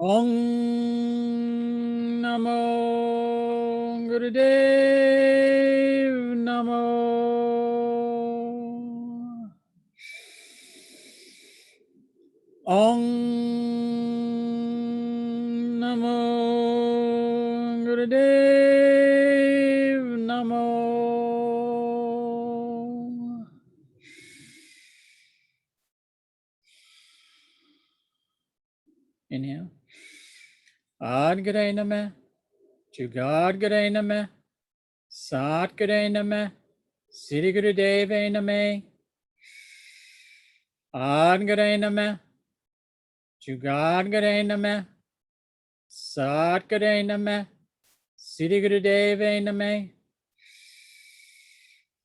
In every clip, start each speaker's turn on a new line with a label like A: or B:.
A: Om Namo Gurudev Namo. Om Namo Gurudev Namo. Inhale. Ad Gare Namah, Jugad Gare Namah, Sat Gare Namah, Sri Gurudev Namah. Ad Gare Namah, Jugad Gare Namah, Sat Gare Namah, Sri Gurudev Namah.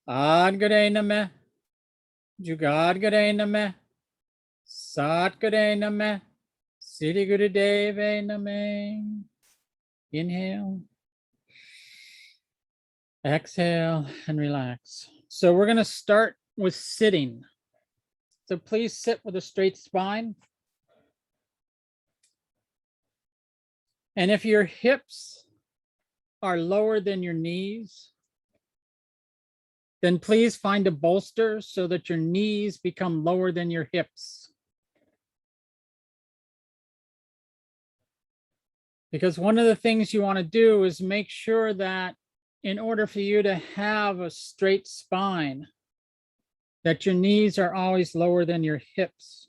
A: Ad Gare Namah, Jugad Gare Namah, Sat Gare Namah, Sri Gurudev Namah. Inhale, exhale, and relax. So we're going to start with sitting. So please sit with a straight spine. And if your hips are lower than your knees, then please find a bolster so that your knees become lower than your hips. Because one of the things you want to do is make sure that in order for you to have a straight spine, that your knees are always lower than your hips.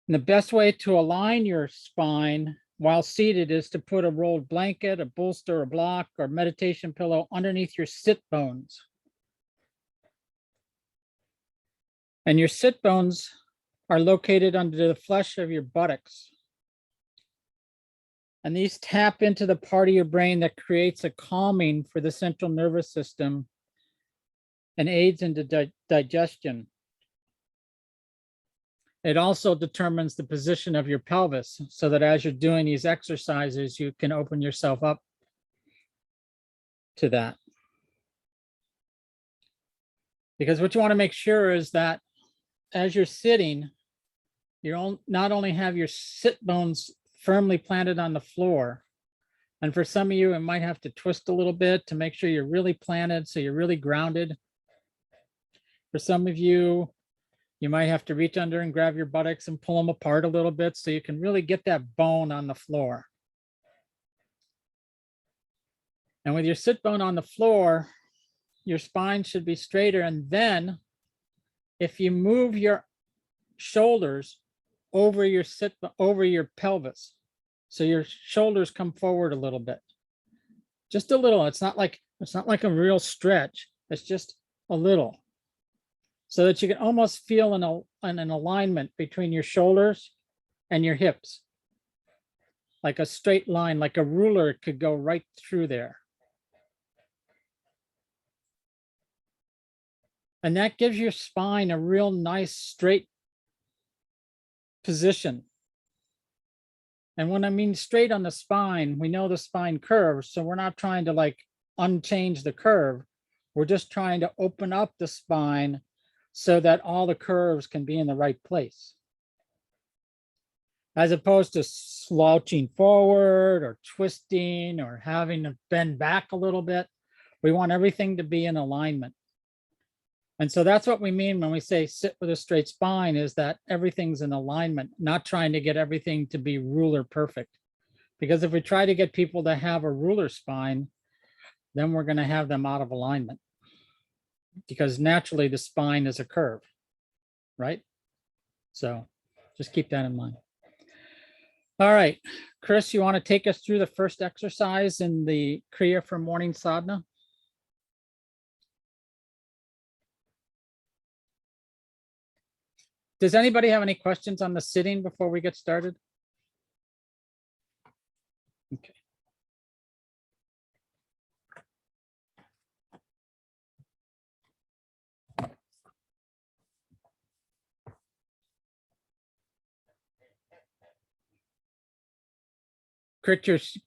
A: And the best way to align your spine while seated is to put a rolled blanket, a bolster, a block, or meditation pillow underneath your sit bones. And your sit bones are located under the flesh of your buttocks. And these tap into the part of your brain that creates a calming for the central nervous system and aids in the digestion. It also determines the position of your pelvis so that as you're doing these exercises, you can open yourself up to that. Because what you want to make sure is that as you're sitting, you not only have your sit bones firmly planted on the floor, and for some of you, it might have to twist a little bit to make sure you're really planted, so you're really grounded. For some of you, you might have to reach under and grab your buttocks and pull them apart a little bit so you can really get that bone on the floor. And with your sit bone on the floor, your spine should be straighter. And then if you move your shoulders over your pelvis, so your shoulders come forward a little bit, just a little. It's not like a real stretch. It's just a little, so that you can almost feel an alignment between your shoulders and your hips, like a straight line, like a ruler could go right through there. And that gives your spine a real nice straight position. And when I mean straight on the spine, we know the spine curves, so we're not trying to like unchange the curve. We're just trying to open up the spine so that all the curves can be in the right place. As opposed to slouching forward or twisting or having to bend back a little bit. We want everything to be in alignment. And so that's what we mean when we say sit with a straight spine, is that everything's in alignment, not trying to get everything to be ruler perfect. Because if we try to get people to have a ruler spine, then we're going to have them out of alignment. Because naturally the spine is a curve, right? So just keep that in mind. All right, Chris, you want to take us through the first exercise in the Kriya for morning sadhana? Does anybody have any questions on the sitting before we get started? Okay.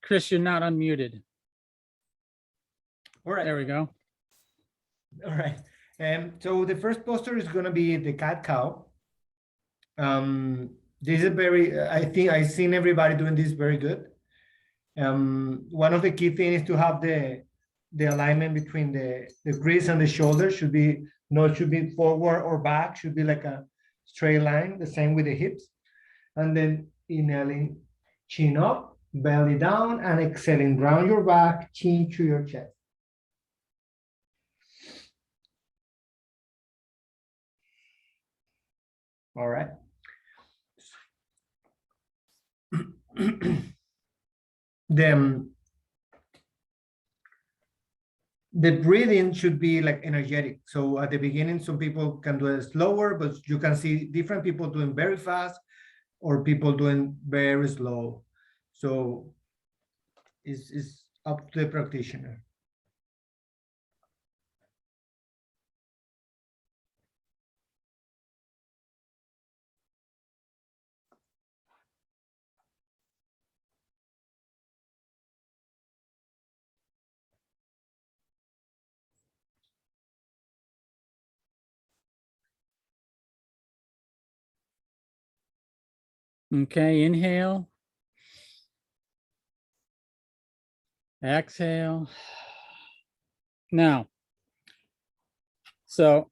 A: Chris, you're not unmuted.
B: All right.
A: There we go.
B: All right. So the first posture is going to be the cat cow. This is very, I think I've seen everybody doing this very good. One of the key things is to have the alignment between the wrist and the shoulder should be forward or back, should be like a straight line, the same with the hips. And then inhaling, chin up, belly down, and exhaling, round your back, chin to your chest. All right. Then the breathing should be like energetic. So at the beginning, some people can do it slower, but you can see different people doing very fast or people doing very slow. So it's up to the practitioner.
A: Okay, inhale. Exhale. Now, so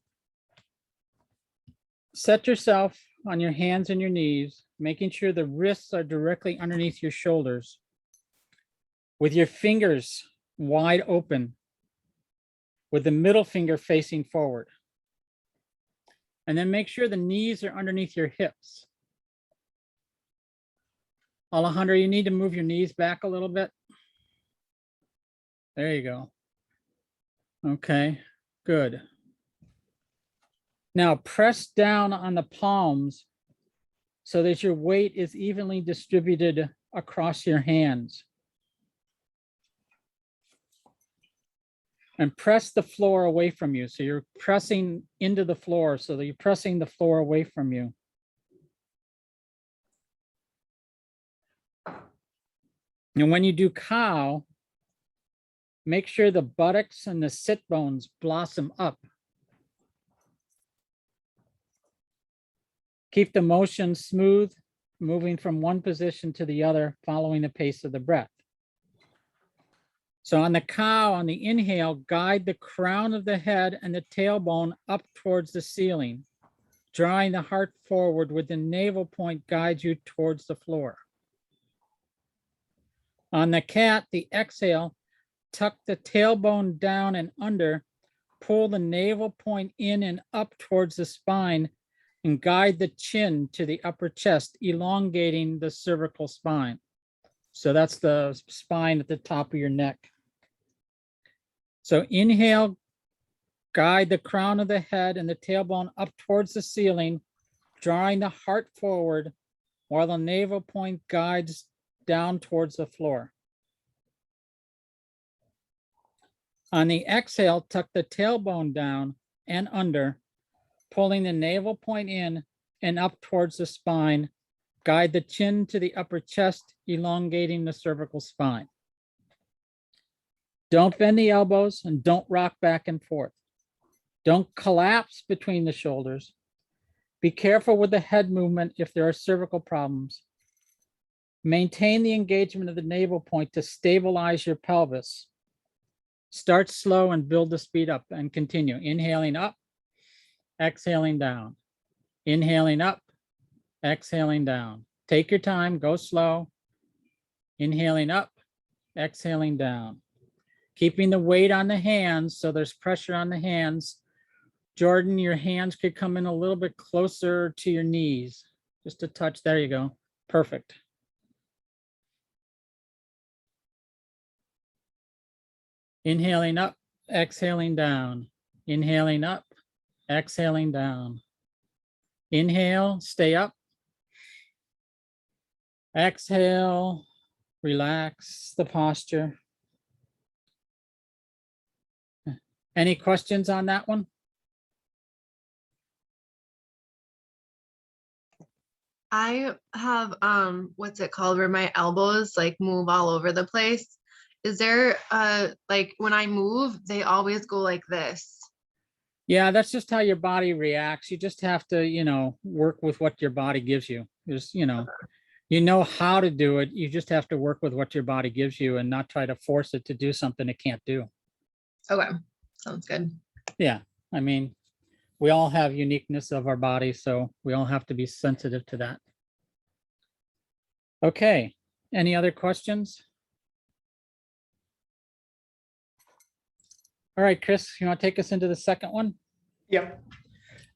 A: set yourself on your hands and your knees, making sure the wrists are directly underneath your shoulders with your fingers wide open, with the middle finger facing forward. And then make sure the knees are underneath your hips. Alejandro, you need to move your knees back a little bit. There you go. Okay, good. Now press down on the palms so that your weight is evenly distributed across your hands. And press the floor away from you. So you're pressing into the floor so that you're pressing the floor away from you. And when you do cow, make sure the buttocks and the sit bones blossom up. Keep the motion smooth, moving from one position to the other, following the pace of the breath. So on the cow, on the inhale, guide the crown of the head and the tailbone up towards the ceiling, drawing the heart forward with the navel point guide you towards the floor. On the cat, the exhale, tuck the tailbone down and under, pull the navel point in and up towards the spine, and guide the chin to the upper chest, elongating the cervical spine. So that's the spine at the top of your neck. So inhale, guide the crown of the head and the tailbone up towards the ceiling, drawing the heart forward while the navel point guides down towards the floor. On the exhale, tuck the tailbone down and under, pulling the navel point in and up towards the spine. Guide the chin to the upper chest, elongating the cervical spine. Don't bend the elbows and don't rock back and forth. Don't collapse between the shoulders. Be careful with the head movement if there are cervical problems. Maintain the engagement of the navel point to stabilize your pelvis. Start slow and build the speed up and continue. Inhaling up, exhaling down. Inhaling up, exhaling down. Take your time, go slow. Inhaling up, exhaling down. Keeping the weight on the hands so there's pressure on the hands. Jordan, your hands could come in a little bit closer to your knees. Just a touch, there you go. Perfect. Inhaling up, exhaling down. Inhaling up, exhaling down. Inhale, stay up. Exhale, relax the posture. Any questions on that one?
C: I have what's it called, where my elbows like move all over the place. Is there like when I move, they always go like this?
A: Yeah, that's just how your body reacts. You just have to, work with what your body gives you. There's, you know how to do it. You just have to work with what your body gives you and not try to force it to do something it can't do.
C: Okay, sounds good.
A: Yeah, I mean, we all have uniqueness of our body, so we all have to be sensitive to that. Okay, any other questions? All right, Chris, you want to take us into the second one?
B: Yep.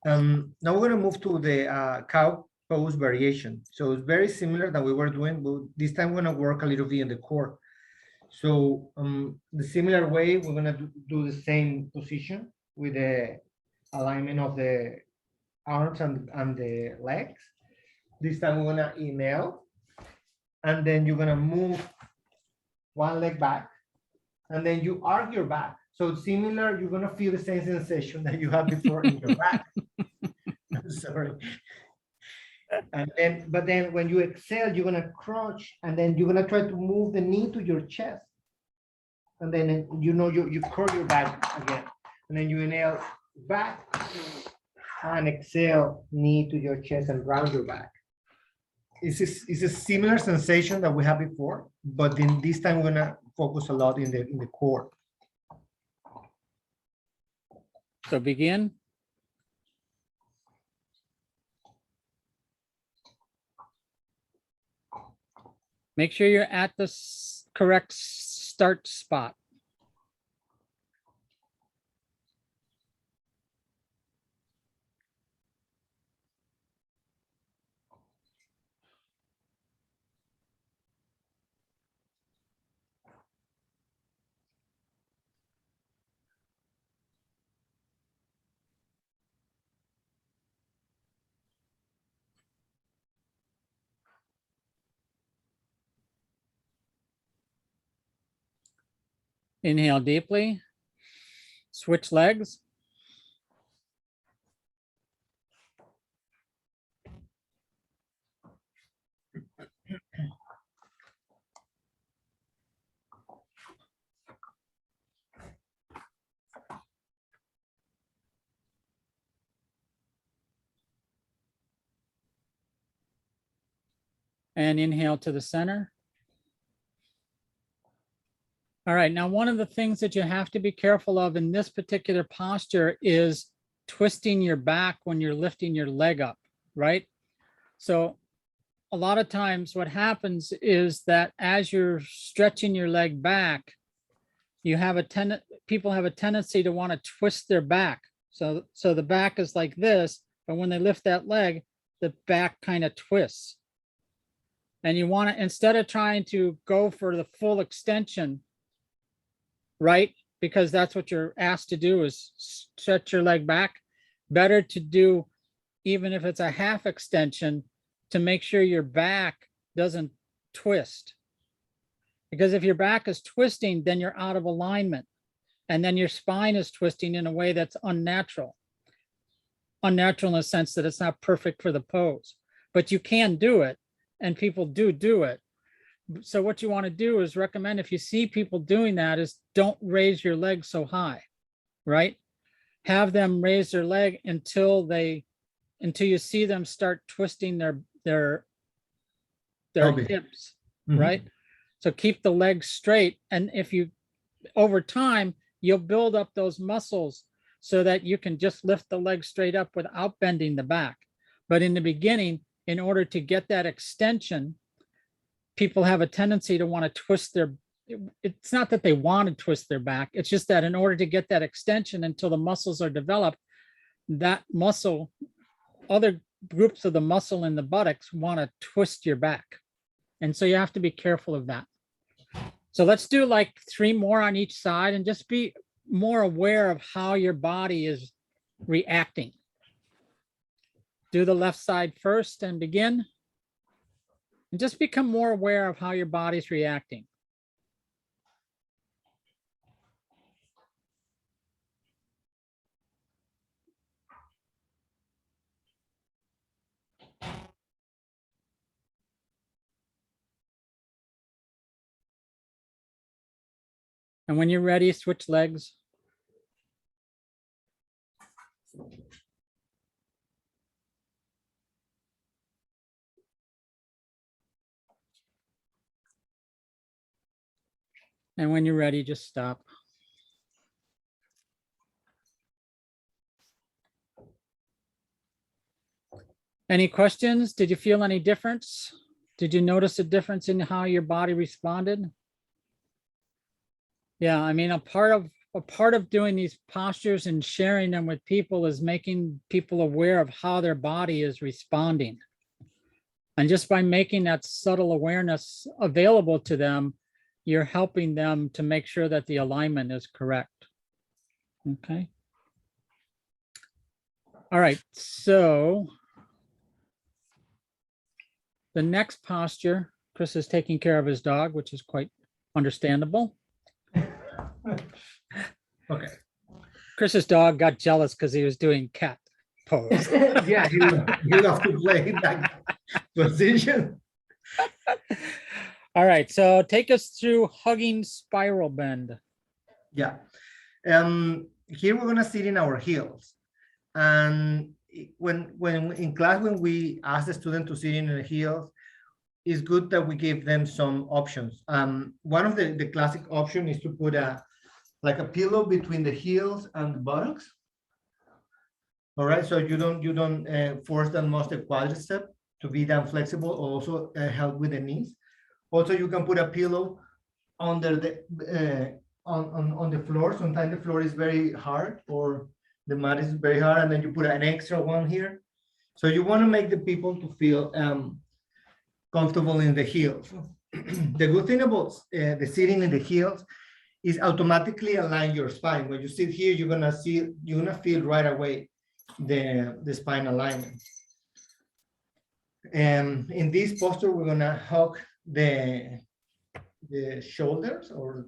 B: Now we're gonna move to the cow pose variation. So it's very similar that we were doing, but this time we're gonna work a little bit in the core. So the similar way, we're gonna do the same position with the alignment of the arms and the legs. This time we're gonna inhale, and then you're gonna move one leg back, and then you arc your back. So similar, you're gonna feel the same sensation that you had before in your back. Sorry. And then, but then when you exhale, you're gonna crouch, and then you're gonna try to move the knee to your chest. And then you curl your back again. And then you inhale back and exhale, knee to your chest and round your back. It's a similar sensation that we had before, but then this time we're gonna focus a lot in the core.
A: So begin. Make sure you're at the correct start spot. Inhale deeply. Switch legs. And inhale to the center. All right, now one of the things that you have to be careful of in this particular posture is twisting your back when you're lifting your leg up, right? So a lot of times what happens is that as you're stretching your leg back, people have a tendency to want to twist their back. So the back is like this, but when they lift that leg, the back kind of twists. And you want to, instead of trying to go for the full extension, right? Because that's what you're asked to do is stretch your leg back. Better to do, even if it's a half extension, to make sure your back doesn't twist. Because if your back is twisting, then you're out of alignment. And then your spine is twisting in a way that's unnatural. Unnatural in the sense that it's not perfect for the pose. But you can do it, and people do it. So what you want to do is recommend, if you see people doing that, is don't raise your leg so high, right? Have them raise their leg until you see them start twisting their hips, right? So keep the legs straight. And if you, over time, you'll build up those muscles so that you can just lift the leg straight up without bending the back. But in the beginning, in order to get that extension, people have a tendency to want to twist it's not that they want to twist their back. It's just that in order to get that extension until the muscles are developed, that muscle, other groups of the muscle in the buttocks want to twist your back. And so you have to be careful of that. So let's do like 3 more on each side and just be more aware of how your body is reacting. Do the left side first and begin. And just become more aware of how your body's reacting. And when you're ready, switch legs. And when you're ready, just stop. Any questions? Did you feel any difference? Did you notice a difference in how your body responded? Yeah, I mean, a part of doing these postures and sharing them with people is making people aware of how their body is responding. And just by making that subtle awareness available to them, you're helping them to make sure that the alignment is correct. Okay. All right, so the next posture, Chris is taking care of his dog, which is quite understandable.
B: Okay.
A: Chris's dog got jealous because he was doing cat pose.
B: Yeah, you have to play that position.
A: All right, so take us through hugging spiral bend.
B: Yeah. Here we're gonna sit in our heels. And when in class, when we ask the student to sit in their heels, it's good that we give them some options. One of the classic option is to put like a pillow between the heels and the buttocks. All right, so you don't force the muscle quadricep to be that flexible, also help with the knees. Also, you can put a pillow under the on the floor. Sometimes the floor is very hard or the mat is very hard, and then you put an extra one here. So you want to make the people to feel comfortable in the heels. The good thing about the sitting in the heels is automatically align your spine. When you sit here, you're gonna feel right away the spine alignment. And in this posture, we're gonna hug the shoulders or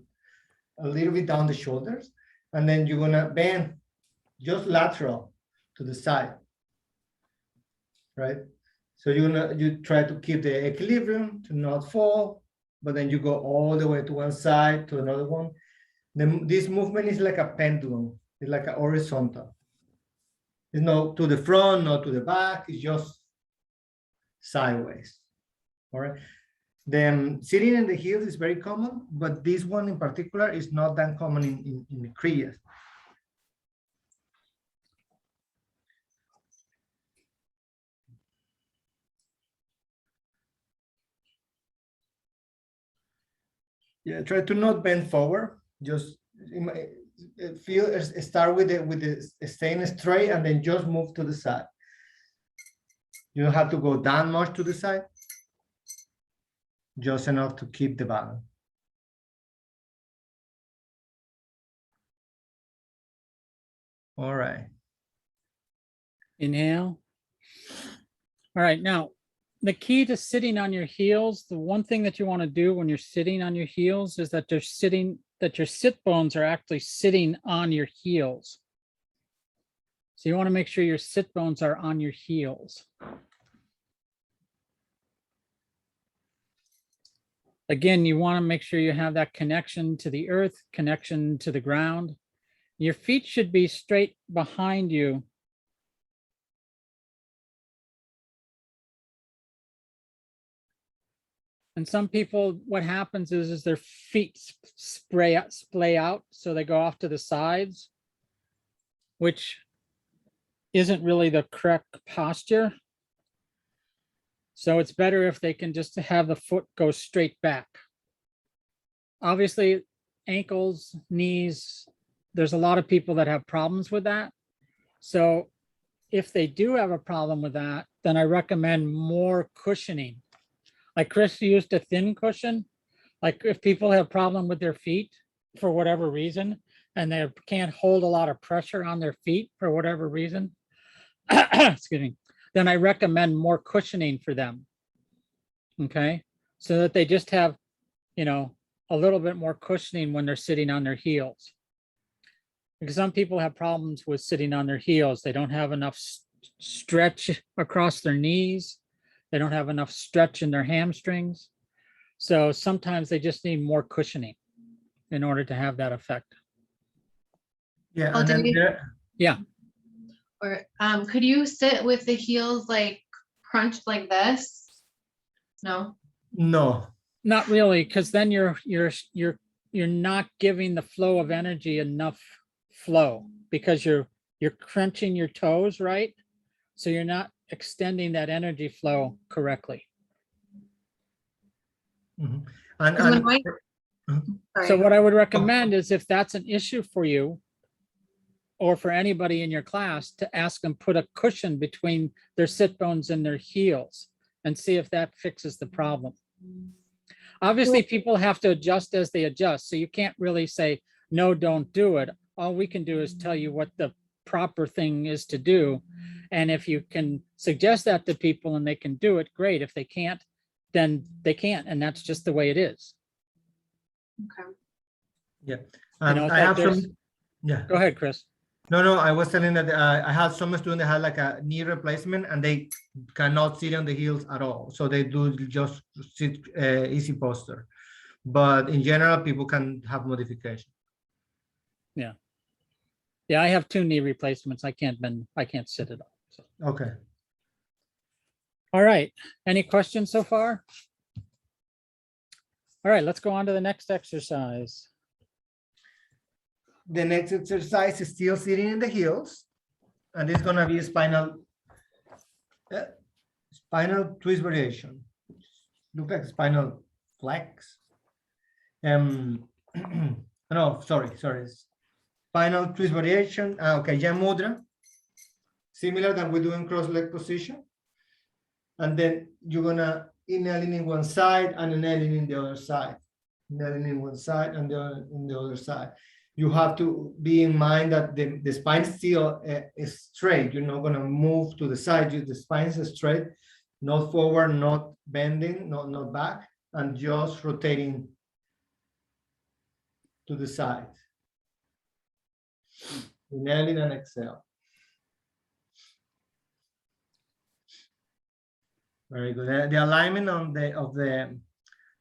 B: a little bit down the shoulders, and then you're gonna bend just lateral to the side, right? So you try to keep the equilibrium to not fall, but then you go all the way to one side to another one. Then this movement is like a pendulum. It's like a horizontal. It's not to the front, not to the back. It's just sideways. All right. Then sitting in the heels is very common, but this one in particular is not that common in the Kriyas. Yeah, try to not bend forward. Just start with the staying straight and then just move to the side. You don't have to go down much to the side. Just enough to keep the balance. All right.
A: Inhale. All right, now the key to sitting on your heels, the one thing that you want to do when you're sitting on your heels is that your sit bones are actually sitting on your heels. So you want to make sure your sit bones are on your heels. Again, you want to make sure you have that connection to the earth, connection to the ground. Your feet should be straight behind you. And some people, what happens is their feet splay out, so they go off to the sides, which isn't really the correct posture. So it's better if they can just have the foot go straight back. Obviously, ankles, knees, there's a lot of people that have problems with that. So if they do have a problem with that, then I recommend more cushioning. Like Chris used a thin cushion. Like if people have problem with their feet for whatever reason, and they can't hold a lot of pressure on their feet for whatever reason, excuse me, then I recommend more cushioning for them. Okay, so that they just have, a little bit more cushioning when they're sitting on their heels. Because some people have problems with sitting on their heels. They don't have enough stretch across their knees. They don't have enough stretch in their hamstrings. So sometimes they just need more cushioning in order to have that effect.
B: Yeah.
C: Oh,
B: And then
A: Yeah.
C: Or could you sit with the heels like crunched like this? No.
B: no.
A: Not really, because then you're not giving the flow of energy enough flow because you're crunching your toes, right? So you're not extending that energy flow correctly.
B: Mhm.
C: 'Cause when I-
A: So
C: Sorry.
A: what I would recommend is if that's an issue for you or for anybody in your class, to ask them put a cushion between their sit bones and their heels and see if that fixes the problem. Obviously, people have to adjust as they adjust. So you can't really say, no, don't do it. All we can do is tell you what the proper thing is to do. And if you can suggest that to people and they can do it, great. If they can't, then they can't. And that's just the way it is.
C: Okay.
B: Yeah.
A: You know,
B: I have
A: there's-
B: some, yeah.
A: Go ahead, Chris.
B: No, I was telling that I had some students that had like a knee replacement and they cannot sit on the heels at all. So they do just sit easy posture. But in general, people can have modification.
A: Yeah, I have 2 knee replacements. I can't sit at all. So.
B: Okay.
A: All right. Any questions so far? All right, let's go on to the next exercise.
B: The next exercise is still sitting in the heels. And it's gonna be spinal twist variation. Look like spinal flex. No, sorry. Spinal twist variation. Okay, Jan mudra. Similar than we do in cross leg position. And then you're gonna inhaling in one side and inhaling in the other side. Inhaling in one side and the other side. You have to be in mind that the spine still is straight. You're not gonna move to the side. The spine is straight, not forward, not bending, not back, and just rotating to the side. Inhaling and exhale. Very good. The alignment of the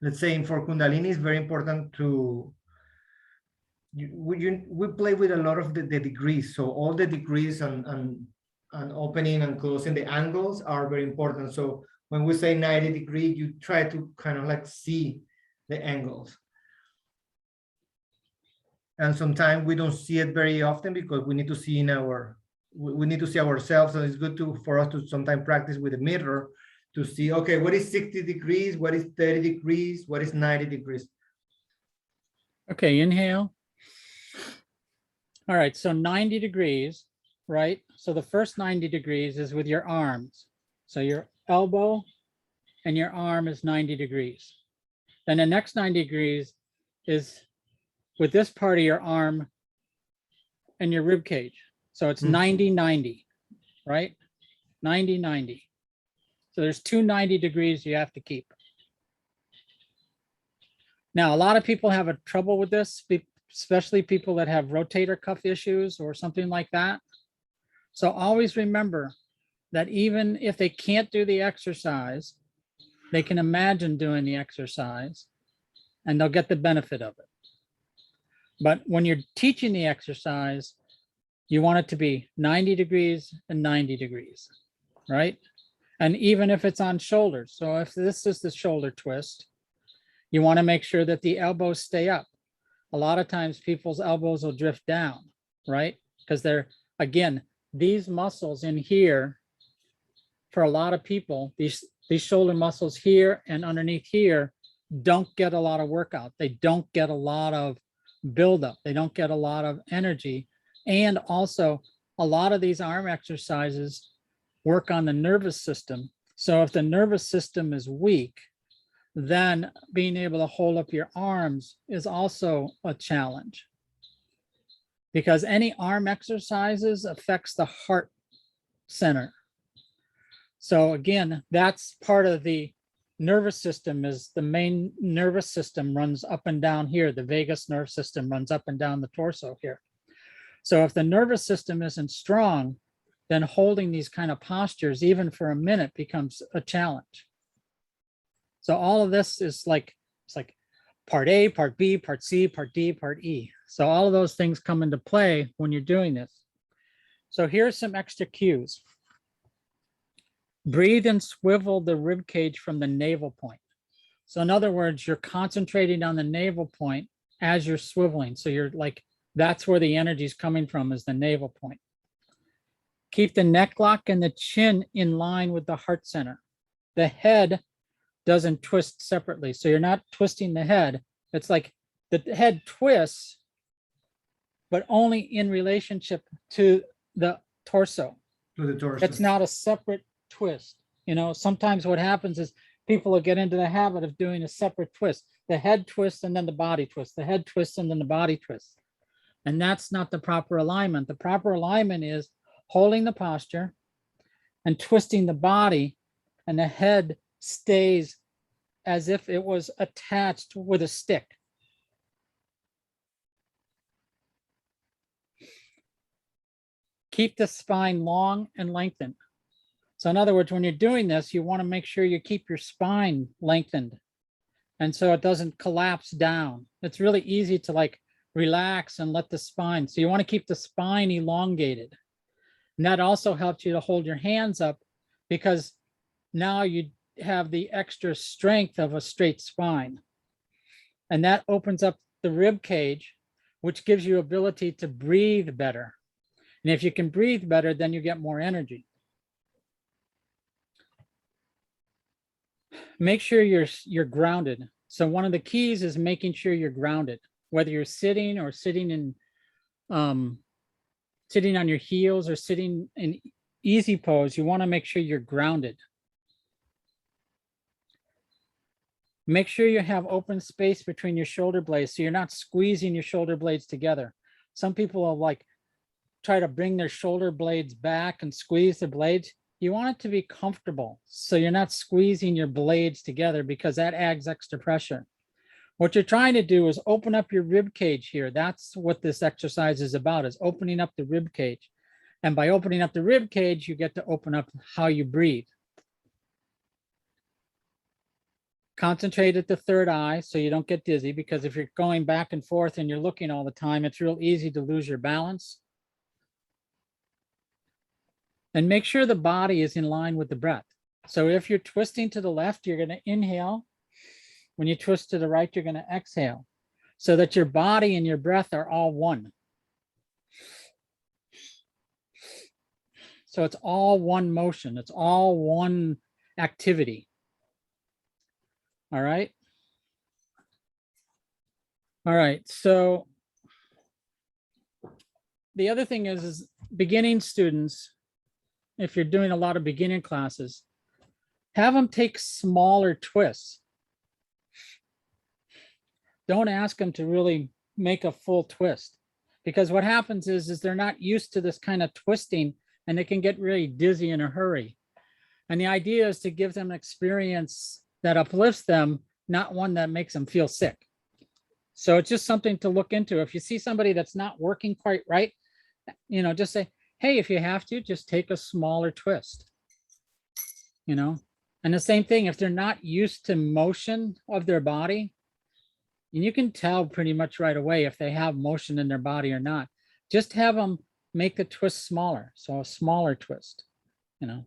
B: let's say for Kundalini is very important to we play with a lot of the degrees. So all the degrees and opening and closing the angles are very important. So when we say 90 degree, you try to kind of like see the angles. And sometimes we don't see it very often because we need to see we need to see ourselves. And it's good for us to sometimes practice with a mirror to see, okay, what is 60 degrees? What is 30 degrees? What is 90 degrees?
A: Okay, inhale. All right, so 90 degrees, right? So the first 90 degrees is with your arms. So your elbow and your arm is 90 degrees. Then the next 90 degrees is with this part of your arm and your rib cage. So it's 90, 90, right? 90, 90. So there's 2 90 degrees you have to keep. Now, a lot of people have a trouble with this, especially people that have rotator cuff issues or something like that. So always remember that even if they can't do the exercise, they can imagine doing the exercise and they'll get the benefit of it. But when you're teaching the exercise, you want it to be 90 degrees and 90 degrees, right? And even if it's on shoulders. So if this is the shoulder twist, you want to make sure that the elbows stay up. A lot of times people's elbows will drift down, right? Because they're, again, these muscles in here, for a lot of people, these shoulder muscles here and underneath here don't get a lot of workout. They don't get a lot of buildup. They don't get a lot of energy. And also a lot of these arm exercises work on the nervous system. So if the nervous system is weak, then being able to hold up your arms is also a challenge. Because any arm exercises affects the heart center. So again, that's part of the nervous system. Is the main nervous system runs up and down here. The vagus nerve system runs up and down the torso here. So if the nervous system isn't strong, then holding these kind of postures, even for a minute, becomes a challenge. So all of this is like, it's like part A, part B, part C, part D, part E. So all of those things come into play when you're doing this. So here's some extra cues. Breathe and swivel the rib cage from the navel point. So in other words, you're concentrating on the navel point as you're swiveling. So you're like, that's where the energy is coming from, is the navel point. Keep the neck lock and the chin in line with the heart center. The head doesn't twist separately. So you're not twisting the head. It's like the head twists, but only in relationship to the torso.
B: To the torso.
A: It's not a separate twist. You know, sometimes what happens is people will get into the habit of doing a separate twist. The head twists and then the body twists. The head twists and then the body twists. And that's not the proper alignment. The proper alignment is holding the posture and twisting the body, and the head stays as if it was attached with a stick. Keep the spine long and lengthened. So in other words, when you're doing this, you want to make sure you keep your spine lengthened. And so it doesn't collapse down. It's really easy to like relax and let the spine. So you want to keep the spine elongated. And that also helps you to hold your hands up, because now you have the extra strength of a straight spine. And that opens up the rib cage, which gives you ability to breathe better. And if you can breathe better, then you get more energy. Make sure you're grounded. So one of the keys is making sure you're grounded, whether you're sitting or sitting in sitting on your heels or sitting in easy pose. You want to make sure you're grounded. Make sure you have open space between your shoulder blades, so you're not squeezing your shoulder blades together. Some people will like try to bring their shoulder blades back and squeeze the blades. You want it to be comfortable, so you're not squeezing your blades together, because that adds extra pressure. What you're trying to do is open up your rib cage here. That's what this exercise is about, is opening up the rib cage. And by opening up the rib cage, you get to open up how you breathe. Concentrate at the third eye so you don't get dizzy, because if you're going back and forth and you're looking all the time, it's real easy to lose your balance. And make sure the body is in line with the breath. So if you're twisting to the left, you're going to inhale. When you twist to the right, you're going to exhale, so that your body and your breath are all one. So it's all one motion. It's all one activity. All right. All right. So the other thing is beginning students, if you're doing a lot of beginning classes, have them take smaller twists. Don't ask them to really make a full twist, because what happens is they're not used to this kind of twisting, and they can get really dizzy in a hurry. And the idea is to give them an experience that uplifts them, not one that makes them feel sick. So it's just something to look into. If you see somebody that's not working quite right, you know, just say, hey, if you have to, just take a smaller twist, you know. And the same thing, if they're not used to motion of their body, and you can tell pretty much right away if they have motion in their body or not, just have them make the twist smaller. So a smaller twist, you know,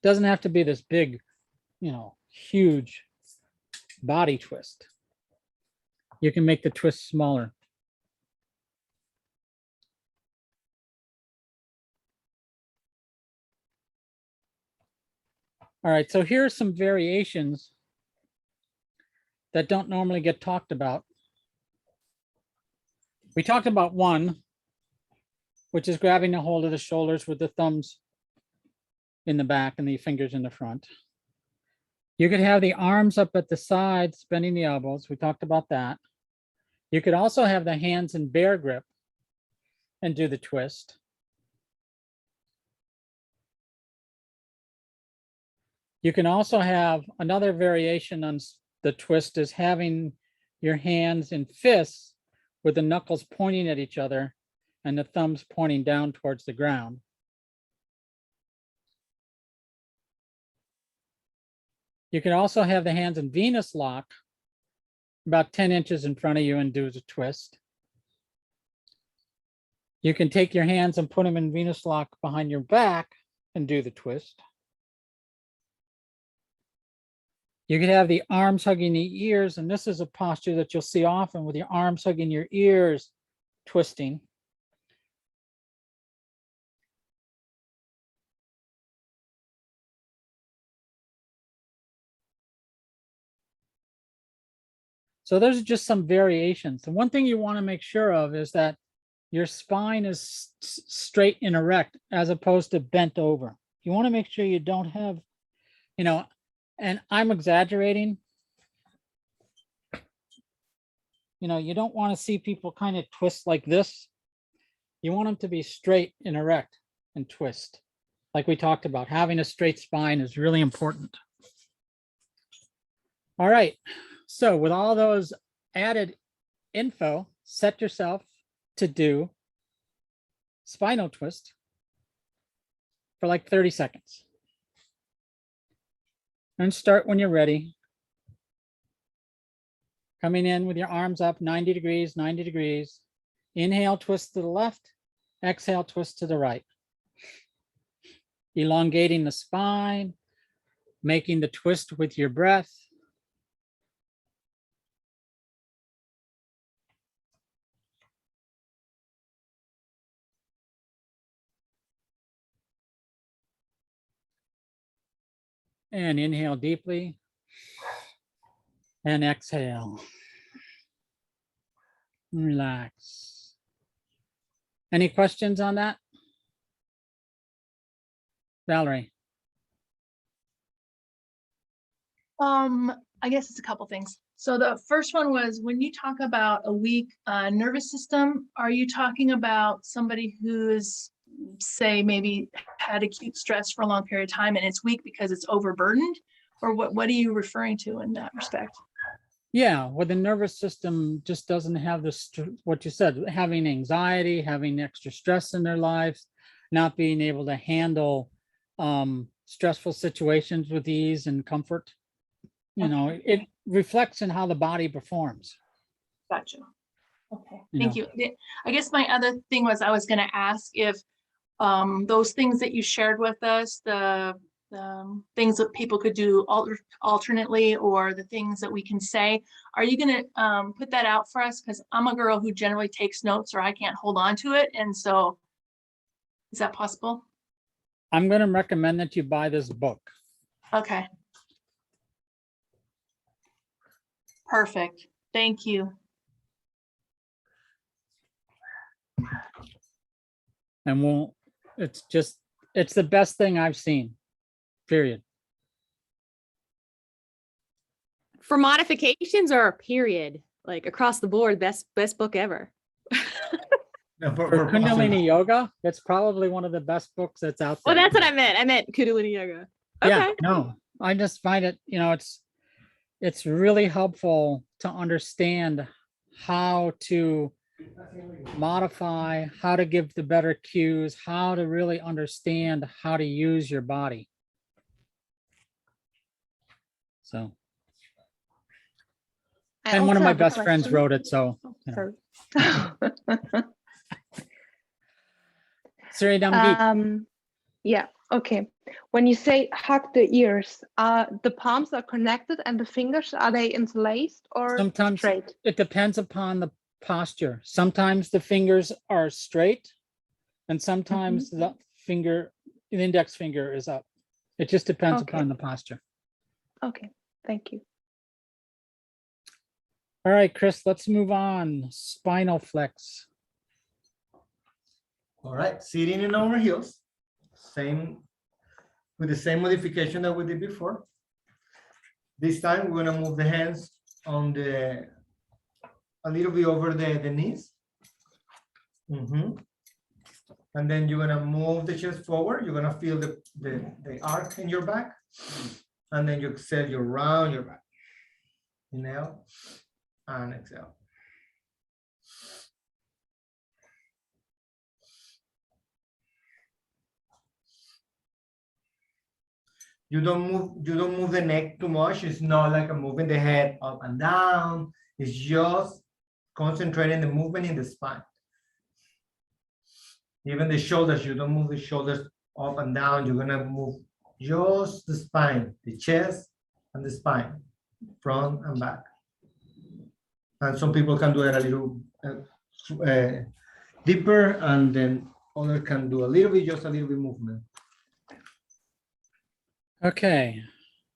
A: doesn't have to be this big, you know, huge body twist. You can make the twist smaller. All right, so here are some variations that don't normally get talked about. We talked about one, which is grabbing a hold of the shoulders with the thumbs in the back and the fingers in the front. You could have the arms up at the sides, bending the elbows. We talked about that. You could also have the hands in bear grip and do the twist. You can also have another variation on the twist, is having your hands in fists with the knuckles pointing at each other and the thumbs pointing down towards the ground. You can also have the hands in Venus lock about 10 inches in front of you and do the twist. You can take your hands and put them in Venus lock behind your back and do the twist. You could have the arms hugging the ears, and this is a posture that you'll see often with your arms hugging your ears, twisting. So there's just some variations. The one thing you want to make sure of is that your spine is straight and erect as opposed to bent over. You want to make sure you don't have, you know, and I'm exaggerating. You know, you don't want to see people kind of twist like this. You want them to be straight and erect and twist. Like we talked about, having a straight spine is really important. All right. So with all those added info, set yourself to do spinal twist for like 30 seconds. And start when you're ready. Coming in with your arms up 90 degrees, 90 degrees. Inhale, twist to the left. Exhale, twist to the right. Elongating the spine, making the twist with your breath. And inhale deeply. And exhale. Relax. Any questions on that? Valerie?
D: I guess it's a couple things. So the first one was when you talk about a weak nervous system, are you talking about somebody who's, say, maybe had acute stress for a long period of time and it's weak because it's overburdened? Or what are you referring to in that respect?
A: Yeah, well, the nervous system just doesn't have what you said, having anxiety, having extra stress in their lives, not being able to handle stressful situations with ease and comfort. You know, it reflects in how the body performs.
D: Gotcha. Okay,
A: You
D: thank
A: know.
D: you. I guess my other thing was I was going to ask if those things that you shared with us, the things that people could do alternately, or the things that we can say, are you going to put that out for us? Because I'm a girl who generally takes notes, or I can't hold on to it. And so is that possible?
A: I'm going to recommend that you buy this book.
D: Okay. Perfect. Thank you.
A: And it's the best thing I've seen, period.
E: For modifications or period, like across the board, best book ever.
B: Yeah,
A: For Kundalini yoga, it's probably one of the best books that's out there.
E: Well, that's what I meant. I meant Kundalini yoga. Okay.
A: Yeah, no, I just find it, it's really helpful to understand how to modify, how to give the better cues, how to really understand how to use your body. So,
F: I
A: and one of
F: also
A: my
F: have a
A: best friends
F: question.
A: wrote it, so.
F: Sorry.
A: Siri
F: Yeah, okay. When you say hug the ears, the palms are connected and the fingers, are they interlaced or
A: Sometimes
F: straight?
A: it depends upon the posture. Sometimes the fingers are straight and sometimes the index finger is up. It just depends
F: Okay.
A: upon the posture.
F: Okay, thank you.
A: All right, Chris, let's move on. Spinal flex.
B: All right, sitting in our heels, with the same modification that we did before. This time we're gonna move the hands on a little bit over the knees. And then you're gonna move the chest forward. You're gonna feel the arc in your back. And then you exhale, you round your back. Inhale and exhale. You don't move the neck too much. It's not like I'm moving the head up and down. It's just concentrating the movement in the spine. Even the shoulders, you don't move the shoulders up and down. You're gonna move just the spine, the chest, and the spine, front and back. And some people can do it a little deeper, and then others can do a little bit, just a little bit movement.
A: Okay,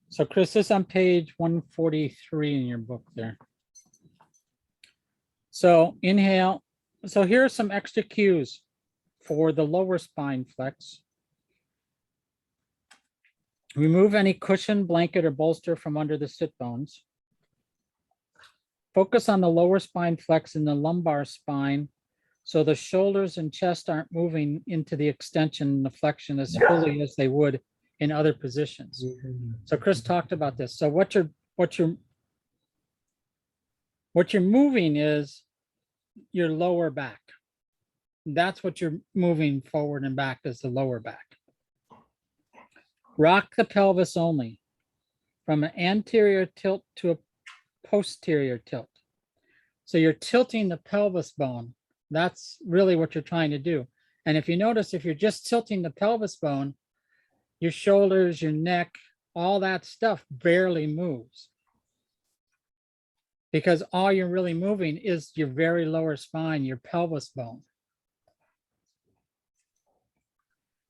A: so Chris, this is on page 143 in your book there. So inhale. So here are some extra cues for the lower spine flex. Remove any cushion, blanket, or bolster from under the sit bones. Focus on the lower spine flex in the lumbar spine, so the shoulders and chest aren't moving into the extension and the flexion as fully as they would in other positions. So Chris talked about this. So what you're moving is your lower back. That's what you're moving forward and back, is the lower back. Rock the pelvis only from an anterior tilt to a posterior tilt. So you're tilting the pelvis bone. That's really what you're trying to do. And if you notice, if you're just tilting the pelvis bone, your shoulders, your neck, all that stuff barely moves. Because all you're really moving is your very lower spine, your pelvis bone.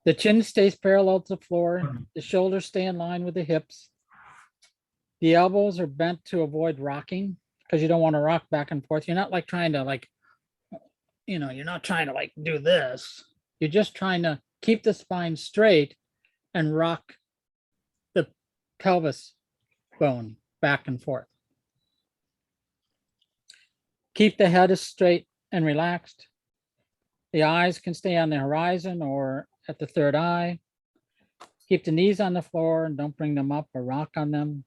A: The chin stays parallel to the floor. The shoulders stay in line with the hips. The elbows are bent to avoid rocking, because you don't want to rock back and forth. You're not like trying to like, you're not trying to like do this. You're just trying to keep the spine straight and rock the pelvis bone back and forth. Keep the head as straight and relaxed. The eyes can stay on the horizon or at the third eye. Keep the knees on the floor and don't bring them up or rock on them.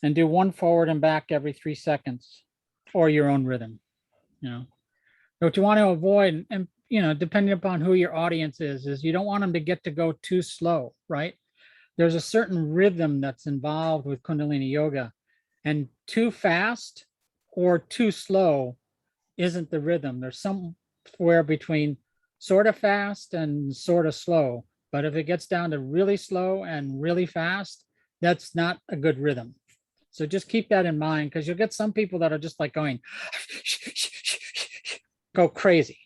A: And do one forward and back every 3 seconds, or your own rhythm. What you want to avoid, and depending upon who your audience is you don't want them to get to go too slow, right? There's a certain rhythm that's involved with Kundalini yoga, and too fast or too slow isn't the rhythm. There's somewhere between sort of fast and sort of slow. But if it gets down to really slow and really fast, that's not a good rhythm. So just keep that in mind, because you'll get some people that are just like going, go crazy,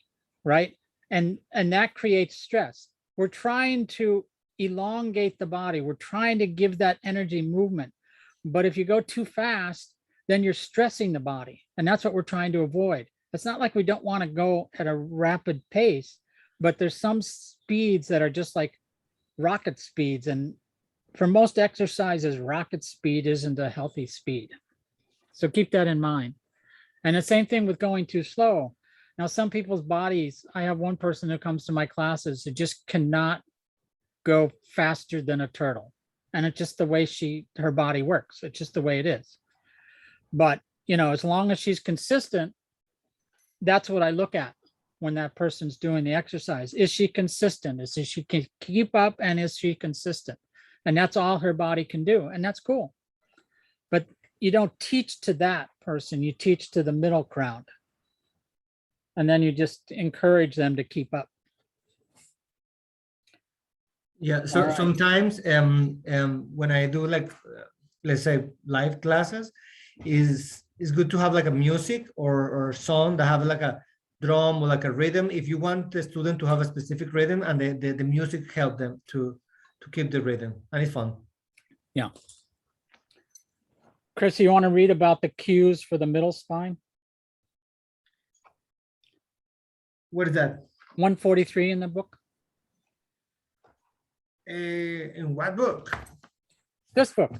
A: right? And that creates stress. We're trying to elongate the body. We're trying to give that energy movement. But if you go too fast, then you're stressing the body. And that's what we're trying to avoid. It's not like we don't want to go at a rapid pace, but there's some speeds that are just like rocket speeds. And for most exercises, rocket speed isn't a healthy speed. So keep that in mind. And the same thing with going too slow. Now, some people's bodies, I have one person who comes to my classes who just cannot go faster than a turtle. And it's just the way her body works. It's just the way it is. But, as long as she's consistent, that's what I look at when that person's doing the exercise. Is she consistent? Is she can keep up, and is she consistent? And that's all her body can do. And that's cool. But you don't teach to that person. You teach to the middle crowd. And then you just encourage them to keep up.
B: Yeah, so
A: All right.
B: sometimes when I do like, let's say live classes, is good to have like a music or song that have like a drum or like a rhythm, if you want the student to have a specific rhythm, and the music help them to keep the rhythm, and it's fun.
A: Yeah. Chris, you want to read about the cues for the middle spine?
B: What is that?
A: 143 in the book?
B: In what book?
A: This book.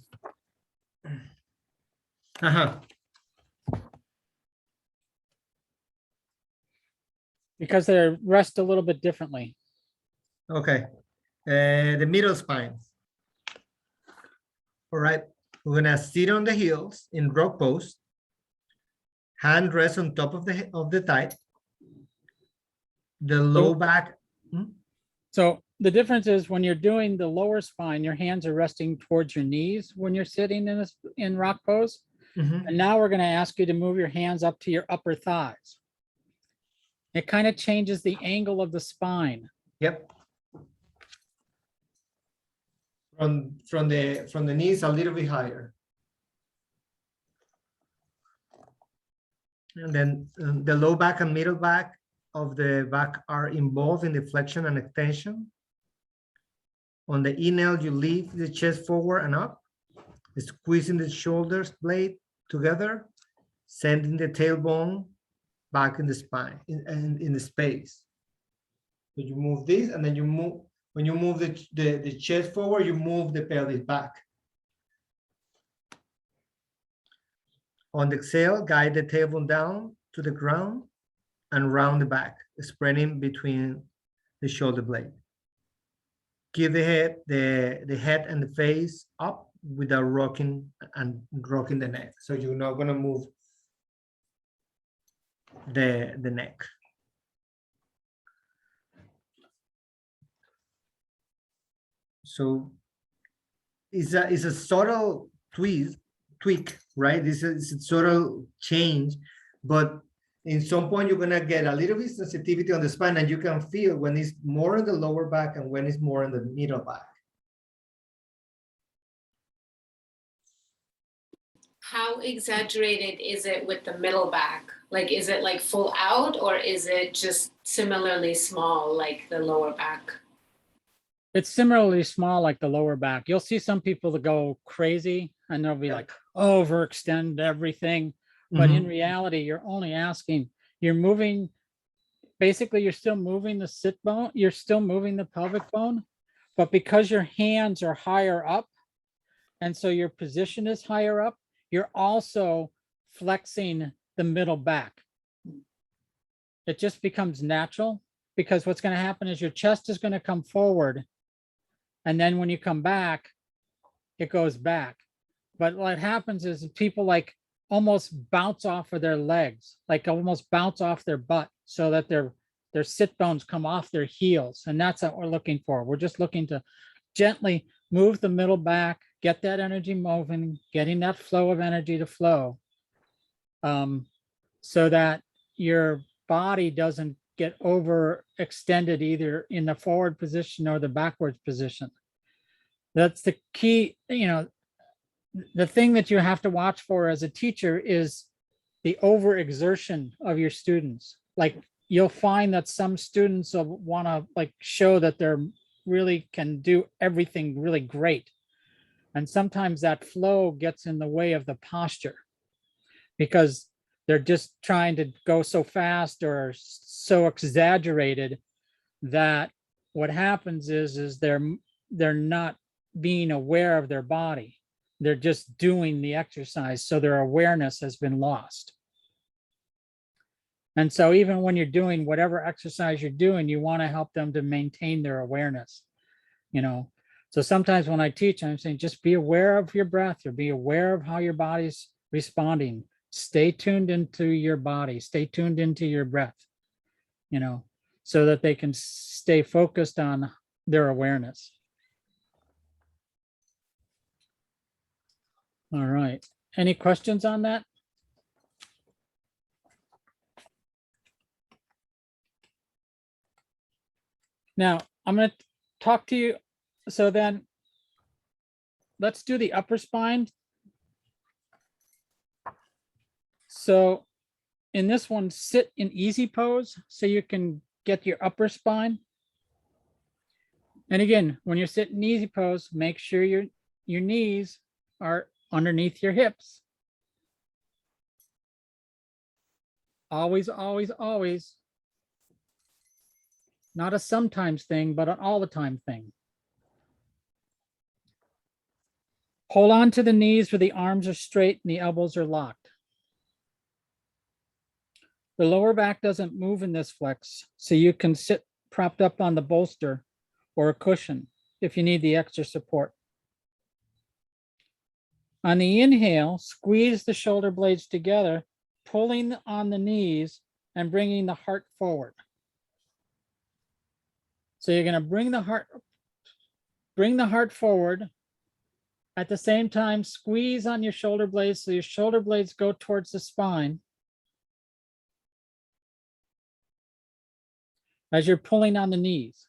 A: Because they rest a little bit differently.
B: Okay. The middle spine. All right. We're gonna sit on the heels in rock pose. Hand rest on top of the thigh. The low back.
A: So the difference is when you're doing the lower spine, your hands are resting towards your knees when you're sitting in rock pose. And now we're going to ask you to move your hands up to your upper thighs. It kind of changes the angle of the spine.
B: Yep. from the knees a little bit higher. And then the low back and middle back of the back are involved in the flexion and extension. On the inhale, you lift the chest forward and up, squeezing the shoulders blade together, sending the tailbone back in the spine, in the space. So you move this, and then you move, when you move the chest forward, you move the pelvis back. On the exhale, guide the tailbone down to the ground and round the back, spreading between the shoulder blade. Give the head and the face up without rocking the neck. So you're not gonna move the neck. So it's a subtle tweak, right? This is a subtle change, but in some point you're gonna get a little bit sensitivity on the spine, and you can feel when it's more in the lower back and when it's more in the middle back.
G: How exaggerated is it with the middle back? Like, is it like full out, or is it just similarly small like the lower back?
A: It's similarly small like the lower back. You'll see some people that go crazy and they'll be like overextend everything. But in reality, you're only asking, you're moving, basically you're still moving the sit bone, you're still moving the pelvic bone, but because your hands are higher up, and so your position is higher up, you're also flexing the middle back. It just becomes natural, because what's going to happen is your chest is going to come forward, and then when you come back, it goes back. But what happens is people like almost bounce off of their legs, like almost bounce off their butt, so that their sit bones come off their heels. And that's what we're looking for. We're just looking to gently move the middle back, get that energy moving, getting that flow of energy to flow, so that your body doesn't get overextended either in the forward position or the backwards position. That's the key. The thing that you have to watch for as a teacher is the overexertion of your students. Like, you'll find that some students will want to like show that they're really can do everything really great. And sometimes that flow gets in the way of the posture, because they're just trying to go so fast or so exaggerated that what happens is they're not being aware of their body. They're just doing the exercise, so their awareness has been lost. And so even when you're doing whatever exercise you're doing, you want to help them to maintain their awareness, So sometimes when I teach, I'm saying, just be aware of your breath, or be aware of how your body's responding. Stay tuned into your body, stay tuned into your breath, so that they can stay focused on their awareness. All right. Any questions on that? Now, I'm going to talk to you. So then let's do the upper spine. So in this one, sit in easy pose so you can get your upper spine. And again, when you're sitting easy pose, make sure your knees are underneath your hips. Always, always, always. Not a sometimes thing, but an all the time thing. Hold on to the knees where the arms are straight and the elbows are locked. The lower back doesn't move in this flex, so you can sit propped up on the bolster or a cushion if you need the extra support. On the inhale, squeeze the shoulder blades together, pulling on the knees and bringing the heart forward. So you're going to bring the heart forward. At the same time, squeeze on your shoulder blades so your shoulder blades go towards the spine as you're pulling on the knees.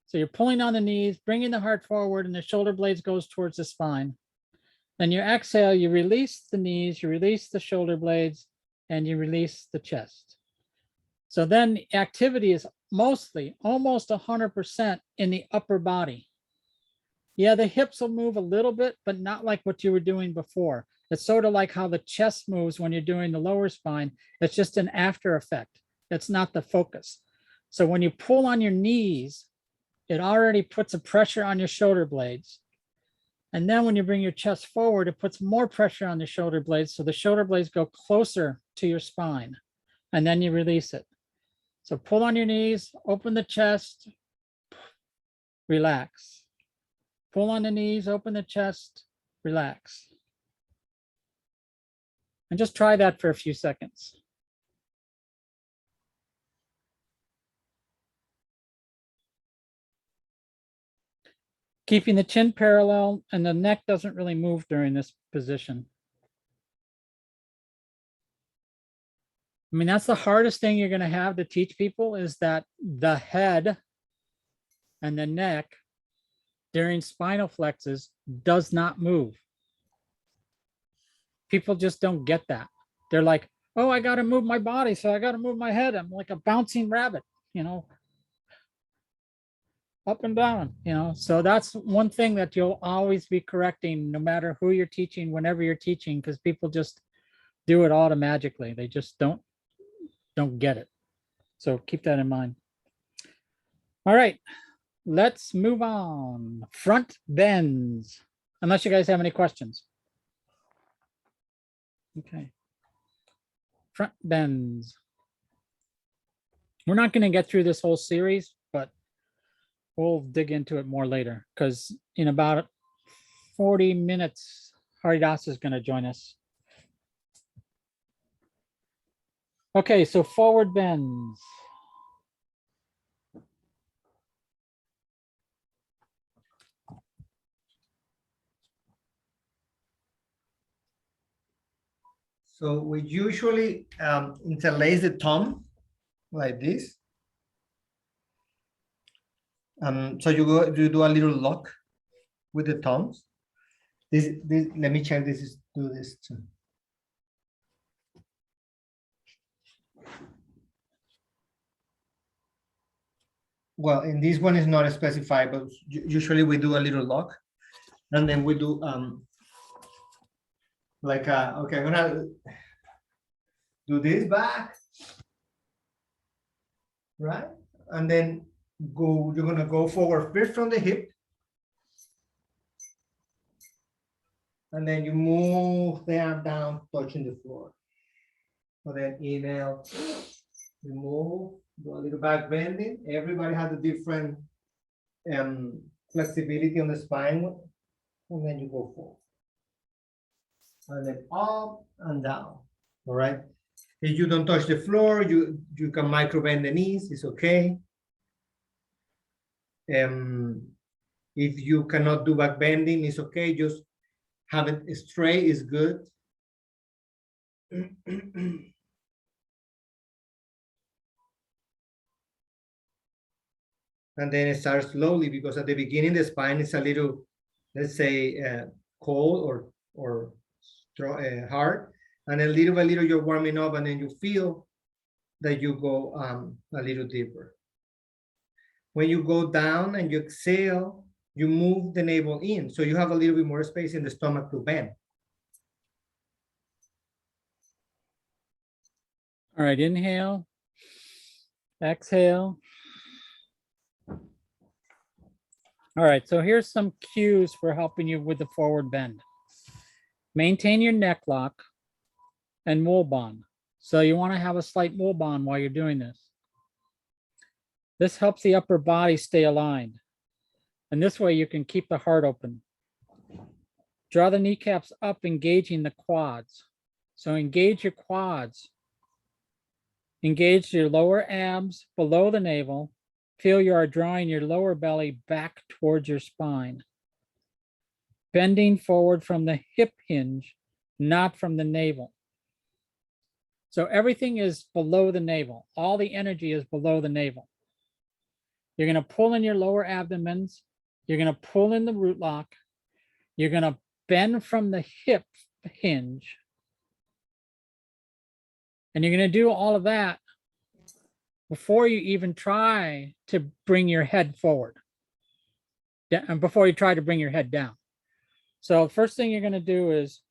A: So you're pulling on the knees, bringing the heart forward, and the shoulder blades goes towards the spine. Then you exhale, you release the knees, you release the shoulder blades, and you release the chest. So then the activity is mostly, almost 100% in the upper body. Yeah, the hips will move a little bit, but not like what you were doing before. It's sort of like how the chest moves when you're doing the lower spine. It's just an after effect. It's not the focus. So when you pull on your knees, it already puts a pressure on your shoulder blades. And then when you bring your chest forward, it puts more pressure on the shoulder blades. So the shoulder blades go closer to your spine, and then you release it. So pull on your knees, open the chest, relax. Pull on the knees, open the chest, relax. And just try that for a few seconds. Keeping the chin parallel and the neck doesn't really move during this position. I mean, that's the hardest thing you're going to have to teach people, is that the head and the neck during spinal flexes does not move. People just don't get that. They're like, oh, I got to move my body, so I got to move my head. I'm like a bouncing rabbit, you know, up and down, you know. So that's one thing that you'll always be correcting, no matter who you're teaching, whenever you're teaching, because people just do it automatically. They just don't get it. So keep that in mind. All right, let's move on. Front bends, unless you guys have any questions. Okay. Front bends. We're not going to get through this whole series, but we'll dig into it more later, because in about 40 minutes, Haridas is going to join us. Okay, so forward bends.
B: So we usually interlace the thumb like this. So you do a little lock with the thumbs. This let me check this. Do this too. Well, in this one is not specified, but usually we do a little lock, and then we do like okay, I'm gonna do this back, right? And then you're gonna go forward first from the hip, and then you move the arm down, touching the floor. So then inhale, you move, do a little back bending. Everybody has a different flexibility on the spine, and then you go forward. And then up and down, all right? If you don't touch the floor, you can micro bend the knees, it's okay. If you cannot do back bending, it's okay, just have it straight is good. And then it starts slowly, because at the beginning the spine is a little, let's say, cold or hard, and then little by little you're warming up, and then you feel that you go a little deeper. When you go down and you exhale, you move the navel in, so you have a little bit more space in the stomach to bend.
A: All right, inhale, exhale. All right, so here's some cues for helping you with the forward bend. Maintain your neck lock and wool bond. So you want to have a slight wool bond while you're doing this. This helps the upper body stay aligned. And this way you can keep the heart open. Draw the kneecaps up, engaging the quads. So engage your quads. Engage your lower abs below the navel. Feel you are drawing your lower belly back towards your spine. Bending forward from the hip hinge, not from the navel. So everything is below the navel. All the energy is below the navel. You're going to pull in your lower abdomens. You're going to pull in the root lock. You're going to bend from the hip hinge. And you're going to do all of that before you even try to bring your head forward. And before you try to bring your head down. So first thing you're going to do is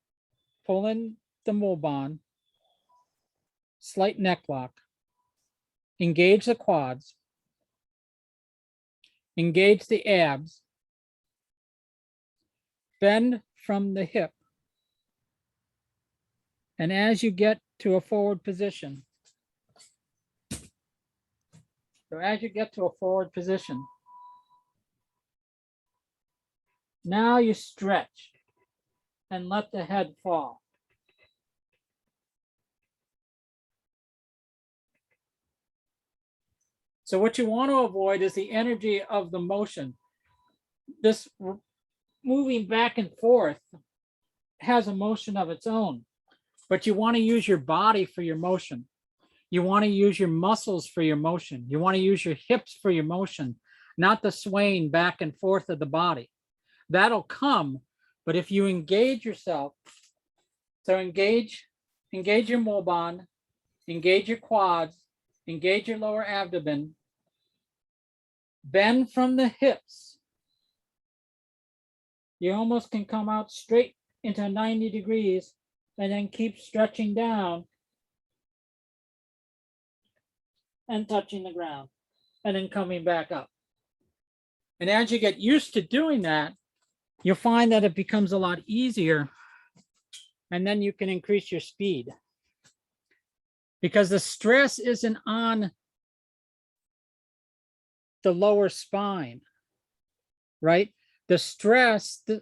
A: pull in the mole bond, slight neck lock, engage the quads, engage the abs, bend from the hip. And as you get to a forward position, now you stretch and let the head fall. So what you want to avoid is the energy of the motion. This moving back and forth has a motion of its own, but you want to use your body for your motion. You want to use your muscles for your motion. You want to use your hips for your motion, not the swaying back and forth of the body. That'll come, but if you engage yourself, so engage your mole bond, engage your quads, engage your lower abdomen, bend from the hips. You almost can come out straight into 90 degrees and then keep stretching down and touching the ground and then coming back up. And as you get used to doing that, you'll find that it becomes a lot easier, and then you can increase your speed because the stress isn't on the lower spine, right? The stress, there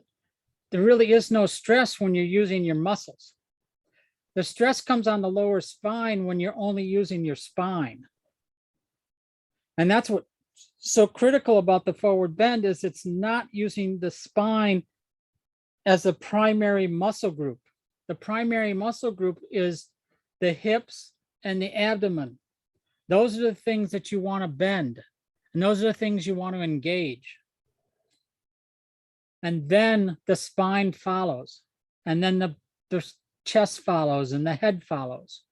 A: really is no stress when you're using your muscles. The stress comes on the lower spine when you're only using your spine. And that's what's so critical about the forward bend is it's not using the spine as a primary muscle group. The primary muscle group is the hips and the abdomen. Those are the things that you want to bend. And those are the things you want to engage. And then the spine follows. And then the chest follows and the head follows.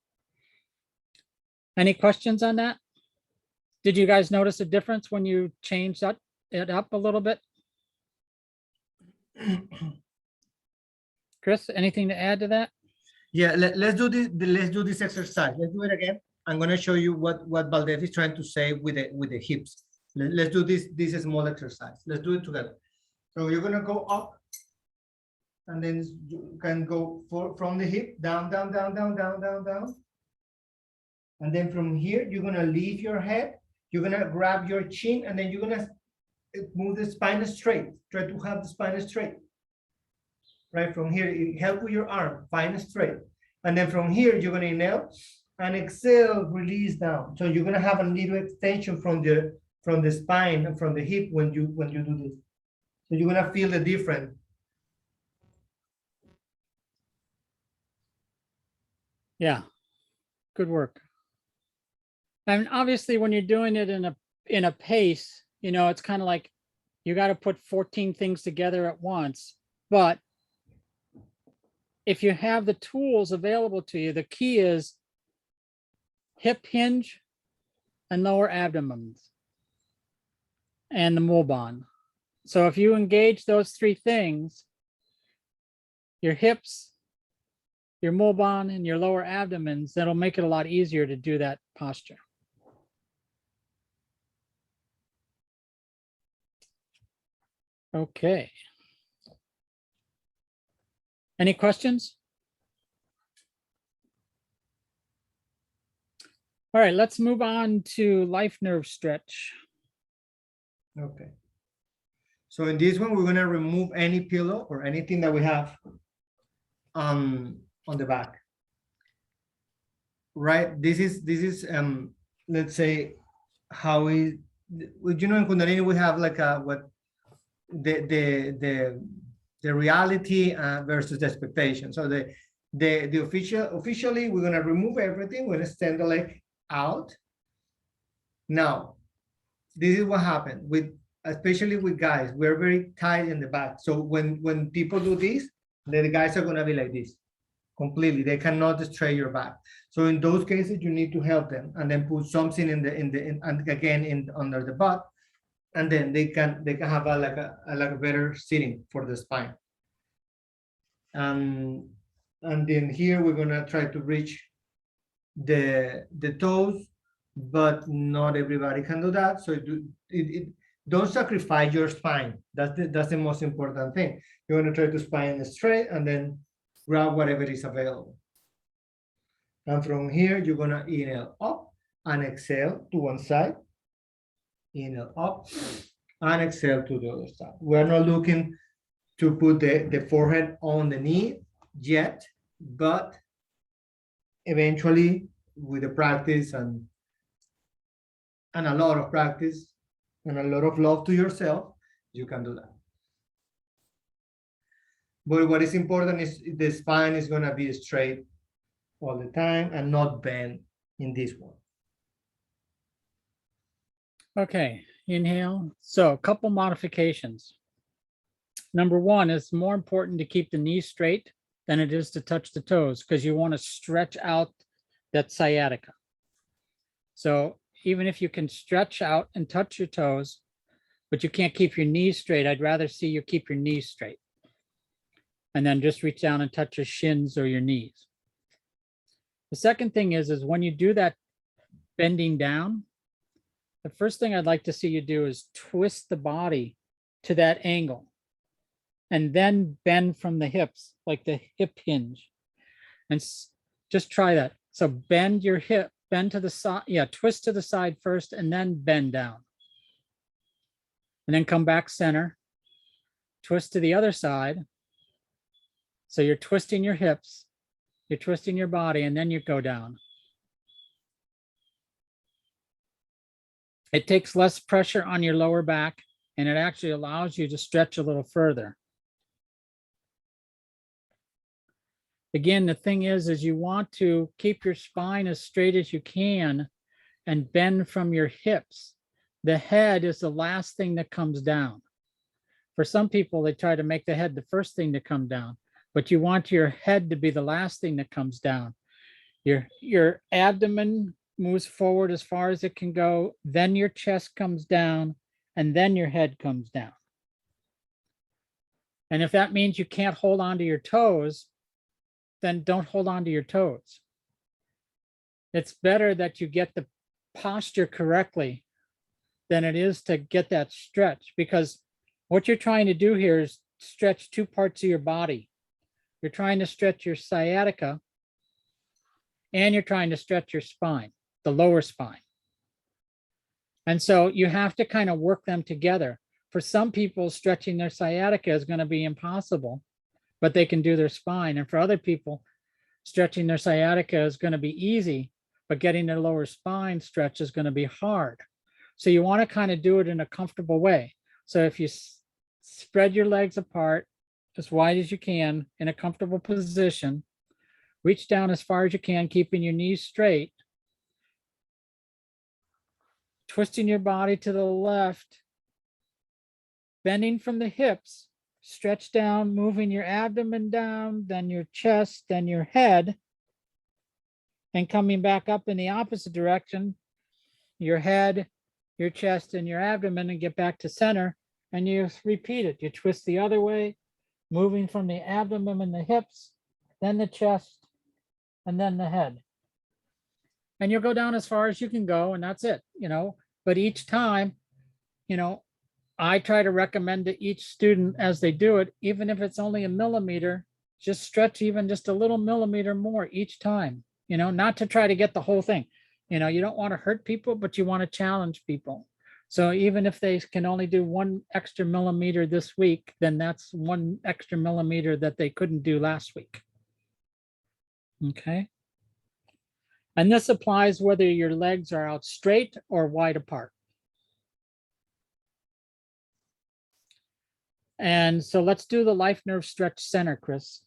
A: Any questions on that? Did you guys notice a difference when you changed it up a little bit? Chris, anything to add to that?
B: Yeah, let's do this. Let's do this exercise. Let's do it again. I'm going to show you what Valdez is trying to say with the hips. Let's do this small exercise. Let's do it together. So you're going to go up, and then you can go from the hip down, down, down, down, down, down, down, and then from here you're going to leave your head. You're going to grab your chin, and then you're going to move the spine straight. Try to have the spine straight. Right from here, help with your arm, spine straight. And then from here, you're going to inhale and exhale, release down. So you're going to have a little extension from the spine and from the hip when you do this. So you're going to feel the difference.
A: Yeah, good work. And obviously when you're doing it in a pace, you know, it's kind of like you got to put 14 things together at once. But if you have the tools available to you, the key is hip hinge and lower abdomen and the mole bond. So if you engage those three things, your hips, your mole bond, and your lower abdomens, that'll make it a lot easier to do that posture. Okay. Any questions? All right, let's move on to life nerve stretch.
B: Okay. So in this one, we're going to remove any pillow or anything that we have on the back. Right. This is let's say how we, you know, in Kundalini we have like the reality versus the expectation. So the officially we're going to remove everything. We're going to extend the leg out. Now, this is what happened with, especially with guys, we're very tight in the back. So when people do this, the guys are gonna be like this, completely. They cannot straight your back. So in those cases, you need to help them and then put something and again in under the butt, and then they can have like a better sitting for the spine. And then here we're gonna try to reach the toes, but not everybody can do that. So don't sacrifice your spine. That's the most important thing. You want to try to spine straight and then grab whatever is available. And from here, you're gonna inhale up and exhale to one side. Inhale up and exhale to the other side. We're not looking to put the forehead on the knee yet, but eventually with the practice and a lot of practice and a lot of love to yourself, you can do that. But what is important is the spine is gonna be straight all the time and not bend in this one.
A: Okay, inhale. So a couple modifications. Number one, it's more important to keep the knees straight than it is to touch the toes because you want to stretch out that sciatica. So even if you can stretch out and touch your toes, but you can't keep your knees straight, I'd rather see you keep your knees straight. And then just reach down and touch your shins or your knees. The second thing is when you do that bending down, the first thing I'd like to see you do is twist the body to that angle and then bend from the hips, like the hip hinge. And just try that. So bend your hip, bend to the side, twist to the side first and then bend down. And then come back center, twist to the other side. So you're twisting your hips, you're twisting your body, and then you go down. It takes less pressure on your lower back, and it actually allows you to stretch a little further. Again, the thing is you want to keep your spine as straight as you can and bend from your hips. The head is the last thing that comes down. For some people, they try to make the head the first thing to come down, but you want your head to be the last thing that comes down. Your abdomen moves forward as far as it can go, then your chest comes down, and then your head comes down. And if that means you can't hold on to your toes, then don't hold on to your toes. It's better that you get the posture correctly than it is to get that stretch, because what you're trying to do here is stretch two parts of your body. You're trying to stretch your sciatica and you're trying to stretch your spine, the lower spine. And so you have to kind of work them together. For some people, stretching their sciatica is going to be impossible, but they can do their spine. And for other people, stretching their sciatica is going to be easy, but getting their lower spine stretch is going to be hard. So you want to kind of do it in a comfortable way. So if you spread your legs apart as wide as you can in a comfortable position, reach down as far as you can, keeping your knees straight, twisting your body to the left, bending from the hips, stretch down, moving your abdomen down, then your chest, then your head, and coming back up in the opposite direction, your head, your chest, and your abdomen, and get back to center, and you repeat it. You twist the other way, moving from the abdomen and the hips, then the chest, and then the head. And you'll go down as far as you can go, and that's it, but each time, I try to recommend to each student as they do it, even if it's only a millimeter, just stretch even just a little millimeter more each time, not to try to get the whole thing. You don't want to hurt people, but you want to challenge people. So even if they can only do 1 extra millimeter this week, then that's 1 extra millimeter that they couldn't do last week. Okay. And this applies whether your legs are out straight or wide apart. And so let's do the life nerve stretch center, Chris.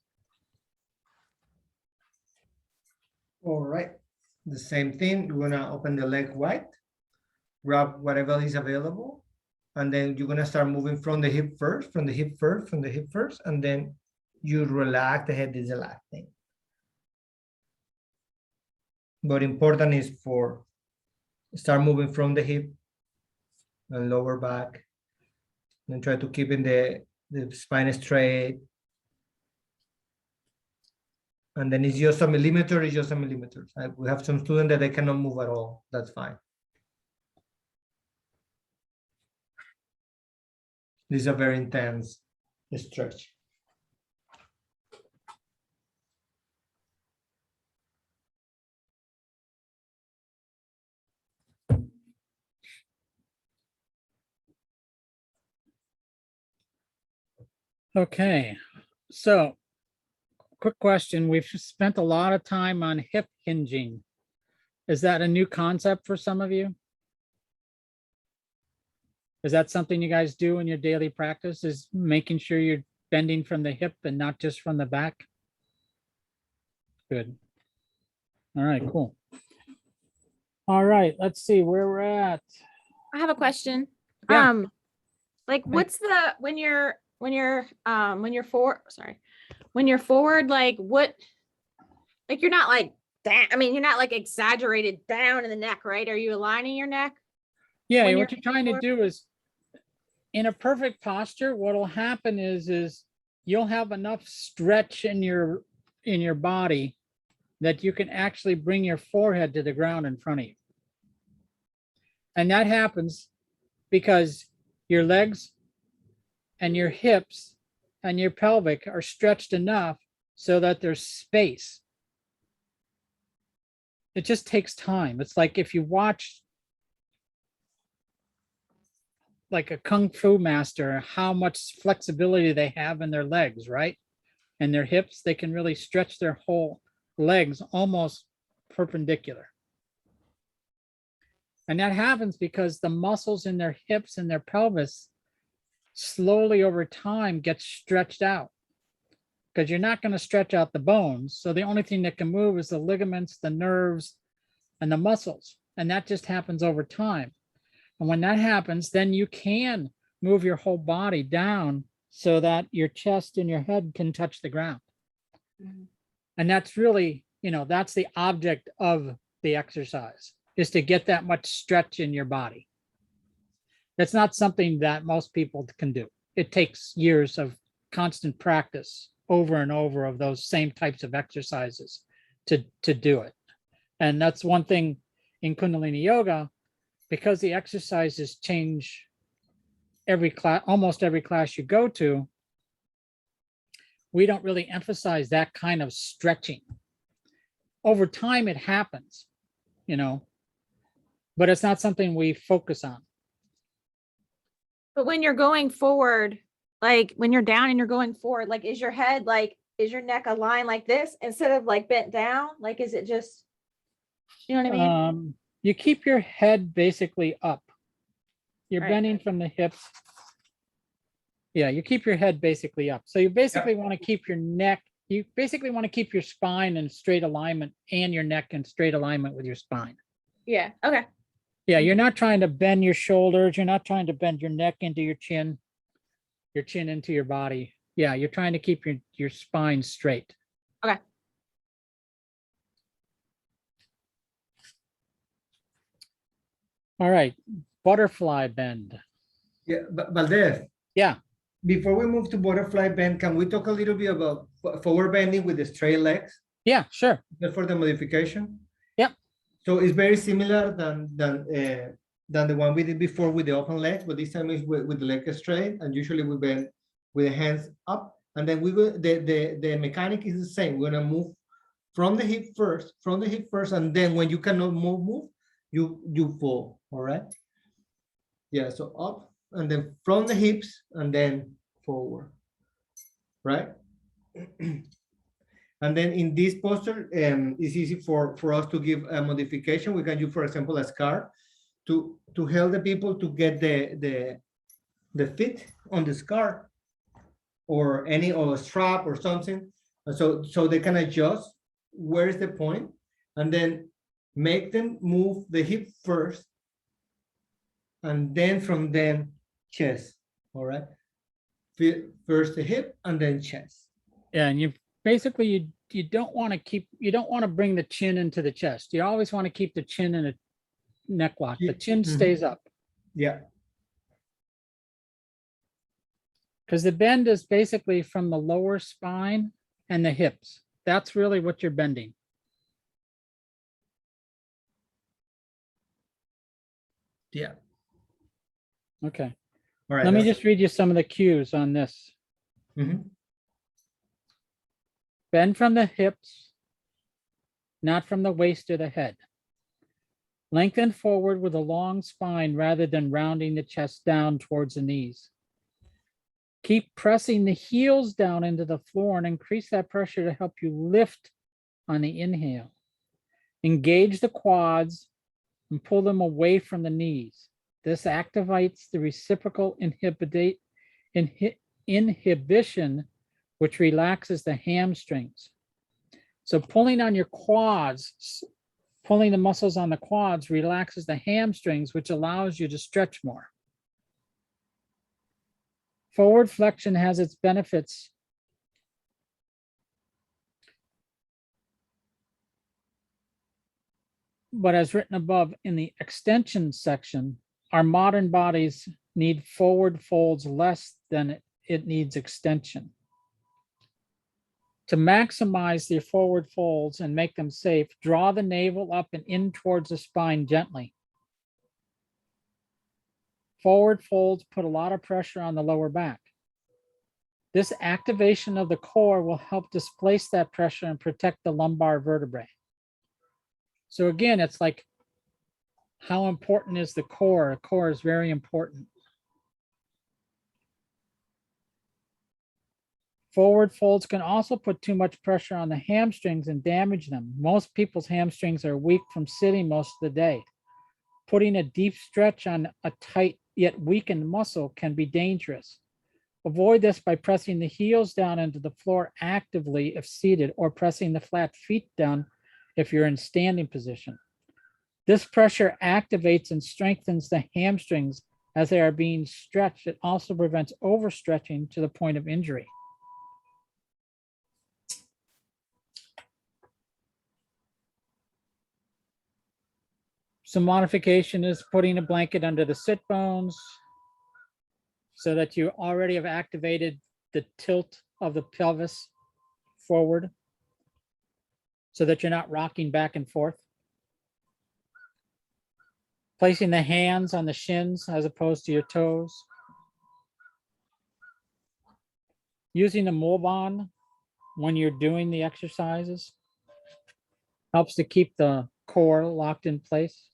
B: All right, the same thing. We're gonna open the leg wide grab whatever is available. And then you're gonna start moving from the hip first, from the hip first, from the hip first, and then you relax the head. This is the last thing. But important is for start moving from the hip and lower back, and try to keep in the spine straight. And then it's just a millimeter, it's just a millimeter. We have some students that they cannot move at all. That's fine. This is a very intense stretch.
A: Okay, so quick question. We've spent a lot of time on hip hinging. Is that a new concept for some of you? Is that something you guys do in your daily practice, is making sure you're bending from the hip and not just from the back? Good. All right, cool. All right, let's see where we're at.
E: I have a question.
A: Yeah.
E: Like what's the, when you're forward, when you're forward, like what, like you're not like that. I mean, you're not like exaggerated down in the neck, right? Are you aligning your neck?
A: Yeah,
E: When
A: what
E: you're
A: you're trying to
E: forward?
A: do is, in a perfect posture, what'll happen is you'll have enough stretch in your body that you can actually bring your forehead to the ground in front of you. And that happens because your legs and your hips and your pelvic are stretched enough so that there's space. It just takes time. It's like if you watch like a kung fu master, how much flexibility they have in their legs, right? And their hips, they can really stretch their whole legs almost perpendicular. And that happens because the muscles in their hips and their pelvis slowly over time get stretched out, because you're not going to stretch out the bones. So the only thing that can move is the ligaments, the nerves, and the muscles. And that just happens over time. And when that happens, then you can move your whole body down so that your chest and your head can touch the ground.
E: Mhm.
A: And that's really, that's the object of the exercise, is to get that much stretch in your body. That's not something that most people can do. It takes years of constant practice over and over of those same types of exercises to do it. And that's one thing in Kundalini Yoga, because the exercises change every class, almost every class you go to, we don't really emphasize that kind of stretching. Over time, it happens, but it's not something we focus on.
E: But when you're going forward, like when you're down and you're going forward, like is your head, like is your neck aligned like this instead of like bent down? Like, is it just, you know what I mean?
A: You keep your head basically up. You're
E: Right.
A: bending from the hips. Yeah, you keep your head basically up. So you basically want to keep your neck, you basically want to keep your spine in straight alignment and your neck in straight alignment with your spine.
E: Yeah. Okay.
A: Yeah, you're not trying to bend your shoulders. You're not trying to bend your neck into your chin into your body. Yeah, you're trying to keep your spine straight.
E: Okay.
A: All right, butterfly bend.
B: Yeah, but Valdez,
A: Yeah,
B: before we move to butterfly bend, can we talk a little bit about forward bending with the straight legs?
A: yeah, sure.
B: Just for the modification?
A: Yep.
B: So it's very similar than the one we did before with the open legs, but this time is with the leg straight, and usually we bend with the hands up, and then we will, the mechanic is the same. We're gonna move from the hip first, and then when you cannot move, you fall, all right? Yeah, so up, and then from the hips, and then forward, right? And then in this posture, it's easy for us to give a modification. We can use, for example, a scarf to help the people to get the fit on the scarf or any or a strap or something, so they can adjust where is the point, and then make them move the hip first, and then from then chest. All right. First the hip and then chest.
A: Yeah, and you basically you don't want to bring the chin into the chest. You always want to keep the chin in a neck lock. The chin
B: Mhm.
A: stays up
B: Yeah.
A: because the bend is basically from the lower spine and the hips. That's really what you're bending.
B: Yeah.
A: Okay.
B: All right.
A: Let me
B: that's-
A: just read you some of the cues on this.
B: Mhm.
A: Bend from the hips, not from the waist or the head. Lengthen forward with a long spine rather than rounding the chest down towards the knees. Keep pressing the heels down into the floor and increase that pressure to help you lift on the inhale. Engage the quads and pull them away from the knees. This activates the reciprocal inhibition, which relaxes the hamstrings. So pulling on your quads, pulling the muscles on the quads relaxes the hamstrings, which allows you to stretch more. Forward flexion has its benefits. But as written above in the extension section, our modern bodies need forward folds less than it needs extension. To maximize the forward folds and make them safe, draw the navel up and in towards the spine gently. Forward folds put a lot of pressure on the lower back. This activation of the core will help displace that pressure and protect the lumbar vertebrae. So again, it's like, how important is the core? The core is very important. Forward folds can also put too much pressure on the hamstrings and damage them. Most people's hamstrings are weak from sitting most of the day. Putting a deep stretch on a tight yet weakened muscle can be dangerous. Avoid this by pressing the heels down into the floor actively if seated, or pressing the flat feet down if you're in standing position. This pressure activates and strengthens the hamstrings as they are being stretched. It also prevents overstretching to the point of injury. Some modification is putting a blanket under the sit bones so that you already have activated the tilt of the pelvis forward so that you're not rocking back and forth. Placing the hands on the shins as opposed to your toes. Using the Molbon when you're doing the exercises helps to keep the core locked in place.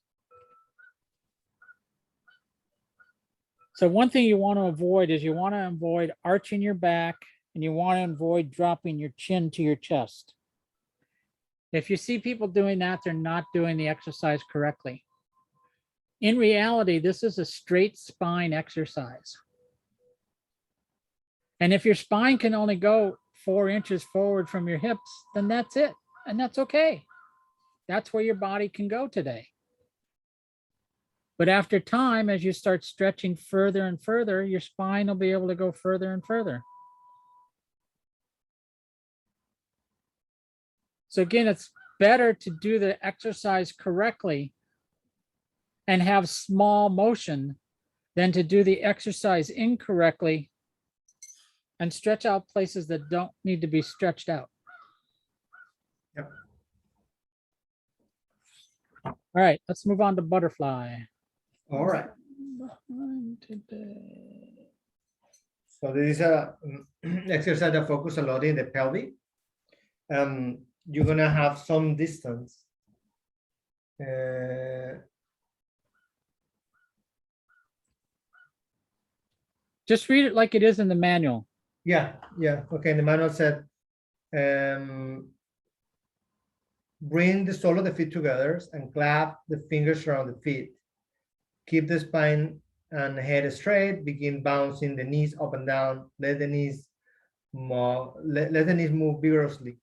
A: So one thing you want to avoid is you want to avoid arching your back, and you want to avoid dropping your chin to your chest. If you see people doing that, they're not doing the exercise correctly. In reality, this is a straight spine exercise. And if your spine can only go 4 inches forward from your hips, then that's it. And that's okay. That's where your body can go today. But after time, as you start stretching further and further, your spine will be able to go further and further. So again, it's better to do the exercise correctly and have small motion than to do the exercise incorrectly and stretch out places that don't need to be stretched out.
B: Yep.
A: All right, let's move on to butterfly.
B: All right. So there is a exercise that focuses a lot in the pelvic. You're gonna have some distance.
A: Just read it like it is in the manual.
B: Yeah. Okay. The manual said, bring the sole of the feet together and clap the fingers around the feet. Keep the spine and head straight. Begin bouncing the knees up and down. Let the knees move vigorously.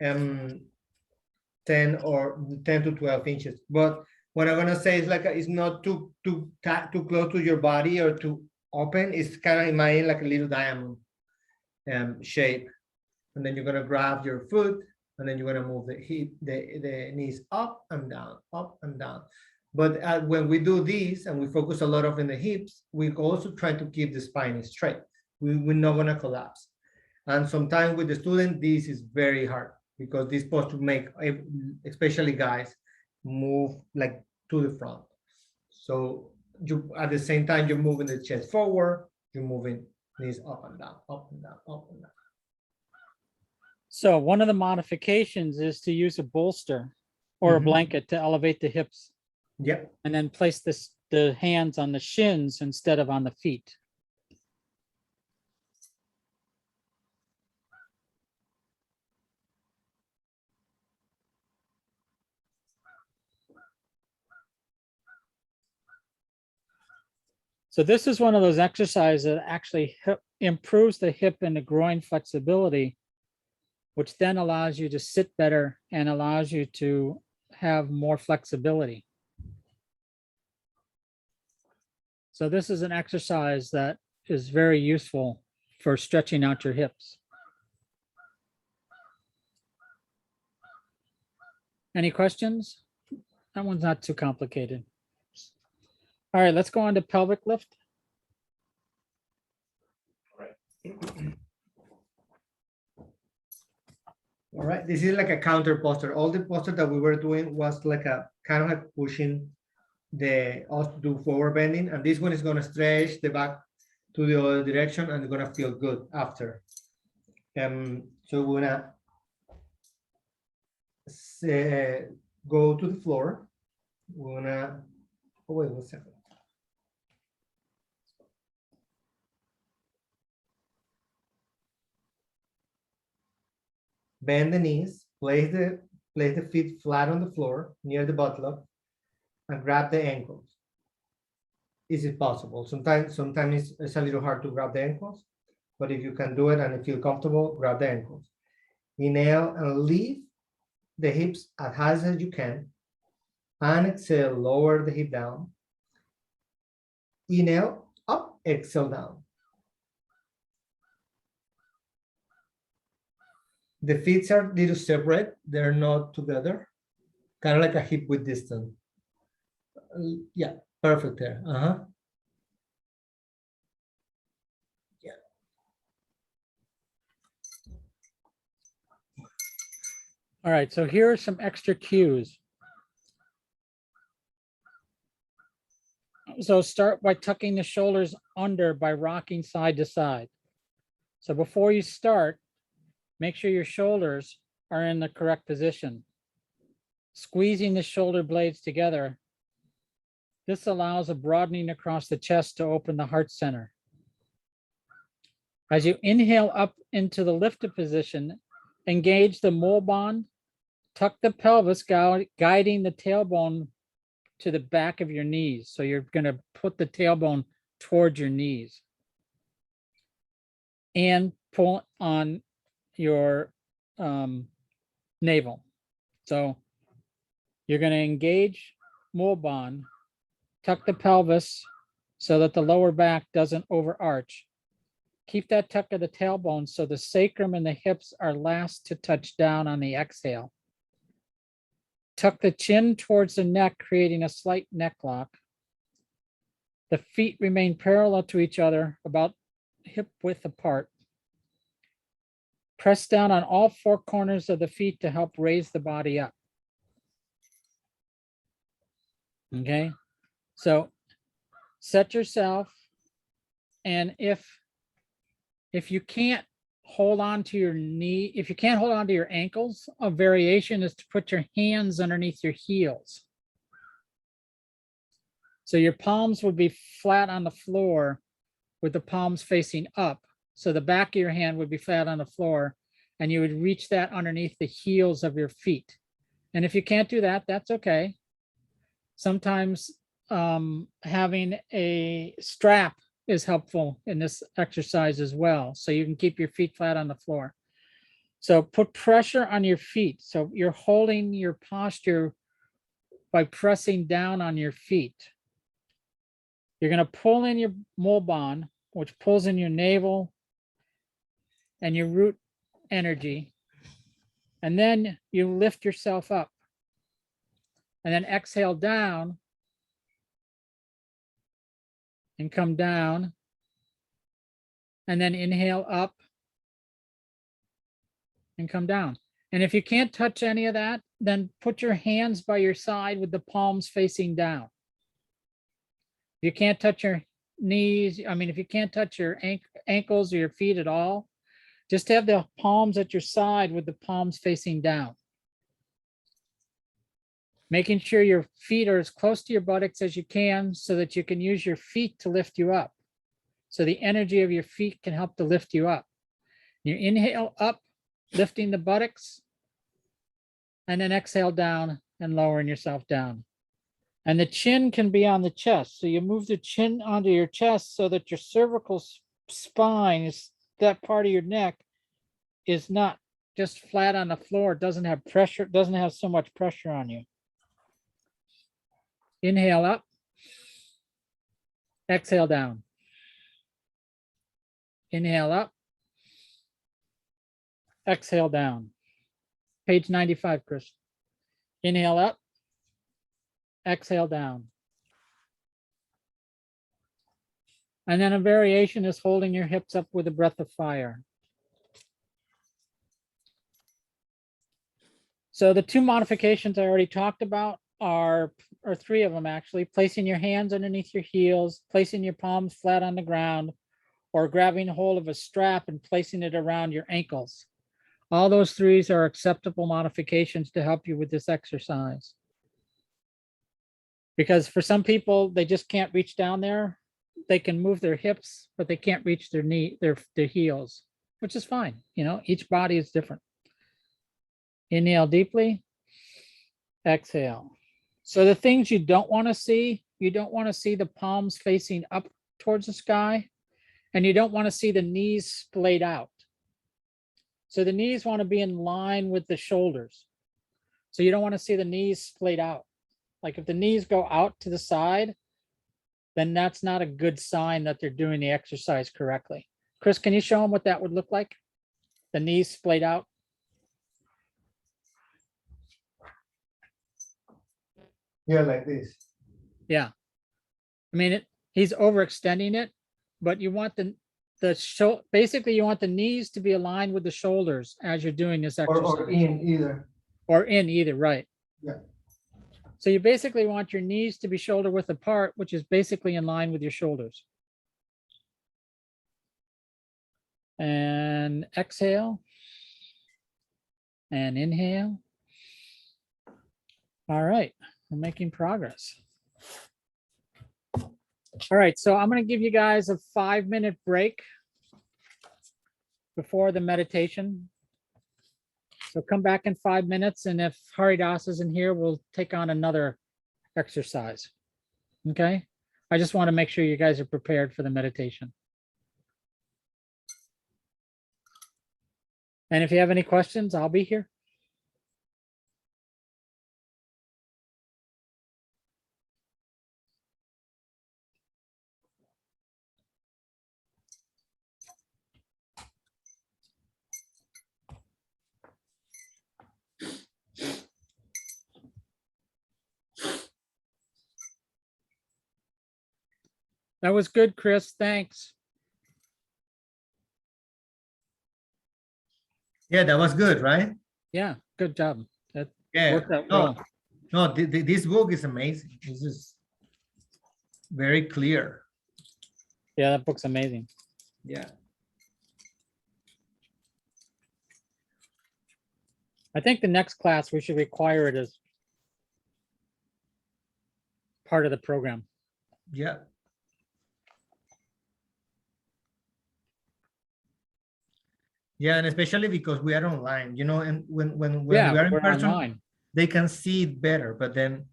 B: 10 to 12 inches. But what I'm gonna say is like it's not too too close to your body or too open. It's kind of in my like a little diamond shape, and then you're gonna grab your foot, and then you're gonna move the hip, the knees up and down, up and down. But when we do this and we focus a lot of in the hips, we also try to keep the spine straight. We're not gonna collapse. And sometimes with the student, this is very hard because this posture make, especially guys, move like to the front. So you at the same time you're moving the chest forward, you're moving knees up and down, up and down, up and down.
A: So one of the modifications is to use a bolster or a
B: Mhm.
A: blanket to elevate the hips
B: Yep.
A: and then place the hands on the shins instead of on the feet. So this is one of those exercises that actually improves the hip and the groin flexibility, which then allows you to sit better and allows you to have more flexibility. So this is an exercise that is very useful for stretching out your hips. Any questions? That one's not too complicated. All right, let's go on to pelvic lift.
B: All right, this is like a counter posture. All the posture that we were doing was like a kind of like pushing the us to do forward bending, and this one is going to stretch the back to the other direction and you're going to feel good after. So we're gonna go to the floor. We're gonna, oh wait 1 second. Bend the knees, place the feet flat on the floor near the buttock, and grab the ankles. Is it possible? Sometimes it's a little hard to grab the ankles, but if you can do it and feel comfortable, grab the ankles. Inhale and leave the hips as high as you can, and exhale, lower the hip down. Inhale, up, exhale down. The feet are a little separate, they're not together, kind of like a hip width distance. Yeah, perfect there. Yeah.
A: All right, so here are some extra cues. So start by tucking the shoulders under by rocking side to side. So before you start, make sure your shoulders are in the correct position. Squeezing the shoulder blades together. This allows a broadening across the chest to open the heart center. As you inhale up into the lifted position, engage the mole bond, tuck the pelvis, guiding the tailbone to the back of your knees. So you're going to put the tailbone towards your knees. And pull on your navel. So you're going to engage mole bond, tuck the pelvis so that the lower back doesn't overarch. Keep that tuck of the tailbone so the sacrum and the hips are last to touch down on the exhale. Tuck the chin towards the neck, creating a slight neck lock. The feet remain parallel to each other, about hip width apart. Press down on all four corners of the feet to help raise the body up. Okay, so set yourself, and if you can't hold on to your knee, if you can't hold on to your ankles, a variation is to put your hands underneath your heels. So your palms would be flat on the floor with the palms facing up. So the back of your hand would be flat on the floor, and you would reach that underneath the heels of your feet. And if you can't do that, that's okay. Sometimes having a strap is helpful in this exercise as well. So you can keep your feet flat on the floor. So put pressure on your feet. So you're holding your posture by pressing down on your feet. You're going to pull in your Molbon, which pulls in your navel and your root energy. And then you lift yourself up. And then exhale down and come down. And then inhale up and come down. And if you can't touch any of that, then put your hands by your side with the palms facing down. If you can't touch your knees, if you can't touch your ankles or your feet at all, just have the palms at your side with the palms facing down. Making sure your feet are as close to your buttocks as you can so that you can use your feet to lift you up. So the energy of your feet can help to lift you up. You inhale up, lifting the buttocks, and then exhale down and lowering yourself down. And the chin can be on the chest. So you move the chin onto your chest so that your cervical spine, is that part of your neck, is not just flat on the floor. It doesn't have pressure, doesn't have so much pressure on you. Inhale up, exhale down. Inhale up, exhale down. Page 95, Chris. Inhale up, exhale down. And then a variation is holding your hips up with a breath of fire. So the two modifications I already talked about are, or three of them actually: placing your hands underneath your heels, placing your palms flat on the ground, or grabbing hold of a strap and placing it around your ankles. All those three are acceptable modifications to help you with this exercise. Because for some people, they just can't reach down there. They can move their hips, but they can't reach their their heels, which is fine. Each body is different. Inhale deeply, exhale. So the things you don't want to see, you don't want to see the palms facing up towards the sky, and you don't want to see the knees splayed out. So the knees want to be in line with the shoulders. So you don't want to see the knees splayed out. Like if the knees go out to the side, then that's not a good sign that they're doing the exercise correctly. Chris, can you show them what that would look like? The knees splayed out.
B: Yeah, like this.
A: Yeah. He's overextending it, but you want basically you want the knees to be aligned with the shoulders as you're doing this exercise.
B: Or in either.
A: Or in either, right.
B: Yeah.
A: So you basically want your knees to be shoulder width apart, which is basically in line with your shoulders. And exhale. And inhale. All right, we're making progress. All right, so I'm going to give you guys a 5-minute break before the meditation. So come back in 5 minutes, and if Haridas isn't here, we'll take on another exercise. Okay? I just want to make sure you guys are prepared for the meditation. And if you have any questions, I'll be here. That was good, Chris. Thanks.
B: Yeah, that was good, right?
A: Yeah, good job. That
B: Yeah.
A: worked out
B: No,
A: well.
B: no, this book is amazing. This is very clear.
A: Yeah, that book's amazing.
B: Yeah.
A: I think the next class, we should require it as part of the program.
B: Yeah. Yeah, and especially because we are online, and when
A: Yeah,
B: we are in
A: we're
B: person,
A: online.
B: they can see it better. But then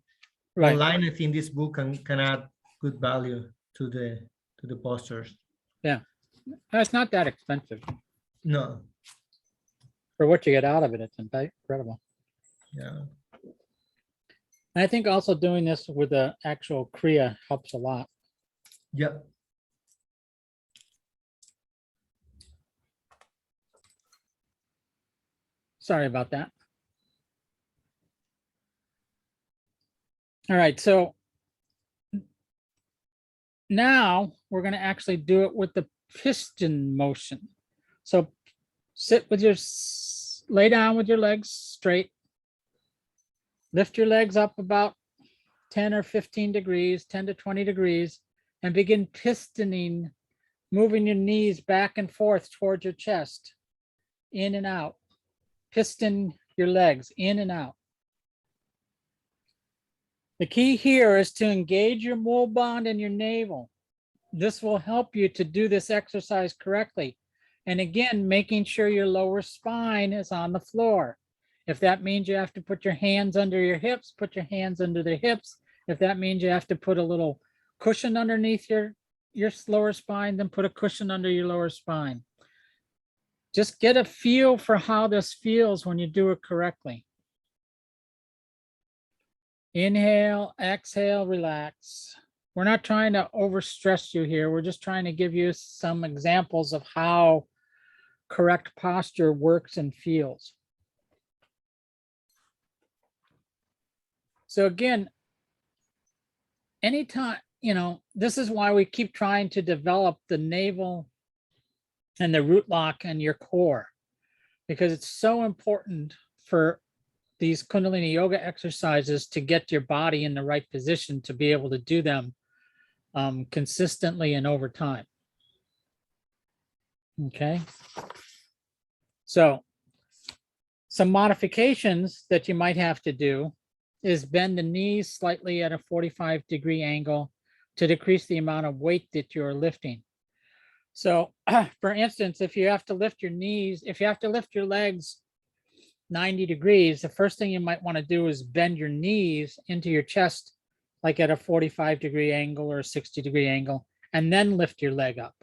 A: Right.
B: online, I think this book can add good value to the posters.
A: It's not that expensive.
B: No.
A: For what you get out of it, it's incredible.
B: Yeah.
A: And I think also doing this with the actual Kriya helps a lot.
B: Yep.
A: Sorry about that. All right, so now we're going to actually do it with the piston motion. So sit with your, lay down with your legs straight. Lift your legs up about 10 or 15 degrees, 10 to 20 degrees, and begin pistoning, moving your knees back and forth towards your chest, in and out. Piston your legs in and out. The key here is to engage your mole bond and your navel. This will help you to do this exercise correctly. And again, making sure your lower spine is on the floor. If that means you have to put your hands under your hips, put your hands under the hips. If that means you have to put a little cushion underneath your lower spine, then put a cushion under your lower spine. Just get a feel for how this feels when you do it correctly. Inhale, exhale, relax. We're not trying to overstress you here. We're just trying to give you some examples of how correct posture works and feels. So again, anytime, this is why we keep trying to develop the navel and the root lock and your core, because it's so important for these Kundalini yoga exercises to get your body in the right position to be able to do them consistently and over time. Okay. So some modifications that you might have to do is bend the knees slightly at a 45-degree angle to decrease the amount of weight that you're lifting. So for instance, if you have to lift your knees, if you have to lift your legs 90 degrees, the first thing you might want to do is bend your knees into your chest, like at a 45-degree angle or a 60-degree angle, and then lift your leg up.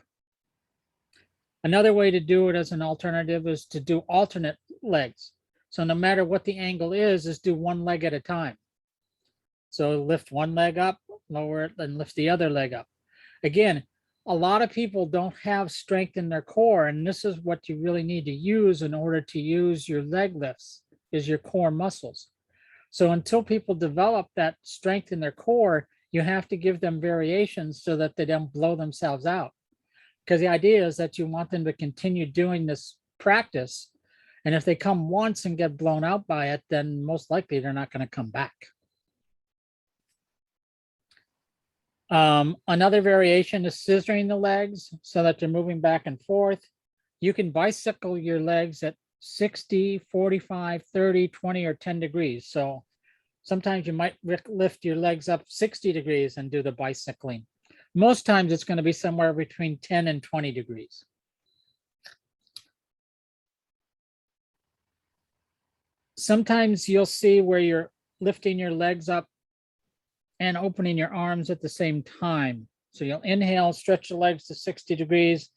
A: Another way to do it as an alternative is to do alternate legs. So no matter what the angle is do one leg at a time. So lift one leg up, lower it, then lift the other leg up. Again, a lot of people don't have strength in their core, and this is what you really need to use in order to use your leg lifts, is your core muscles. So until people develop that strength in their core, you have to give them variations so that they don't blow themselves out. Because the idea is that you want them to continue doing this practice. And if they come once and get blown out by it, then most likely they're not going to come back. Another variation is scissoring the legs so that they're moving back and forth. You can bicycle your legs at 60, 45, 30, 20, or 10 degrees. So sometimes you might lift your legs up 60 degrees and do the bicycling. Most times it's going to be somewhere between 10 and 20 degrees. Sometimes you'll see where you're lifting your legs up and opening your arms at the same time. So you'll inhale, stretch the legs to 60 degrees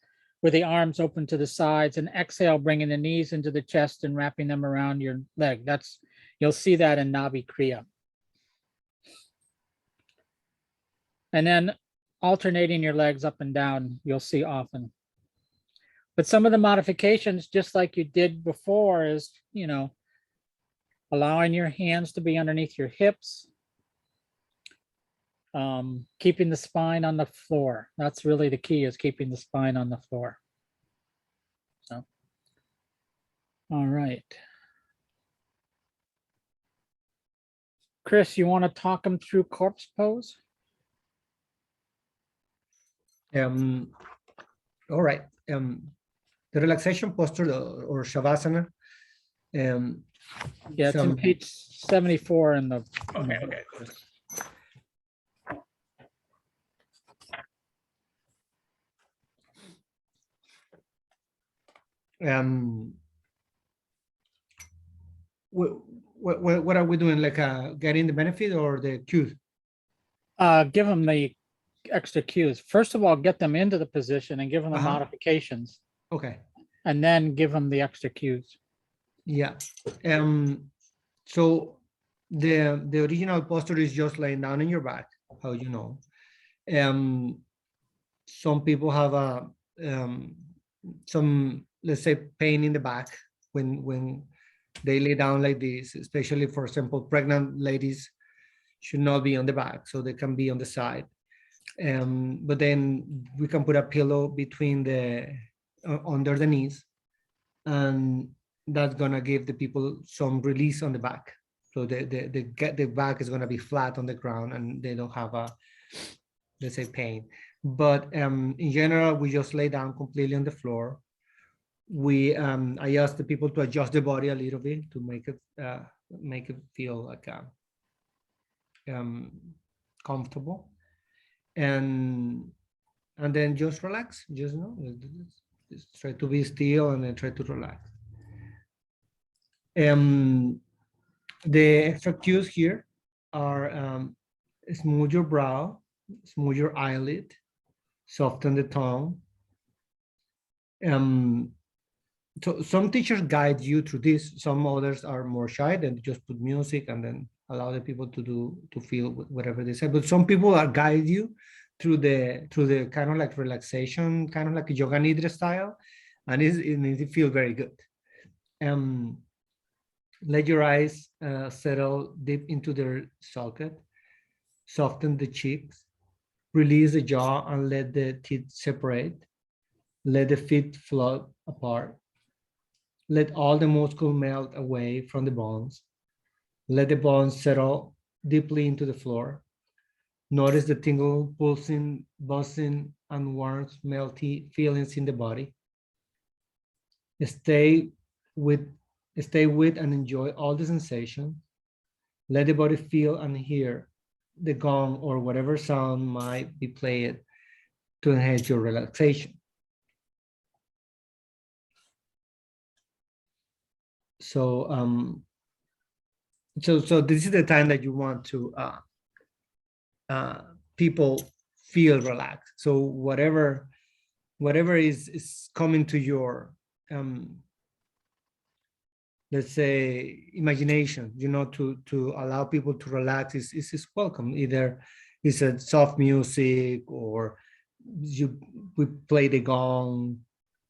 A: with the arms open to the sides, and exhale, bringing the knees into the chest and wrapping them around your leg. You'll see that in Nabi Kriya. And then alternating your legs up and down, you'll see often. But some of the modifications, just like you did before, is, allowing your hands to be underneath your hips, keeping the spine on the floor. That's really the key, is keeping the spine on the floor. So, all right. Chris, you want to talk them through corpse pose?
B: All right. The relaxation posture or Shavasana.
A: Yeah, it's in page 74 in the.
B: Okay. What are we doing? Like getting the benefit or the cues?
A: Give them the extra cues. First of all, get them into the position and give them the modifications,
B: Okay.
A: and then give them the extra cues.
B: Yeah. So the original posture is just laying down on your back, how you know. Some people have a some, let's say, pain in the back when they lay down like this, especially for example, pregnant ladies should not be on the back, so they can be on the side. But then we can put a pillow between the under the knees, and that's gonna give the people some release on the back. So the back is gonna be flat on the ground, and they don't have a, let's say, pain. But in general, we just lay down completely on the floor. I ask the people to adjust the body a little bit to make it feel like comfortable, and then just relax. Just just try to be still and then try to relax. The extra cues here are smooth your brow, smooth your eyelid, soften the tongue. So some teachers guide you through this. Some others are more shy and just put music and then allow the people to feel whatever they say. But some people are guide you through the kind of like relaxation, kind of like a yoga nidra style, and it feels very good. Let your eyes settle deep into their socket. Soften the cheeks. Release the jaw and let the teeth separate. Let the feet float apart. Let all the muscle melt away from the bones. Let the bones settle deeply into the floor. Notice the tingle, pulsing, buzzing, and warm, melty feelings in the body. Stay with and enjoy all the sensations. Let the body feel and hear the gong or whatever sound might be played to enhance your relaxation. So so this is the time that you want to people feel relaxed. So whatever is coming to your let's say imagination, to allow people to relax is welcome. Either it's a soft music or we play the gong,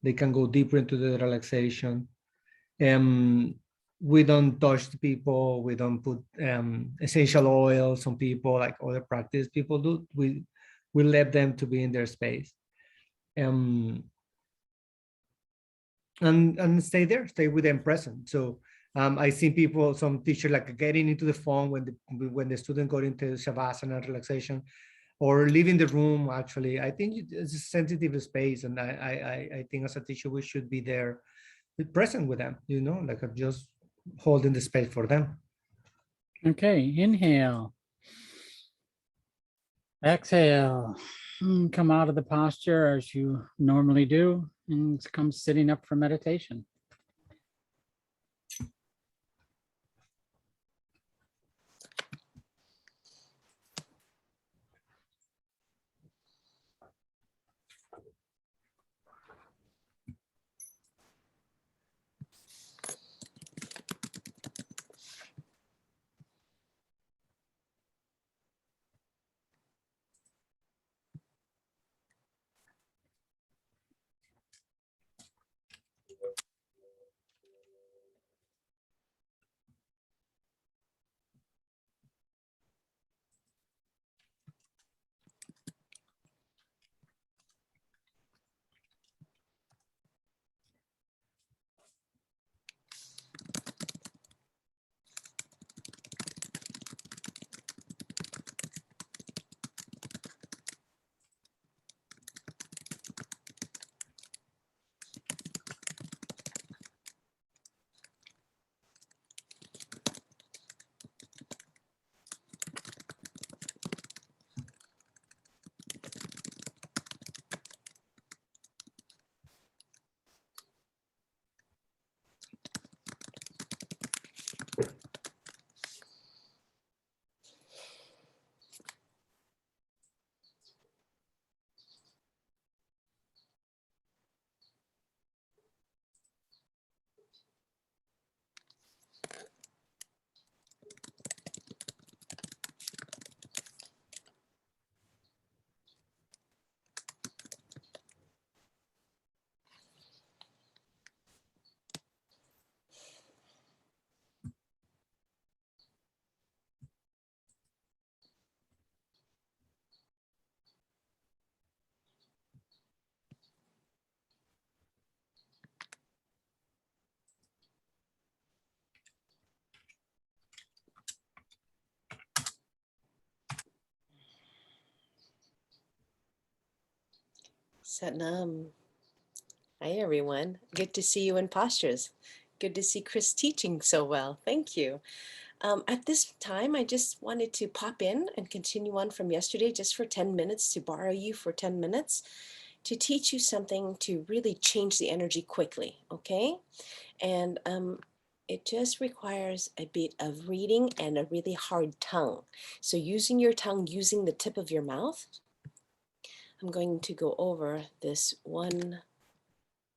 B: they can go deeper into the relaxation. We don't touch the people, we don't put essential oils on people like other practice people do. We let them to be in their space. And stay there, stay with them present. So I see people, some teachers like getting into the phone when the student got into shavasana relaxation, or leaving the room. Actually, I think it's a sensitive space, and I think as a teacher we should be there, present with them. Like just holding the space for them.
A: Okay, inhale. Exhale. Come out of the posture as you normally do and come sitting up for meditation.
H: Satnam. Hi, everyone. Good to see you in postures. Good to see Chris teaching so well. Thank you. At this time, I just wanted to pop in and continue on from yesterday just for 10 minutes, to borrow you for 10 minutes, to teach you something to really change the energy quickly, okay? And it just requires a bit of reading and a really hard tongue. So using your tongue, using the tip of your mouth, I'm going to go over this one.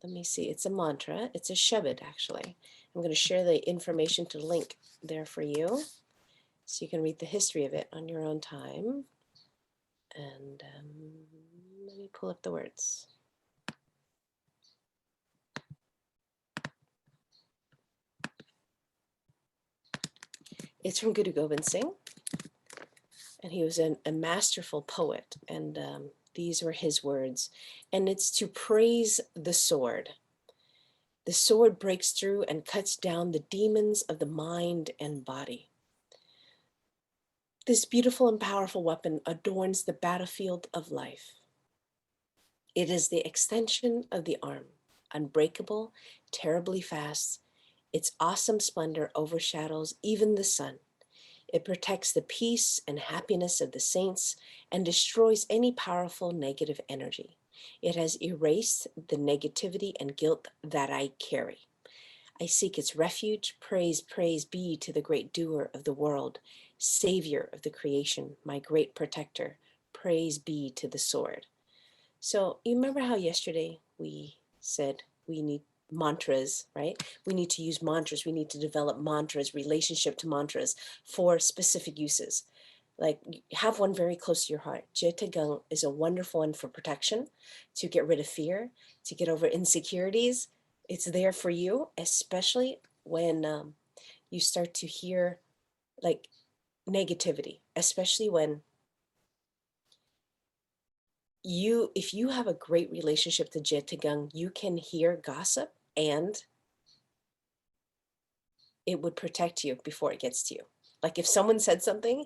H: Let me see, it's a mantra. It's a Shabad, actually. I'm going to share the information to link there for you, so you can read the history of it on your own time. And let me pull up the words. It's from Guru Gobind Singh, and he was a masterful poet, and these were his words. And it's to praise the sword. The sword breaks through and cuts down the demons of the mind and body. This beautiful and powerful weapon adorns the battlefield of life. It is the extension of the arm, unbreakable, terribly fast. Its awesome splendor overshadows even the sun. It protects the peace and happiness of the saints and destroys any powerful negative energy. It has erased the negativity and guilt that I carry. I seek its refuge. Praise, praise be to the great doer of the world, savior of the creation, my great protector. Praise be to the sword. So you remember how yesterday we said we need mantras, right? We need to use mantras. We need to develop mantras, relationship to mantras for specific uses. Like, have one very close to your heart. Jetagang is a wonderful one for protection, to get rid of fear, to get over insecurities. It's there for you, especially when you start to hear like negativity, especially when if you have a great relationship to Jetagang, you can hear gossip and it would protect you before it gets to you. Like if someone said something,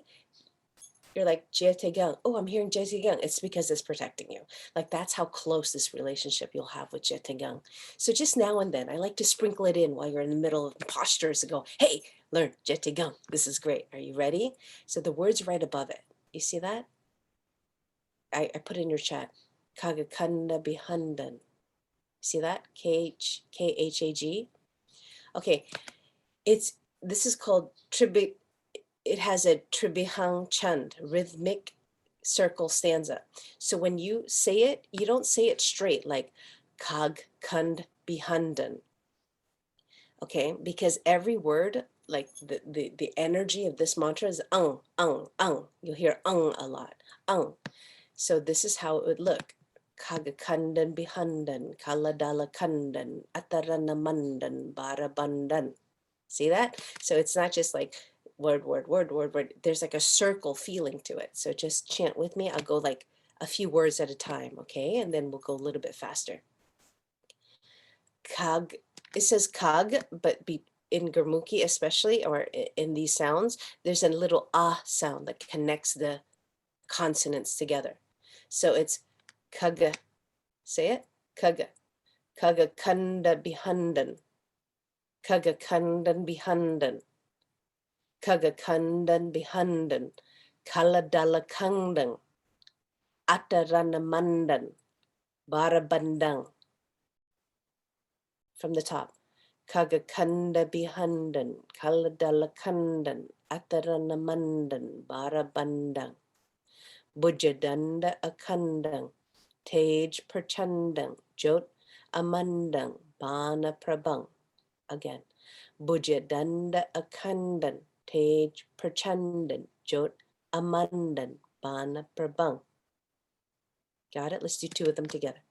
H: you're like, Jetagang, oh, I'm hearing Jetagang. It's because it's protecting you. Like that's how close this relationship you'll have with Jetagang. So just now and then, I like to sprinkle it in while you're in the middle of postures and go, hey, learn Jetagang. This is great. Are you ready? So the word's right above it. You see that? I put it in your chat. Kagakanda Bihandan. See that? K-H-A-G. Okay, this is called tribi. It has a tribihang chand, rhythmic circle stanza. So when you say it, you don't say it straight like kag kand bihandan. Okay, because every word, like the energy of this mantra is ang. You'll hear a lot. So this is how it would look. Kagakandan bihandan, kaladala kandan, ataranamandan, barabandan. See that? So it's not just like word. There's like a circle feeling to it. So just chant with me. I'll go like a few words at a time, okay? And then we'll go a little bit faster. Kag, it says kag, but in Gurmukhi especially, or in these sounds, there's a little ah sound that connects the consonants together. So it's kaga, say it, kaga, kaga kanda bihandan, kaga kandan bihandan, kaga kandan bihandan, kaladala kangdan, ataranamandan, barabandang. From the top, kaga kanda bihandan, kaladala kandan, ataranamandan, barabandang. Bujadanda akandang, Tej Prachandang, Jot Amandang, Bana Prabang. Again, Bujadanda Akandan, Tej Prachandan, Jot Amandan, Bana Prabang. Got it? Let's do two of them together.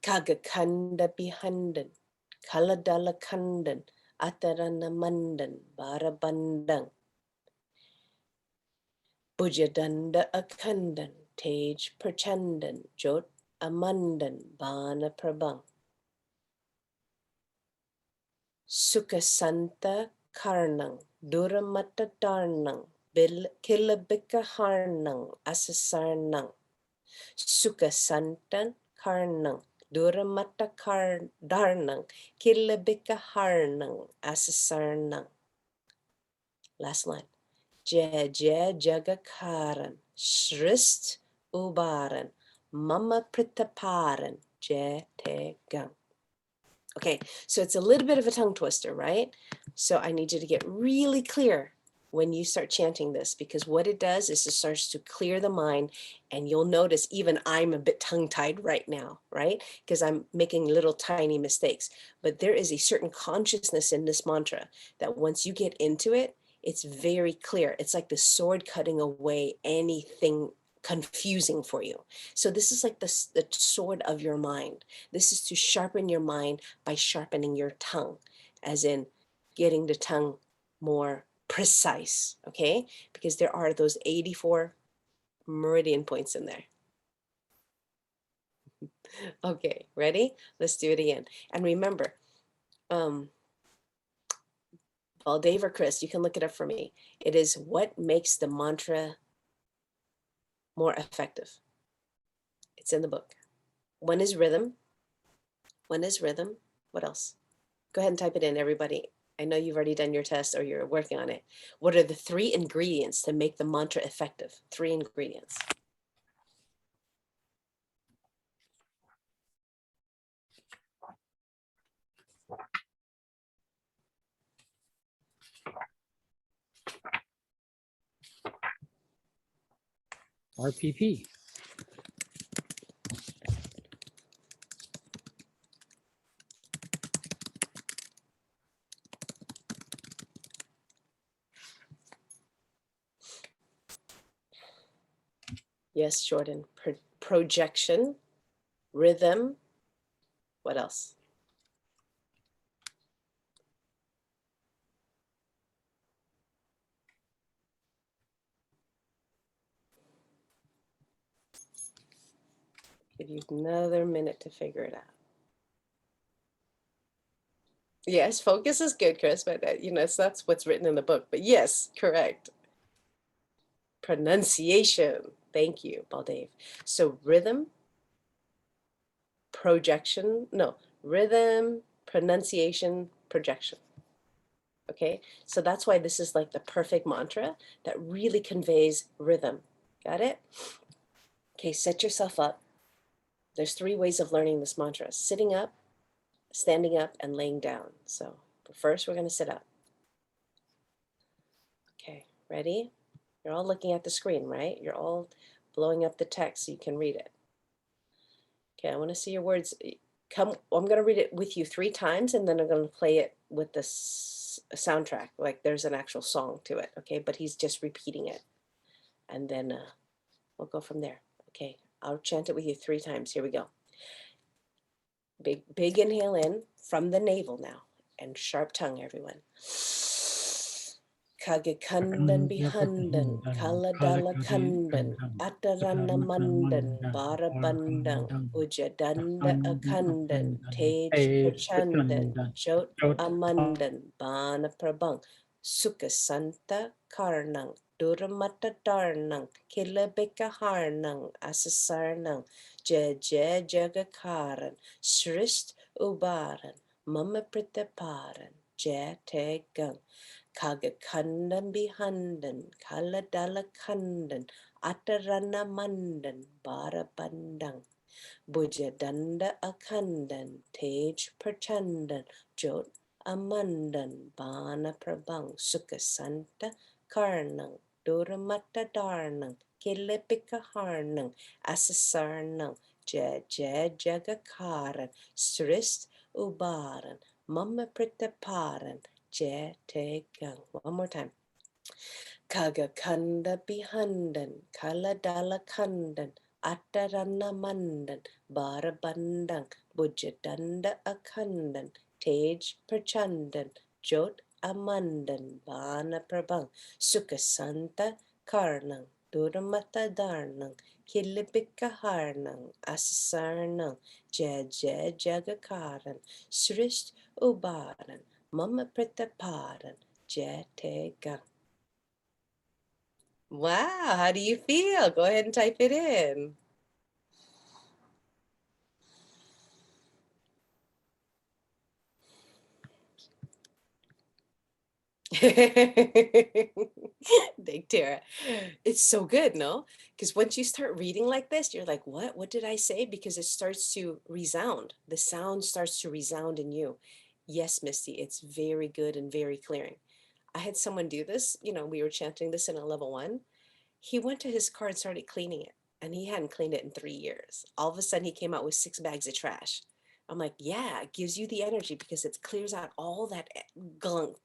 H: Kagakanda Bihandan, Kaladala Kandan, Ataranamandan, Barabandang. Bujadanda Akandan, Tej Prachandan, Jot Amandan, Bana Prabang. Sukasanta Karnang, Duramata Darnang, Kilabika Harnang, Asasarnang. Sukasantan karnang, duramata darnang, kilabika harnang, asasarnang. Last line. Je jagakaran, shrist ubaran, mama pritaparan, je te gang. Okay, so it's a little bit of a tongue twister, right? So I need you to get really clear when you start chanting this, because what it does is it starts to clear the mind, and you'll notice even I'm a bit tongue-tied right now, right? Because I'm making little tiny mistakes, but there is a certain consciousness in this mantra that once you get into it, it's very clear. It's like the sword cutting away anything confusing for you. So this is like the sword of your mind. This is to sharpen your mind by sharpening your tongue, as in getting the tongue more precise, okay? Because there are those 84 meridian points in there. Okay, ready? Let's do it again. And remember, well, Dave or Chris, you can look it up for me. It is what makes the mantra more effective. It's in the book. One is rhythm. One is rhythm. What else? Go ahead and type it in, everybody. I know you've already done your test or you're working on it. What are the 3 ingredients to make the mantra effective? 3 ingredients.
A: RPP.
H: Yes, Jordan. Projection, rhythm. What else? Give you another minute to figure it out. Yes, focus is good, Chris, but you know, that's what's written in the book. But yes, correct. Pronunciation. Thank you, Baldev. So rhythm, projection, no, rhythm, pronunciation, projection. Okay, so that's why this is like the perfect mantra that really conveys rhythm. Got it? Okay, set yourself up. There's 3 ways of learning this mantra: sitting up, standing up, and laying down. So first we're going to sit up. Okay, ready? You're all looking at the screen, right? You're all blowing up the text so you can read it. Okay, I want to see your words. I'm going to read it with you 3 times, and then I'm going to play it with the soundtrack. Like there's an actual song to it, okay? But he's just repeating it. And then we'll go from there. Okay, I'll chant it with you 3 times. Here we go. Big inhale in from the navel now, and sharp tongue, everyone. Kagakandan bihandan, kaladala kandan, atarana mandan, barabandang, ujadanda akandan, tej prachandan, jot amandan, bana prabang, sukasanta karnang, duramata darnang, kilabika harnang, asasarnang, jagakaran, srist ubaran, mama pritaparan, jategang. Kagakandan bihandan, kaladala kandan, atarana mandan, barabandang, bujadanda akandan, tej prachandan, jot amandan, bana prabang, sukasanta karnang, duramata darnang, kilipika harnang, asasarnang, jagakaran, srist ubaran, mama pritaparan, Jategang. One more time. Kagakanda bihandan, kaladala kandan, atarana mandan, barabandang, bujadanda akandan, tej prachandan, jot amandan, bana prabang, sukasanta karnang, duramata darnang, kilibika harnang, asasarnang, jagakaran, srist ubaran, Mama pritaparan, jategang. Wow, how do you feel? Go ahead and type it in. Big Tara. It's so good, no? Because once you start reading like this, you're like, what? What did I say? Because it starts to resound. The sound starts to resound in you. Yes, Misty, it's very good and very clearing. I had someone do this, we were chanting this in a level 1. He went to his car and started cleaning it, and he hadn't cleaned it in 3 years. All of a sudden, he came out with 6 bags of trash. I'm like, yeah, it gives you the energy because it clears out all that gunk,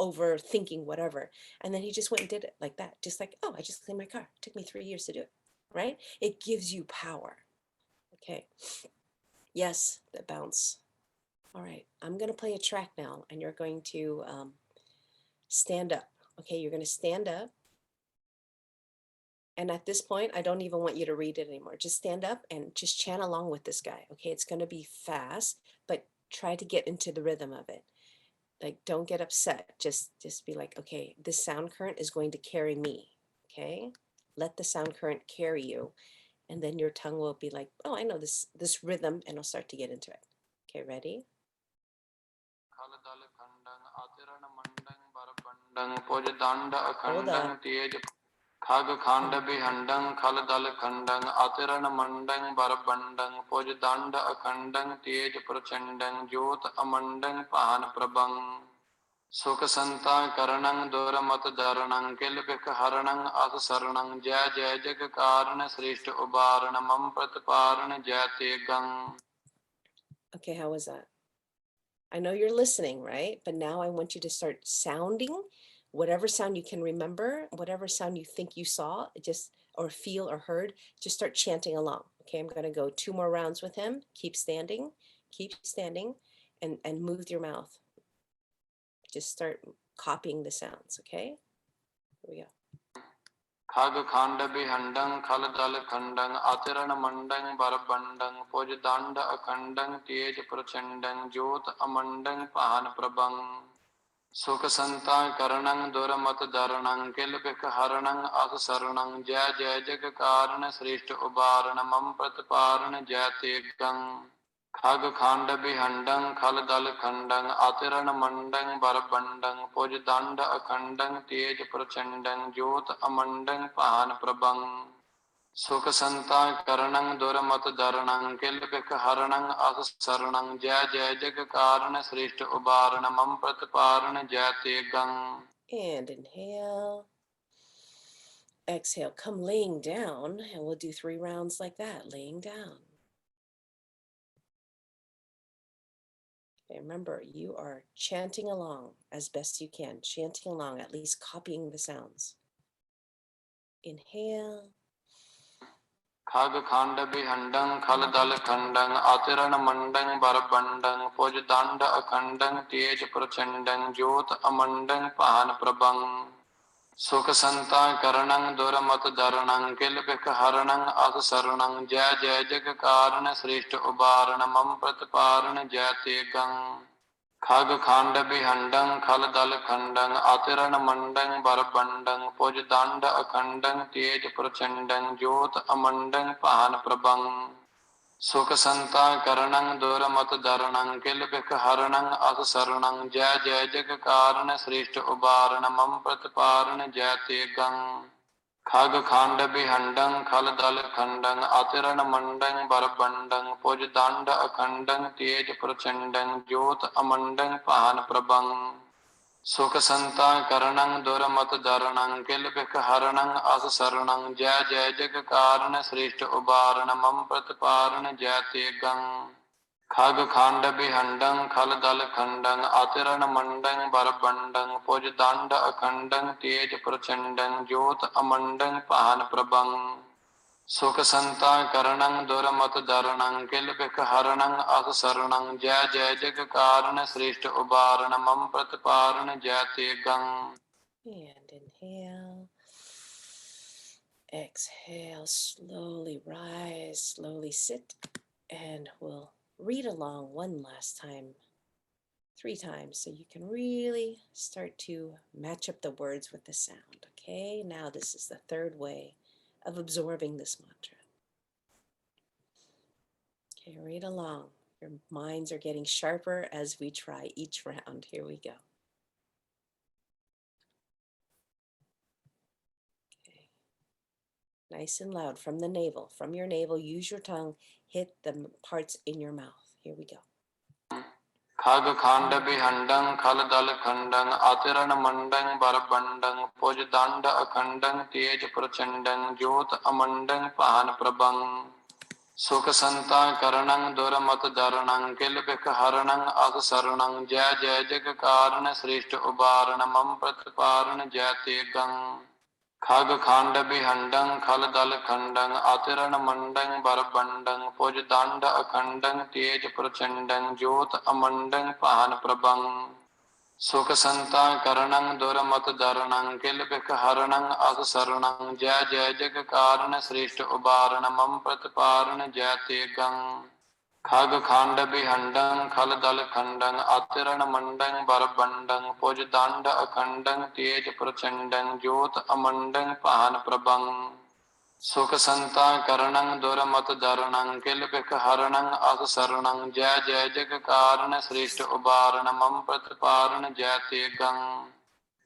H: overthinking, whatever. And then he just went and did it like that. Just like, oh, I just cleaned my car. It took me 3 years to do it, right? It gives you power. Okay. Yes, the bounce. All right, I'm going to play a track now, and you're going to stand up. Okay, you're going to stand up. And at this point, I don't even want you to read it anymore. Just stand up and just chant along with this guy. Okay, it's going to be fast, but try to get into the rhythm of it. Like, don't get upset. Just be like, okay, this sound current is going to carry me. Okay, let the sound current carry you, and then your tongue will be like, oh, I know this rhythm, and I'll start to get into it. Okay, ready? Hold on.
I: Khag khanda bihandang khal dal khandang atiran mandang barbandang poj danda akhandang tej prachandang jyot amandang pahan prabang suk santa karanang doramat daranang kilpik haranang as saranang jay jay jag karan shrishta ubaranam pratparan jayate gang.
H: Okay, how was that? I know you're listening, right? But now I want you to start sounding whatever sound you can remember, whatever sound you think you saw, or feel or heard, just start chanting along. Okay, I'm going to go 2 more rounds with him. Keep standing, and move your mouth. Just start copying the sounds, okay? Here we go.
I: Khag khanda bihandang khal dal khandang atiran mandang barbandang poj danda akhandang tej prachandang jyot amandang pahan prabang suk santa karanang doramat daranang kilpik haranang as saranang jay jay jag karan shrishta ubaranam pratparan jayate gang. Khag khanda bihandang khal dal khandang atiran mandang barbandang poj danda akhandang tej prachandang jyot amandang pahan prabang suk santa karanang doramat daranang kilpik haranang as saranang jay jay jag karan shrishta ubaranam pratparan jayate gang.
H: And inhale. Exhale, come laying down, and we'll do 3 rounds like that, laying down. Okay, remember, you are chanting along as best you can, chanting along, at least copying the sounds. Inhale.
I: Khag khanda bihandang khal dal khandang atiran mandang barbandang poj danda akhandang tej prachandang jyot amandang pahan prabang suk santa karanang doramat daranang kilpik haranang as saranang jay jay jag karan shrishta ubaranam pratparan jayate gang. Khag khanda bihandang khal dal khandang atiran mandang barbandang poj danda akhandang tej prachandang jyot amandang pahan prabang suk santa karanang doramat daranang kilpik haranang as saranang jay jay jag karan shrishta ubaranam pratparan jayate gang. Khag khanda bihandang khal dal khandang atiran mandang barbandang poj danda akhandang tej prachandang jyot amandang pahan prabang suk santa karanang doramat daranang kilpik haranang as saranang jay jay jag karan shrishta ubaranam pratparan jayate gang. Khag khanda bihandang khal dal khandang atiran mandang barbandang poj danda akhandang tej prachandang jyot amandang pahan prabang suk santa karanang doramat daranang kilpik haranang as saranang jay jay jag karan shrishta ubaranam pratparan jayate gang.
H: And inhale. Exhale, slowly rise, slowly sit, and we'll read along one last time, 3 times, so you can really start to match up the words with the sound. Okay, now this is the 3rd way of absorbing this mantra. Okay, read along. Your minds are getting sharper as we try each round. Here we go. Nice and loud from the navel, from your navel. Use your tongue, hit the parts in your mouth. Here we go.
I: खग खांड बिहंडं खल दल खंडं आतिरण मंडं बरबंडं पुज दंड अखंडं तेज प्रचंडं ज्योत अमंडं पान प्रभं सुख संता करणं दुरमत दरणं किल बिख हरणं अग शरणं जय जय जग कारण श्रेष्ठ उबारण मम प्रतिपारण जय ते गं खग खांड बिहंडं खल दल खंडं आतिरण मंडं बरबंडं पुज दंड अखंडं तेज प्रचंडं ज्योत अमंडं पान प्रभं सुख संता करणं दुरमत दरणं किल बिख हरणं अग शरणं जय जय जग कारण श्रेष्ठ उबारण मम प्रतिपारण जय ते गं खग खांड बिहंडं खल दल खंडं आतिरण मंडं बरबंडं पुज दंड अखंडं तेज प्रचंडं ज्योत अमंडं पान प्रभं सुख संता करणं दुरमत दरणं किल बिख हरणं अग शरणं जय जय जग कारण श्रेष्ठ उबारण मम प्रतिपारण जय ते गं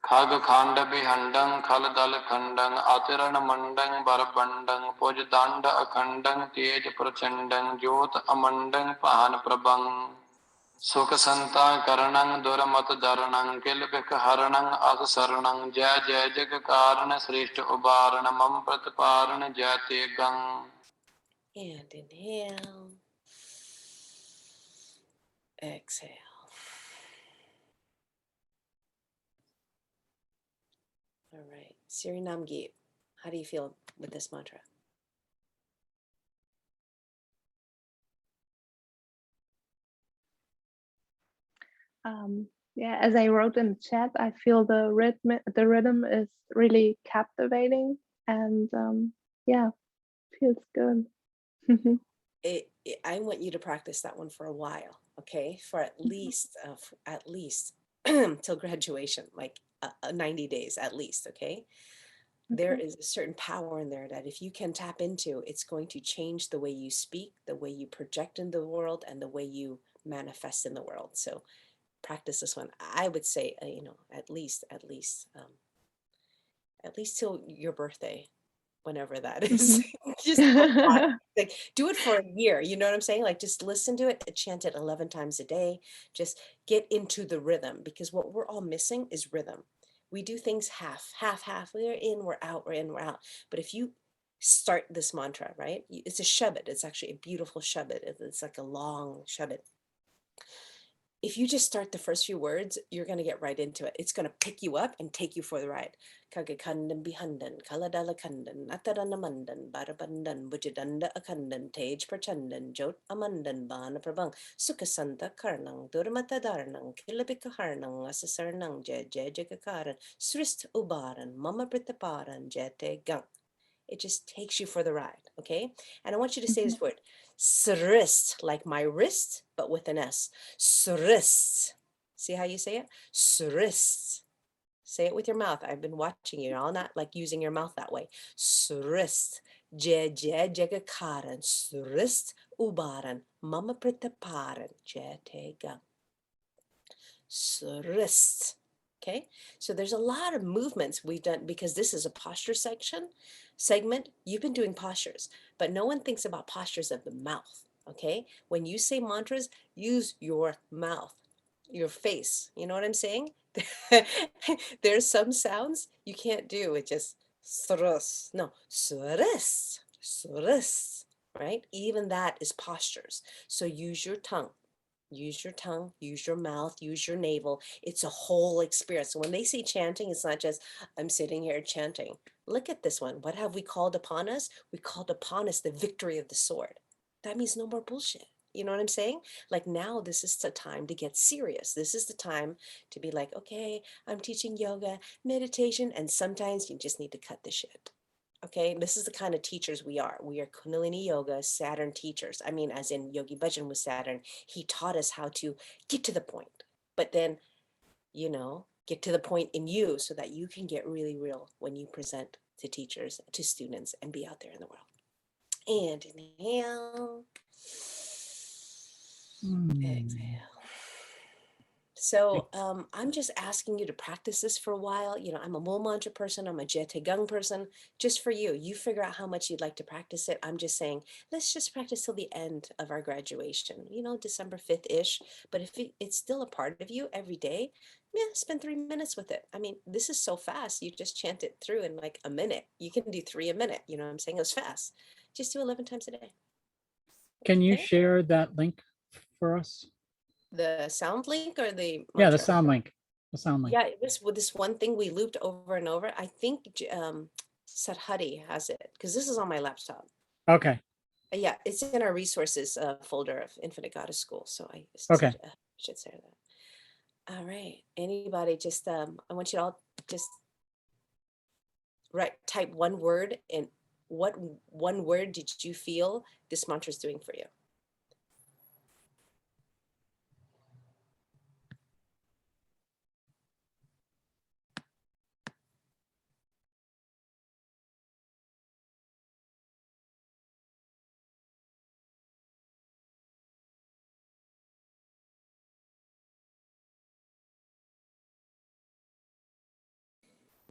I: खग खांड बिहंडं खल दल खंडं आतिरण मंडं बरबंडं पुज दंड अखंडं तेज प्रचंडं ज्योत अमंडं पान प्रभं सुख संता करणं दुरमत दरणं किल बिख हरणं अग शरणं जय जय जग कारण श्रेष्ठ उबारण मम प्रतिपारण जय ते गं
H: And inhale. Exhale. All right. Suriname Git, how do you feel with this mantra?
F: Yeah, as I wrote in the chat, I feel the rhythm is really captivating, and yeah, feels good.
H: I want you to practice that one for a while, okay? For at least till graduation, like 90 days at least, okay? There is a certain power in there that if you can tap into, it's going to change the way you speak, the way you project in the world, and the way you manifest in the world. So practice this one. I would say, at least till your birthday, whenever that is. Just like do it for a year. You know what I'm saying? Like just listen to it, chant it 11 times a day. Just get into the rhythm, because what we're all missing is rhythm. We do things half. We're in, we're out, we're in, we're out. But if you start this mantra, right? It's a shabad. It's actually a beautiful shabad. It's like a long shabad. If you just start the first few words, you're going to get right into it. It's going to pick you up and take you for the ride. Kagakandan bihandan, kaladala kandan, nataranamandan, barabandan, bujadanda akandan, tej prachandan, jot amandan, bana prabang, sukasanta karnang, durmata darnang, kilabika harnang, asasarnang, jajajakaran, srist ubaran, mama pritaparan, jete gang. It just takes you for the ride, okay? And I want you to say this word, srist, like my wrist, but with an S. Srist. See how you say it? Srist. Say it with your mouth. I've been watching you. You're all not like using your mouth that way. Srist. Je jegakaran. Srist ubaran. Mama pritaparan. Je tegang. Srist. Okay, so there's a lot of movements we've done, because this is a posture segment. You've been doing postures, but no one thinks about postures of the mouth. Okay, when you say mantras, use your mouth, your face. You know what I'm saying? There's some sounds you can't do with just srus. No, srus, right? Even that is postures. So use your tongue. Use your tongue, use your mouth, use your navel. It's a whole experience. So when they say chanting, it's not just, I'm sitting here chanting. Look at this one. What have we called upon us? We called upon us the victory of the sword. That means no more bullshit. You know what I'm saying? Like now, this is the time to get serious. This is the time to be like, okay, I'm teaching yoga, meditation, and sometimes you just need to cut the shit. Okay, this is the kind of teachers we are. We are Kundalini Yoga, Saturn teachers. I mean, as in Yogi Bhajan was Saturn. He taught us how to get to the point, but then, get to the point in you so that you can get really real when you present to teachers, to students, and be out there in the world. And inhale, exhale. So I'm just asking you to practice this for a while. You know, I'm a Mul Mantra person. I'm a Jetagung person. Just for you, you figure out how much you'd like to practice it. I'm just saying, let's just practice till the end of our graduation, you know, December 5th-ish. But if it's still a part of you every day, yeah, spend 3 minutes with it. I mean, this is so fast. You just chant it through in like a minute. You can do 3 a minute. You know what I'm saying? It was fast. Just do 11 times a day.
A: Can you
H: Okay.
A: share that link for us?
H: The sound link or the
A: Yeah, the
H: mantra?
A: sound link. The sound link.
H: Yeah, it was with this one thing we looped over and over. I think Sadhati has it because this is on my laptop.
A: Okay.
H: Yeah, it's in our resources folder of Infinite Goddess School. So I
A: Okay.
H: should say that. All right. Anybody just, I want you to all just type one word and what one word did you feel this mantra is doing for you?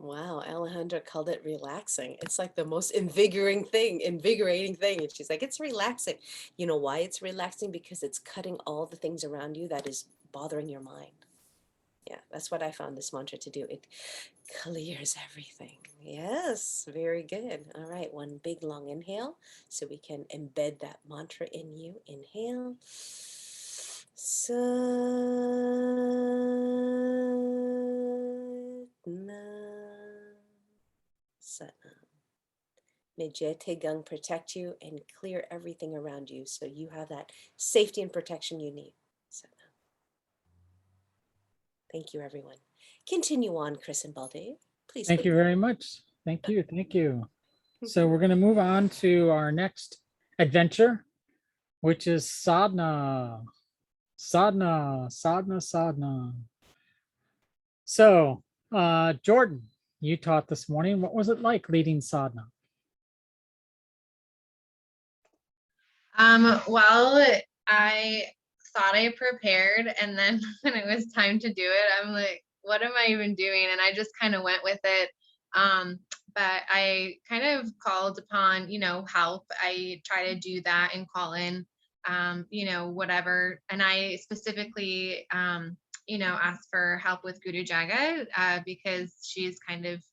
H: Wow, Alejandra called it relaxing. It's like the most invigorating thing. And she's like, it's relaxing. You know why it's relaxing? Because it's cutting all the things around you that is bothering your mind. Yeah, that's what I found this mantra to do. It clears everything. Yes, very good. All right, one big long inhale so we can embed that mantra in you. Inhale. Satnam. May Jetagung protect you and clear everything around you so you have that safety and protection you need. Satnam. Thank you, everyone. Continue on, Chris and Baldev. Please.
A: Thank you very much. Thank you. Thank you. So we're going to move on to our next adventure, which is sadhana. Sadhana, sadhana, sadhana. So, Jordan, you taught this morning. What was it like leading sadhana?
C: Well, I thought I prepared, and then when it was time to do it, I'm like, what am I even doing? And I just kind of went with it. But I kind of called upon, help. I try to do that and call in, whatever. And I specifically, asked for help with Guru Jaga because she's kind of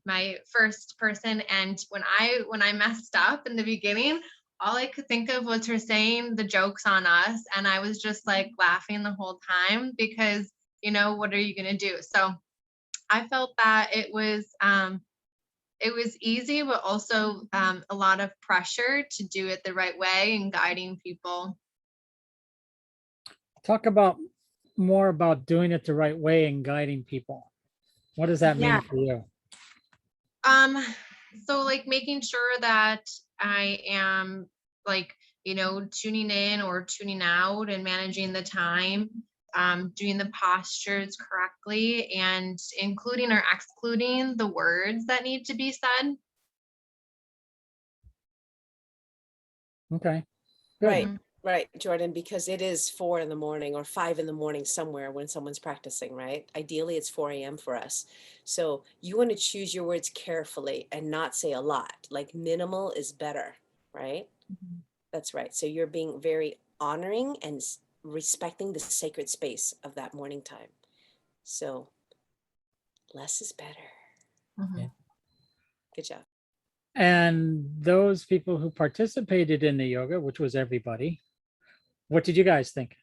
C: my first person. And when I messed up in the beginning, all I could think of was her saying the joke's on us. And I was just like laughing the whole time because, what are you going to do? So I felt that it was easy, but also a lot of pressure to do it the right way and guiding people.
A: Talk about more about doing it the right way and guiding people. What does that mean for you?
C: So like making sure that I am like, tuning in or tuning out and managing the time, doing the postures correctly and including or excluding the words that need to be said.
A: Okay. Good.
H: Right, Jordan, because it is 4 in the morning or 5 in the morning somewhere when someone's practicing, right? Ideally, it's 4 a.m. for us. So you want to choose your words carefully and not say a lot. Like minimal is better, right? That's right. So you're being very honoring and respecting the sacred space of that morning time. So less is better.
A: Yeah.
H: Good job.
A: And those people who participated in the yoga, which was everybody, what did you guys think?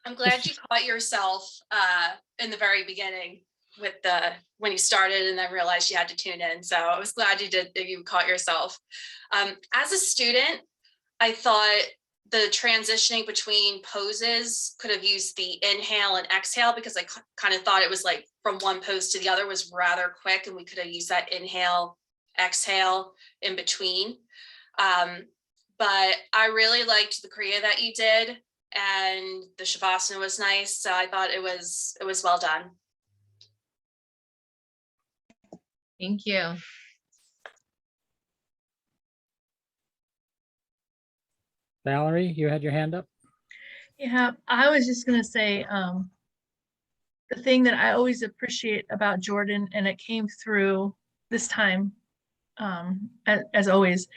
J: I'm glad you caught yourself in the very beginning with when you started and then realized you had to tune in. So I was glad you caught yourself. As a student, I thought the transitioning between poses could have used the inhale and exhale because I kind of thought it was like from one pose to the other was rather quick and we could have used that inhale, exhale in between. But I really liked the Kriya that you did and the Shavasana was nice. So I thought it was well done.
C: Thank you.
A: Valerie, you had your hand up?
D: Yeah, I was just gonna say, the thing that I always appreciate about Jordan, and it came through this time, as always,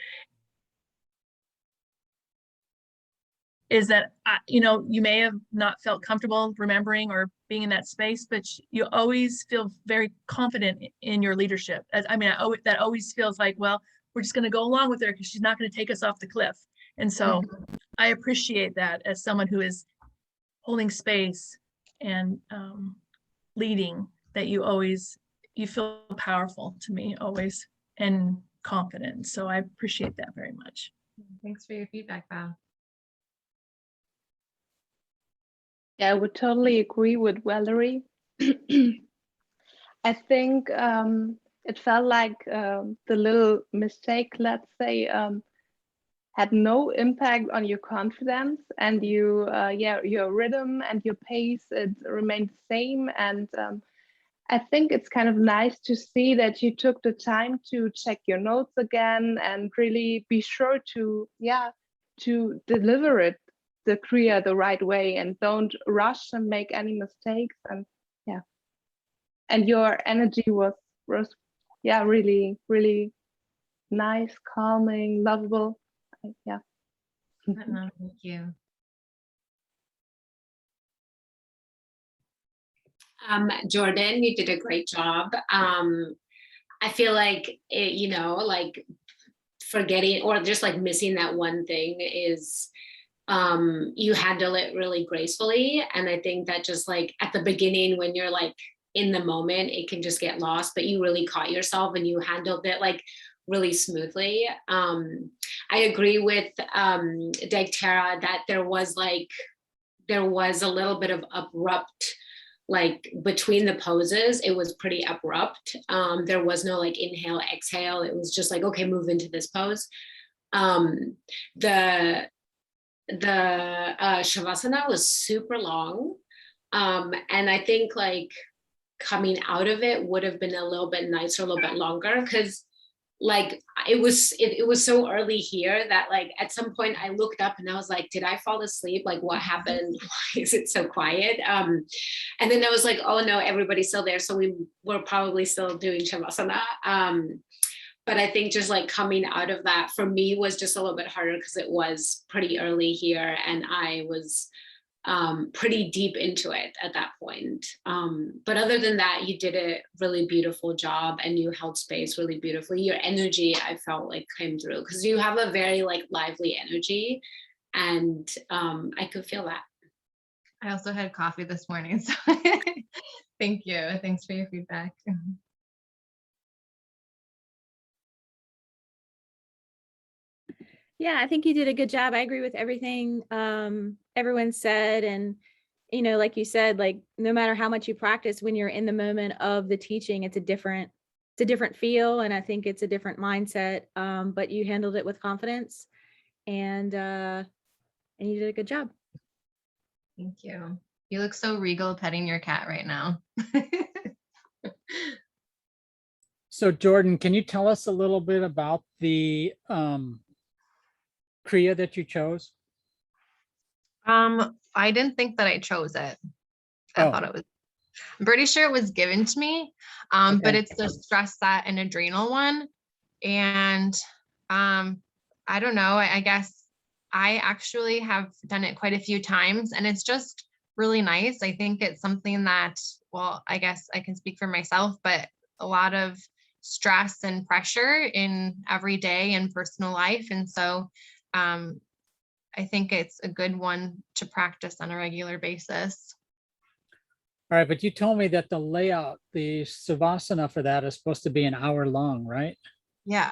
D: is that, you may have not felt comfortable remembering or being in that space, but you always feel very confident in your leadership. That always feels like, well, we're just gonna go along with her because she's not gonna take us off the cliff. And so I appreciate that as someone who is holding space and leading, that you feel powerful to me always and confident. So I appreciate that very much.
C: Thanks for your feedback, Val.
F: Yeah, I would totally agree with Valerie. I think it felt like the little mistake, let's say, had no impact on your confidence, and your rhythm and your pace, it remained the same. And I think it's kind of nice to see that you took the time to check your notes again and really be sure to deliver the Kriya the right way, and don't rush and make any mistakes. And your energy was really, really nice, calming, lovable. Yeah.
C: No, thank you.
G: Jordan, you did a great job. I feel like like forgetting or just like missing that one thing is you handle it really gracefully. And I think that just like at the beginning, when you're like in the moment, it can just get lost, but you really caught yourself and you handled it like really smoothly. I agree with Dagtara that there was a little bit of abrupt, like between the poses, it was pretty abrupt. There was no like inhale, exhale. It was just like, okay, move into this pose. The Shavasana was super long. And I think like coming out of it would have been a little bit nicer, a little bit longer, because like it was so early here that like at some point I looked up and I was like, did I fall asleep? Like what happened? Why is it so quiet? And then I was like, oh no, everybody's still there. So we were probably still doing Shavasana. But I think just like coming out of that for me was just a little bit harder because it was pretty early here and I was pretty deep into it at that point. But other than that, you did a really beautiful job and you held space really beautifully. Your energy, I felt like came through because you have a very like lively energy and I could feel that.
C: I also had coffee this morning, so thank you. Thanks for your feedback.
E: Yeah, I think you did a good job. I agree with everything everyone said. And, like you said, like no matter how much you practice, when you're in the moment of the teaching, it's a different feel. And I think it's a different mindset. But you handled it with confidence and you did a good job.
C: Thank you. You look so regal petting your cat right now.
A: So Jordan, can you tell us a little bit about the Kriya that you chose?
C: I didn't think that I chose it. I thought it was, I'm pretty sure it was given to me. But it's the stress set and adrenal one. And I don't know, I guess I actually have done it quite a few times and it's just really nice. I think it's something that, well, I guess I can speak for myself, but a lot of stress and pressure in everyday and personal life. And so I think it's a good one to practice on a regular basis.
A: All right, but you told me that the layout, the Savasana for that is supposed to be an hour long, right?
C: Yeah.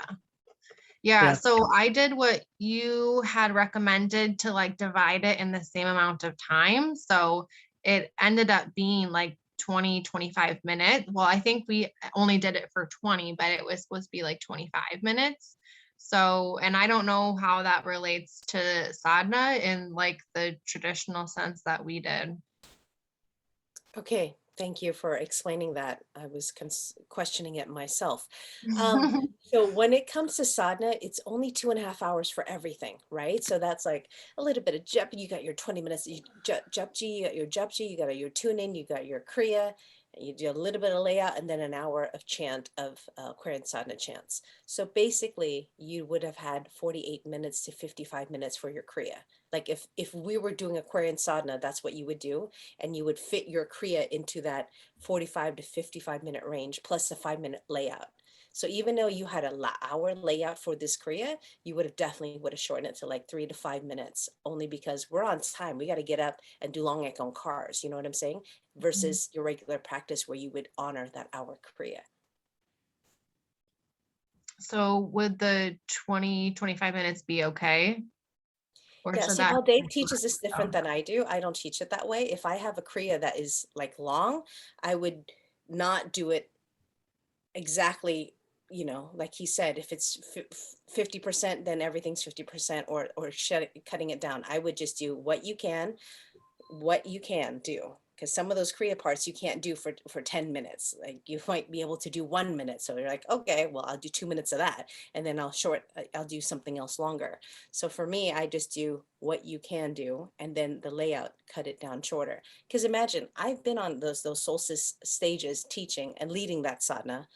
C: So I did what you had recommended to like divide it in the same amount of time. So it ended up being like 20-25 minutes. Well, I think we only did it for 20, but it was supposed to be like 25 minutes. So, and I don't know how that relates to sadhana in like the traditional sense that we did.
H: Okay, Thank you for explaining that. I was questioning it myself. So when it comes to sadhana, it's only 2.5 hours for everything, right? So that's like a little bit of jap. You got your 20 minutes japji, you got your japji, you got your tuning, you got your kriya, you do a little bit of layout, and then an hour of chant of Korean sadhana chants. So basically, you would have had 48 minutes to 55 minutes for your kriya. Like if we were doing Aquarian sadhana, that's what you would do, and you would fit your kriya into that 45 to 55 minute range plus a 5-minute layout. So even though you had an hour layout for this kriya, you would have definitely would have shortened it to like 3 to 5 minutes, only because we're on time. We got to get up and do long ek on cars. You know what I'm saying? Versus your regular practice where you would honor that hour kriya.
C: So would the 20-25 minutes be okay? Or
H: Yeah,
C: should
H: see
C: that
H: how Dave teaches this different than I do. I don't teach it that way. If I have a kriya that is like long, I would not do it exactly, you know, like he said, if it's 50%, then everything's 50%, or cutting it down. I would just do what you can do. Because some of those kriya parts you can't do for 10 minutes. Like you might be able to do 1 minute. So you're like, okay, well, I'll do 2 minutes of that. And then I'll do something else longer. So for me, I just do what you can do. And then the layout, cut it down shorter. Because imagine, I've been on those solstice stages teaching and leading sadhana,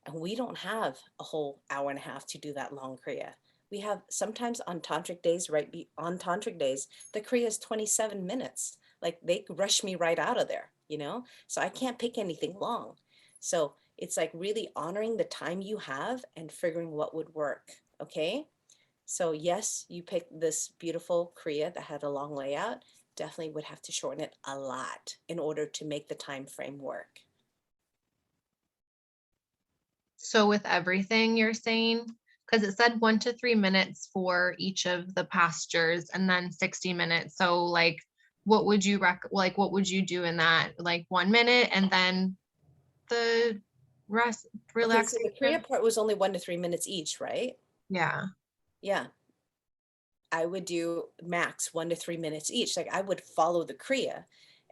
H: and we don't have a whole hour and a half to do that long kriya. We have sometimes on tantric days, on tantric days, the kriya is 27 minutes. Like they rush me right out of there, you know? So I can't pick anything long. So it's like really honoring the time you have and figuring what would work, okay? So yes, you picked this beautiful kriya that had a long layout, definitely would have to shorten it a lot in order to make the time frame work.
C: So with everything you're saying, because it said 1 to 3 minutes for each of the pastures and then 60 minutes. So like, what would you what would you do in that? Like 1 minute and then the rest,
H: Okay,
C: relax.
H: so the kriya part was only 1 to 3 minutes each, right?
C: Yeah.
H: Yeah. I would do max 1 to 3 minutes each. Like I would follow the kriya.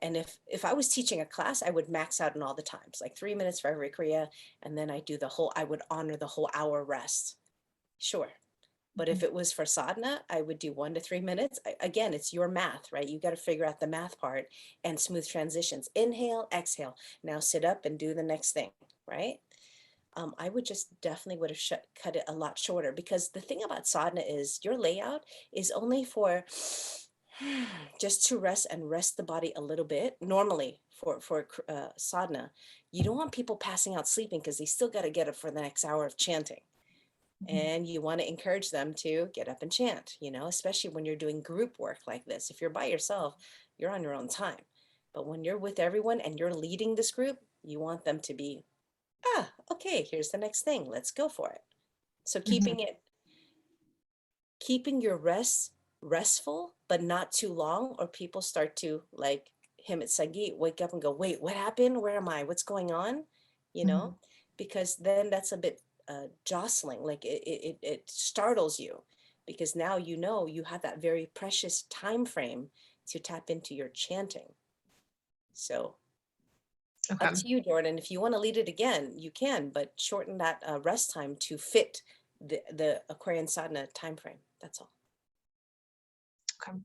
H: And if I was teaching a class, I would max out in all the times, like 3 minutes for every kriya. And then I do I would honor the whole hour rest. Sure. But if it was for sadhana, I would do 1 to 3 minutes. Again, it's your math, right? You got to figure out the math part and smooth transitions. Inhale, exhale. Now sit up and do the next thing, right? I would just definitely would have cut it a lot shorter, because the thing about sadhana is your layout is only for just to rest the body a little bit. Normally for sadhana, you don't want people passing out sleeping because they still got to get up for the next hour of chanting. And you want to encourage them to get up and chant, you know, especially when you're doing group work like this. If you're by yourself, you're on your own time. But when you're with everyone and you're leading this group, you want them to be, okay, here's the next thing. Let's go for it. So keeping your restful, but not too long, or people start to, like him at Sangeet, wake up and go, wait, what happened? Where am I? What's going on? You know, because then that's a bit jostling, like it startles you, because now you know you have that very precious time frame to tap into your chanting. So up to you, Jordan. If you want to lead it again, you can, but shorten that rest time to fit the Aquarian sadhana time frame. That's all.
C: Okay.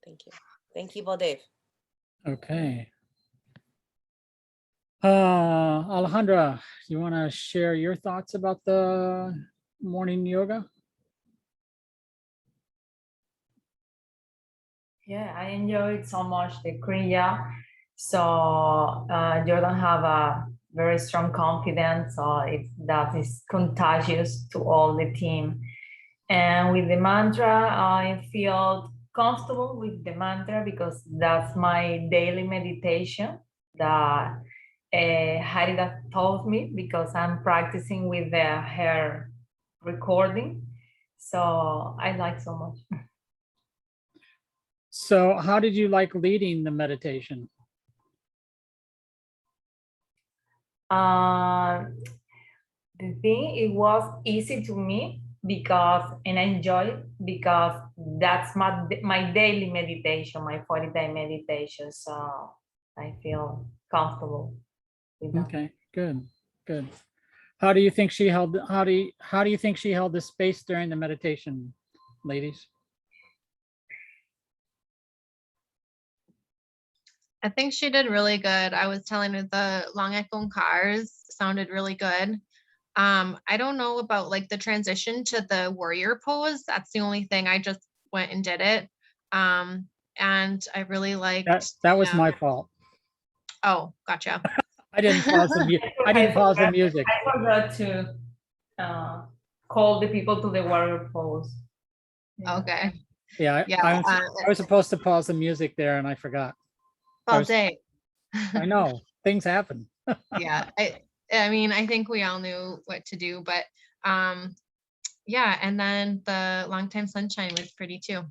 H: Thank you. Thank you, Baldev.
A: Okay. Alejandra, you want to share your thoughts about the morning yoga?
K: Yeah, I enjoyed so much the Kriya. So Jordan have a very strong confidence. So that is contagious to all the team. And with the mantra, I feel comfortable with the mantra because that's my daily meditation that Harida taught me, because I'm practicing with her recording. So I like so much.
A: So how did you like leading the meditation?
K: The thing, it was easy to me and I enjoy it because that's my daily meditation, my 40-day meditation. So I feel comfortable with that.
A: Okay, good, good. How do you think she held, how do you think she held the space during the meditation, ladies?
C: I think she did really good. I was telling her the long echo cars sounded really good. I don't know about like the transition to the warrior pose. That's the only thing. I just went and did it. And I really liked.
A: That was my fault.
C: Oh, gotcha.
A: I didn't pause the I didn't pause the music.
K: I forgot to call the people to the warrior pose. Yeah.
C: Okay.
A: Yeah,
C: Yeah.
A: I was supposed to pause the music there and I forgot.
C: All
A: was-
C: day.
A: I know, things happen.
C: Yeah. I mean, I think we all knew what to do, but yeah. And then the long time sunshine was pretty too.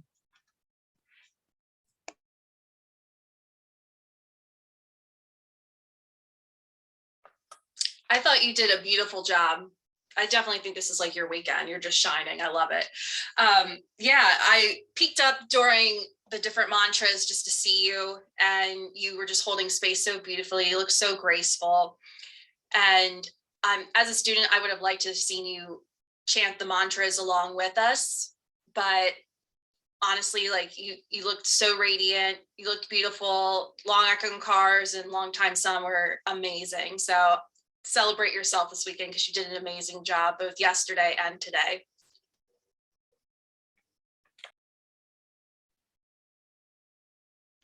J: I thought you did a beautiful job. I definitely think this is like your weekend. You're just shining. I love it. Yeah, I peeked up during the different mantras just to see you, and you were just holding space so beautifully. You look so graceful. And as a student, I would have liked to have seen you chant the mantras along with us. But honestly, like you looked so radiant. You looked beautiful. Long echoing cars and long time sun were amazing. So celebrate yourself this weekend because you did an amazing job both yesterday and today.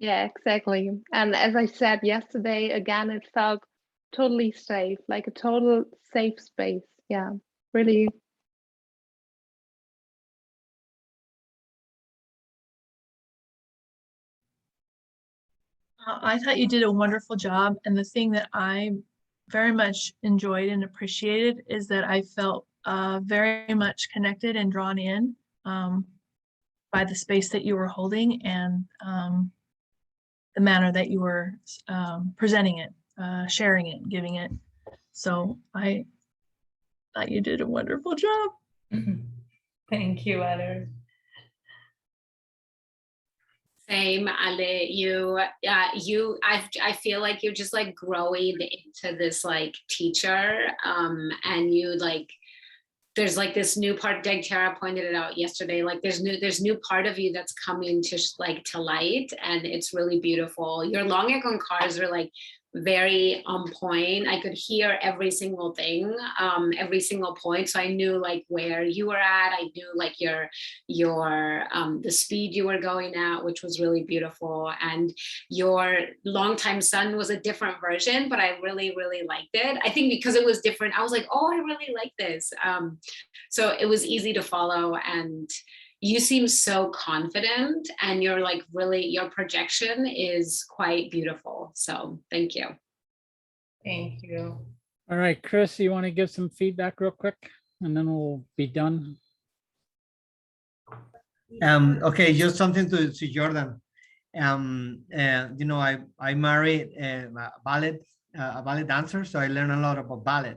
F: Yeah, exactly. And as I said yesterday, again, it felt totally safe, like a total safe space. Yeah, really.
D: I thought you did a wonderful job. And the thing that I very much enjoyed and appreciated is that I felt very much connected and drawn in by the space that you were holding and the manner that you were presenting it, sharing it, giving it. So I thought you did a wonderful job.
K: Thank you, Alex.
G: Same, Ale. I feel like you're just like growing into this like teacher, and you like, there's like this new part. Tara pointed it out yesterday. Like there's new part of you that's coming to like to light, and it's really beautiful. Your long echoing cars are like very on point. I could hear every single thing, every single point. So I knew like where you were at. I knew like your the speed you were going at, which was really beautiful. And your longtime sun was a different version, but I really, really liked it. I think because it was different, I was like, oh, I really like this. So it was easy to follow, and you seem so confident, and you're like really, your projection is quite beautiful. So thank you.
K: Thank you.
A: All right, Chris, you want to give some feedback real quick and then we'll be done.
B: Okay, just something to Jordan. You know, I married a ballet dancer, so I learned a lot about ballet.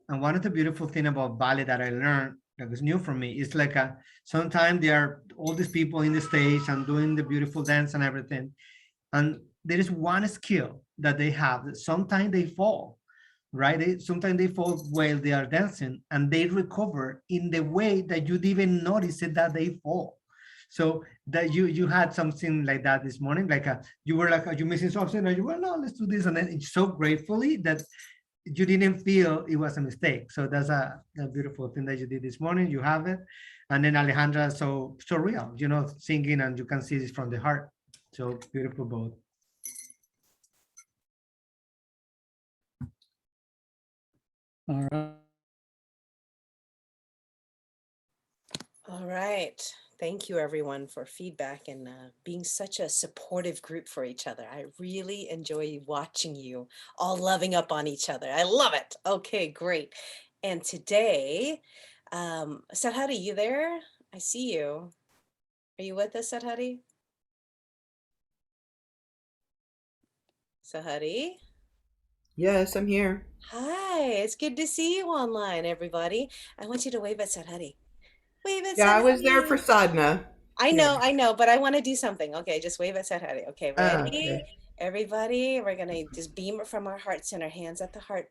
B: And one of the beautiful things about ballet that I learned that was new for me is like sometimes there are all these people in the stage and doing the beautiful dance and everything, and there is one skill that they have that sometimes they fall, right? Sometimes they fall while they are dancing, and they recover in the way that you didn't notice it that they fall. So that you had something like that this morning, like you were like, are you missing something? And you were, no, let's do this. And then it's so gratefully that you didn't feel it was a mistake. So that's a beautiful thing that you did this morning. You have it. And then Alejandra, so real, you know, singing, and you can see this from the heart. So beautiful both.
A: All right.
H: All right. Thank you, everyone, for feedback and being such a supportive group for each other. I really enjoy watching you all loving up on each other. I love it. Okay, great. And today, Sarhari, you there? I see you. Are you with us, Sarhari? Sarhari?
L: Yes, I'm here.
H: Hi, it's good to see you online, everybody. I want you to wave at Sarhari. Wave at
L: Yeah, I was there
H: Sarhari.
L: for Sadhna.
H: I know, but I want to do something. Okay, just wave at Sarhari. Okay, ready?
L: Okay.
H: Everybody, we're gonna just beam it from our heart center, hands at the heart,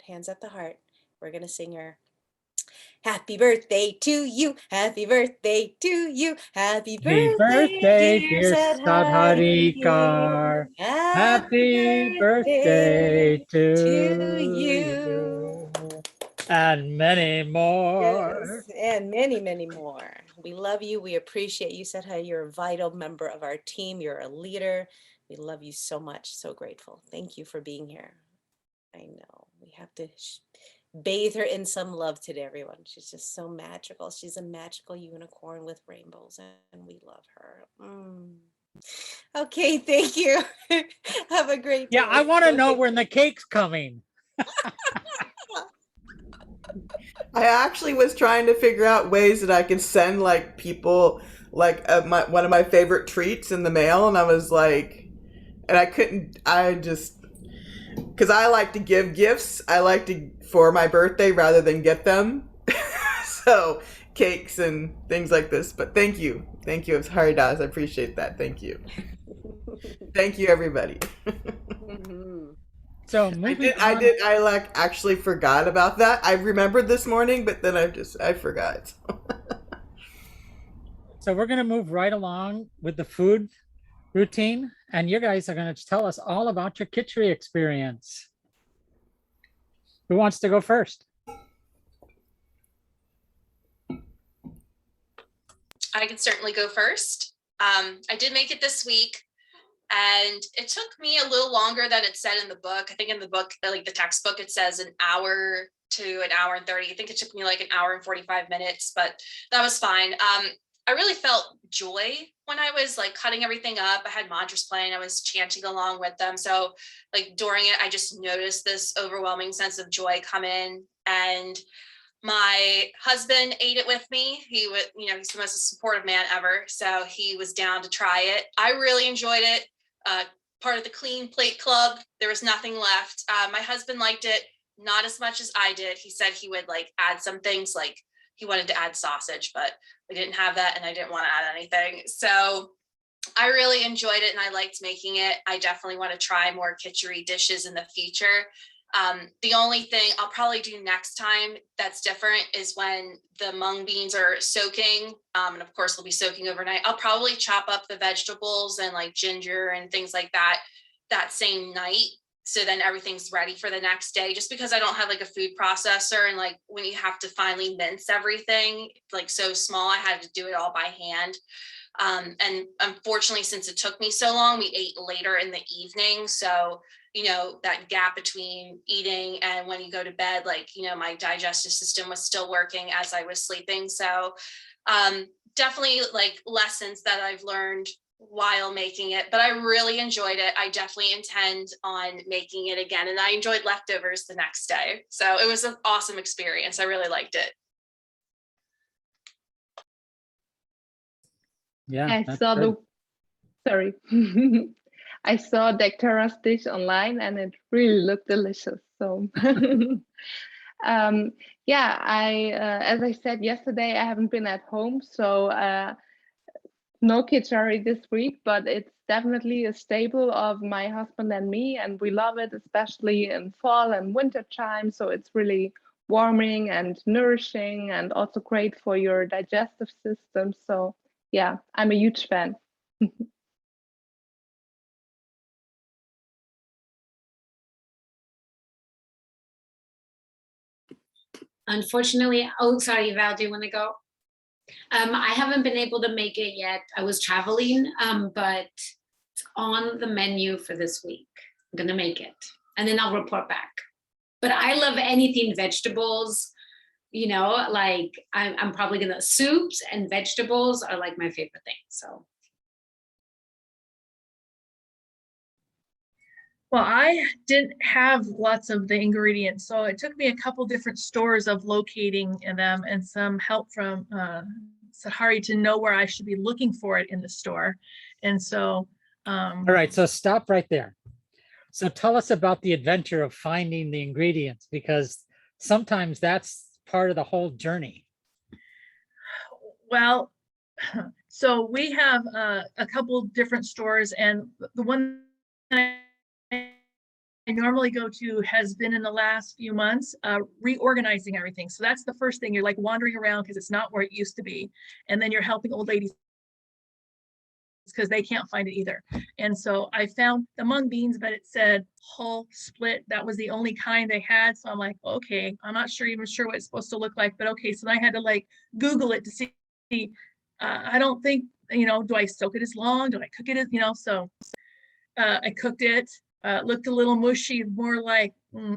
H: hands at the heart. We're gonna sing our happy birthday to you, happy birthday to you, happy
A: Happy
H: birthday,
A: birthday,
H: dear
A: dear Sadharikar. Happy birthday to you. And many more.
H: Yes, and many, many more. We love you. We appreciate you, Sadhari. You're a vital member of our team. You're a leader. We love you so much. So grateful. Thank you for being here. I know we have to bathe her in some love today, everyone. She's just so magical. She's a magical unicorn with rainbows, and we love her. Okay, thank you. Have a great day.
A: Yeah, I want to know when the cake's coming.
L: I actually was trying to figure out ways that I could send like people like one of my favorite treats in the mail, and I was like, and I couldn't. I just because I like to give gifts. I like to for my birthday rather than get them. So cakes and things like this. But thank you, it's Haridas. I appreciate that. Thank you, thank you, everybody.
A: So
L: I like actually forgot about that. I remembered this morning, but then I forgot.
A: So we're going to move right along with the food routine, and you guys are going to tell us all about your khichdi experience. Who wants to go first?
J: I can certainly go first. I did make it this week, and it took me a little longer than it said in the book. I think in the book, like the textbook, it says an hour to an hour and 30. I think it took me like an hour and 45 minutes, but that was fine. I really felt joy when I was like cutting everything up. I had mantras playing, I was chanting along with them. So like during it, I just noticed this overwhelming sense of joy come in, and my husband ate it with me. He would, he's the most supportive man ever. So he was down to try it. I really enjoyed it. Part of the clean plate club. There was nothing left. My husband liked it, not as much as I did. He said he would like add some things, like he wanted to add sausage, but we didn't have that and I didn't want to add anything. So I really enjoyed it and I liked making it. I definitely want to try more khichdi dishes in the future. The only thing I'll probably do next time that's different is when the mung beans are soaking, and of course they'll be soaking overnight. I'll probably chop up the vegetables and like ginger and things like that same night, so then everything's ready for the next day, just because I don't have like a food processor, and like when you have to finally mince everything like so small, I had to do it all by hand. And unfortunately, since it took me so long, we ate later in the evening. So, that gap between eating and when you go to bed, like, my digestive system was still working as I was sleeping. So definitely like lessons that I've learned while making it, but I really enjoyed it. I definitely intend on making it again. And I enjoyed leftovers the next day. So it was an awesome experience. I really liked it.
A: Yeah.
F: I saw sorry. I saw Dectara's dish online and it really looked delicious. So yeah, as I said yesterday, I haven't been at home, so no khichdi this week, but it's definitely a staple of my husband and me, and we love it, especially in fall and winter time. So it's really warming and nourishing and also great for your digestive system. So yeah, I'm a huge fan.
G: Unfortunately, sorry, Val, do you want to go? I haven't been able to make it yet. I was traveling, but it's on the menu for this week. I'm gonna make it, and then I'll report back. But I love anything vegetables, like I'm probably gonna, soups and vegetables are like my favorite thing, so.
D: Well, I didn't have lots of the ingredients, so it took me a couple different stores of locating them and some help from Sadhari to know where I should be looking for it in the store. And so
A: all right, so stop right there. So tell us about the adventure of finding the ingredients, because sometimes that's part of the whole journey.
D: Well, so we have a couple different stores, and the one I normally go to has been in the last few months, reorganizing everything. So that's the first thing. You're like wandering around because it's not where it used to be. And then you're helping old ladies because they can't find it either. And so I found the mung beans, but it said hull split. That was the only kind they had. So I'm like, okay, I'm not even sure what it's supposed to look like, but okay. So I had to like Google it to see. I don't think, do I soak it as long? Do I cook it as, so I cooked it. Looked a little mushy, more like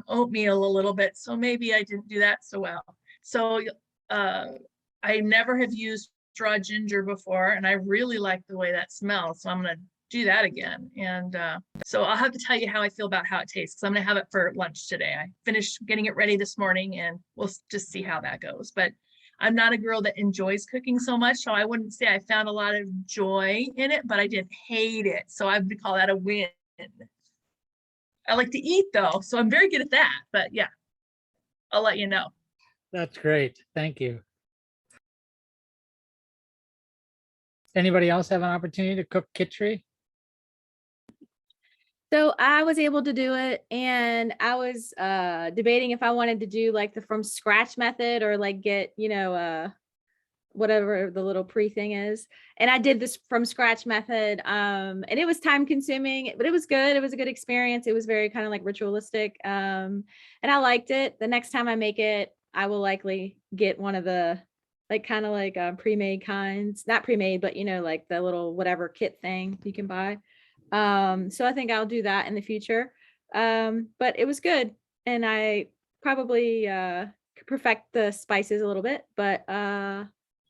D: oatmeal a little bit. So maybe I didn't do that so well. So I never have used raw ginger before, and I really like the way that smells. So I'm going to do that again. And so I'll have to tell you how I feel about how it tastes, because I'm going to have it for lunch today. I finished getting it ready this morning, and we'll just see how that goes. But I'm not a girl that enjoys cooking so much, so I wouldn't say I found a lot of joy in it, but I didn't hate it. So I would call that a win. I like to eat though, so I'm very good at that. But yeah, I'll let you know.
A: That's great. Thank you. Anybody else have an opportunity to cook kitchery?
E: So I was able to do it, and I was debating if I wanted to do like the from scratch method or like get, whatever the little pre thing is. And I did this from scratch method. And it was time consuming, but it was good. It was a good experience. It was very kind of like ritualistic. And I liked it. The next time I make it, I will likely get one of the like kind of like pre-made kinds, not pre-made, but like the little whatever kit thing you can buy. So I think I'll do that in the future. But it was good. And I probably could perfect the spices a little bit, but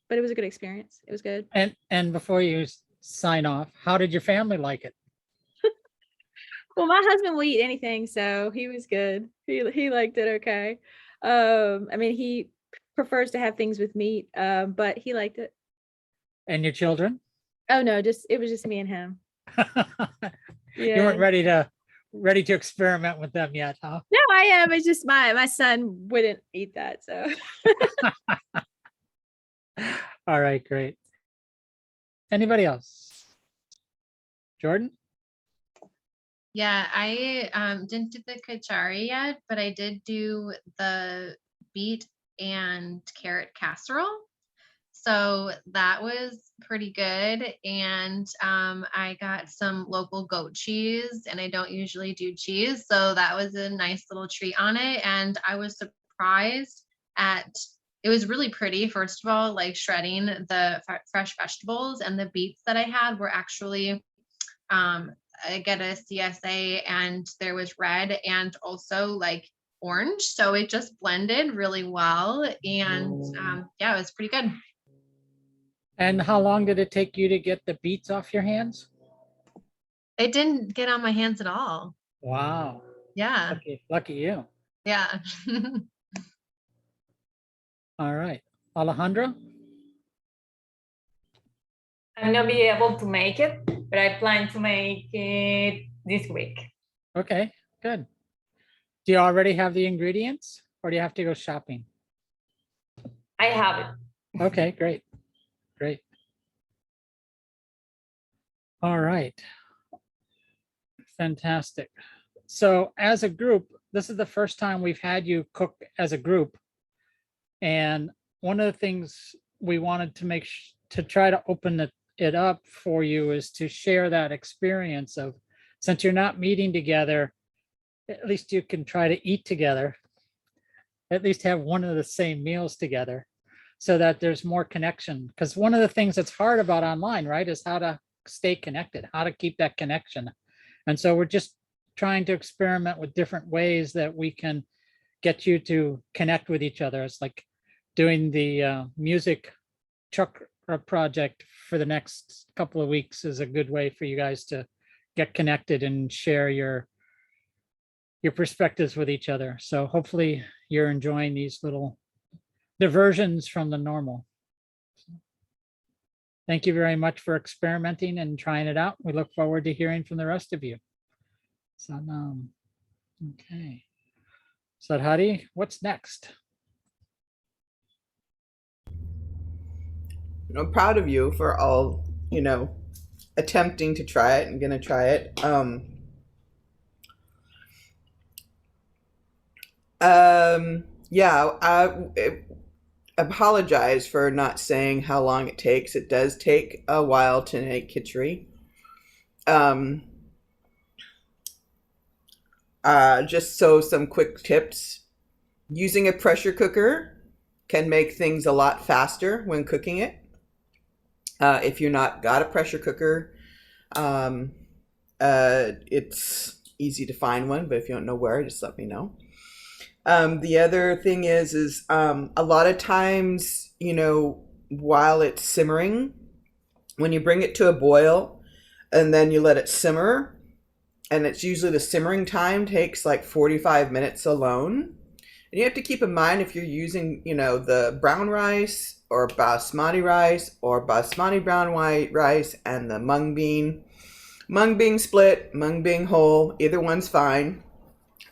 E: it was a good experience. It was good.
A: And before you sign off, how did your family like it?
E: Well, my husband will eat anything, so he was good. He liked it okay. I mean, he prefers to have things with meat, but he liked it.
A: And your children?
E: Oh no, it was just me and him.
A: You weren't ready to experiment with them yet, huh?
E: No, I am. It's just my son wouldn't eat that, so.
A: All right, great. Anybody else? Jordan?
C: Yeah, I didn't do the kachari yet, but I did do the beet and carrot casserole. So that was pretty good. And I got some local goat cheese, and I don't usually do cheese. So that was a nice little treat on it. And I was surprised it was really pretty. First of all, like shredding the fresh vegetables, and the beets that I had were actually, I get a CSA, and there was red and also like orange. So it just blended really well. And yeah, it was pretty good.
A: And how long did it take you to get the beets off your hands?
C: It didn't get on my hands at all.
A: Wow.
C: Yeah.
A: Lucky you.
C: Yeah.
A: All right. Alejandra?
K: I'm not be able to make it, but I plan to make it this week.
A: Okay, good. Do you already have the ingredients, or do you have to go shopping?
K: I have it.
A: Okay, great. Great. All right. Fantastic. So as a group, this is the first time we've had you cook as a group. And one of the things we wanted to to try to open it up for you is to share that experience of, since you're not meeting together, at least you can try to eat together, at least have one of the same meals together, so that there's more connection. Because one of the things that's hard about online, right, is how to stay connected, how to keep that connection. And so we're just trying to experiment with different ways that we can get you to connect with each other. It's like doing the music truck project for the next couple of weeks is a good way for you guys to get connected and share your perspectives with each other. So hopefully you're enjoying these little diversions from the normal. Thank you very much for experimenting and trying it out. We look forward to hearing from the rest of you. So, okay. Sadhari, what's next?
L: I'm proud of you for all, attempting to try it and gonna try it. Yeah, I apologize for not saying how long it takes. It does take a while to make khichdi. Um, just so some quick tips. Using a pressure cooker can make things a lot faster when cooking it. If you're not got a pressure cooker, it's easy to find one, but if you don't know where, just let me know. The other thing is a lot of times, you know, while it's simmering, when you bring it to a boil and then you let it simmer, and it's usually the simmering time takes like 45 minutes alone. And you have to keep in mind if you're using, you know, the brown rice or basmati brown white rice and the mung bean split, mung bean whole, either one's fine.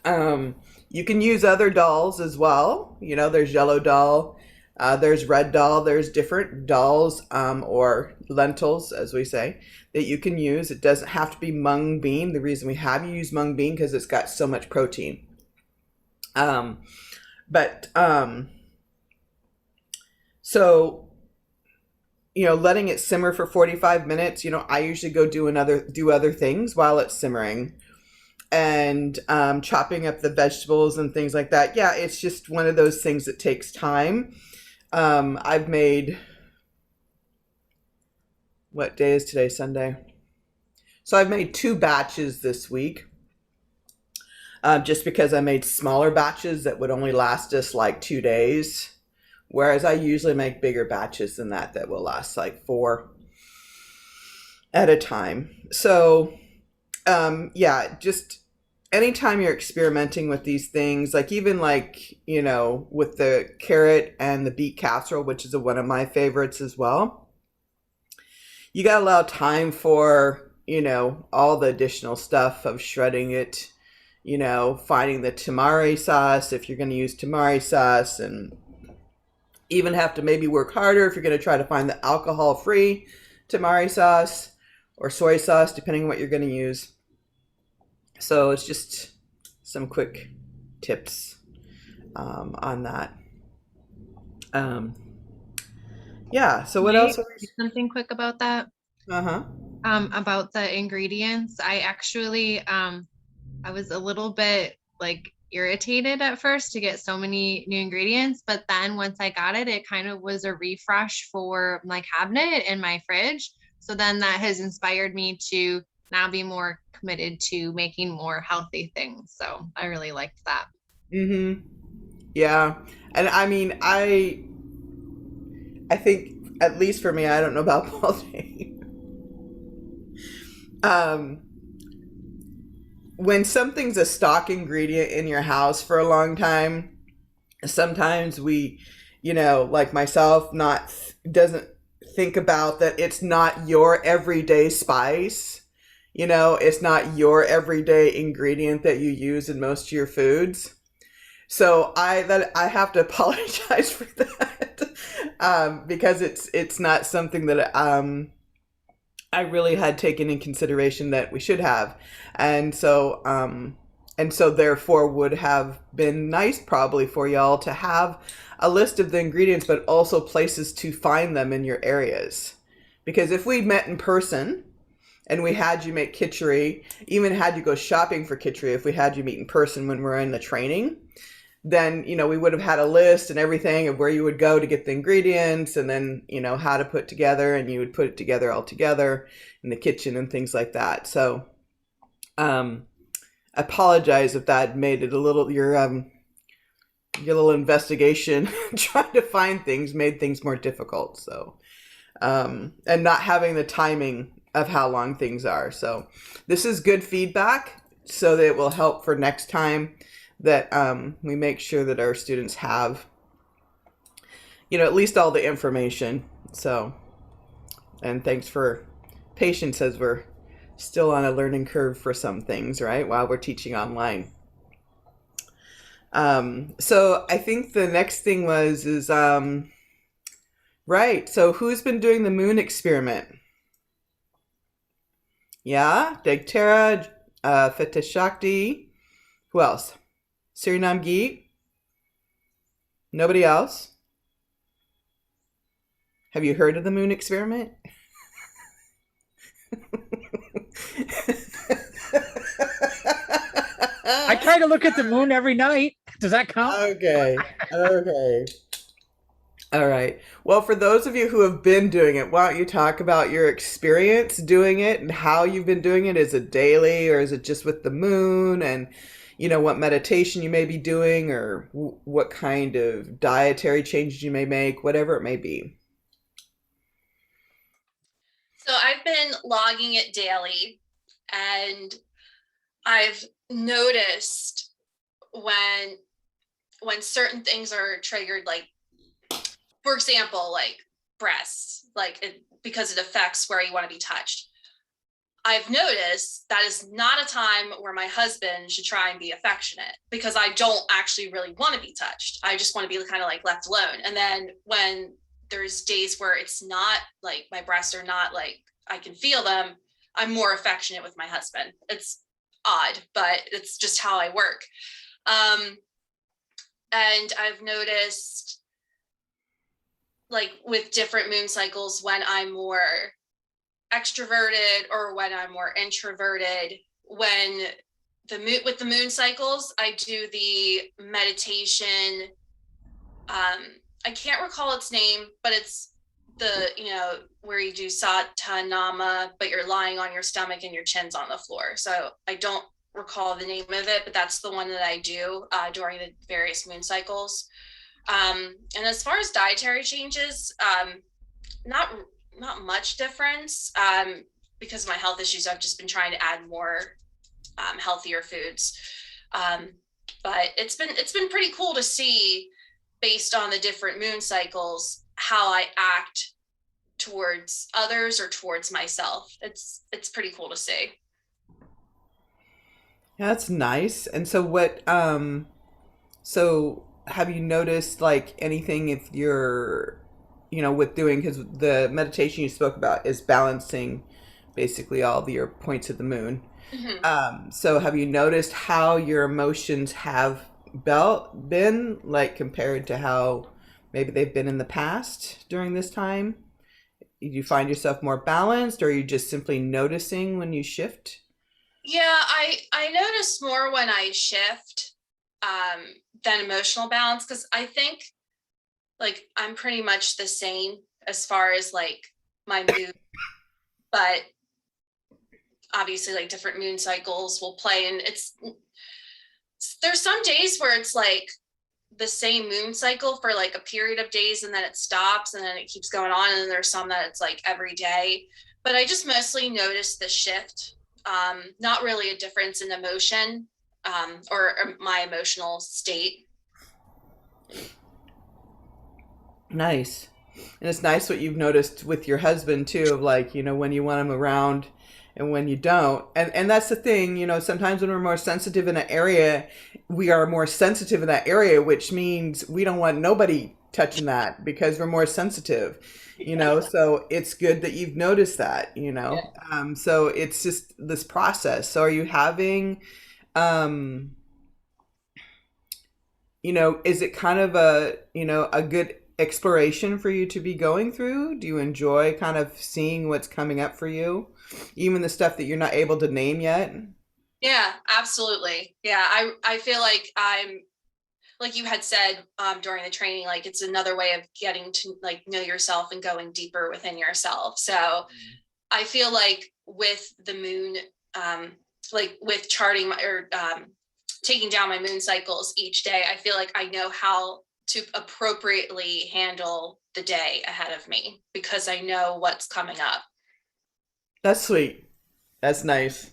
L: You can use other dals as well. You know, there's yellow dal, there's red dal, there's different dals or lentils, as we say, that you can use. It doesn't have to be mung bean. The reason we have you use mung bean because it's got so much protein. So, you know, letting it simmer for 45 minutes, you know, I usually go do other things while it's simmering, and chopping up the vegetables and things like that. Yeah, it's just one of those things that takes time. I've made, what day is today? Sunday. So I've made 2 batches this week. Just because I made smaller batches that would only last us like 2 days. Whereas I usually make bigger batches than that will last like 4 at a time. So, yeah, just anytime you're experimenting with these things, like even like, you know, with the carrot and the beet casserole, which is one of my favorites as well, you got to allow time for, you know, all the additional stuff of shredding it, you know, finding the tamari sauce if you're going to use tamari sauce, and even have to maybe work harder if you're going to try to find the alcohol-free tamari sauce or soy sauce, depending on what you're going to use. So it's just some quick tips on that. Yeah, so what else?
C: Something quick about that. About the ingredients. I actually, I was a little bit like irritated at first to get so many new ingredients, but then once I got it, it kind of was a refresh for my cabinet and my fridge. So then that has inspired me to now be more committed to making more healthy things. So I really liked that.
L: Yeah. And I mean, I think, at least for me, I don't know about Paul Jane. When something's a stock ingredient in your house for a long time, sometimes we, you know, like myself, doesn't think about that it's not your everyday spice. You know, it's not your everyday ingredient that you use in most of your foods. So I have to apologize for that, because it's not something that I really had taken in consideration that we should have, and so therefore would have been nice probably for y'all to have a list of the ingredients, but also places to find them in your areas. Because if we met in person and we had you make khichdi, even had you go shopping for khichdi, if we had you meet in person when we're in the training, then, you know, we would have had a list and everything of where you would go to get the ingredients, and then, you know, how to put together, and you would put it together all together in the kitchen and things like that. So, apologize if that made it a little, your little investigation trying to find things made things more difficult. So, and not having the timing of how long things are. So this is good feedback, so that it will help for next time, that we make sure that our students have, you know, at least all the information. So, and thanks for patience as we're still on a learning curve for some things, right, while we're teaching online. So I think the next thing is right, so who's been doing the moon experiment? Yeah, Degtera, Fetishakti, who else? Surinam Gi, Nobody else? Have you heard of the moon experiment?
A: I try to look at the moon every night. Does that count?
L: Okay. Okay. All right. Well, for those of you who have been doing it, why don't you talk about your experience doing it and how you've been doing it? Is it daily or is it just with the moon? And, you know, what meditation you may be doing or what kind of dietary changes you may make, whatever it may be.
J: So I've been logging it daily, and I've noticed when certain things are triggered, like, for example, like breasts, because it affects where you want to be touched. I've noticed that is not a time where my husband should try and be affectionate, because I don't actually really want to be touched. I just want to be kind of like left alone. And then when there's days where it's not like my breasts are not like I can feel them, I'm more affectionate with my husband. It's odd, but it's just how I work. And I've noticed, like, with different moon cycles, when I'm more extroverted or when I'm more introverted, when with the moon cycles, I do the meditation. I can't recall its name, but it's where you do Satanama, but you're lying on your stomach and your chin's on the floor. So I don't recall the name of it, but that's the one that I do during the various moon cycles. And as far as dietary changes, not much difference, because of my health issues. I've just been trying to add more healthier foods. But it's been pretty cool to see, based on the different moon cycles, how I act towards others or towards myself. It's pretty cool to see.
L: Yeah, that's nice. And so so have you noticed like anything if you're, with doing, because the meditation you spoke about is balancing basically all your points of the moon.
J: Mm-hmm.
L: So have you noticed how your emotions have been like compared to how maybe they've been in the past during this time? Do you find yourself more balanced, or are you just simply noticing when you shift?
J: Yeah, I notice more when I shift than emotional balance, because I think like I'm pretty much the same as far as like my mood, but obviously like different moon cycles will play, and there's some days where it's like the same moon cycle for like a period of days, and then it stops and then it keeps going on, and then there's some that it's like every day. But I just mostly notice the shift, not really a difference in emotion or my emotional state.
L: Nice. And it's nice what you've noticed with your husband too, of like, when you want him around and when you don't. And that's the thing, sometimes when we're more sensitive in an area, we are more sensitive in that area, which means we don't want nobody touching that because we're more sensitive, so it's good that you've noticed that, so it's just this process. So are you having, is it kind of a good exploration for you to be going through? Do you enjoy kind of seeing what's coming up for you, even the stuff that you're not able to name yet?
J: Yeah, absolutely. Yeah, I feel like I'm, like you had said during the training, like it's another way of getting to like know yourself and going deeper within yourself. So I feel like with the moon, like with charting or taking down my moon cycles each day, I feel like I know how to appropriately handle the day ahead of me because I know what's coming up.
L: That's sweet. That's nice.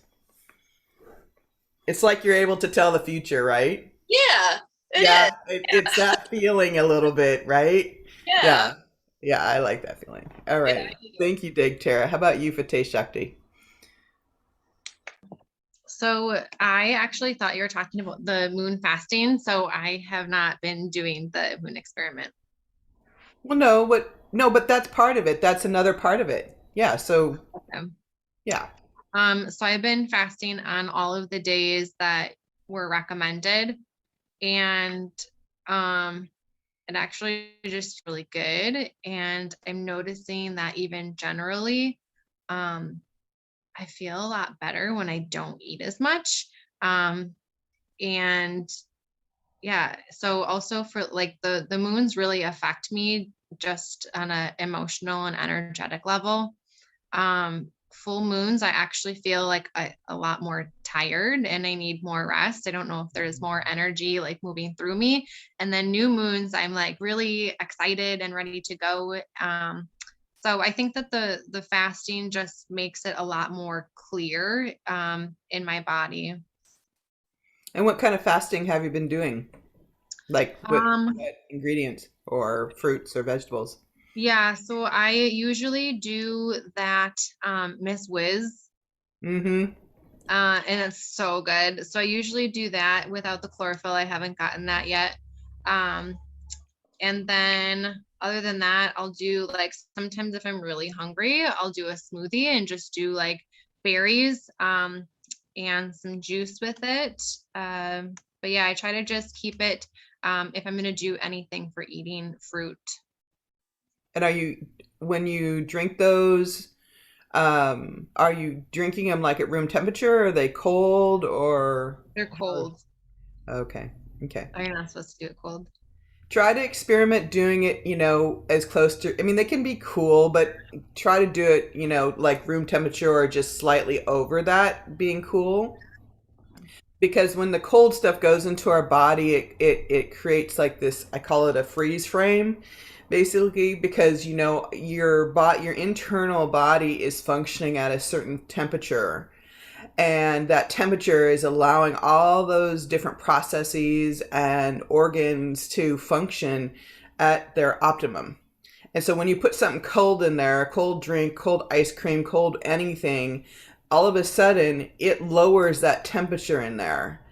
L: It's like you're able to tell the future, right?
J: Yeah.
L: It's that feeling a little bit, right?
J: Yeah.
L: Yeah, I like that feeling. All right.
J: Yeah.
L: Thank you, Dig Tara. How about you, Fateh Shakti?
C: So I actually thought you were talking about the moon fasting. So I have not been doing the moon experiment.
L: Well, no, but that's part of it. That's another part of it. Yeah. So, yeah.
C: So I've been fasting on all of the days that were recommended. And it actually just really good. And I'm noticing that even generally, I feel a lot better when I don't eat as much. And yeah, so also for like the moons really affect me just on a emotional and energetic level. Full moons, I actually feel like a lot more tired and I need more rest. I don't know if there's more energy like moving through me. And then new moons, I'm like really excited and ready to go. So I think that the fasting just makes it a lot more clear in my body.
L: And what kind of fasting have you been doing? Like what ingredients or fruits or vegetables?
C: Yeah, so I usually do that Miss Whiz.
L: Mm-hmm.
C: And it's so good. So I usually do that without the chlorophyll. I haven't gotten that yet. And then other than that, I'll do like sometimes if I'm really hungry, I'll do a smoothie and just do like berries and some juice with it. But yeah, I try to just keep it if I'm going to do anything for eating fruit.
L: And when you drink those, are you drinking them like at room temperature? Are they cold or?
C: They're cold.
L: Okay.
C: I'm not supposed to do it cold.
L: Try to experiment doing it, as close to, I mean, they can be cool, but try to do it, like room temperature or just slightly over that being cool. Because when the cold stuff goes into our body, it creates like this, I call it a freeze frame, basically, because your internal body is functioning at a certain temperature, and that temperature is allowing all those different processes and organs to function at their optimum. And so when you put something cold in there, a cold drink, cold ice cream, cold anything, all of a sudden it lowers that temperature in there.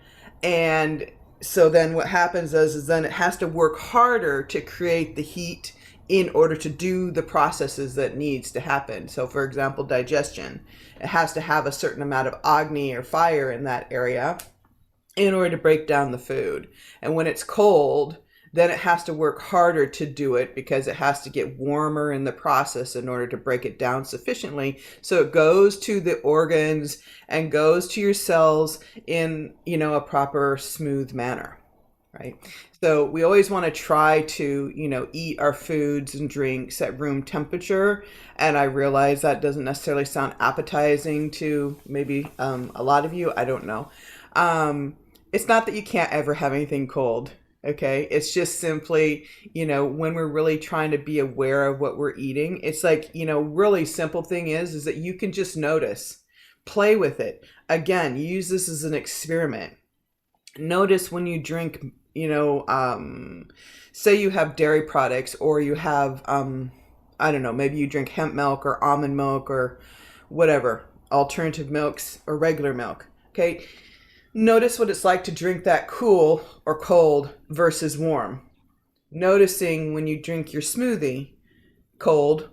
L: And so then what happens is then it has to work harder to create the heat in order to do the processes that needs to happen. So for example, digestion, it has to have a certain amount of agni or fire in that area in order to break down the food. And when it's cold, then it has to work harder to do it because it has to get warmer in the process in order to break it down sufficiently. So it goes to the organs and goes to your cells in, a proper smooth manner, right? So we always want to try to, eat our foods and drinks at room temperature. And I realize that doesn't necessarily sound appetizing to maybe a lot of you. I don't know. It's not that you can't ever have anything cold. Okay. It's just simply, when we're really trying to be aware of what we're eating, it's like, really simple thing is that you can just notice, play with it. Again, use this as an experiment. Notice when you drink, say you have dairy products or you have, I don't know, maybe you drink hemp milk or almond milk or whatever, alternative milks or regular milk. Okay. Notice what it's like to drink that cool or cold versus warm. Noticing when you drink your smoothie cold,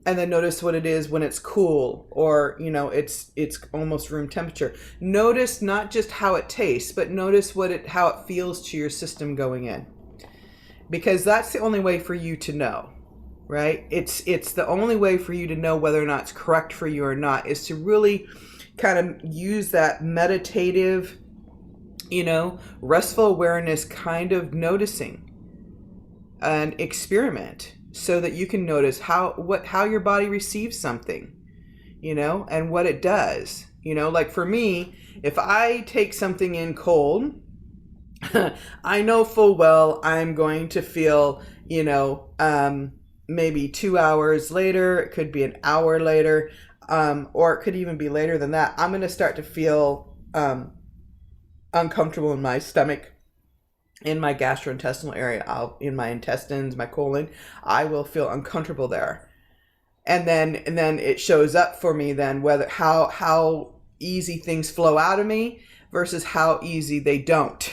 L: and then notice what it is when it's cool or, it's almost room temperature. Notice not just how it tastes, but notice how it feels to your system going in. Because that's the only way for you to know, right? It's the only way for you to know whether or not it's correct for you or not is to really kind of use that meditative, restful awareness kind of noticing and experiment so that you can notice how your body receives something, and what it does. Like for me, if I take something in cold, I know full well I'm going to feel, maybe 2 hours later, it could be an hour later, or it could even be later than that. I'm going to start to feel uncomfortable in my stomach, in my gastrointestinal area, in my intestines, my colon. I will feel uncomfortable there, and then it shows up for me then whether how easy things flow out of me versus how easy they don't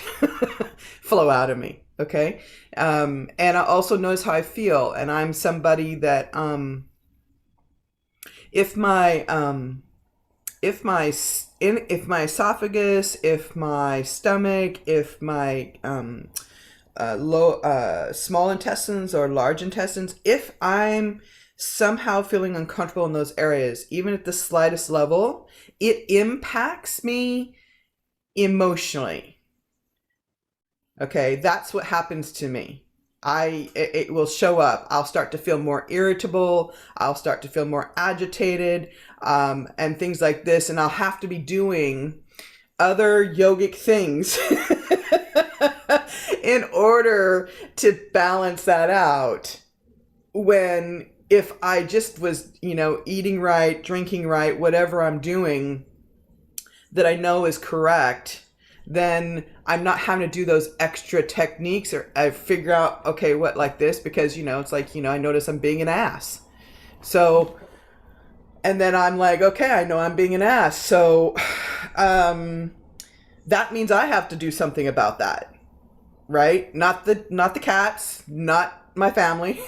L: flow out of me. Okay, and I also notice how I feel, and I'm somebody that if my esophagus, if my stomach, if my small intestines or large intestines, if I'm somehow feeling uncomfortable in those areas, even at the slightest level, it impacts me emotionally. Okay, that's what happens to me. It will show up. I'll start to feel more irritable. I'll start to feel more agitated, and things like this. And I'll have to be doing other yogic things in order to balance that out. When if I just was, eating right, drinking right, whatever I'm doing that I know is correct, then I'm not having to do those extra techniques, or I figure out, okay, what, like this, because, it's like, I notice I'm being an ass. So, and then I'm like, okay, I know I'm being an ass. So, that means I have to do something about that, right? Not the cats, not my family.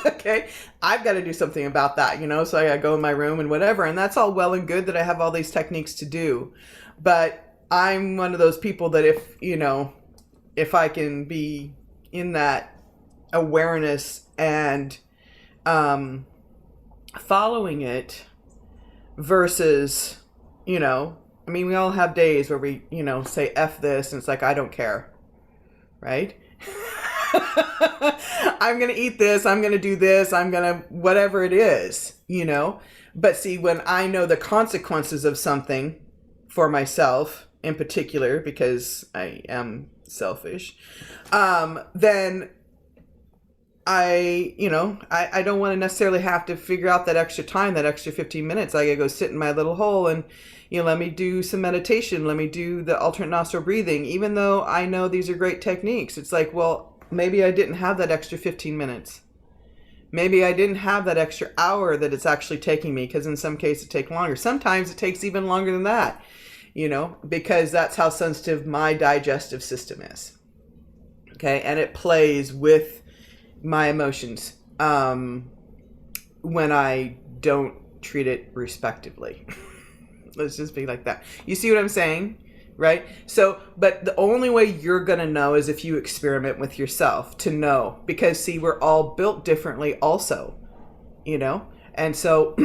L: Okay, I've got to do something about that, so I gotta go in my room and whatever. And that's all well and good that I have all these techniques to do, but I'm one of those people that if I can be in that awareness and following it versus, we all have days where we, say F this, and it's like, I don't care, right? I'm going to eat this, I'm going to do this, I'm going to whatever it is, But see, when I know the consequences of something for myself in particular, because I am selfish, then I don't want to necessarily have to figure out that extra time, that extra 15 minutes. I gotta go sit in my little hole and, let me do some meditation. Let me do the alternate nostril breathing, even though I know these are great techniques. It's like, well, maybe I didn't have that extra 15 minutes. Maybe I didn't have that extra hour that it's actually taking me, because in some cases it takes longer. Sometimes it takes even longer than that, because that's how sensitive my digestive system is. Okay, and it plays with my emotions when I don't treat it respectively. Let's just be like that. You see what I'm saying? Right? So, but the only way you're going to know is if you experiment with yourself to know, because see, we're all built differently also, and so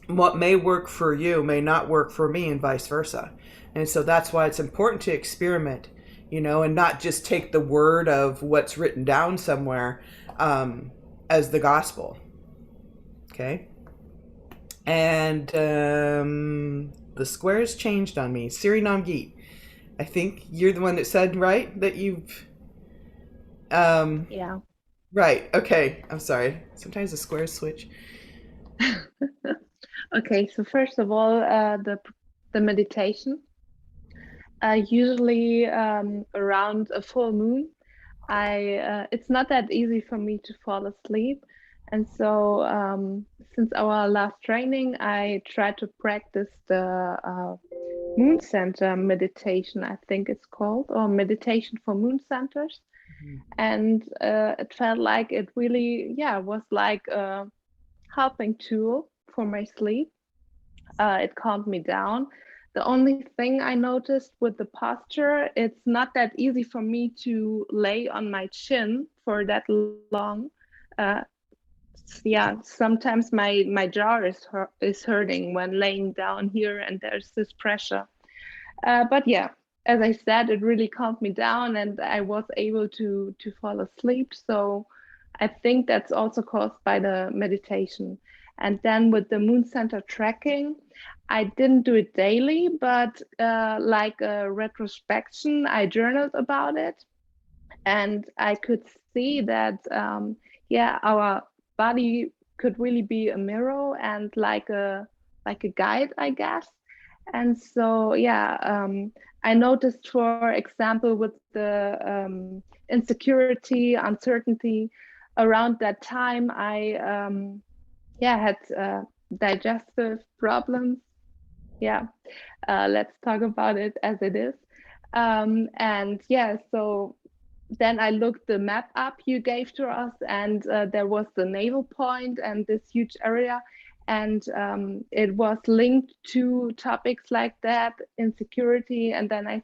L: what may work for you may not work for me, and vice versa. And so that's why it's important to experiment, and not just take the word of what's written down somewhere as the gospel. Okay. And the squares changed on me. Siri Nam Geet. I think you're the one that said, right, that you've
F: Yeah.
L: Right. Okay. I'm sorry. Sometimes the squares switch.
F: Okay, so first of all, the meditation. Usually around a full moon, it's not that easy for me to fall asleep, and so since our last training, I tried to practice the moon center meditation, I think it's called, or meditation for moon centers. And it felt like it really, was like a helping tool for my sleep. It calmed me down. The only thing I noticed with the posture, it's not that easy for me to lay on my chin for that long. Sometimes my jaw is hurting when laying down here, and there's this pressure. But yeah, as I said, it really calmed me down, and I was able to fall asleep. So I think that's also caused by the meditation. And then with the moon center tracking, I didn't do it daily, but like a retrospection, I journaled about it, and I could see that our body could really be a mirror and like a guide, I guess. And so I noticed, for example, with the insecurity, uncertainty, around that time I had digestive problems. Let's talk about it as it is. So then I looked the map up you gave to us, and there was the navel point and this huge area, and it was linked to topics like that, insecurity. And then I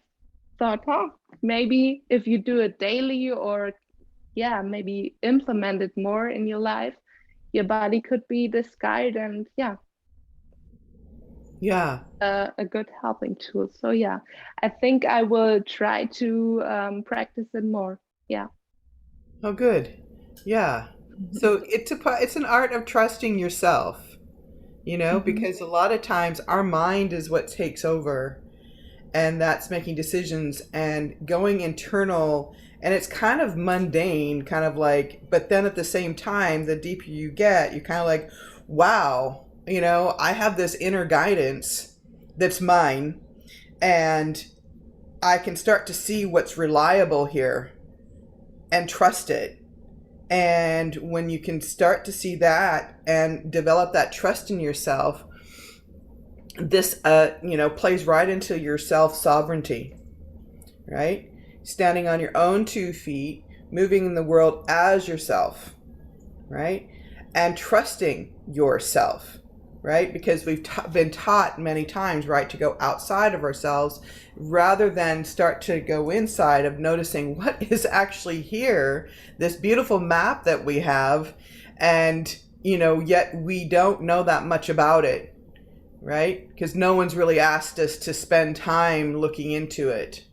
F: thought, oh, maybe if you do it daily or yeah, maybe implement it more in your life, your body could be this guide and yeah,
L: Yeah.
F: a good helping tool. So yeah, I think I will try to practice it more. Yeah.
L: Oh, good. Yeah. So it's an art of trusting yourself, because a lot of times our mind is what takes over, and that's making decisions and going internal, and it's kind of mundane, kind of like, but then at the same time, the deeper you get, you're kind of like, wow, I have this inner guidance that's mine, and I can start to see what's reliable here and trust it. And when you can start to see that and develop that trust in yourself, this plays right into your self-sovereignty, right? Standing on your own 2 feet, moving in the world as yourself, right? And trusting yourself, right? Because we've been taught many times, right, to go outside of ourselves rather than start to go inside of noticing what is actually here, this beautiful map that we have, and, yet we don't know that much about it, right? Because no one's really asked us to spend time looking into it,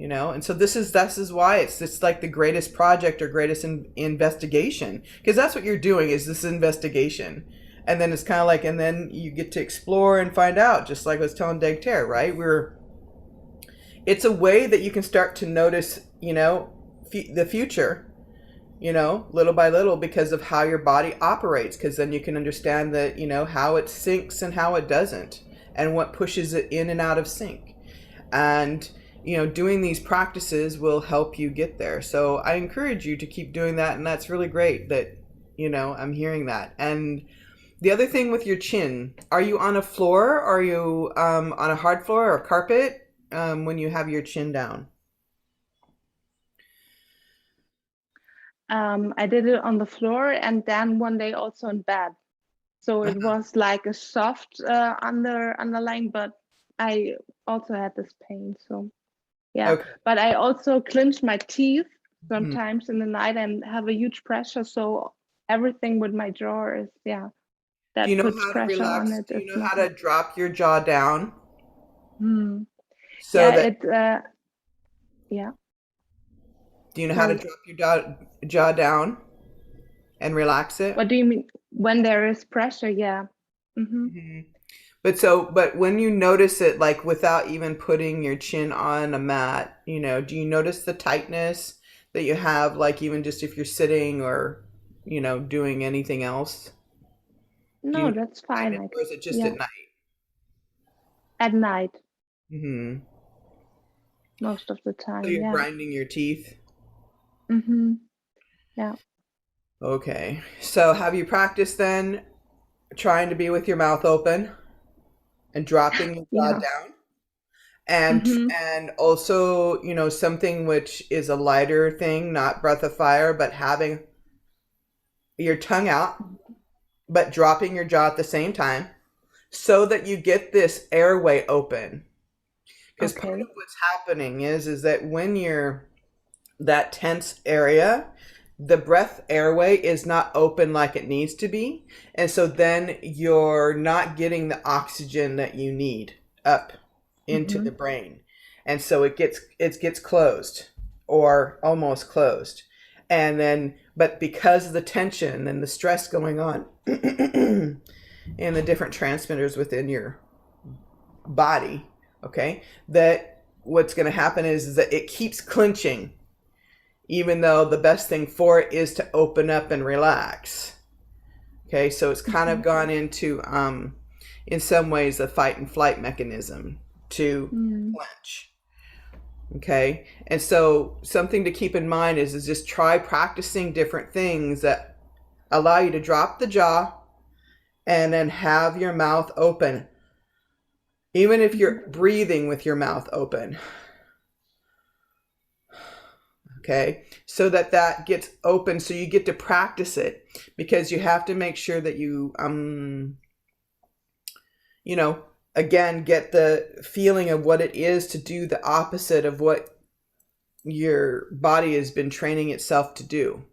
L: and so this is why it's like the greatest project or greatest investigation, because that's what you're doing, is this investigation. And then it's kind of like, and then you get to explore and find out, just like I was telling Degter, right? It's a way that you can start to notice, the future, little by little, because of how your body operates, because then you can understand that, how it syncs and how it doesn't, and what pushes it in and out of sync. And, doing these practices will help you get there. So I encourage you to keep doing that. And that's really great that, I'm hearing that. And the other thing with your chin, are you on a floor? Or are you on a hard floor or carpet when you have your chin down?
F: I did it on the floor and then one day also in bed. So it was like a soft underlying, but I also had this pain. So yeah,
L: Okay.
F: but I also clench my teeth sometimes in the night and have a huge pressure. So everything with my jaw is, yeah, that
L: Do you know
F: puts
L: how to
F: pressure
L: relax?
F: on it.
L: Do you
F: It's
L: know how
F: not.
L: to drop your jaw down? So
F: Yeah,
L: that,
F: yeah.
L: do you know how to drop your jaw down and relax it?
F: What do you mean? When there is pressure, yeah.
L: But when you notice it, like without even putting your chin on a mat, do you notice the tightness that you have, like even just if you're sitting or, doing anything else?
F: No, that's fine.
L: Or is it just at night?
F: At night,
L: Mm-hmm.
F: most of the time,
L: So you're
F: yeah.
L: grinding your teeth?
F: Yeah.
L: Okay. So have you practiced then trying to be with your mouth open and dropping your jaw down? And also, something which is a lighter thing, not breath of fire, but having your tongue out, but dropping your jaw at the same time so that you get this airway open. Because part of what's happening is that when you're that tense area, the breath airway is not open like it needs to be. And so then you're not getting the oxygen that you need up into the brain. And so it gets closed or almost closed. And then, but because of the tension and the stress going on and the different transmitters within your body, okay, that what's going to happen is that it keeps clenching, even though the best thing for it is to open up and relax. Okay, so it's kind of gone into, in some ways, a fight and flight mechanism to clench. Okay, and so something to keep in mind is just try practicing different things that allow you to drop the jaw and then have your mouth open, even if you're breathing with your mouth open. Okay, so that gets open, so you get to practice it, because you have to make sure that you again, get the feeling of what it is to do the opposite of what your body has been training itself to do,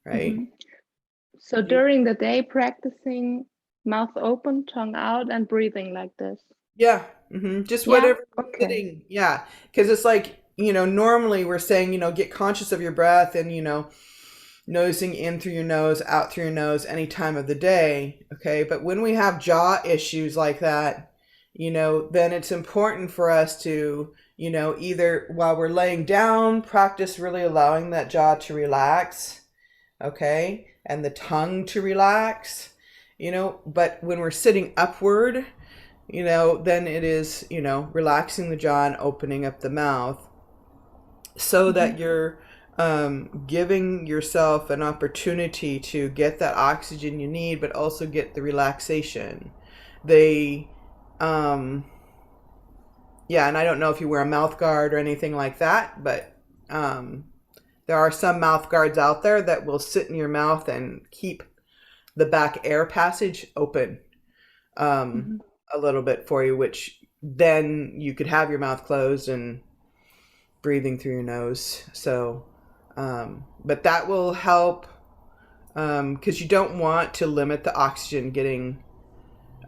L: right?
F: Mhm. So during the day, practicing mouth open, tongue out, and breathing like this.
L: Yeah. Just
F: Yeah.
L: whatever you're
F: Okay.
L: sitting. Yeah. Because it's like, normally we're saying, get conscious of your breath and, noticing in through your nose, out through your nose any time of the day. Okay. But when we have jaw issues like that, then it's important for us to, either while we're laying down, practice really allowing that jaw to relax. Okay. And the tongue to relax, but when we're sitting upward, then it is, relaxing the jaw and opening up the mouth so that you're giving yourself an opportunity to get that oxygen you need, but also get the relaxation. They, yeah, and I don't know if you wear a mouth guard or anything like that, but there are some mouth guards out there that will sit in your mouth and keep the back air passage open. A little bit for you, which then you could have your mouth closed and breathing through your nose. So, but that will help because you don't want to limit the oxygen getting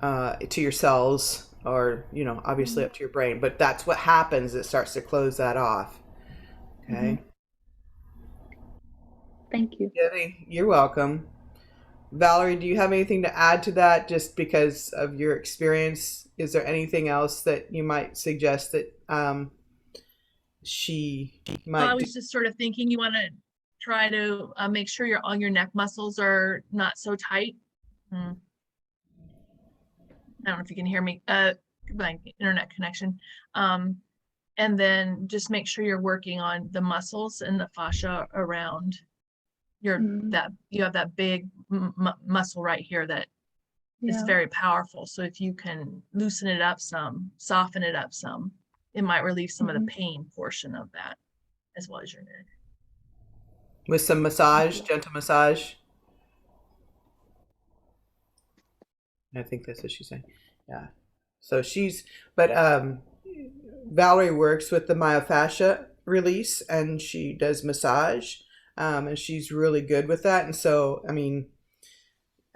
L: to your cells or, obviously up to your brain. But that's what happens. It starts to close that off. Okay.
F: Thank you.
L: Debbie, you're welcome. Valerie, do you have anything to add to that just because of your experience? Is there anything else that you might suggest that she might
D: I
L: do?
D: was just sort of thinking you want to try to make sure your neck muscles are not so tight. I don't know if you can hear me. My internet connection. And then just make sure you're working on the muscles and the fascia around that you have that big muscle right here that is very powerful. So if you can loosen it up some, soften it up some, it might relieve some of the pain portion of that as well as your neck.
L: With some massage, gentle massage. I think that's what she's saying. Yeah. So but Valerie works with the myofascia release and she does massage. And she's really good with that. And so, I mean,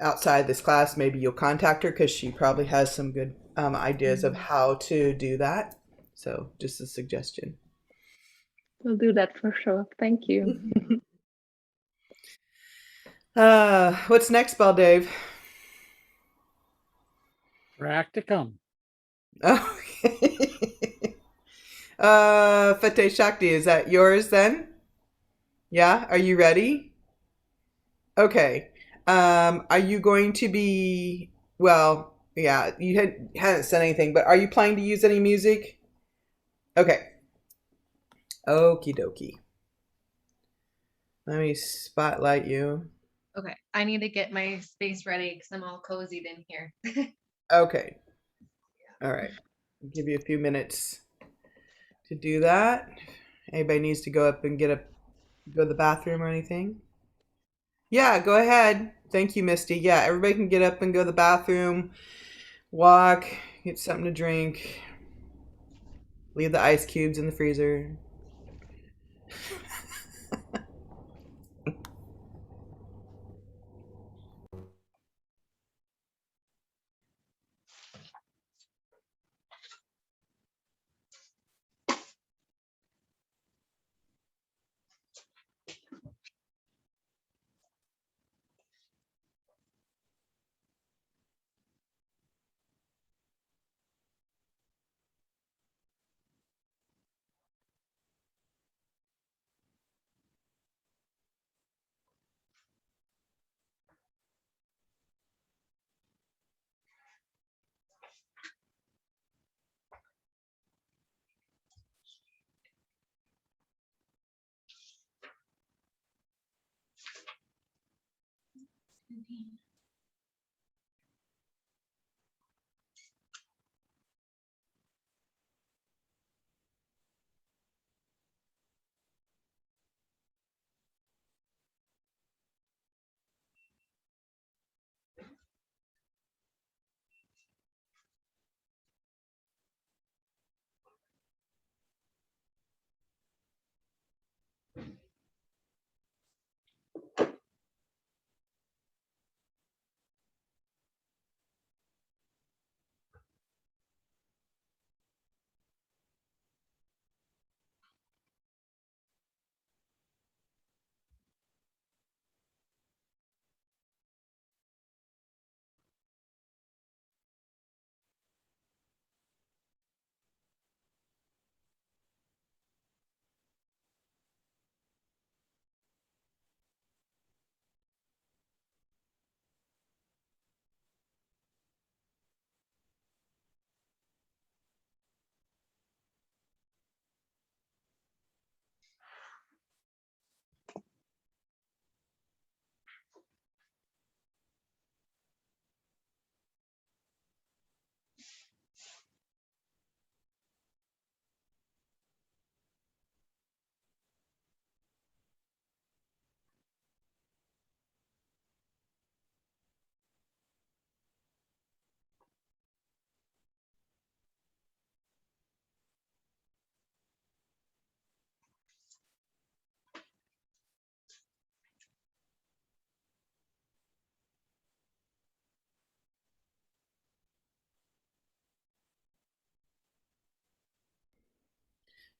L: outside this class, maybe you'll contact her because she probably has some good ideas of how to do that. So just a suggestion.
F: We'll do that for sure. Thank you.
L: What's next, Bell Dave?
A: Practicum.
L: Okay. Fete Shakti, is that yours then? Yeah, are you ready? Okay. Are you going to be, well, yeah, you hadn't said anything, but are you planning to use any music? Okay. Okie dokie. Let me spotlight you.
C: Okay, I need to get my space ready because I'm all cozied in here.
L: Okay. All right. I'll give you a few minutes to do that. Anybody needs to go up and go to the bathroom or anything? Yeah, go ahead. Thank you, Misty. Yeah, everybody can get up and go to the bathroom, walk, get something to drink, leave the ice cubes in the freezer.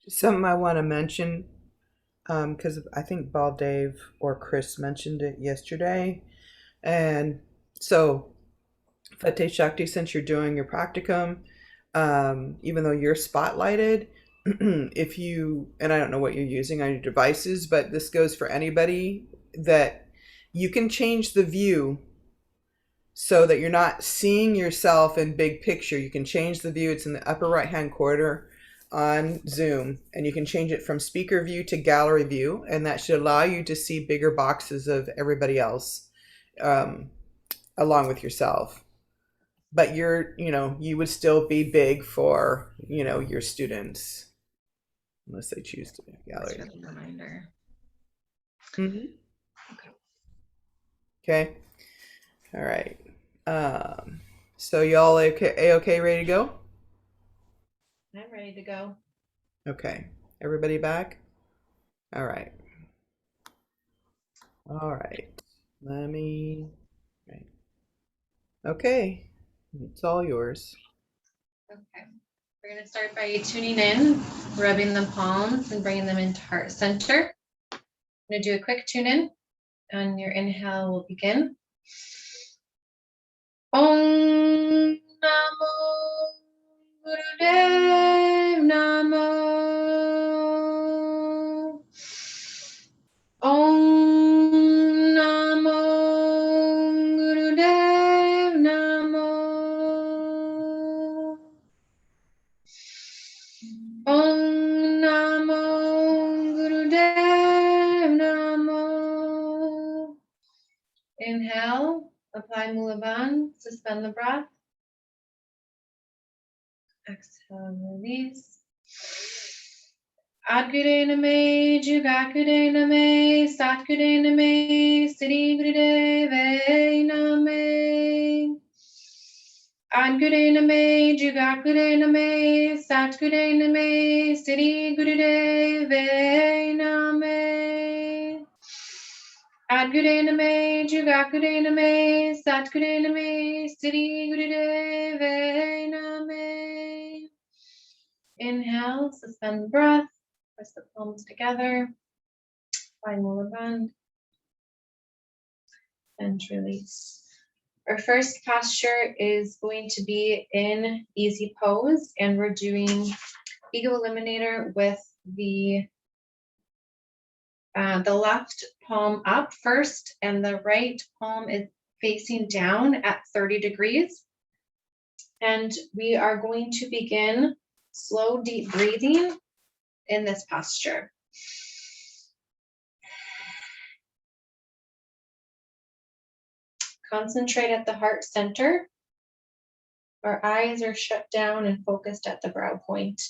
L: Something I want to mention, because I think Ball Dave or Chris mentioned it yesterday. And so, Fate Shakti, since you're doing your practicum, even though you're spotlighted, if you, and I don't know what you're using on your devices, but this goes for anybody, that you can change the view so that you're not seeing yourself in big picture. You can change the view. It's in the upper right hand corner on Zoom, and you can change it from speaker view to gallery view, and that should allow you to see bigger boxes of everybody else, along with yourself. But you would still be big for, your students, unless they choose to be a gallery.
C: Just a reminder.
L: Mm-hmm. Okay. All right. So y'all okay, ready to go?
C: I'm ready to go.
L: Okay. Everybody back? All right. Let me. Right. Okay. It's all yours.
C: Okay. We're going to start by tuning in, rubbing the palms and bringing them into heart center. I'm going to do a quick tune in, and your inhale will begin. Om Namo Gurudev Namo. Om Namo Gurudev Namo. Om Namo Gurudev Namo. Inhale, apply Mula-Bandha, suspend the breath. Exhale, release. Adgure Name, Jugakure Name, Satkure Name, Siddhi Gurudeve Name. Adgure Name, Jugakure Name, Satkure Name, Siddhi Gurudeve Name. Adgure Name, Jugakure Name, Satkure Name, Siddhi Gurudeve Name. Inhale, suspend the breath, press the palms together, find Mula-Bandha, and release. Our first posture is going to be in easy pose, and we're doing Ego Eliminator with the left palm up first, and the right palm is facing down at 30 degrees. And we are going to begin slow, deep breathing in this posture. Concentrate at the heart center. Our eyes are shut down and focused at the brow point.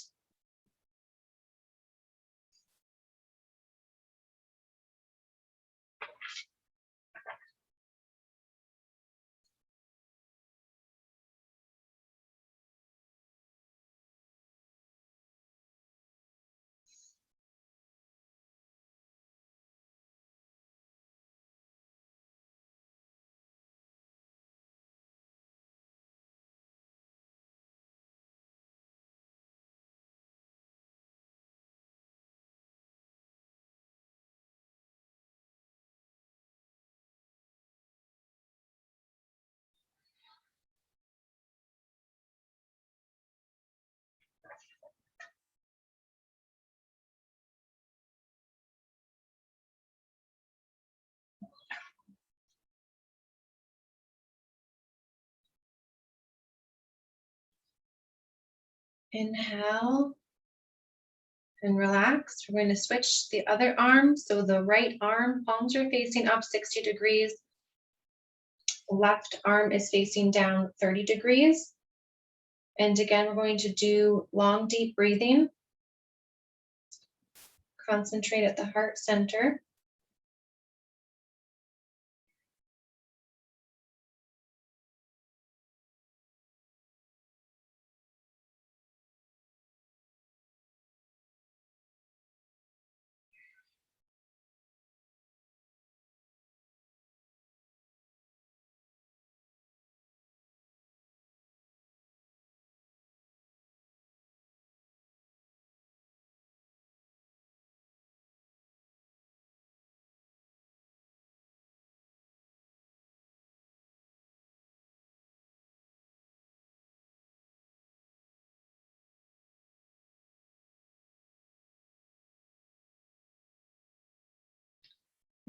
C: Inhale and relax. We're going to switch the other arm. So the right arm, palms are facing up 60 degrees. Left arm is facing down 30 degrees. And again, we're going to do long, deep breathing. Concentrate at the heart center.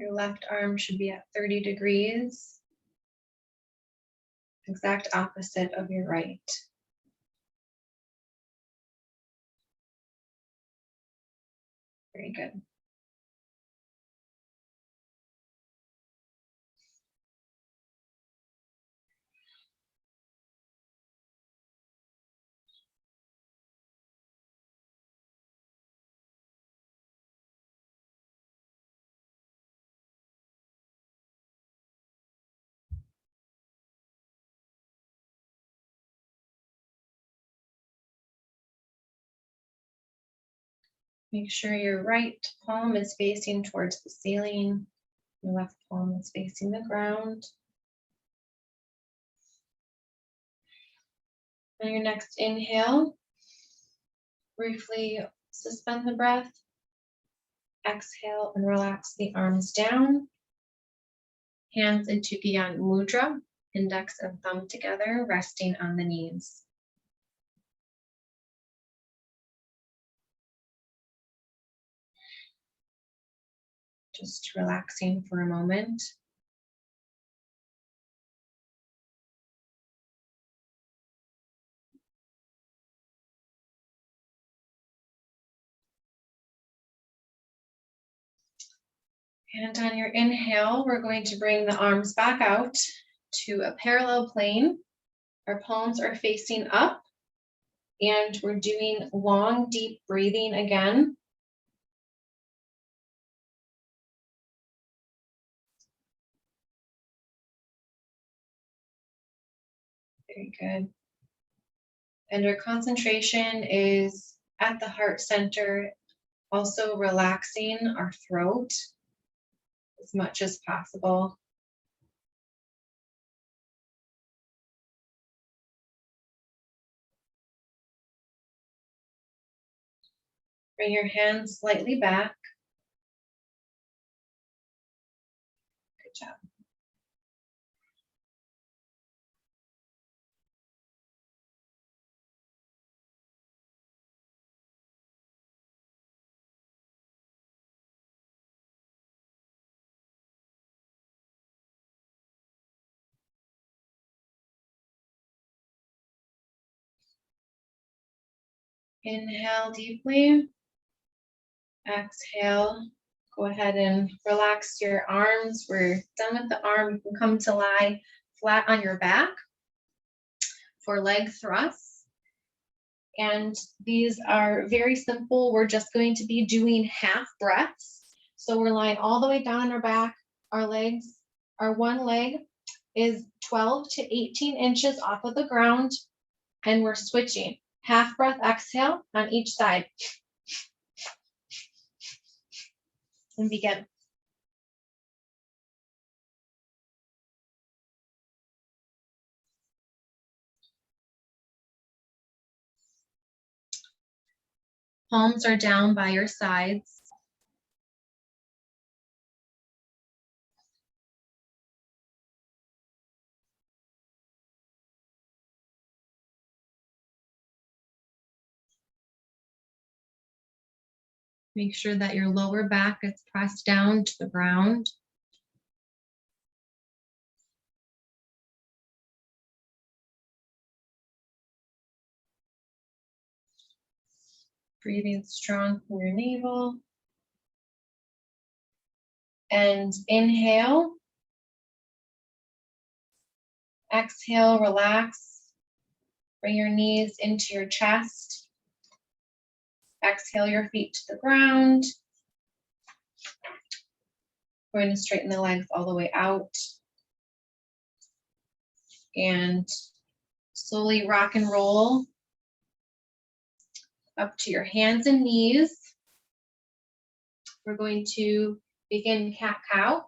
C: Your left arm should be at 30 degrees. Exact opposite of your right. Very good. Make sure your right palm is facing towards the ceiling. Your left palm is facing the ground. On your next inhale, briefly suspend the breath. Exhale and relax the arms down. Hands into Gyan Mudra, index and thumb together, resting on the knees. Just relaxing for a moment. And on your inhale, we're going to bring the arms back out to a parallel plane. Our palms are facing up, and we're doing long, deep breathing again. Very good. And our concentration is at the heart center, also relaxing our throat as much as possible. Bring your hands slightly back. Good job. Inhale deeply. Exhale. Go ahead and relax your arms. We're done with the arm. You can come to lie flat on your back for leg thrusts. And these are very simple. We're just going to be doing half breaths. So we're lying all the way down on our back. Our legs, our one leg is 12 to 18 inches off of the ground. And we're switching. Half breath exhale on each side. And begin. Palms are down by your sides. Make sure that your lower back is pressed down to the ground. Breathing strong through your navel. And inhale. Exhale, relax. Bring your knees into your chest. Exhale your feet to the ground. We're going to straighten the legs all the way out. And slowly rock and roll up to your hands and knees. We're going to begin cat-cow.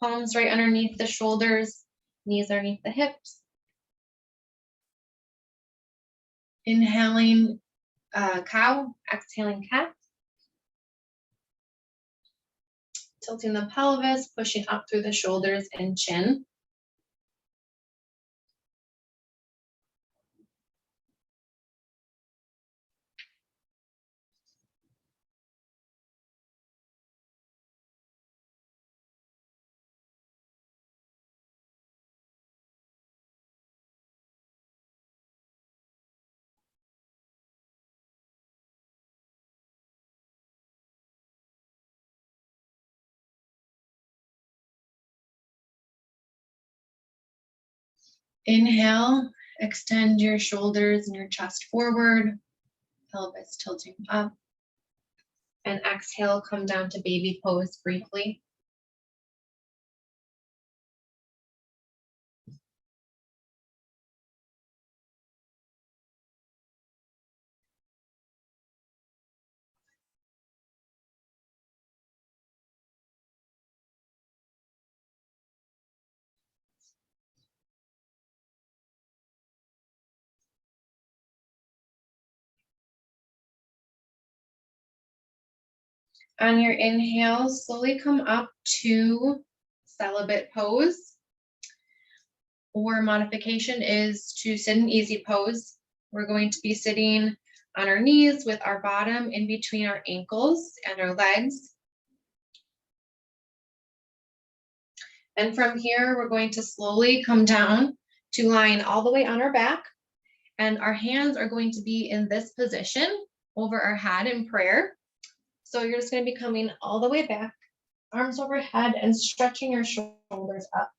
C: Palms right underneath the shoulders, knees underneath the hips. Inhaling cow, exhaling cat. Tilting the pelvis, pushing up through the shoulders and chin. Inhale, extend your shoulders and your chest forward, pelvis tilting up. And exhale, come down to baby pose briefly. On your inhale, slowly come up to celibate pose, or modification is to sit in easy pose. We're going to be sitting on our knees with our bottom in between our ankles and our legs. And from here, we're going to slowly come down to lying all the way on our back. And our hands are going to be in this position over our head in prayer. So you're just going to be coming all the way back, arms overhead, and stretching your shoulders up.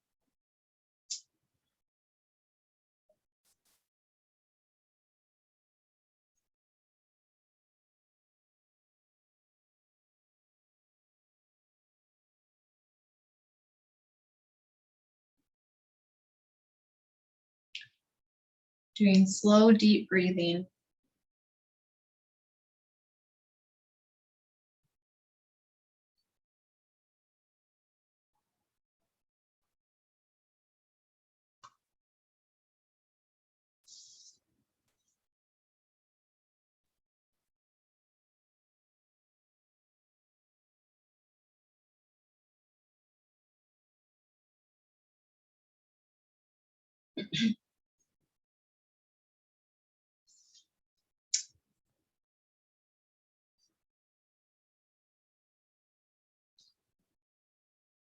C: Doing slow, deep breathing.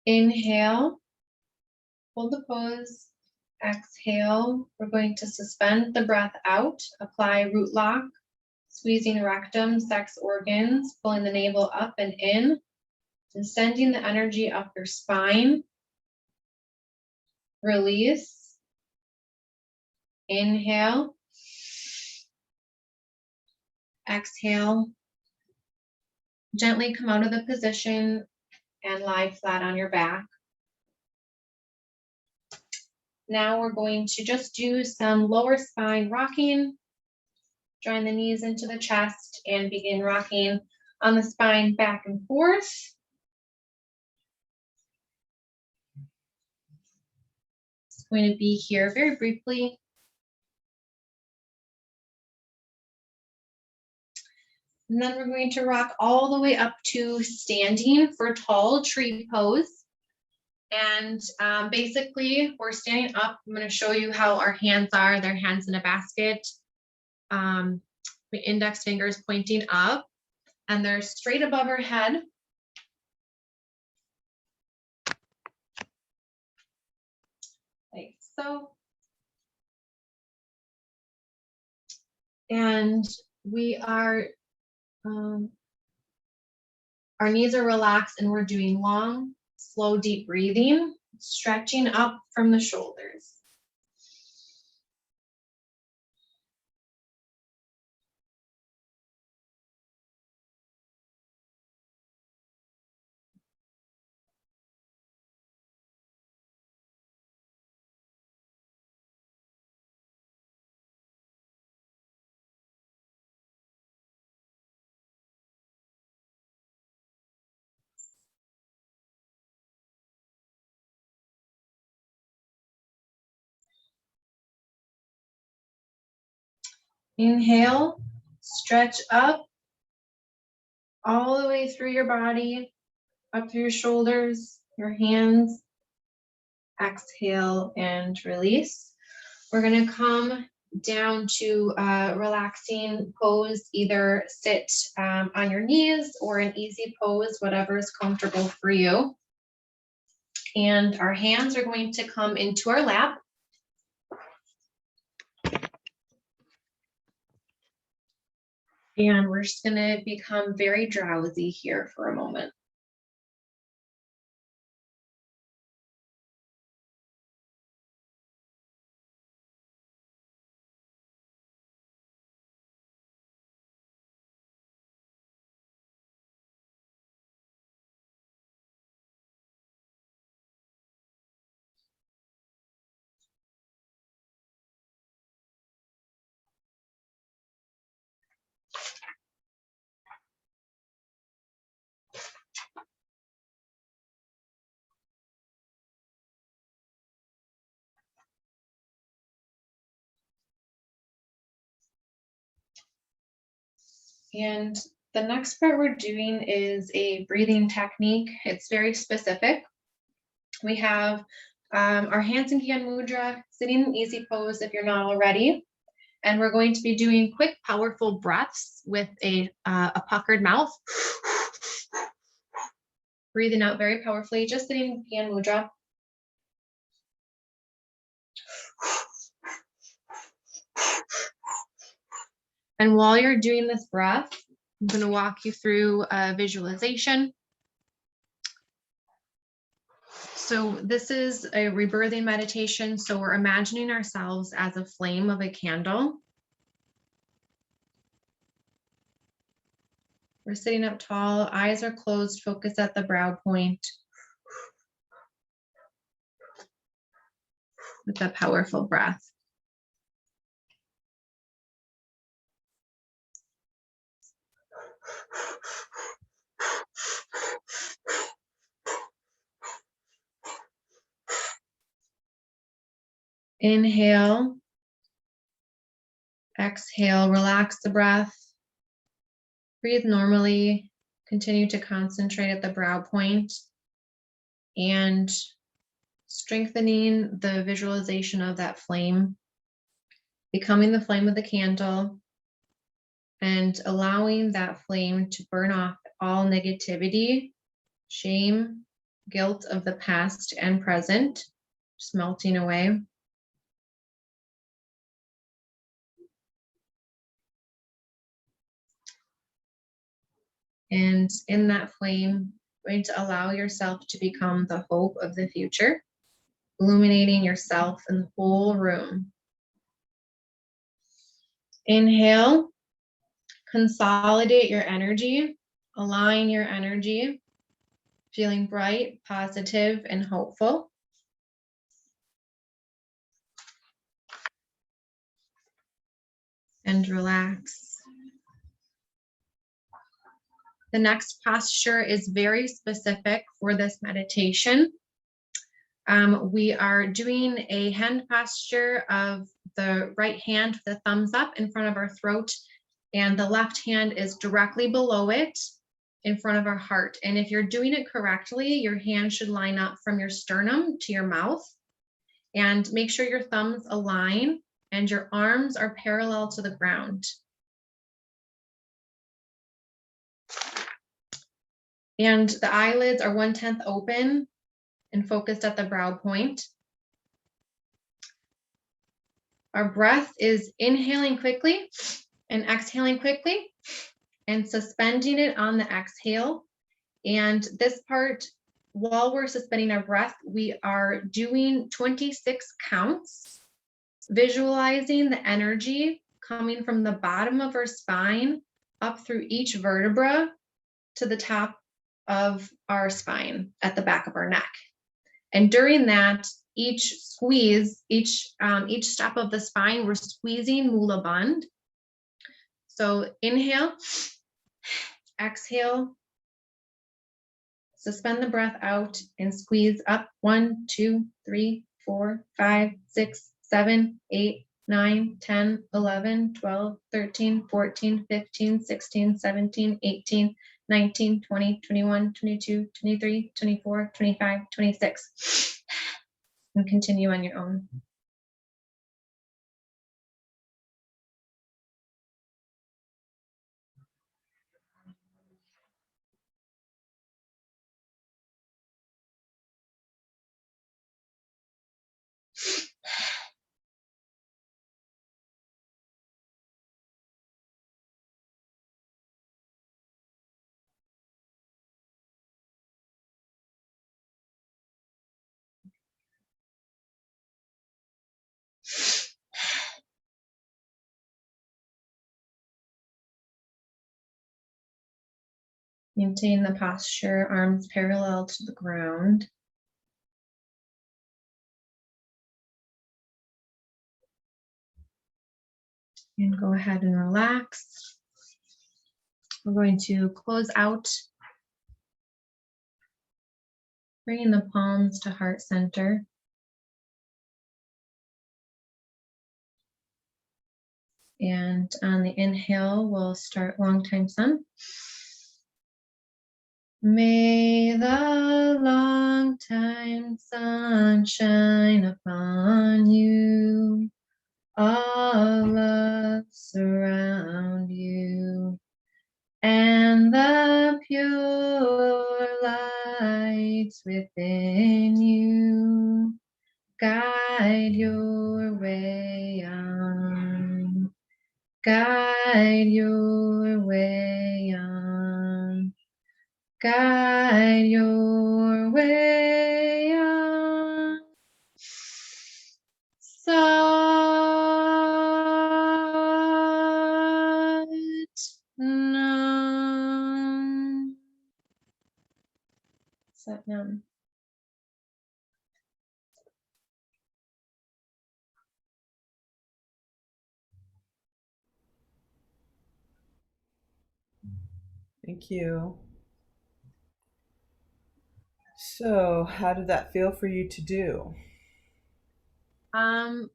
C: Inhale, hold the pose. Exhale, we're going to suspend the breath out, apply root lock, squeezing rectum, sex organs, pulling the navel up and in, and sending the energy up your spine. Release. Inhale. Exhale. Gently come out of the position and lie flat on your back. Now we're going to just do some lower spine rocking. Drawing the knees into the chest and begin rocking on the spine back and forth. It's going to be here very briefly. And then we're going to rock all the way up to standing for tall tree pose. And basically, we're standing up. I'm going to show you how our hands are. They're hands in a basket. The index fingers pointing up, and they're straight above our head. Like so. And we are, our knees are relaxed, and we're doing long, slow, deep breathing, stretching up from the shoulders. Inhale, stretch up all the way through your body, up through your shoulders, your hands. Exhale and release. We're going to come down to relaxing pose, either sit on your knees or an easy pose, whatever is comfortable for you. And our hands are going to come into our lap. And we're just going to become very drowsy here for a moment. And the next part we're doing is a breathing technique. It's very specific. We have our hands in Gyan Mudra, sitting in easy pose if you're not already. And we're going to be doing quick, powerful breaths with a puckered mouth. Breathing out very powerfully, just sitting in Gyan Mudra. And while you're doing this breath, I'm going to walk you through a visualization. So this is a rebirthing meditation. So we're imagining ourselves as a flame of a candle. We're sitting up tall, eyes are closed, focus at the brow point. With a powerful breath. Inhale, exhale, relax the breath. Breathe normally, continue to concentrate at the brow point and strengthening the visualization of that flame, becoming the flame of the candle and allowing that flame to burn off all negativity, shame, guilt of the past and present, just melting away. And in that flame, going to allow yourself to become the hope of the future, illuminating yourself and the whole room. Inhale, consolidate your energy, align your energy, feeling bright, positive, and hopeful. And relax. The next posture is very specific for this meditation. We are doing a hand posture of the right hand with the thumbs up in front of our throat, and the left hand is directly below it in front of our heart. And if you're doing it correctly, your hand should line up from your sternum to your mouth. And make sure your thumbs align and your arms are parallel to the ground. And the eyelids are 1/10 open and focused at the brow point. Our breath is inhaling quickly and exhaling quickly and suspending it on the exhale. And this part, while we're suspending our breath, we are doing 26 counts, visualizing the energy coming from the bottom of our spine up through each vertebra to the top of our spine at the back of our neck. And during that, each squeeze, each step of the spine, we're squeezing Mula Bandh. So inhale, exhale, suspend the breath out and squeeze up 1, 2, 3, 4, 5, 6, 7, 8, 9, 10, 11, 12, 13, 14, 15, 16, 17, 18, 19, 20, 21, 22, 23, 24, 25, 26. And continue on your own. Maintain the posture, arms parallel to the ground. And go ahead and relax. We're going to close out, bringing the palms to heart center. And on the inhale, we'll start long time sun. May the long time sun shine upon you. All love surround you. And the pure lights within you guide your way on. Guide your way on. Guide your way on. Satnam. Satnam.
L: Thank you. So, how did that feel for you to do?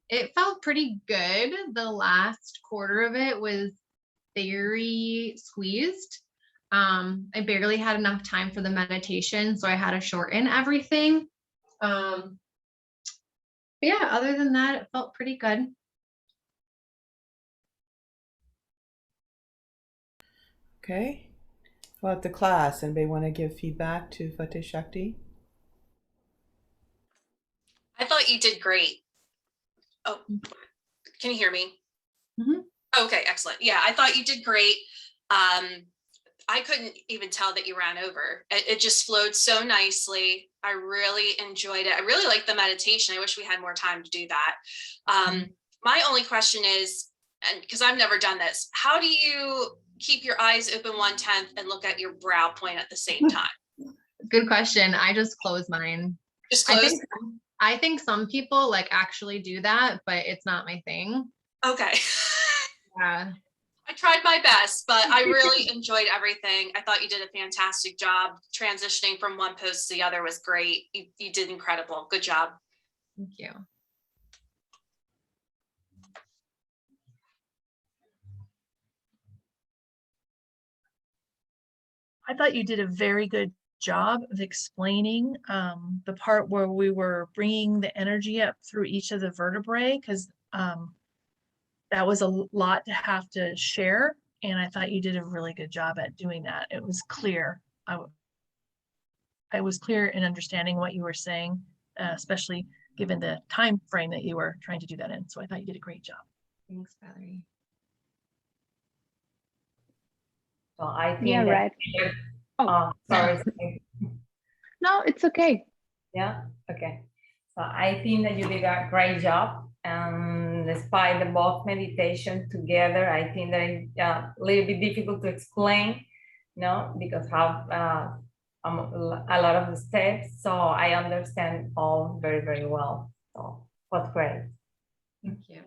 C: It felt pretty good. The last quarter of it was very squeezed. I barely had enough time for the meditation, so I had to shorten everything. But yeah, other than that, it felt pretty good.
L: Okay. How about the class? Anybody want to give feedback to Fateh Shakti?
J: I thought you did great. Oh, can you hear me?
C: Mhm.
J: Okay, excellent. Yeah, I thought you did great. I couldn't even tell that you ran over. It just flowed so nicely. I really enjoyed it. I really liked the meditation. I wish we had more time to do that. My only question is, and because I've never done this, how do you keep your eyes open 1/10 and look at your brow point at the same time?
C: Good question. I just close mine.
J: Just close.
C: I think some people like actually do that, but it's not my thing.
J: Okay.
C: Yeah.
J: I tried my best, but I really enjoyed everything. I thought you did a fantastic job. Transitioning from one pose to the other was great. You did incredible. Good job.
C: Thank you.
D: I thought you did a very good job of explaining the part where we were bringing the energy up through each of the vertebrae, because that was a lot to have to share. And I thought you did a really good job at doing that. It was clear. I was clear in understanding what you were saying, especially given the time frame that you were trying to do that in. So I thought you did a great job.
C: Thanks, Valerie.
K: So I think
F: Yeah,
K: that,
F: right.
K: sorry.
F: No, it's okay.
K: Yeah, okay. So I think that you did a great job. Despite the both meditation together, I think that it's a little bit difficult to explain, because have a lot of the steps. So I understand all very, very well. So was great.
C: Thank you.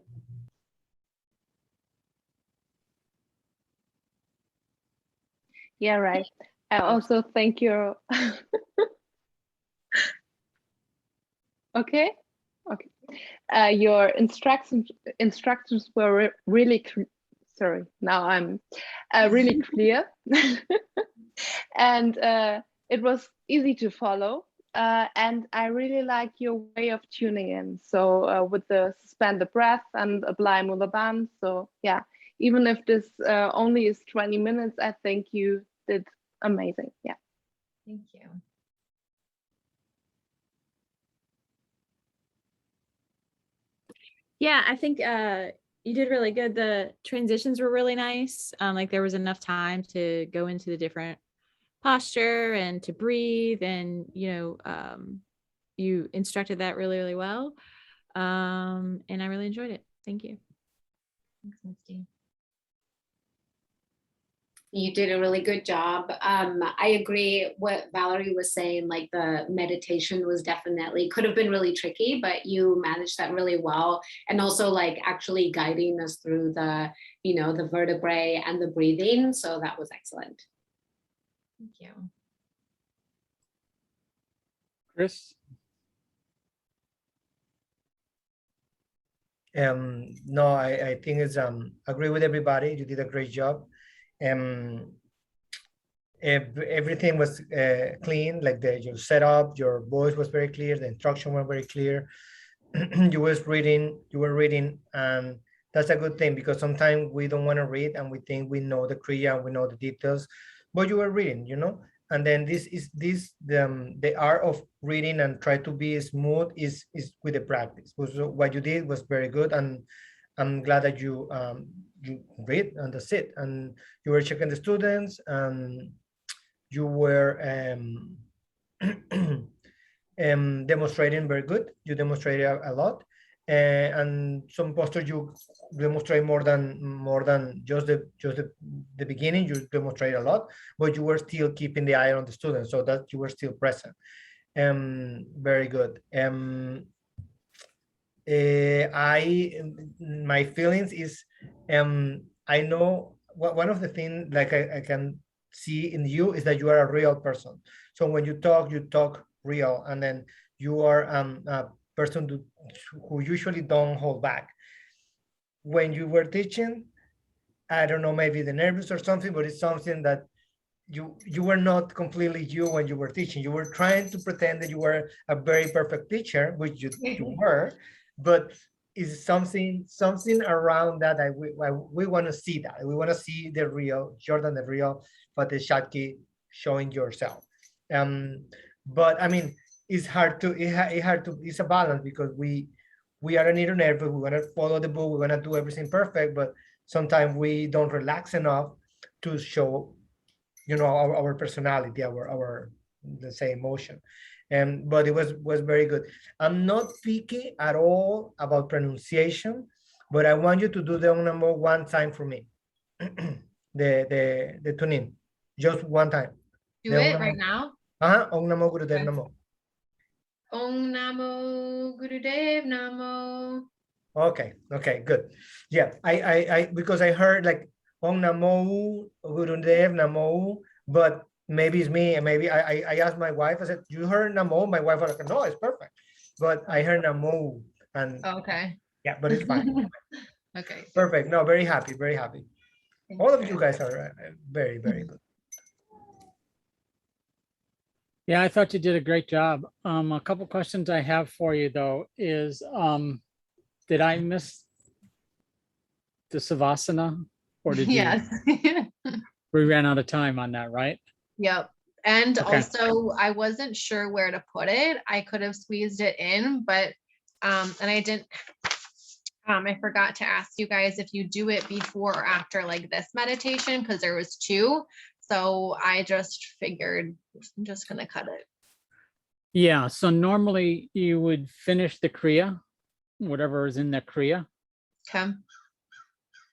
F: Yeah, right. I also think you're okay. Okay. Your instructions were really sorry. Now I'm really clear, and it was easy to follow. And I really like your way of tuning in. So with the suspend the breath and apply Mula Bandh. So yeah, even if this only is 20 minutes, I think you did amazing. Yeah.
C: Thank you.
E: Yeah, I think you did really good. The transitions were really nice. Like there was enough time to go into the different posture and to breathe, and you instructed that really, really well. And I really enjoyed it. Thank you.
C: Thanks, Misty.
G: You did a really good job. I agree what Valerie was saying, like the meditation was definitely, could have been really tricky, but you managed that really well. And also like actually guiding us through the, the vertebrae and the breathing. So that was excellent.
C: Thank you.
A: Chris?
B: No, I think it's agree with everybody. You did a great job. Everything was clean, like your setup, your voice was very clear, the instruction were very clear. You were reading, and that's a good thing, because sometimes we don't want to read and we think we know the Kriya and we know the details, but you were reading, and then the art of reading and try to be smooth is with the practice. So what you did was very good, and I'm glad that you read, and that's it. And you were checking the students, and you were demonstrating very good. You demonstrated a lot, and some posters you demonstrate more than just the beginning. You demonstrate a lot, but you were still keeping the eye on the students, so that you were still present. Very good. My feelings is, I know one of the things, like I can see in you, is that you are a real person. So when you talk real, and then you are a person who usually don't hold back. When you were teaching, I don't know, maybe the nervous or something, but it's something that you were not completely you when you were teaching. You were trying to pretend that you were a very perfect teacher, which you were, but is something around that we want to see. That we want to see the real Jordan, the real Fateh showing yourself. But I mean, it's hard to it's a balance, because we are an internet, but we want to follow the book, we want to do everything perfect, but sometimes we don't relax enough to show our personality, our let's say emotion. But it was very good. I'm not picky at all about pronunciation, but I want you to do the number one time for me. the tuning, just one time.
C: Do it right now.
B: Om Namo Gurudev Namo.
C: Om Namo Gurudev Namo.
B: Okay, good. Yeah, I because I heard like Om Namo Gurudev Namo, but maybe it's me, and maybe I asked my wife. I said, "You heard Namo?" My wife was like, "No, it's perfect," but I heard Namo, and
C: okay,
B: yeah, but it's fine.
C: Okay,
B: perfect. No, very happy, very happy.
C: Thanks,
B: All of you guys are very, very good.
A: Yeah, I thought you did a great job. A couple questions I have for you though is, did I miss the Savasana, or did you?
C: Yes.
A: We ran out of time on that, right?
C: Yep. And
A: Okay.
C: also, I wasn't sure where to put it. I could have squeezed it in, but and I didn't. I forgot to ask you guys if you do it before or after like this meditation, because there was two. So I just figured I'm just gonna cut it.
A: Yeah. So normally you would finish the Kriya, whatever is in the Kriya,
C: Okay.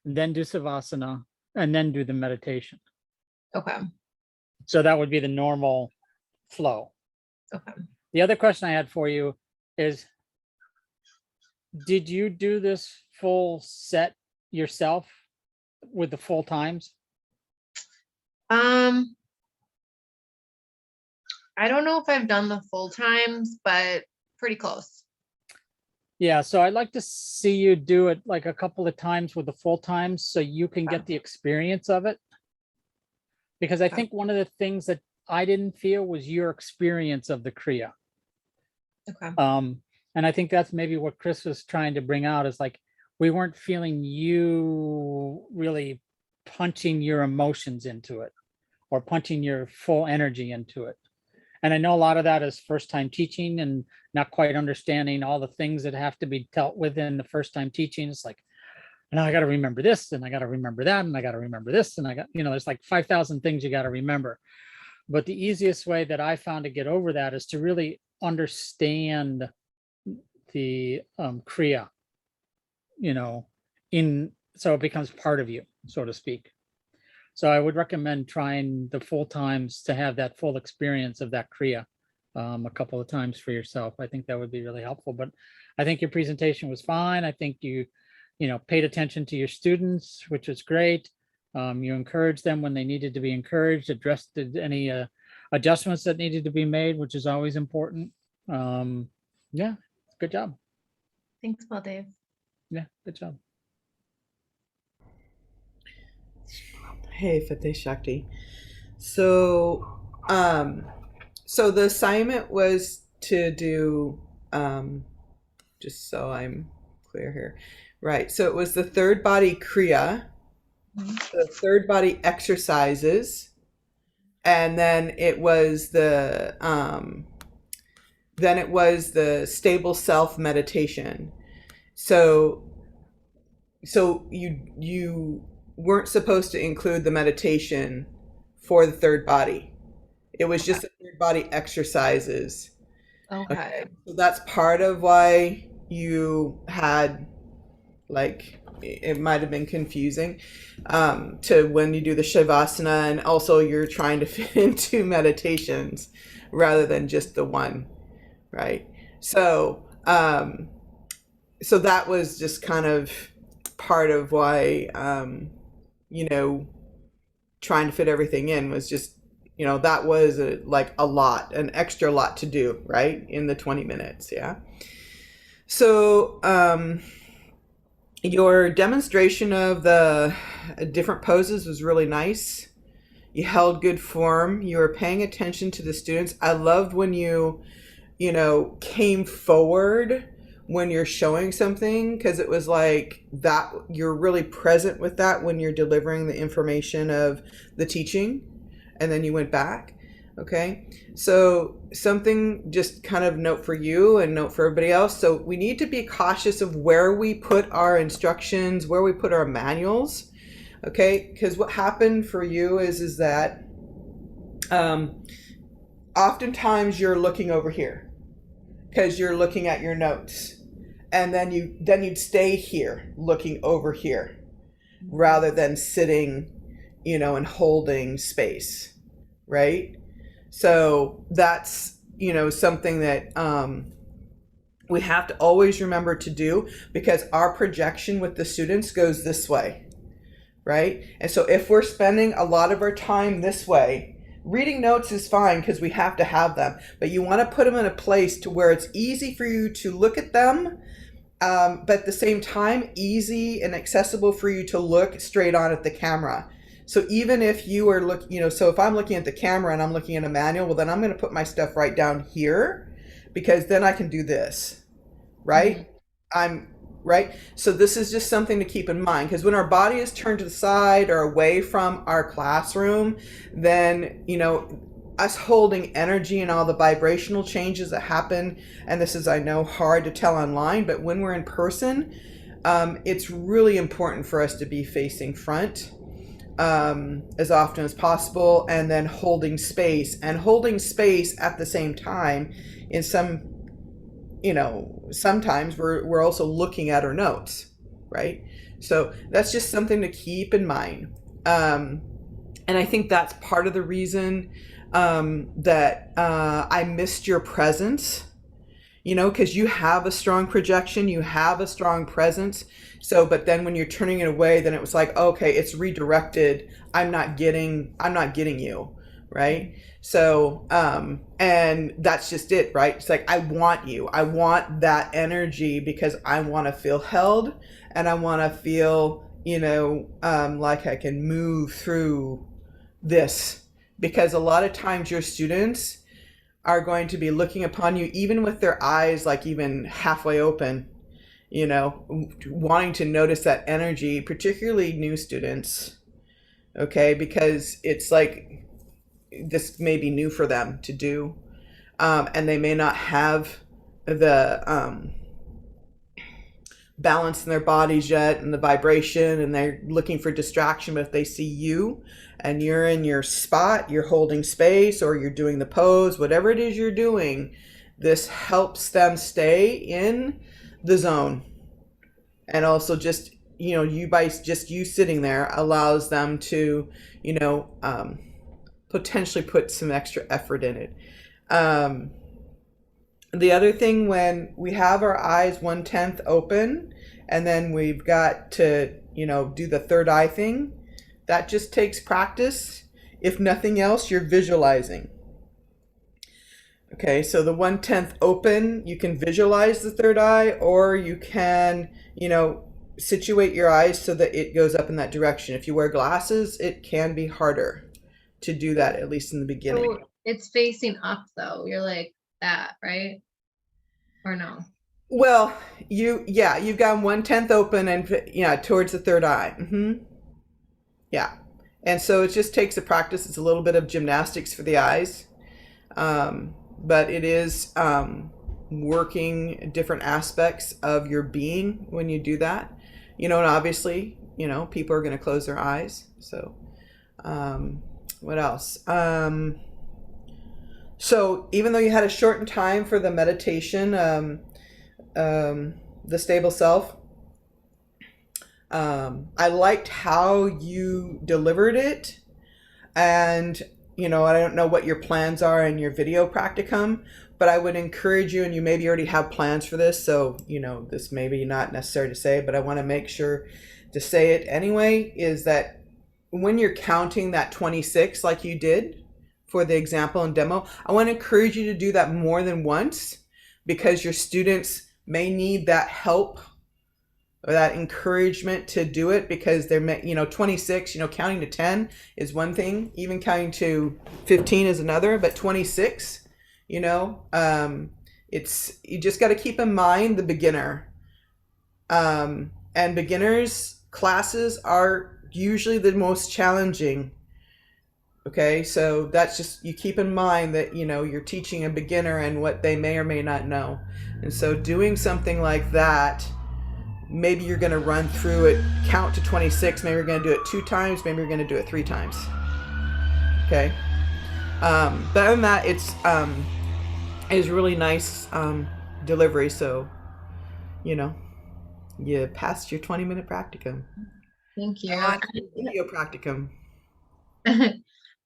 A: then do Savasana, and then do the meditation.
C: Okay.
A: So that would be the normal flow.
C: Okay.
A: The other question I had for you is, did you do this full set yourself with the full times?
C: I don't know if I've done the full times, but pretty close.
A: Yeah, so I'd like to see you do it like a couple of times with the full times, so you can get the experience of it. Because I think one of the things that I didn't feel was your experience of the Kriya.
C: Okay.
A: And I think that's maybe what Chris was trying to bring out, is like, we weren't feeling you really punching your emotions into it, or punching your full energy into it. And I know a lot of that is first time teaching and not quite understanding all the things that have to be dealt with in the first time teaching. It's like, and I got to remember this, and I got to remember that, and I got to remember this, and I got, there's like 5,000 things you got to remember. But the easiest way that I found to get over that is to really understand the Kriya, so it becomes part of you, so to speak. So I would recommend trying the full times to have that full experience of that Kriya a couple of times for yourself. I think that would be really helpful. But I think your presentation was fine. I think you paid attention to your students, which was great. You encouraged them when they needed to be encouraged, addressed any adjustments that needed to be made, which is always important. Yeah, good job.
C: Thanks, Paul Dave.
A: Yeah, good job.
L: Hey, Fateh Shakti. So, so the assignment was to do, just so I'm clear here, right? So it was the third body kriya, the third body exercises, and then it was the stable self meditation. So you weren't supposed to include the meditation for the third body. It was just the third body exercises.
E: Okay.
L: So that's part of why you had, like, it might have been confusing to when you do the shavasana, and also you're trying to fit into meditations rather than just the one, right? So so that was just kind of part of why trying to fit everything in was just, that was like a lot, an extra lot to do, right, in the 20 minutes. Yeah. So your demonstration of the different poses was really nice. You held good form. You were paying attention to the students. I loved when you came forward when you're showing something, because it was like that you're really present with that when you're delivering the information of the teaching, and then you went back. Okay, so something just kind of note for you and note for everybody else. So we need to be cautious of where we put our instructions, where we put our manuals. Okay, because what happened for you is that oftentimes you're looking over here because you're looking at your notes, and then you'd stay here looking over here rather than sitting, and holding space, right? So that's, something that we have to always remember to do, because our projection with the students goes this way, right? And so if we're spending a lot of our time this way, reading notes is fine because we have to have them, but you want to put them in a place to where it's easy for you to look at them, but at the same time, easy and accessible for you to look straight on at the camera. So even if you are looking, so if I'm looking at the camera and I'm looking at a manual, well, then I'm going to put my stuff right down here, because then I can do this, right? Right. So this is just something to keep in mind, because when our body is turned to the side or away from our classroom, then, us holding energy and all the vibrational changes that happen, and this is, I know, hard to tell online, but when we're in person, it's really important for us to be facing front as often as possible, and then holding space at the same time. In some, sometimes we're also looking at our notes, right? So that's just something to keep in mind. And I think that's part of the reason that I missed your presence, because you have a strong projection, you have a strong presence. So, but then when you're turning it away, then it was like, okay, it's redirected. I'm not getting you, right? So, and that's just it, right? It's like, I want you. I want that energy, because I want to feel held, and I want to feel, like I can move through this, because a lot of times your students are going to be looking upon you, even with their eyes, like even halfway open, wanting to notice that energy, particularly new students. Okay. Because it's like, this may be new for them to do. And they may not have the balance in their bodies yet, and the vibration, and they're looking for distraction. But if they see you and you're in your spot, you're holding space, or you're doing the pose, whatever it is you're doing, this helps them stay in the zone. And also just, you by just you sitting there allows them to, potentially put some extra effort in it. The other thing, when we have our eyes 1/10 open, and then we've got to, do the third eye thing, that just takes practice. If nothing else, you're visualizing. Okay, so the 1/10 open, you can visualize the third eye, or you can, situate your eyes so that it goes up in that direction. If you wear glasses, it can be harder to do that, at least in the beginning.
C: So it's facing up though. You're like that, right? Or no?
L: Well, you've got 1/10 open and towards the third eye. Yeah. And so it just takes a practice. It's a little bit of gymnastics for the eyes. But it is working different aspects of your being when you do that. And obviously, people are going to close their eyes. So what else? So even though you had a shortened time for the meditation, the stable self, I liked how you delivered it. And I don't know what your plans are in your video practicum, but I would encourage you, and you maybe already have plans for this, so this may be not necessary to say, but I want to make sure to say it anyway, is that when you're counting that 26 like you did for the example and demo, I want to encourage you to do that more than once, because your students may need that help or that encouragement to do it, because they're 26, counting to 10 is one thing, even counting to 15 is another, but 26, it's, you just got to keep in mind the beginner, and beginners classes are usually the most challenging. Okay, so that's just, you keep in mind that you're teaching a beginner and what they may or may not know, and so doing something like that, maybe you're going to run through it, count to 26, maybe you're going to do it 2 times, maybe you're going to do it 3 times. Okay. But other than that, it's really nice delivery. So, you passed your 20-minute practicum.
C: Thank you.
L: Video practicum.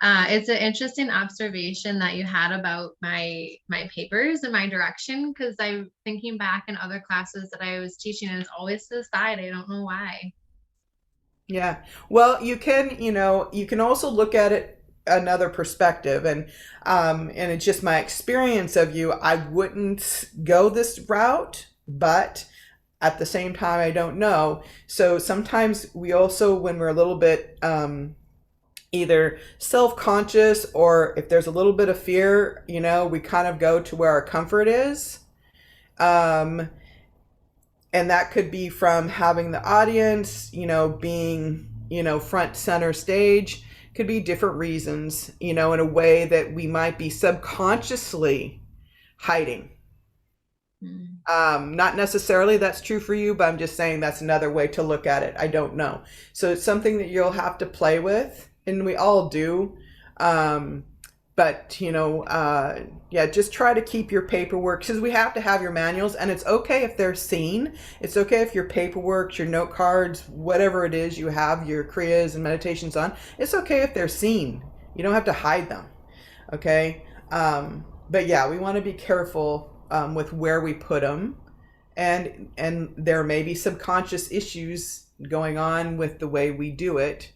C: It's an interesting observation that you had about my papers and my direction, because I'm thinking back in other classes that I was teaching, and it's always to the side. I don't know why.
L: Yeah. Well, you can also look at it another perspective, and it's just my experience of you. I wouldn't go this route, but at the same time, I don't know. So sometimes we also, when we're a little bit either self-conscious, or if there's a little bit of fear, we kind of go to where our comfort is. And that could be from having the audience, being, front center stage, could be different reasons, in a way that we might be subconsciously hiding. Not necessarily that's true for you, but I'm just saying that's another way to look at it. I don't know. So it's something that you'll have to play with. And we all do. But, just try to keep your paperwork, because we have to have your manuals, and it's okay if they're seen. It's okay if your paperwork, your note cards, whatever it is you have your Kriyas and meditations on, it's okay if they're seen. You don't have to hide them. Okay. But yeah, we want to be careful with where we put them. And there may be subconscious issues going on with the way we do it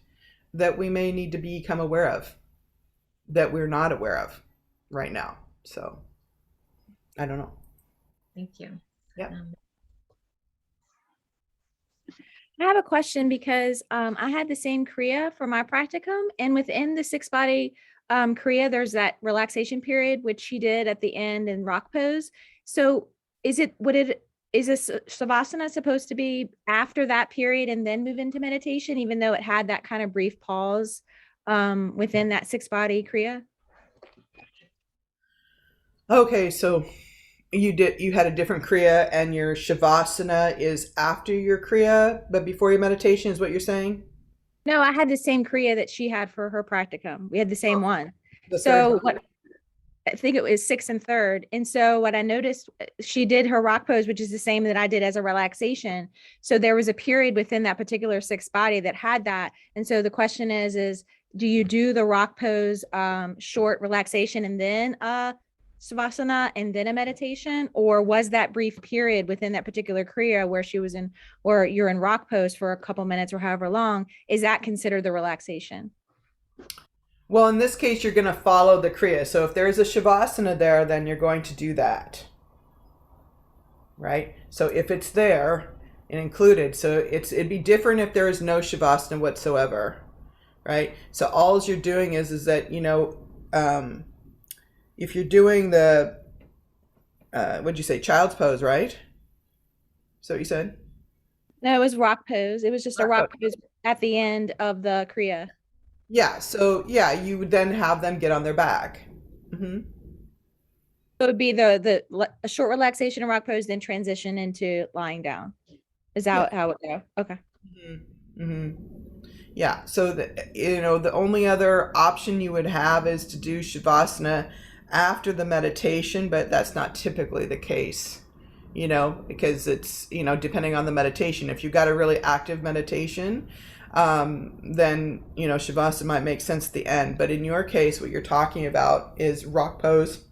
L: that we may need to become aware of, that we're not aware of right now. So I don't know.
C: Thank you.
L: Yeah.
E: I have a question, because I had the same Kriya for my practicum, and within the 6-body Kriya, there's that relaxation period, which she did at the end in rock pose. So is this Savasana supposed to be after that period and then move into meditation, even though it had that kind of brief pause within that 6-body Kriya? Okay, so you had a different Kriya, and your Shavasana is after your Kriya, but before your meditation, is what you're saying? No, I had the same Kriya that she had for her practicum. We had the same one. So what, I think it was 6th and 3rd. And so what I noticed, she did her rock pose, which is the same that I did as a relaxation. So there was a period within that particular 6th body that had that. And so the question is do you do the rock pose short relaxation and then Savasana and then a meditation, or was that brief period within that particular Kriya where she was in, or you're in rock pose for a couple minutes or however long, is that considered the relaxation?
L: Well, in this case, you're going to follow the Kriya. So if there's a Shavasana there, then you're going to do that. Right? So if it's there and included, so it'd be different if there is no Shavasana whatsoever. Right? So all you're doing is that, you know, if you're doing the, what'd you say, child's pose, right? So you said?
E: No, it was rock pose. It was just a rock pose at the end of the Kriya.
L: Yeah. So yeah, you would then have them get on their back. Mm-hmm.
E: So it would be a short relaxation and rock pose, then transition into lying down. Is that how it go? Okay.
L: Mm-hmm. Mm-hmm. Yeah. So the only other option you would have is to do Shavasana after the meditation, but that's not typically the case. You know, because it's, you know, depending on the meditation. If you've got a really active meditation, then, you know, Shavasana might make sense at the end. But in your case, what you're talking about is rock pose,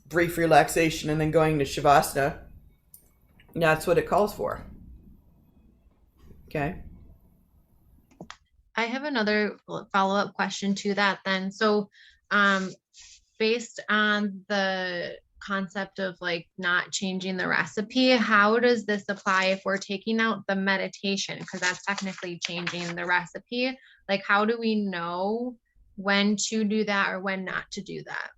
L: brief relaxation, and then going to Shavasana. That's what it calls for. Okay.
C: I have another follow-up question to that then. So, based on the concept of like not changing the recipe, how does this apply if we're taking out the meditation? Because that's technically changing the recipe. Like, how do we know when to do that or when not to do that?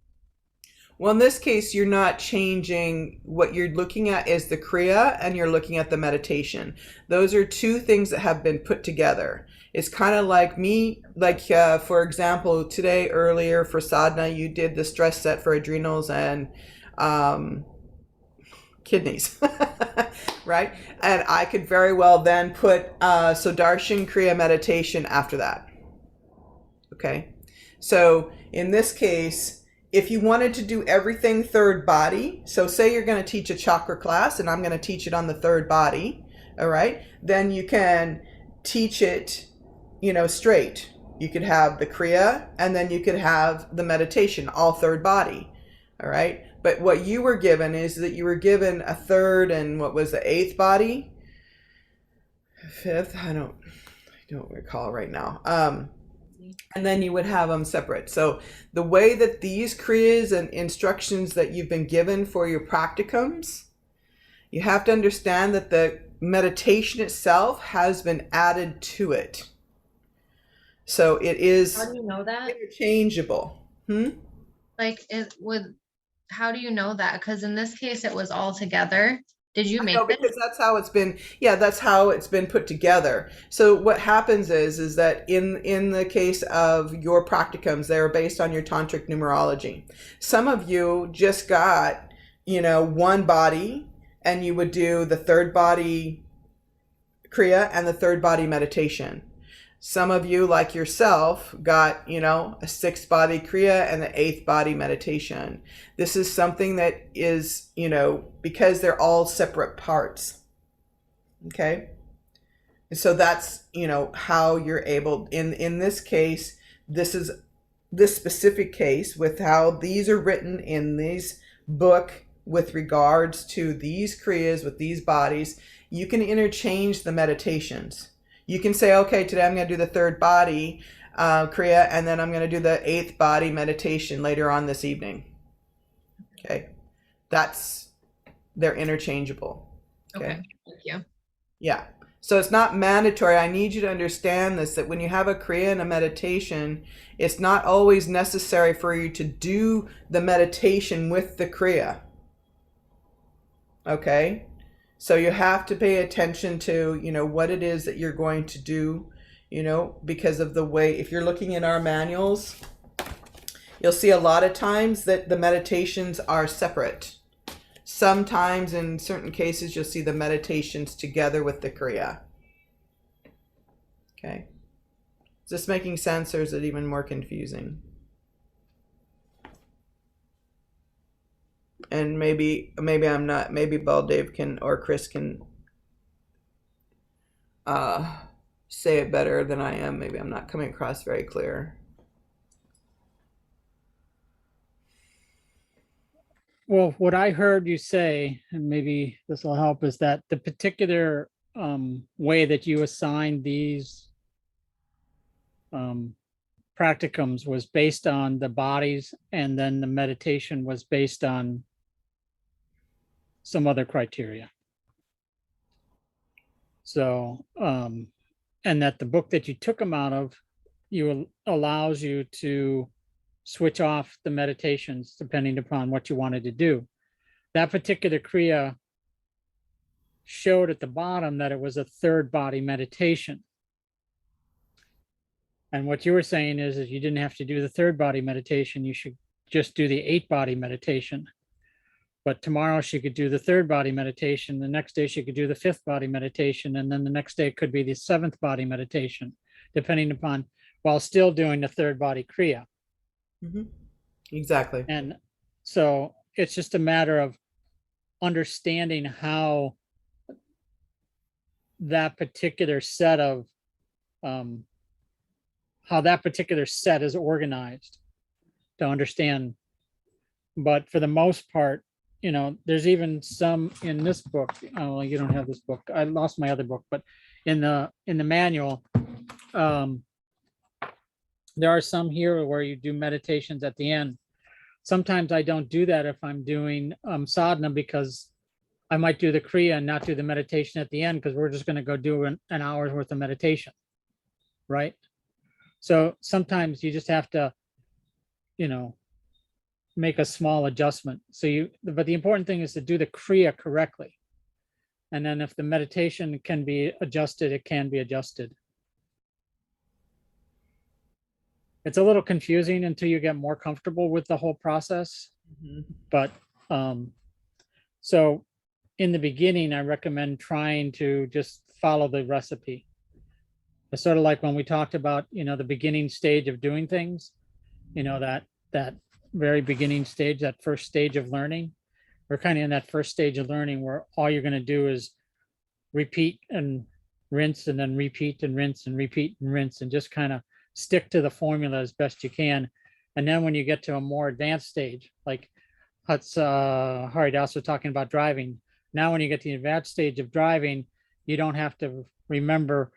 L: Well, in this case, you're not changing. What you're looking at is the Kriya, and you're looking at the meditation. Those are two things that have been put together. It's kind of like me, like, for example, today earlier for sadhana, you did the stress set for adrenals and kidneys, right? And I could very well then put Sudarshan Kriya meditation after that. Okay. So in this case, if you wanted to do everything third body, so say you're going to teach a chakra class and I'm going to teach it on the third body, all right, then you can teach it, you know, straight. You could have the Kriya and then you could have the meditation, all third body, all right? But what you were given is that you were given a third and what was the eighth body? Fifth? I don't recall right now. And then you would have them separate. So the way that these kriyas and instructions that you've been given for your practicums, you have to understand that the meditation itself has been added to it. So it is
C: How do you know that?
L: interchangeable.
C: Like, how do you know that? Because in this case, it was all together. Did you make this?
L: Because that's how it's been. Yeah, that's how it's been put together. So what happens is that in the case of your practicums, they're based on your tantric numerology. Some of you just got, you know, one body, and you would do the third body kriya and the third body meditation. Some of you, like yourself, got, you know, a sixth body kriya and the eighth body meditation. This is something that is, you know, because they're all separate parts. Okay. So that's, you know, how you're able, in this case, this specific case with how these are written in this book with regards to these kriyas with these bodies, you can interchange the meditations. You can say, okay, today I'm going to do the third body kriya, and then I'm going to do the eighth body meditation later on this evening. Okay. They're interchangeable.
C: Okay. Thank you.
L: Yeah. So it's not mandatory. I need you to understand this, that when you have a kriya and a meditation, it's not always necessary for you to do the meditation with the kriya. Okay. So you have to pay attention to, you know, what it is that you're going to do, you know, because of the way, if you're looking in our manuals, you'll see a lot of times that the meditations are separate. Sometimes in certain cases, you'll see the meditations together with the kriya. Okay. Is this making sense, or is it even more confusing? And maybe I'm not, maybe Baldev can, or Chris can say it better than I am. Maybe I'm not coming across very clear.
A: Well, what I heard you say, and maybe this will help, is that the particular way that you assign these practicums was based on the bodies, and then the meditation was based on some other criteria. So, and that the book that you took them out of, allows you to switch off the meditations depending upon what you wanted to do. That particular Kriya showed at the bottom that it was a third body meditation. And what you were saying is you didn't have to do the third body meditation. You should just do the 8 body meditation. But tomorrow she could do the third body meditation. The next day she could do the 5th body meditation. And then the next day it could be the 7th body meditation, depending upon, while still doing the third body Kriya.
L: Mm-hmm. Exactly.
A: And so it's just a matter of understanding how that particular set of, how that particular set is organized to understand. But for the most part, you know, there's even some in this book. Oh, you don't have this book. I lost my other book, but in the manual, there are some here where you do meditations at the end. Sometimes I don't do that if I'm doing sadhana, because I might do the Kriya and not do the meditation at the end, because we're just going to go do an hour's worth of meditation, right? So sometimes you just have to, you know, make a small adjustment. So but the important thing is to do the Kriya correctly. And then if the meditation can be adjusted, it can be adjusted. It's a little confusing until you get more comfortable with the whole process.
L: Mm-hmm.
A: But so in the beginning, I recommend trying to just follow the recipe. It's sort of like when we talked about, you know, the beginning stage of doing things, you know, that very beginning stage, that first stage of learning. We're kind of in that first stage of learning where all you're going to do is repeat and rinse, and then repeat and rinse and repeat and rinse, and just kind of stick to the formula as best you can. And then when you get to a more advanced stage, like Haridas was talking about driving. Now, when you get to the advanced stage of driving, you don't have to remember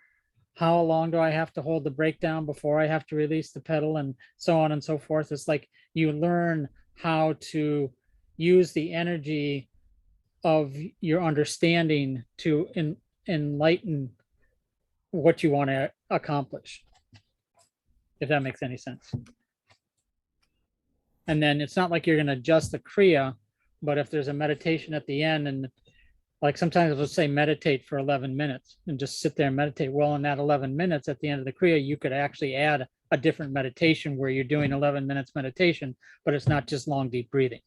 A: how long do I have to hold the brake down before I have to release the pedal, and so on and so forth. It's like you learn how to use the energy of your understanding to enlighten what you want to accomplish, if that makes any sense. And then it's not like you're going to adjust the Kriya, but if there's a meditation at the end, and like sometimes let's say meditate for 11 minutes and just sit there and meditate. Well, in that 11 minutes at the end of the Kriya, you could actually add a different meditation where you're doing 11 minutes meditation, but it's not just long, deep breathing.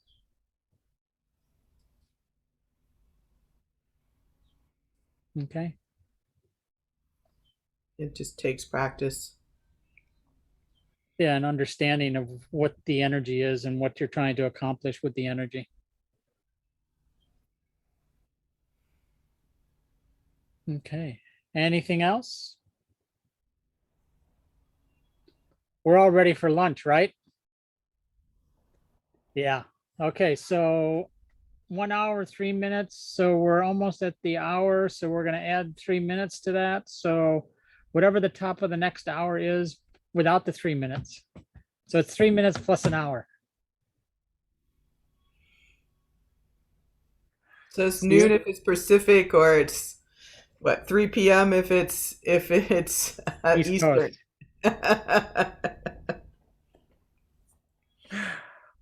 A: Okay.
L: It just takes practice.
A: Yeah, an understanding of what the energy is and what you're trying to accomplish with the energy. Okay, anything else? We're all ready for lunch, right? Yeah, okay, so 1 hour, 3 minutes. So we're almost at the hour. So we're going to add 3 minutes to that. So whatever the top of the next hour is without the 3 minutes. So it's 3 minutes plus an hour.
L: So it's noon if it's Pacific, or it's what, 3 p.m. if it's Eastern.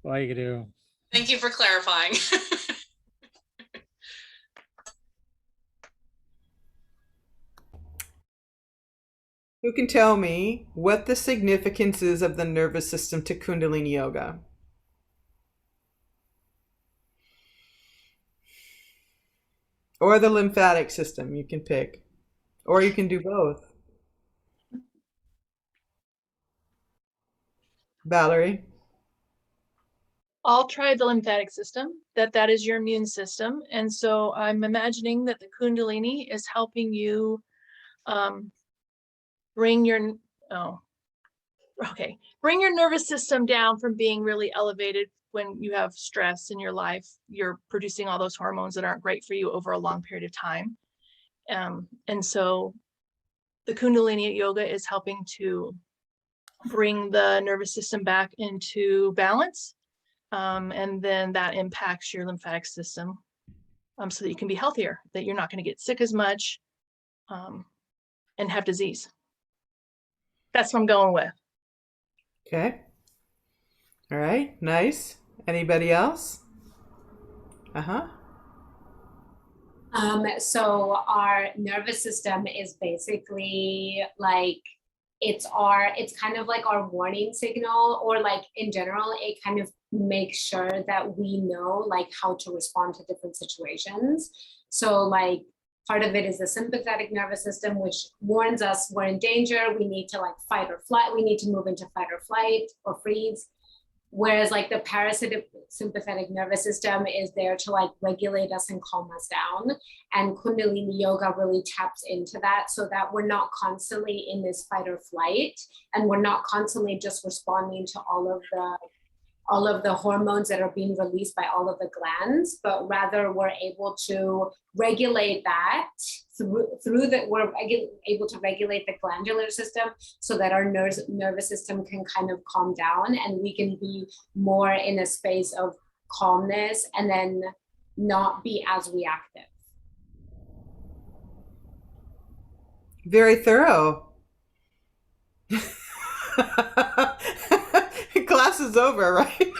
A: What you do?
J: Thank you for clarifying.
L: Who can tell me what the significance is of the nervous system to Kundalini Yoga? Or the lymphatic system, you can pick. Or you can do both. Valerie?
D: I'll try the lymphatic system, that is your immune system. And so I'm imagining that the Kundalini is helping you bring your nervous system down from being really elevated. When you have stress in your life, you're producing all those hormones that aren't great for you over a long period of time. And so the Kundalini yoga is helping to bring the nervous system back into balance. And then that impacts your lymphatic system, so that you can be healthier, that you're not going to get sick as much, and have disease. That's what I'm going with.
L: Okay. All right. Nice. Anybody else? Uh-huh.
G: So our nervous system is basically like, it's kind of like our warning signal, or like in general, it kind of makes sure that we know like how to respond to different situations. So like part of it is the sympathetic nervous system, which warns us we're in danger, we need to like fight or flight, we need to move into fight or flight or freeze. Whereas like the parasympathetic nervous system is there to like regulate us and calm us down. And Kundalini yoga really taps into that, so that we're not constantly in this fight or flight, and we're not constantly just responding to all of the hormones that are being released by all of the glands, but rather we're able to regulate that we're able to regulate the glandular system, so that our nervous system can kind of calm down, and we can be more in a space of calmness and then not be as reactive.
L: Very thorough. Class is over, right?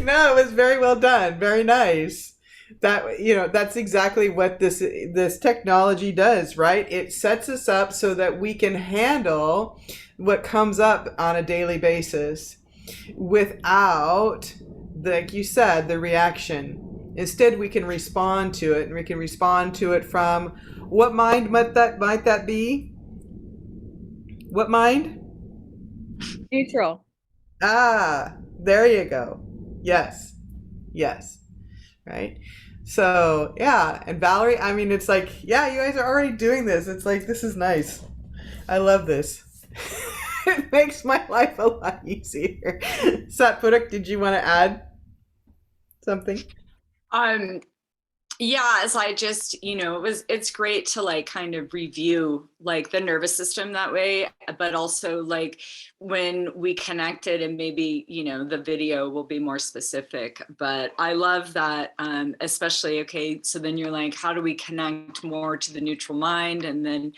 L: No, it was very well done. Very nice. That, you know, that's exactly what this technology does, right? It sets us up so that we can handle what comes up on a daily basis without, like you said, the reaction. Instead, we can respond to it, and we can respond to it from what mind might that be? What mind?
E: Neutral.
L: Ah, there you go. Yes. Yes. Right. So, yeah. And Valerie, I mean, it's like, yeah, you guys are already doing this. It's like, this is nice. I love this. It makes my life a lot easier. Satpudak, did you want to add something?
M: Yeah, as I just, it's great to like kind of review like the nervous system that way, but also like when we connected, and maybe, the video will be more specific, but I love that, especially, okay, so then you're like, how do we connect more to the neutral mind? And then,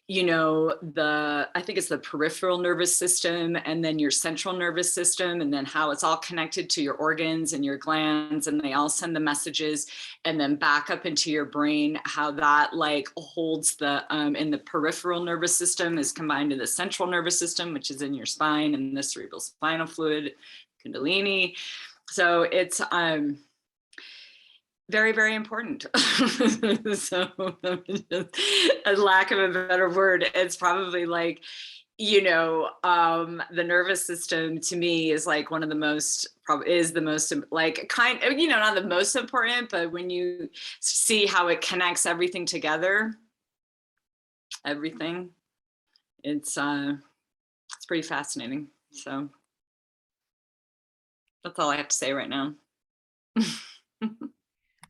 M: I think it's the peripheral nervous system, and then your central nervous system, and then how it's all connected to your organs and your glands, and they all send the messages, and then back up into your brain, how that like holds the, in the peripheral nervous system is combined to the central nervous system, which is in your spine, and the cerebral spinal fluid, Kundalini. So it's, very, very important. So a lack of a better word, it's probably like, the nervous system to me is like one of the most, is the most like kind of, not the most important, but when you see how it connects everything together, it's pretty fascinating. So that's all I have to say right now.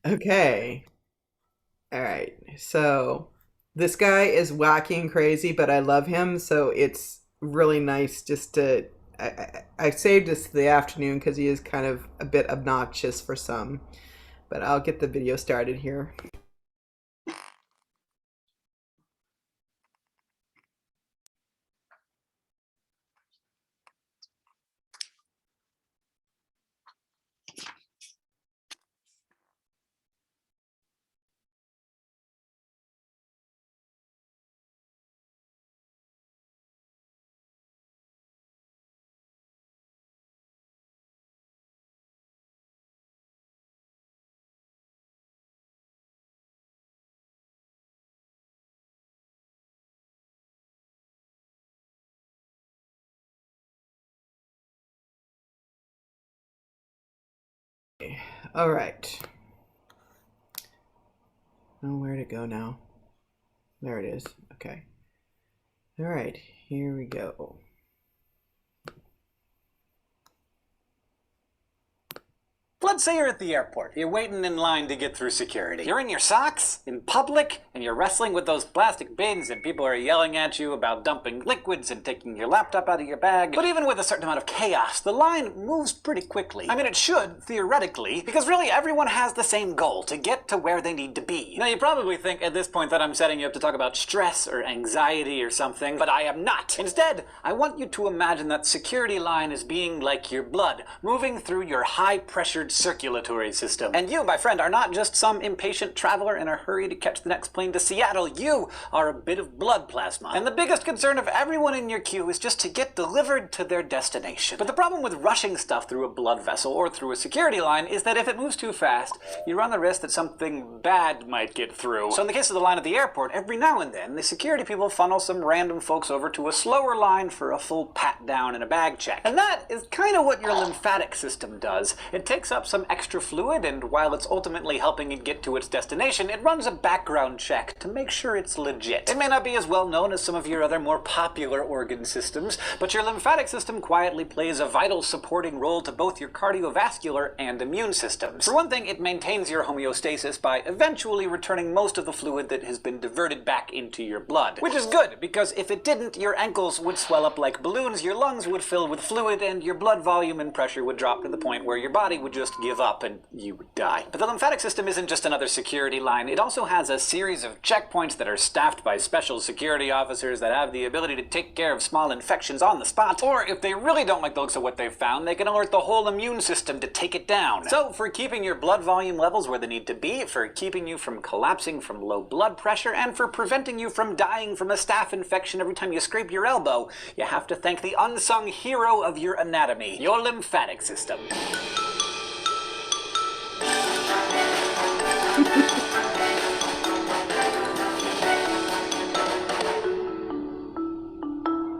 L: Okay. All right. So this guy is wacky and crazy, but I love him. So it's really nice just to, I saved this to the afternoon because he is kind of a bit obnoxious for some, but I'll get the video started here. All right. Oh, where to go now? There it is. Okay. All right, here we go.
N: Play! let's say you're at the airport. You're waiting in line to get through security. You're in your socks, in public, and you're wrestling with those plastic bins, and people are yelling at you about dumping liquids and taking your laptop out of your bag. But even with a certain amount of chaos, the line moves pretty quickly. I mean, it should, theoretically, because really everyone has the same goal, to get to where they need to be. Now, you probably think at this point that I'm setting you up to talk about stress or anxiety or something, but I am not. Instead, I want you to imagine that security line is being like your blood, moving through your high-pressured circulatory system. And you, my friend, are not just some impatient traveler in a hurry to catch the next plane to Seattle. You are a bit of blood plasma. And the biggest concern of everyone in your queue is just to get delivered to their destination. But the problem with rushing stuff through a blood vessel or through a security line is that if it moves too fast, you run the risk that something bad might get through. So in the case of the line at the airport, every now and then, the security people funnel some random folks over to a slower line for a full pat down and a bag check. And that is kind of what your lymphatic system does. It takes up some extra fluid, and while it's ultimately helping it get to its destination, it runs a background check to make sure it's legit. It may not be as well known as some of your other more popular organ systems, but your lymphatic system quietly plays a vital supporting role to both your cardiovascular and immune systems. For one thing, it maintains your homeostasis by eventually returning most of the fluid that has been diverted back into your blood. Which is good, because if it didn't, your ankles would swell up like balloons, your lungs would fill with fluid, and your blood volume and pressure would drop to the point where your body would just give up and you would die. But the lymphatic system isn't just another security line. It also has a series of checkpoints that are staffed by special security officers that have the ability to take care of small infections on the spot, or if they really don't like the looks of what they've found, they can alert the whole immune system to take it down. So for keeping your blood volume levels where they need to be, for keeping you from collapsing from low blood pressure, and for preventing you from dying from a staph infection every time you scrape your elbow, you have to thank the unsung hero of your anatomy, your lymphatic system.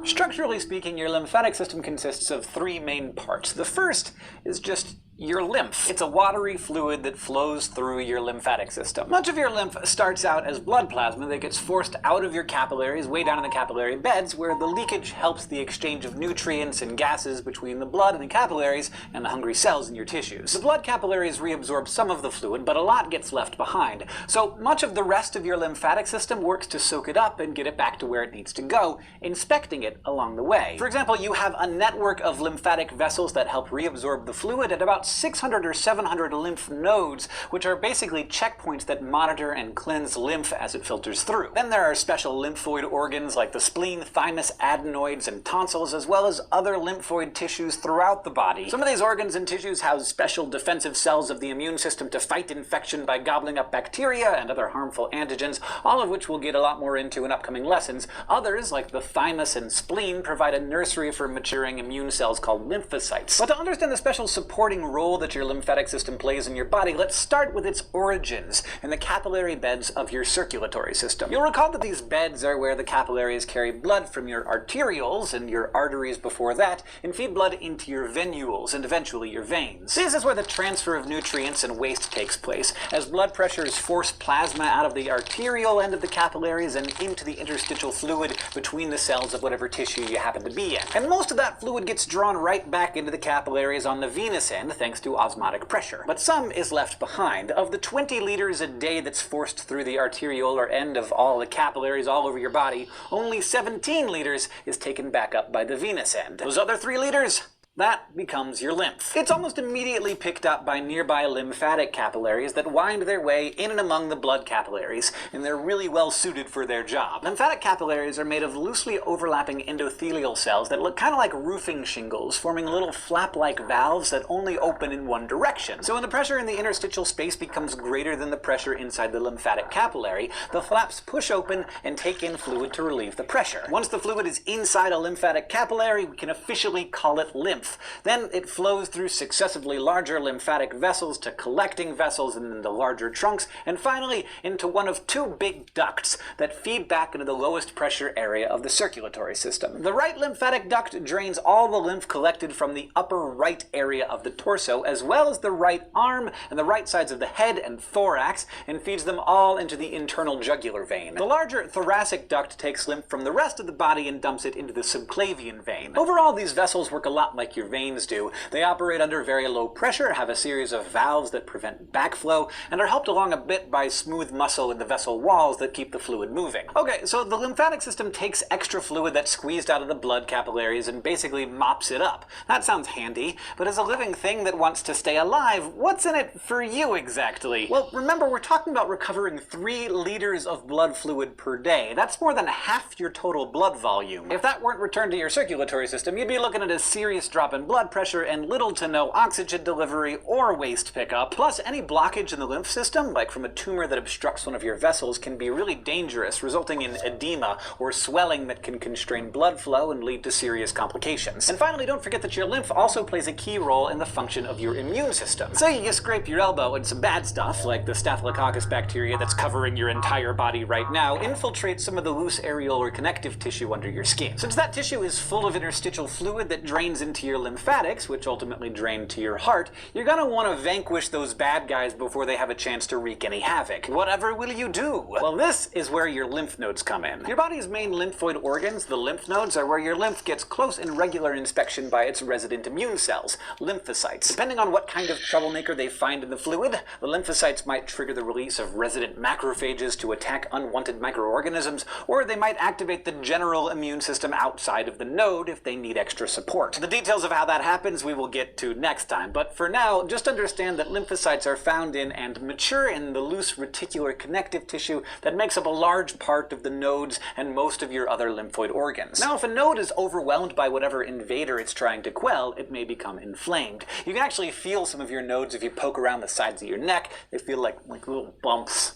N: Structurally speaking, your lymphatic system consists of three main parts. The first is just your lymph. It's a watery fluid that flows through your lymphatic system. Much of your lymph starts out as blood plasma that gets forced out of your capillaries, way down in the capillary beds, where the leakage helps the exchange of nutrients and gases between the blood and the capillaries and the hungry cells in your tissues. The blood capillaries reabsorb some of the fluid, but a lot gets left behind. So much of the rest of your lymphatic system works to soak it up and get it back to where it needs to go, inspecting it along the way. For example, you have a network of lymphatic vessels that help reabsorb the fluid at about 600 or 700 lymph nodes, which are basically checkpoints that monitor and cleanse lymph as it filters through. Then there are special lymphoid organs like the spleen, thymus, adenoids, and tonsils, as well as other lymphoid tissues throughout the body. Some of these organs and tissues house special defensive cells of the immune system to fight infection by gobbling up bacteria and other harmful antigens, all of which we'll get a lot more into in upcoming lessons. Others, like the thymus and spleen, provide a nursery for maturing immune cells called lymphocytes. But to understand the special supporting role that your lymphatic system plays in your body, let's start with its origins in the capillary beds of your circulatory system. You'll recall that these beds are where the capillaries carry blood from your arterioles and your arteries before that, and feed blood into your venules and eventually your veins. This is where the transfer of nutrients and waste takes place, as blood pressures force plasma out of the arterial end of the capillaries and into the interstitial fluid between the cells of whatever tissue you happen to be in. And most of that fluid gets drawn right back into the capillaries on the venous end, thanks to osmotic pressure. But some is left behind. Of the 20 liters a day that's forced through the arteriolar end of all the capillaries all over your body, only 17 liters is taken back up by the venous end. Those other 3 liters? That becomes your lymph. It's almost immediately picked up by nearby lymphatic capillaries that wind their way in and among the blood capillaries, and they're really well suited for their job. Lymphatic capillaries are made of loosely overlapping endothelial cells that look kind of like roofing shingles, forming little flap-like valves that only open in one direction. So when the pressure in the interstitial space becomes greater than the pressure inside the lymphatic capillary, the flaps push open and take in fluid to relieve the pressure. Once the fluid is inside a lymphatic capillary, we can officially call it lymph. Then it flows through successively larger lymphatic vessels to collecting vessels and then the larger trunks, and finally into one of 2 big ducts that feed back into the lowest pressure area of the circulatory system. The right lymphatic duct drains all the lymph collected from the upper right area of the torso, as well as the right arm and the right sides of the head and thorax, and feeds them all into the internal jugular vein. The larger thoracic duct takes lymph from the rest of the body and dumps it into the subclavian vein. Overall, these vessels work a lot like like your veins do. They operate under very low pressure, have a series of valves that prevent backflow, and are helped along a bit by smooth muscle in the vessel walls that keep the fluid moving. Okay, so the lymphatic system takes extra fluid that's squeezed out of the blood capillaries and basically mops it up. That sounds handy, but as a living thing that wants to stay alive, what's in it for you exactly? Well, remember, we're talking about recovering 3 liters of blood fluid per day. That's more than half your total blood volume. If that weren't returned to your circulatory system, you'd be looking at a serious drop in blood pressure and little to no oxygen delivery or waste pickup. Plus, any blockage in the lymph system, like from a tumor that obstructs one of your vessels, can be really dangerous, resulting in edema or swelling that can constrain blood flow and lead to serious complications. And finally, don't forget that your lymph also plays a key role in the function of your immune system. Say you scrape your elbow and some bad stuff, like the Staphylococcus bacteria that's covering your entire body right now, infiltrates some of the loose areolar or connective tissue under your skin. Since that tissue is full of interstitial fluid that drains into your lymphatics, which ultimately drain to your heart, you're gonna want to vanquish those bad guys before they have a chance to wreak any havoc. Whatever will you do? Well, this is where your lymph nodes come in. Your body's main lymphoid organs, the lymph nodes, are where your lymph gets close and regular inspection by its resident immune cells, lymphocytes. Depending on what kind of troublemaker they find in the fluid, the lymphocytes might trigger the release of resident macrophages to attack unwanted microorganisms, or they might activate the general immune system outside of the node if they need extra support. The details of how that happens we will get to next time, but for now, just understand that lymphocytes are found in and mature in the loose reticular connective tissue that makes up a large part of the nodes and most of your other lymphoid organs. Now, if a node is overwhelmed by whatever invader it's trying to quell, it may become inflamed. You can actually feel some of your nodes if you poke around the sides of your neck. They feel like little bumps.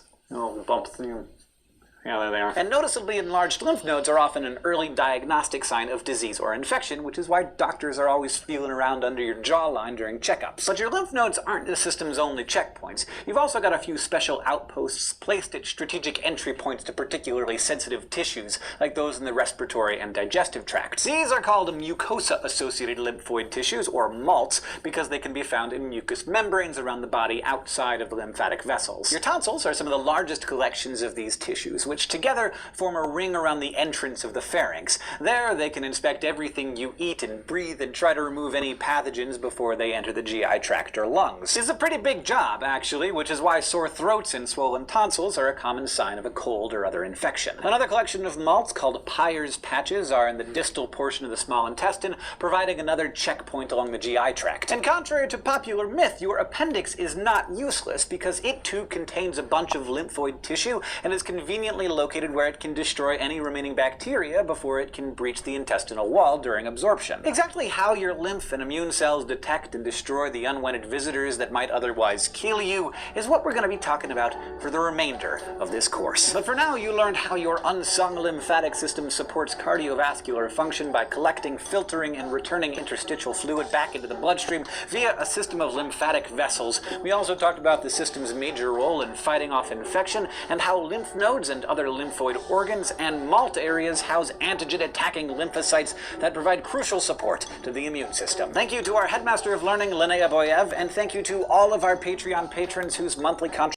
N: Yeah, there they are. And noticeably enlarged lymph nodes are often an early diagnostic sign of disease or infection, which is why doctors are always feeling around under your jawline during checkups. But your lymph nodes aren't the system's only checkpoints. You've also got a few special outposts placed at strategic entry points to particularly sensitive tissues, like those in the respiratory and digestive tracts. These are called mucosa-associated lymphoid tissues, or MALTs, because they can be found in mucous membranes around the body outside of the lymphatic vessels. Your tonsils are some of the largest collections of these tissues, which together form a ring around the entrance of the pharynx. There, they can inspect everything you eat and breathe and try to remove any pathogens before they enter the GI tract or lungs. It's a pretty big job, actually, which is why sore throats and swollen tonsils are a common sign of a cold or other infection. Another collection of malts, called Peyer's patches, are in the distal portion of the small intestine, providing another checkpoint along the GI tract. And contrary to popular myth, your appendix is not useless, because it too contains a bunch of lymphoid tissue and is conveniently located where it can destroy any remaining bacteria before it can breach the intestinal wall during absorption. Exactly how your lymph and immune cells detect and destroy the unwanted visitors that might otherwise kill you is what we're going to be talking about for the remainder of this course. But for now, you learned how your unsung lymphatic system supports cardiovascular function by collecting, filtering, and returning interstitial fluid back into the bloodstream via a system of lymphatic vessels. We also talked about the system's major role in fighting off infection and how lymph nodes and other lymphoid organs and MALT areas house antigen-attacking lymphocytes that provide crucial support to the immune system. Thank you to our Headmaster of Learning, Linnea Boyev, and thank you to all of our Patreon patrons whose monthly contributions.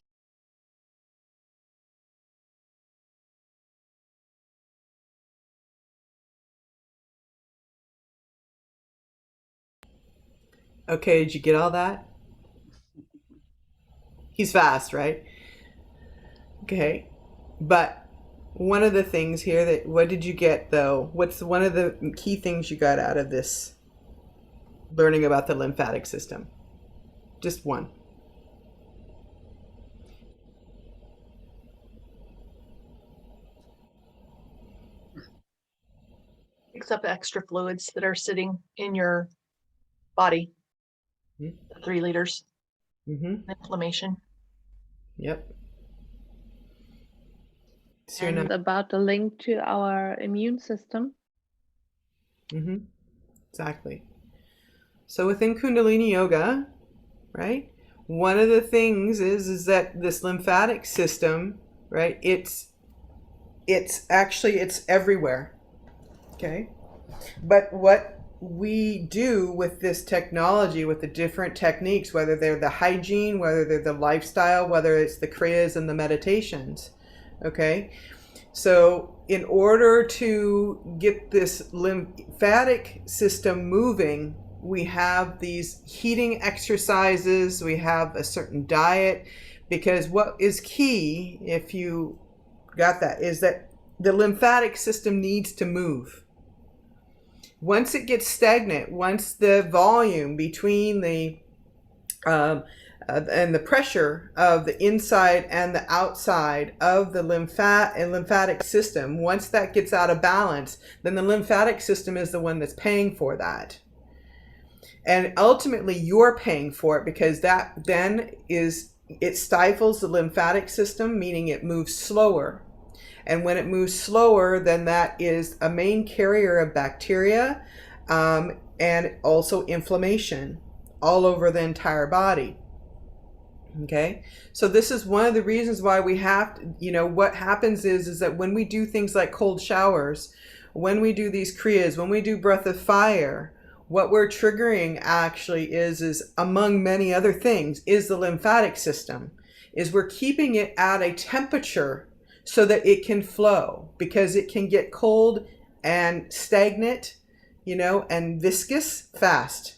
L: Okay, did you get all that? He's fast, right? Okay, but one of the things here what did you get though? What's one of the key things you got out of this learning about the lymphatic system? Just one.
D: Picks up extra fluids that are sitting in your body. 3 liters. Inflammation.
L: Yep.
F: And about the link to our immune system.
L: Exactly. So within Kundalini Yoga, right, one of the things is that this lymphatic system, right, it's everywhere. Okay. But what we do with this technology, with the different techniques, whether they're the hygiene, whether they're the lifestyle, whether it's the kriyas and the meditations, okay? So in order to get this lymphatic system moving, we have these heating exercises, we have a certain diet, because what is key, if you got that, is that the lymphatic system needs to move. Once it gets stagnant, once the volume between the and the pressure of the inside and the outside of the lymphatic system, once that gets out of balance, then the lymphatic system is the one that's paying for that. And ultimately you're paying for it, because that then it stifles the lymphatic system, meaning it moves slower. And when it moves slower, then that is a main carrier of bacteria and also inflammation all over the entire body. Okay, so this is one of the reasons why we have to, what happens is that when we do things like cold showers, when we do these kriyas, when we do breath of fire, what we're triggering actually is among many other things, is the lymphatic system. Is we're keeping it at a temperature so that it can flow, because it can get cold and stagnant, and viscous fast.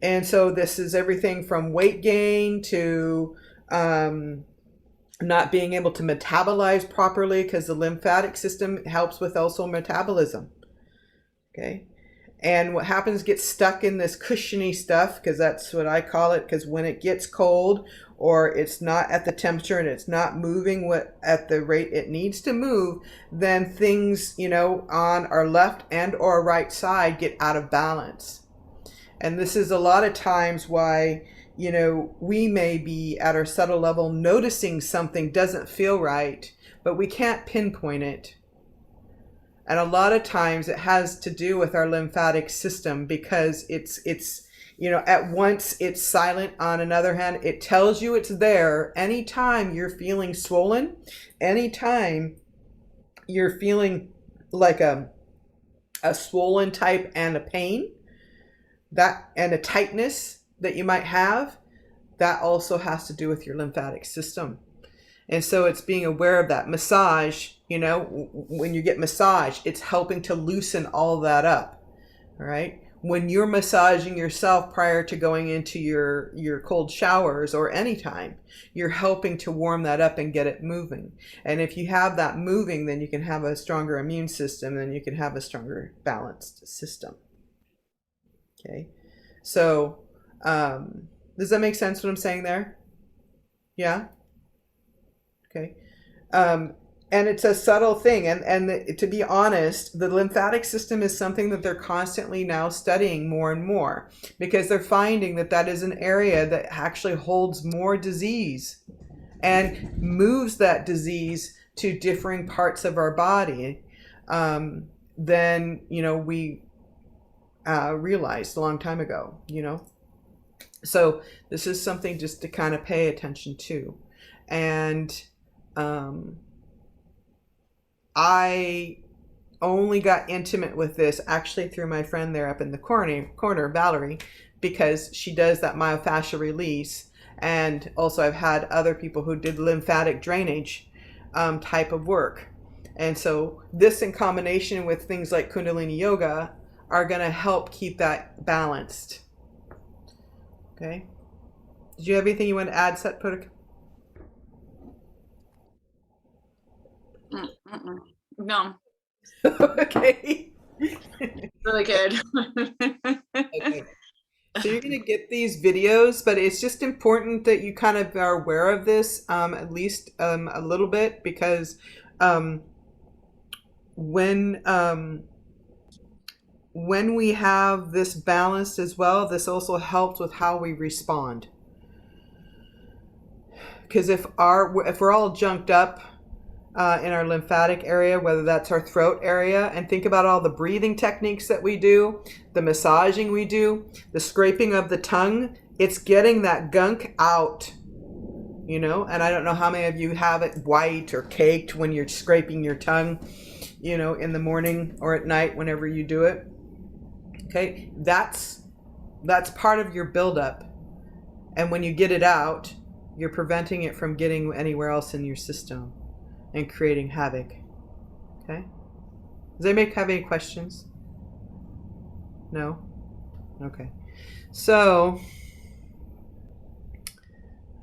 L: And so this is everything from weight gain to not being able to metabolize properly, because the lymphatic system helps with also metabolism. Okay. And what happens, gets stuck in this cushiony stuff, because that's what I call it, because when it gets cold or it's not at the temperature and it's not moving at the rate it needs to move, then things, on our left and or right side get out of balance. And this is a lot of times why, we may be at our subtle level noticing something doesn't feel right, but we can't pinpoint it. And a lot of times it has to do with our lymphatic system, because it's at once it's silent. On another hand, it tells you it's there. Anytime you're feeling swollen, anytime you're feeling like a swollen type and a pain, that and a tightness that you might have, that also has to do with your lymphatic system. And so it's being aware of that. Massage, when you get massage, it's helping to loosen all that up. All right. When you're massaging yourself prior to going into your cold showers or anytime, you're helping to warm that up and get it moving. And if you have that moving, then you can have a stronger immune system, then you can have a stronger balanced system. Okay, so does that make sense what I'm saying there? Yeah? Okay. And it's a subtle thing. And to be honest, the lymphatic system is something that they're constantly now studying more and more, because they're finding that is an area that actually holds more disease and moves that disease to differing parts of our body than, we realized a long time ago, So this is something just to kind of pay attention to. And I only got intimate with this actually through my friend there up in the corner, Valerie, because she does that myofascial release. And also I've had other people who did lymphatic drainage type of work. And so this, in combination with things like Kundalini yoga, are going to help keep that balanced. Okay. Did you have anything you want to add, Satpura?
M: No.
L: Okay.
M: Really good.
L: Okay. So you're going to get these videos, but it's just important that you kind of are aware of this, at least a little bit, because when we have this balanced as well, this also helps with how we respond. Because if we're all junked up in our lymphatic area, whether that's our throat area, and think about all the breathing techniques that we do, the massaging we do, the scraping of the tongue, it's getting that gunk out, and I don't know how many of you have it white or caked when you're scraping your tongue, in the morning or at night, whenever you do it. Okay, that's part of your buildup. And when you get it out, you're preventing it from getting anywhere else in your system and creating havoc. Okay? Does anybody have any questions? No? Okay. So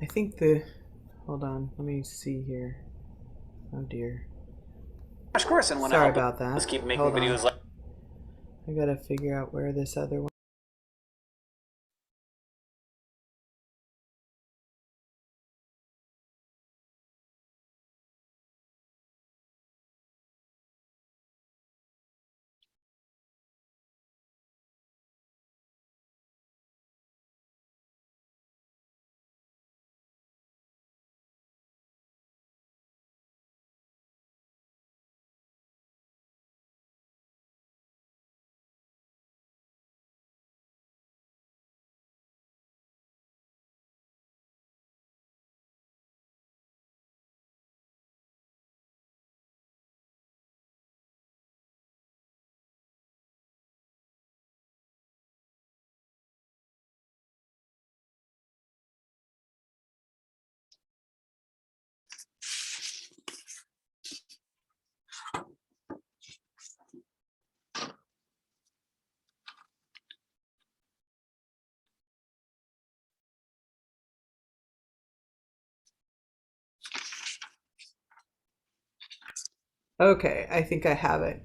L: I think hold on, let me see here. Oh dear.
N: Crash course and want to
L: Sorry
N: help
L: about that.
N: us keep making
L: Hold on.
N: videos like.
L: I gotta figure out where this other one. Okay, I think I have it.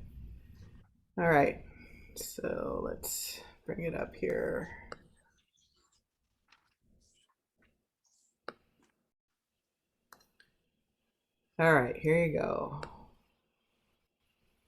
L: All right, so let's bring it up here. All right, here you go.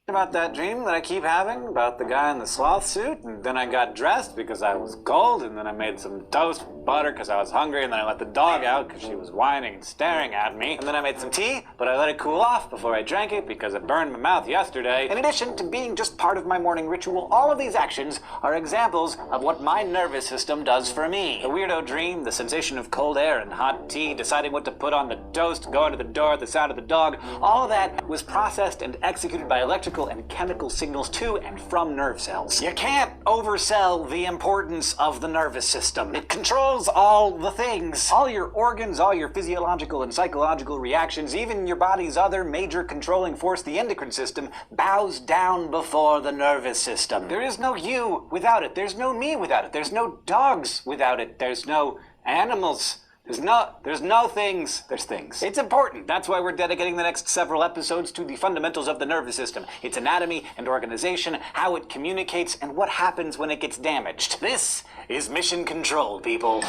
N: About that dream that I keep having about the guy in the sloth suit, and then I got dressed because I was cold, and then I made some toast with butter because I was hungry, and then I let the dog out because she was whining and staring at me, and then I made some tea, but I let it cool off before I drank it because it burned my mouth yesterday. In addition to being just part of my morning ritual, all of these actions are examples of what my nervous system does for me. The weirdo dream, the sensation of cold air and hot tea, deciding what to put on the toast, going to the door, the sound of the dog, all of that was processed and executed by electrical and chemical signals to and from nerve cells. You can't oversell the importance of the nervous system. It controls all the things. All your organs, all your physiological and psychological reactions, even your body's other major controlling force, the endocrine system, bows down before the nervous system. There is no you without it. There's no me without it. There's no dogs without it. There's no animals. There's no things. There's things. It's important. That's why we're dedicating the next several episodes to the fundamentals of the nervous system, its anatomy and organization, how it communicates, and what happens when it gets damaged. This is Mission Control, people.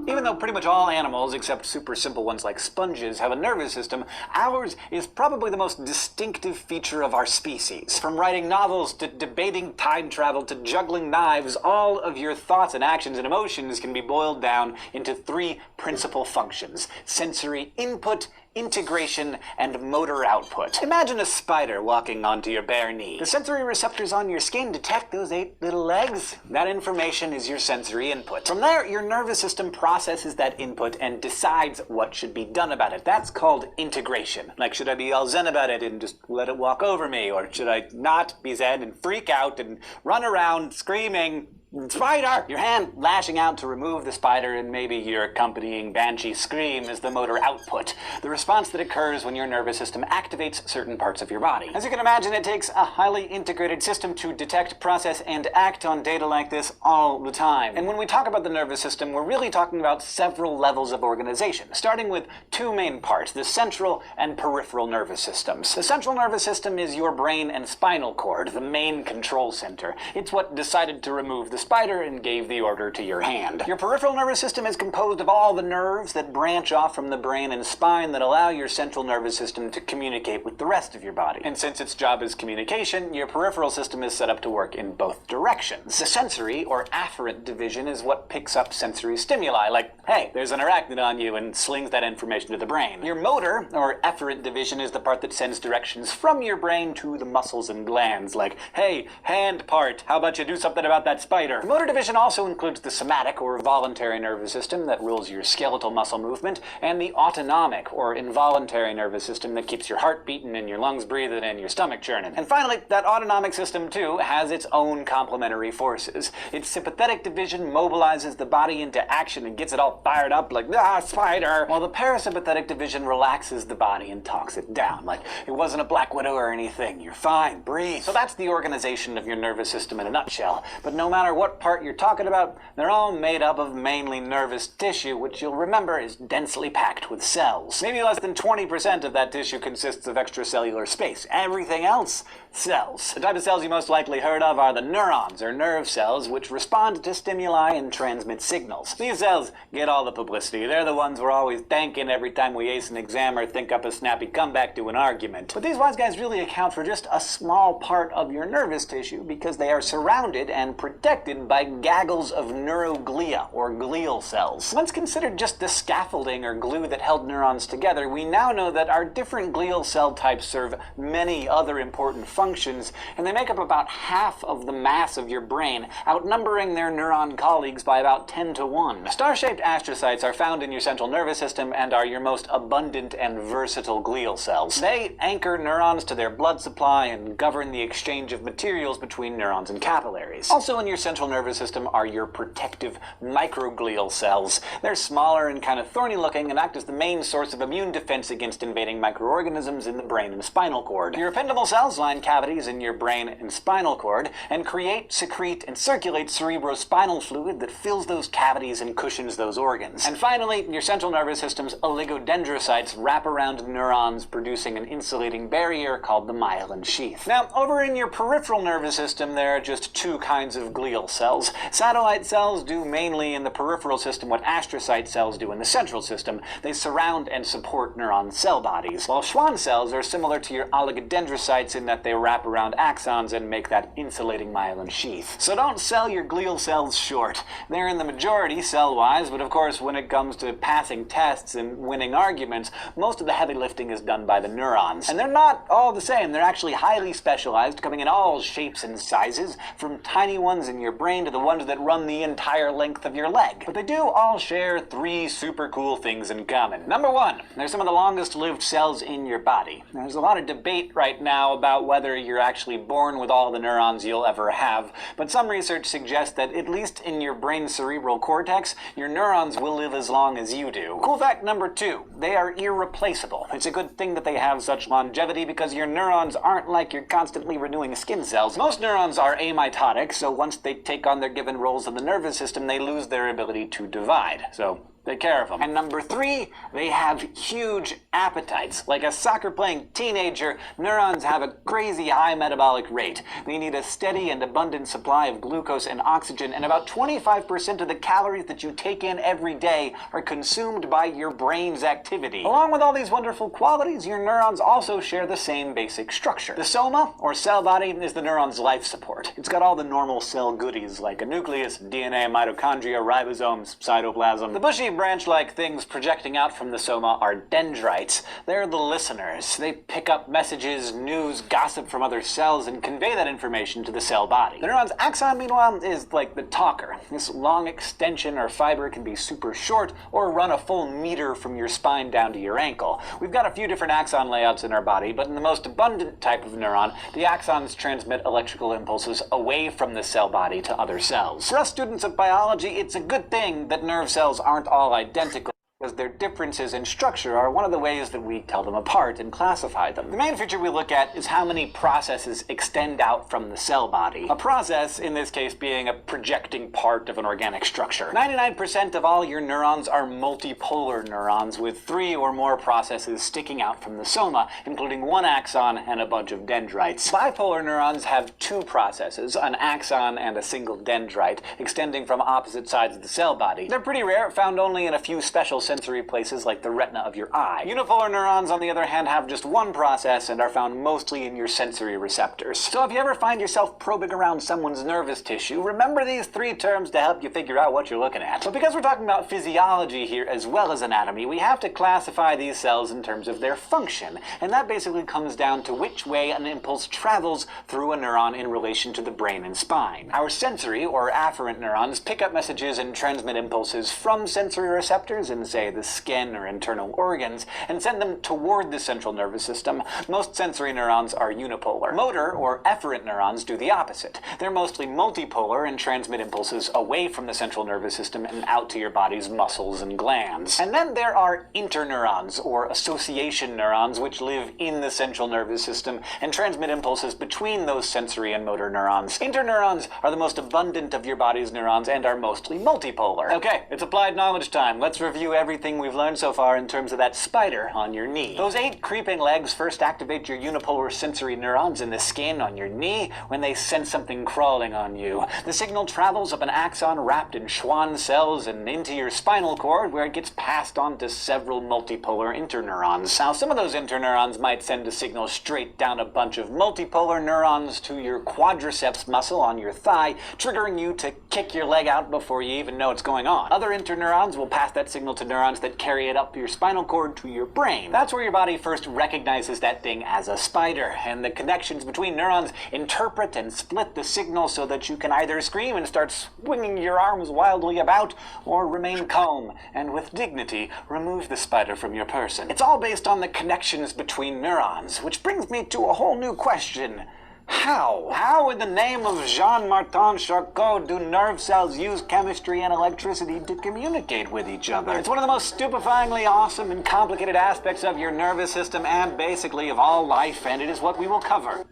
N: Even though pretty much all animals, except super simple ones like sponges, have a nervous system, ours is probably the most distinctive feature of our species. From writing novels to debating time travel to juggling knives, all of your thoughts and actions and emotions can be boiled down into three principal functions: sensory input, integration, and motor output. Imagine a spider walking onto your bare knee. The sensory receptors on your skin detect those 8 little legs. That information is your sensory input. From there, your nervous system processes that input and decides what should be done about it. That's called integration. Like, should I be all zen about it and just let it walk over me? Or should I not be zen and freak out and run around screaming, "Spider!" Your hand lashing out to remove the spider and maybe your accompanying banshee scream is the motor output, the response that occurs when your nervous system activates certain parts of your body. As you can imagine, it takes a highly integrated system to detect, process, and act on data like this all the time. And when we talk about the nervous system, we're really talking about several levels of organization, starting with two main parts, the central and peripheral nervous systems. The central nervous system is your brain and spinal cord, the main control center. It's what decided to remove the spider and gave the order to your hand. Your peripheral nervous system is composed of all the nerves that branch off from the brain and spine that allow your central nervous system to communicate with the rest of your body. And since its job is communication, your peripheral system is set up to work in both directions. The sensory or afferent division is what picks up sensory stimuli, like, hey, there's an arachnid on you, and slings that information to the brain. Your motor or efferent division is the part that sends directions from your brain to the muscles and glands, like, hey, hand part, how about you do something about that spider? spider. The motor division also includes the somatic or voluntary nervous system that rules your skeletal muscle movement, and the autonomic or involuntary nervous system that keeps your heart beating and your lungs breathing and your stomach churning. And finally, that autonomic system too has its own complementary forces. Its sympathetic division mobilizes the body into action and gets it all fired up like, ah, spider, while the parasympathetic division relaxes the body and talks it down like it wasn't a black widow or anything. You're fine, breathe. So that's the organization of your nervous system in a nutshell. But no matter what part you're talking about, they're all made up of mainly nervous tissue, which you'll remember is densely packed with cells. Maybe less than 20% of that tissue consists of extracellular space. Everything else, cells. The type of cells you most likely heard of are the neurons, or nerve cells, which respond to stimuli and transmit signals. These cells get all the publicity. They're the ones we're always thanking every time we ace an exam or think up a snappy comeback to an argument. But these wise guys really account for just a small part of your nervous tissue because they are surrounded and protected by gaggles of neuroglia, or glial cells. Once considered just the scaffolding or glue that held neurons together, we now know that our different glial cell types serve many other important functions, and they make up about half of the mass of your brain, outnumbering their neuron colleagues by about 10 to 1. Star-shaped astrocytes are found in your central nervous system and are your most abundant and versatile glial cells. They anchor neurons to their blood supply and govern the exchange of materials between neurons and capillaries. Also in your central nervous system are your protective microglial cells. They're smaller and kind of thorny looking and act as the main source of immune defense against invading microorganisms in the brain and spinal cord. Your ependymal cells line cavities in your brain and spinal cord and create, secrete, and circulate cerebrospinal fluid that fills those cavities and cushions those organs. And finally, your central nervous system's oligodendrocytes wrap around neurons, producing an insulating barrier called the myelin sheath. Now, over in your peripheral nervous system, there are just two kinds of glial cells. Satellite cells do mainly in the peripheral system what astrocyte cells do in the central system. They surround and support neuron cell bodies, while Schwann cells are similar to your oligodendrocytes in that they wrap around axons and make that insulating myelin sheath. So don't sell your glial cells short. They're in the majority cell-wise, but of course when it comes to passing tests and winning arguments, most of the heavy lifting is done by the neurons. And they're not all the same. They're actually highly specialized, coming in all shapes and sizes, from tiny ones in your brain to the ones that run the entire length of your leg. But they do all share three super cool things in common. Number one, they're some of the longest lived cells in your body. There's a lot of debate right now about whether you're actually born with all the neurons you'll ever have, but some research suggests that at least in your brain's cerebral cortex, your neurons will live as long as you do. Cool fact number two, they are irreplaceable. It's a good thing that they have such longevity because your neurons aren't like your constantly renewing skin cells. Most neurons are amitotic, so once they take on their given roles in the nervous system, they lose their ability to divide. So take care of them. And number three, they have huge appetites. Like a soccer-playing teenager, neurons have a crazy high metabolic rate. They need a steady and abundant supply of glucose and oxygen, and about 25% of the calories that you take in every day are consumed by your brain's activity. Along with all these wonderful qualities, your neurons also share the same basic structure. The soma, or cell body, is the neuron's life support. It's got all the normal cell goodies like a nucleus, DNA, mitochondria, ribosomes, cytoplasm. The bushy branch-like things projecting out from the soma are dendrites. They're the listeners. They pick up messages, news, gossip from other cells and convey that information to the cell body. The neuron's axon, meanwhile, is like the talker. This long extension or fiber can be super short or run a full meter from your spine down to your ankle. We've got a few different axon layouts in our body, but in the most abundant type of neuron, the axons transmit electrical impulses away from the cell body to other cells. For us students of biology, it's a good thing that nerve cells aren't all identical, because their differences in structure are one of the ways that we tell them apart and classify them. The main feature we look at is how many processes extend out from the cell body. A process, in this case, being a projecting part of an organic structure. 99% of all your neurons are multipolar neurons with 3 or more processes sticking out from the soma, including one axon and a bunch of dendrites. Bipolar neurons have 2 processes, an axon and a single dendrite, extending from opposite sides of the cell body. They're pretty rare, found only in a few special sensory places like the retina of your eye. Unipolar neurons, on the other hand, have just one process and are found mostly in your sensory receptors. So if you ever find yourself probing around someone's nervous tissue, remember these 3 terms to help you figure out what you're looking at. But because we're talking about physiology here as well as anatomy, we have to classify these cells in terms of their function, and that basically comes down to which way an impulse travels through a neuron in relation to the brain and spine. Our sensory or afferent neurons pick up messages and transmit impulses from sensory receptors in, say, the skin or internal organs, and send them toward the central nervous system. Most sensory neurons are unipolar. Motor or efferent neurons do the opposite. They're mostly multipolar and transmit impulses away from the central nervous system and out to your body's muscles and glands. And then there are interneurons or association neurons, which live in the central nervous system and transmit impulses between those sensory and motor neurons. Interneurons are the most abundant of your body's neurons and are mostly multipolar. Okay, it's applied knowledge time. Let's review everything we've learned so far in terms of that spider on your knee. Those 8 creeping legs first activate your unipolar sensory neurons in the skin on your knee when they sense something crawling on you. The signal travels up an axon wrapped in Schwann cells and into your spinal cord, where it gets passed on to several multipolar interneurons. Now, some of those interneurons might send a signal straight down a bunch of multipolar neurons to your quadriceps muscle on your thigh, triggering you to kick your leg out before you even know what's going on. Other interneurons will pass that signal to neurons that carry it up your spinal cord to your brain. That's where your body first recognizes that thing as a spider, and the connections between neurons interpret and split the signal so that you can either scream and start swinging your arms wildly about, or remain calm and with dignity remove the spider from your person. It's all based on the connections between neurons, which brings me to a whole new question. How? How in the name of Jean-Martin Charcot do nerve cells use chemistry and electricity to communicate with each other? It's one of the most stupefyingly awesome and complicated aspects of your nervous system and basically of all life, and it is what we will cover.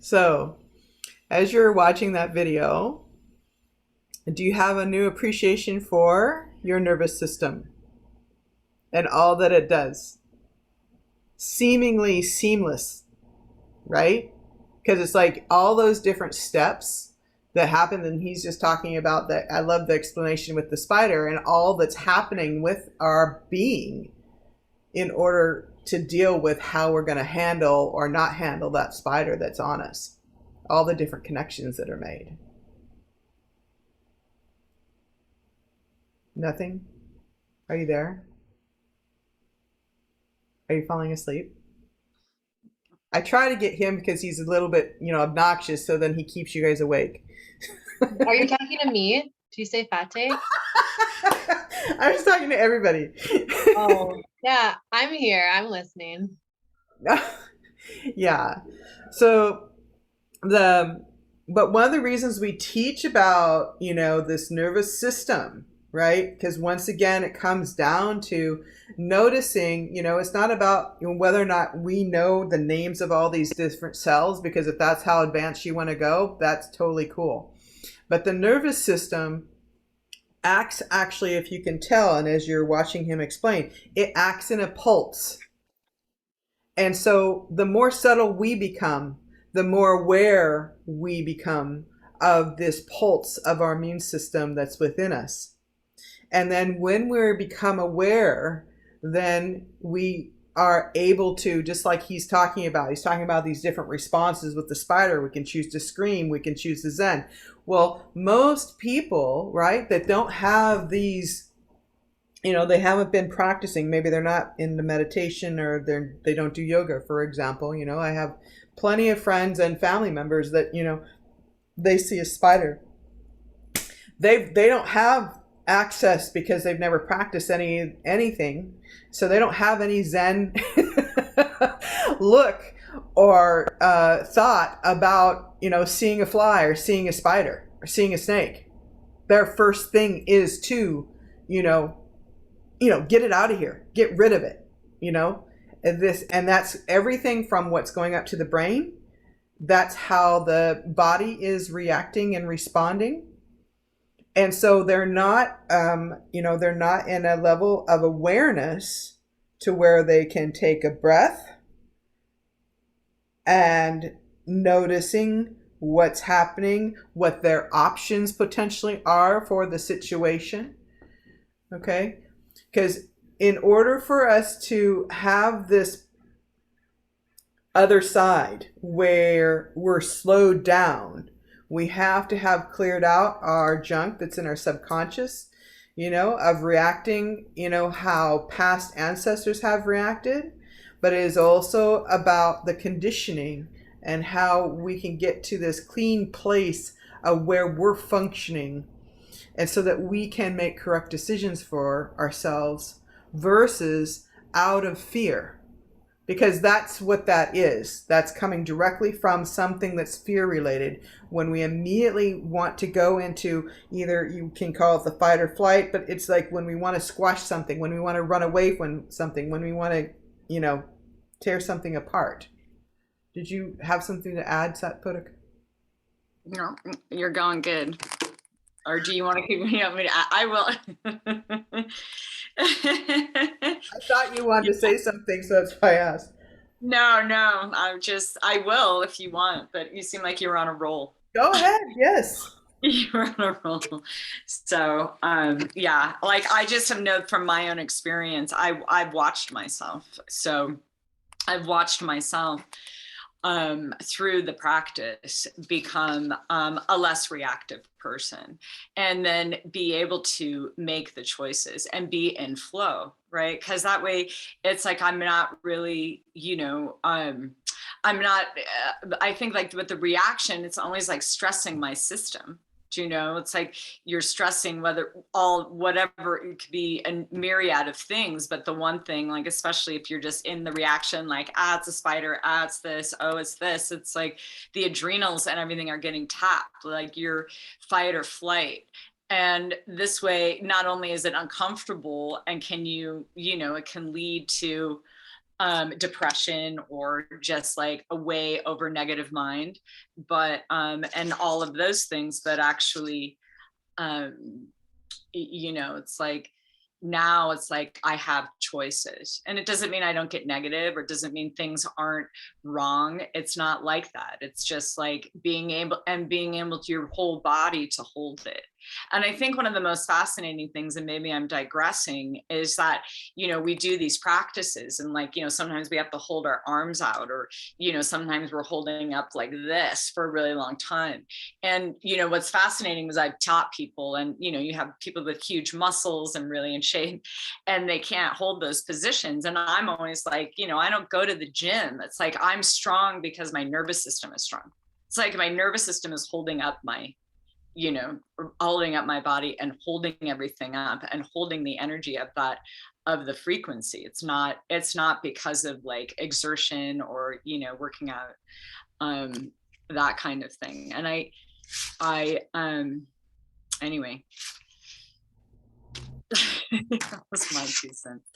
L: So, as you're watching that video, do you have a new appreciation for your nervous system and all that it does? Seemingly seamless, right? Because it's like all those different steps that happen, and he's just talking about that. I love the explanation with the spider and all that's happening with our being in order to deal with how we're going to handle or not handle that spider that's on us. All the different connections that are made. Nothing? Are you there? Are you falling asleep? I try to get him because he's a little bit, obnoxious, so then he keeps you guys awake.
C: Are you talking to me? Do you say Fate?
L: I was talking to everybody.
C: Oh, yeah, I'm here. I'm listening.
L: Yeah. So but one of the reasons we teach about, this nervous system, right? Because once again, it comes down to noticing, it's not about whether or not we know the names of all these different cells, because if that's how advanced you want to go, that's totally cool. But the nervous system acts, actually, if you can tell, and as you're watching him explain, it acts in a pulse. And so the more subtle we become, the more aware we become of this pulse of our immune system that's within us. And then when we become aware, then we are able to, just like he's talking about these different responses with the spider. We can choose to scream, we can choose to zen. Well, most people, right, that don't have these, they haven't been practicing, maybe they're not in the meditation, or they don't do yoga, for example. I have plenty of friends and family members that, they see a spider. They don't have access because they've never practiced anything, so they don't have any Zen look or thought about seeing a fly or seeing a spider or seeing a snake. Their first thing is to get it out of here, get rid of it, and that's everything from what's going up to the brain. That's how the body is reacting and responding. And so they're not, they're not in a level of awareness to where they can take a breath and noticing what's happening, what their options potentially are for the situation. Okay? Because in order for us to have this other side where we're slowed down, we have to have cleared out our junk that's in our subconscious, of reacting, how past ancestors have reacted, but it is also about the conditioning and how we can get to this clean place of where we're functioning, and so that we can make correct decisions for ourselves versus out of fear. Because that's what that is. That's coming directly from something that's fear related. When we immediately want to go into, either you can call it the fight or flight, but it's like when we want to squash something, when we want to run away from something, when we want to, tear something apart. Did you have something to add, Satpudak?
M: No, you're going good. Or do you want to keep me up? I will.
L: I thought you wanted to say something, so that's why I asked.
M: No, I will if you want, but you seem like you're on a roll.
L: Go ahead, yes.
M: You're on a roll. So, yeah, like I just have known from my own experience, I've watched myself. So I've watched myself through the practice become a less reactive person, and then be able to make the choices and be in flow, right? Because that way it's like I'm not really, I'm not, I think like with the reaction, it's always like stressing my system. It's like you're stressing whatever, it could be a myriad of things, but the one thing, like, especially if you're just in the reaction, like, it's a spider, it's this, it's this, it's like the adrenals and everything are getting tapped, like your fight or flight. And this way, not only is it uncomfortable and it can lead to depression or just like a way over negative mind, but and all of those things, but actually it's like now it's like I have choices, and it doesn't mean I don't get negative, or doesn't mean things aren't wrong. It's not like that. It's just like being able to your whole body to hold it. And I think one of the most fascinating things, and maybe I'm digressing, is that, we do these practices and like, sometimes we have to hold our arms out, or, sometimes we're holding up like this for a really long time. And, what's fascinating is I've taught people, and, you have people with huge muscles and really in shape, and they can't hold those positions. And I'm always like, I don't go to the gym. It's like, I'm strong because my nervous system is strong. It's like my nervous system is holding up my body and holding everything up and holding the energy of the frequency. It's not because of like exertion or, working out, that kind of thing. And anyway, that was my 2 cents.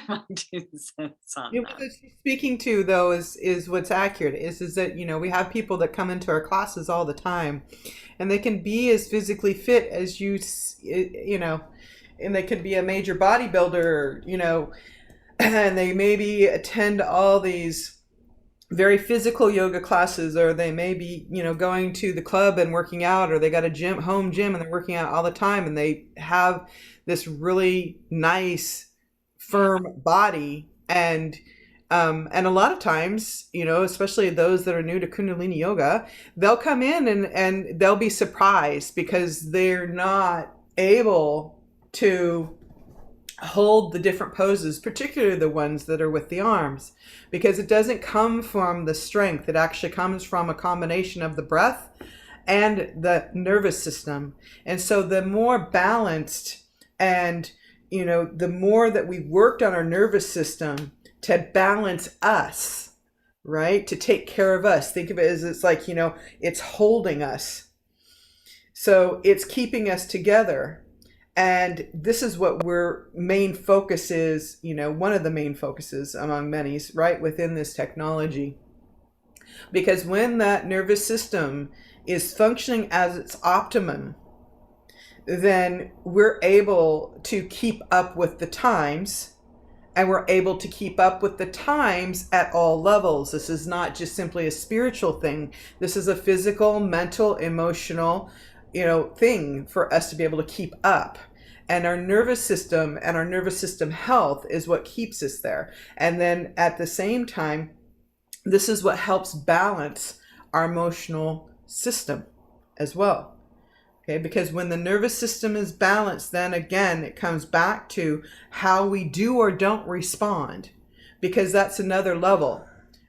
M: My 2 cents on that.
L: What she's speaking to, though, is what's accurate is that, we have people that come into our classes all the time, and they can be as physically fit as and they could be a major bodybuilder, and they maybe attend all these very physical yoga classes, or they may be, going to the club and working out, or they got a home gym and they're working out all the time, and they have this really nice, firm body. And a lot of times, especially those that are new to Kundalini yoga, they'll come in and they'll be surprised because they're not able to hold the different poses, particularly the ones that are with the arms, because it doesn't come from the strength. It actually comes from a combination of the breath and the nervous system. And so the more balanced and, the more that we've worked on our nervous system to balance us, right? To take care of us. Think of it as it's like, it's holding us. So it's keeping us together. And this is what main focus is, one of the main focuses among many, right, within this technology. Because when that nervous system is functioning as its optimum, then we're able to keep up with the times and we're able to keep up with the times at all levels. This is not just simply a spiritual thing. This is a physical, mental, emotional, thing for us to be able to keep up. And our nervous system and our nervous system health is what keeps us there. And then at the same time, this is what helps balance our emotional system as well. Okay, because when the nervous system is balanced, then again, it comes back to how we do or don't respond, because that's another level.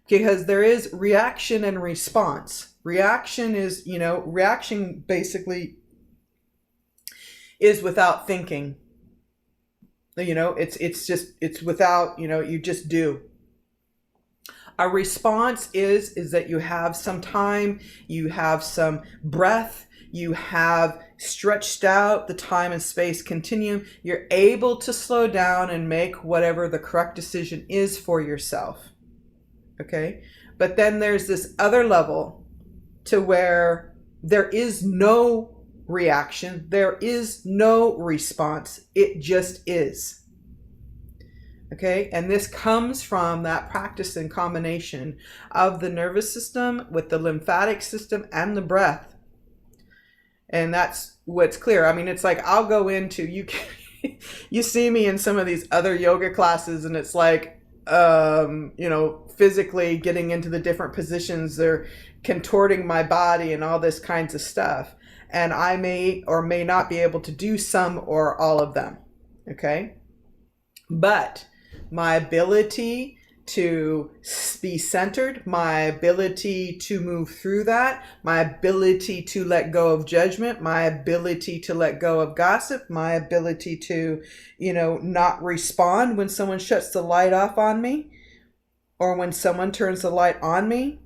L: Because there is reaction and response. Reaction is, reaction basically is without thinking. It's without, you just do. A response is that you have some time, you have some breath, you have stretched out the time and space continuum. You're able to slow down and make whatever the correct decision is for yourself. Okay? But then there's this other level to where there is no reaction, there is no response. It just is. Okay? And this comes from that practice and combination of the nervous system with the lymphatic system and the breath. And that's what's clear. I mean, it's like I'll go into, you see me in some of these other yoga classes, and it's like, physically getting into the different positions, they're contorting my body and all this kinds of stuff. And I may or may not be able to do some or all of them. Okay. But my ability to be centered, my ability to move through that, my ability to let go of judgment, my ability to let go of gossip, my ability to, not respond when someone shuts the light off on me, or when someone turns the light on me,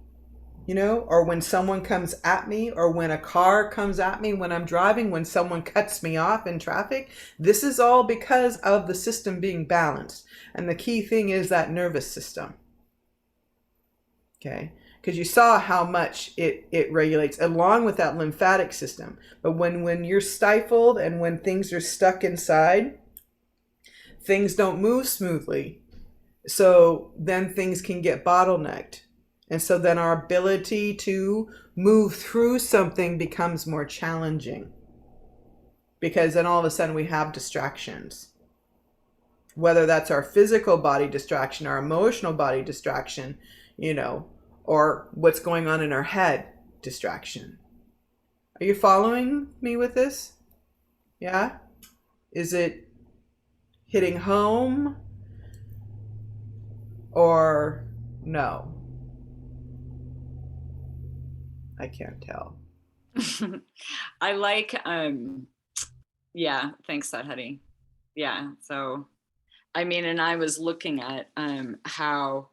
L: or when someone comes at me, or when a car comes at me when I'm driving, when someone cuts me off in traffic. This is all because of the system being balanced. And the key thing is that nervous system. Okay? Because you saw how much it regulates along with that lymphatic system. But when you're stifled and when things are stuck inside, things don't move smoothly. So then things can get bottlenecked. And so then our ability to move through something becomes more challenging, because then all of a sudden we have distractions, whether that's our physical body distraction, our emotional body distraction, or what's going on in our head distraction. Are you following me with this? Yeah? Is it hitting home or no? I can't tell.
M: I like, yeah, thanks, Sadhati. Yeah, so, and I was looking at how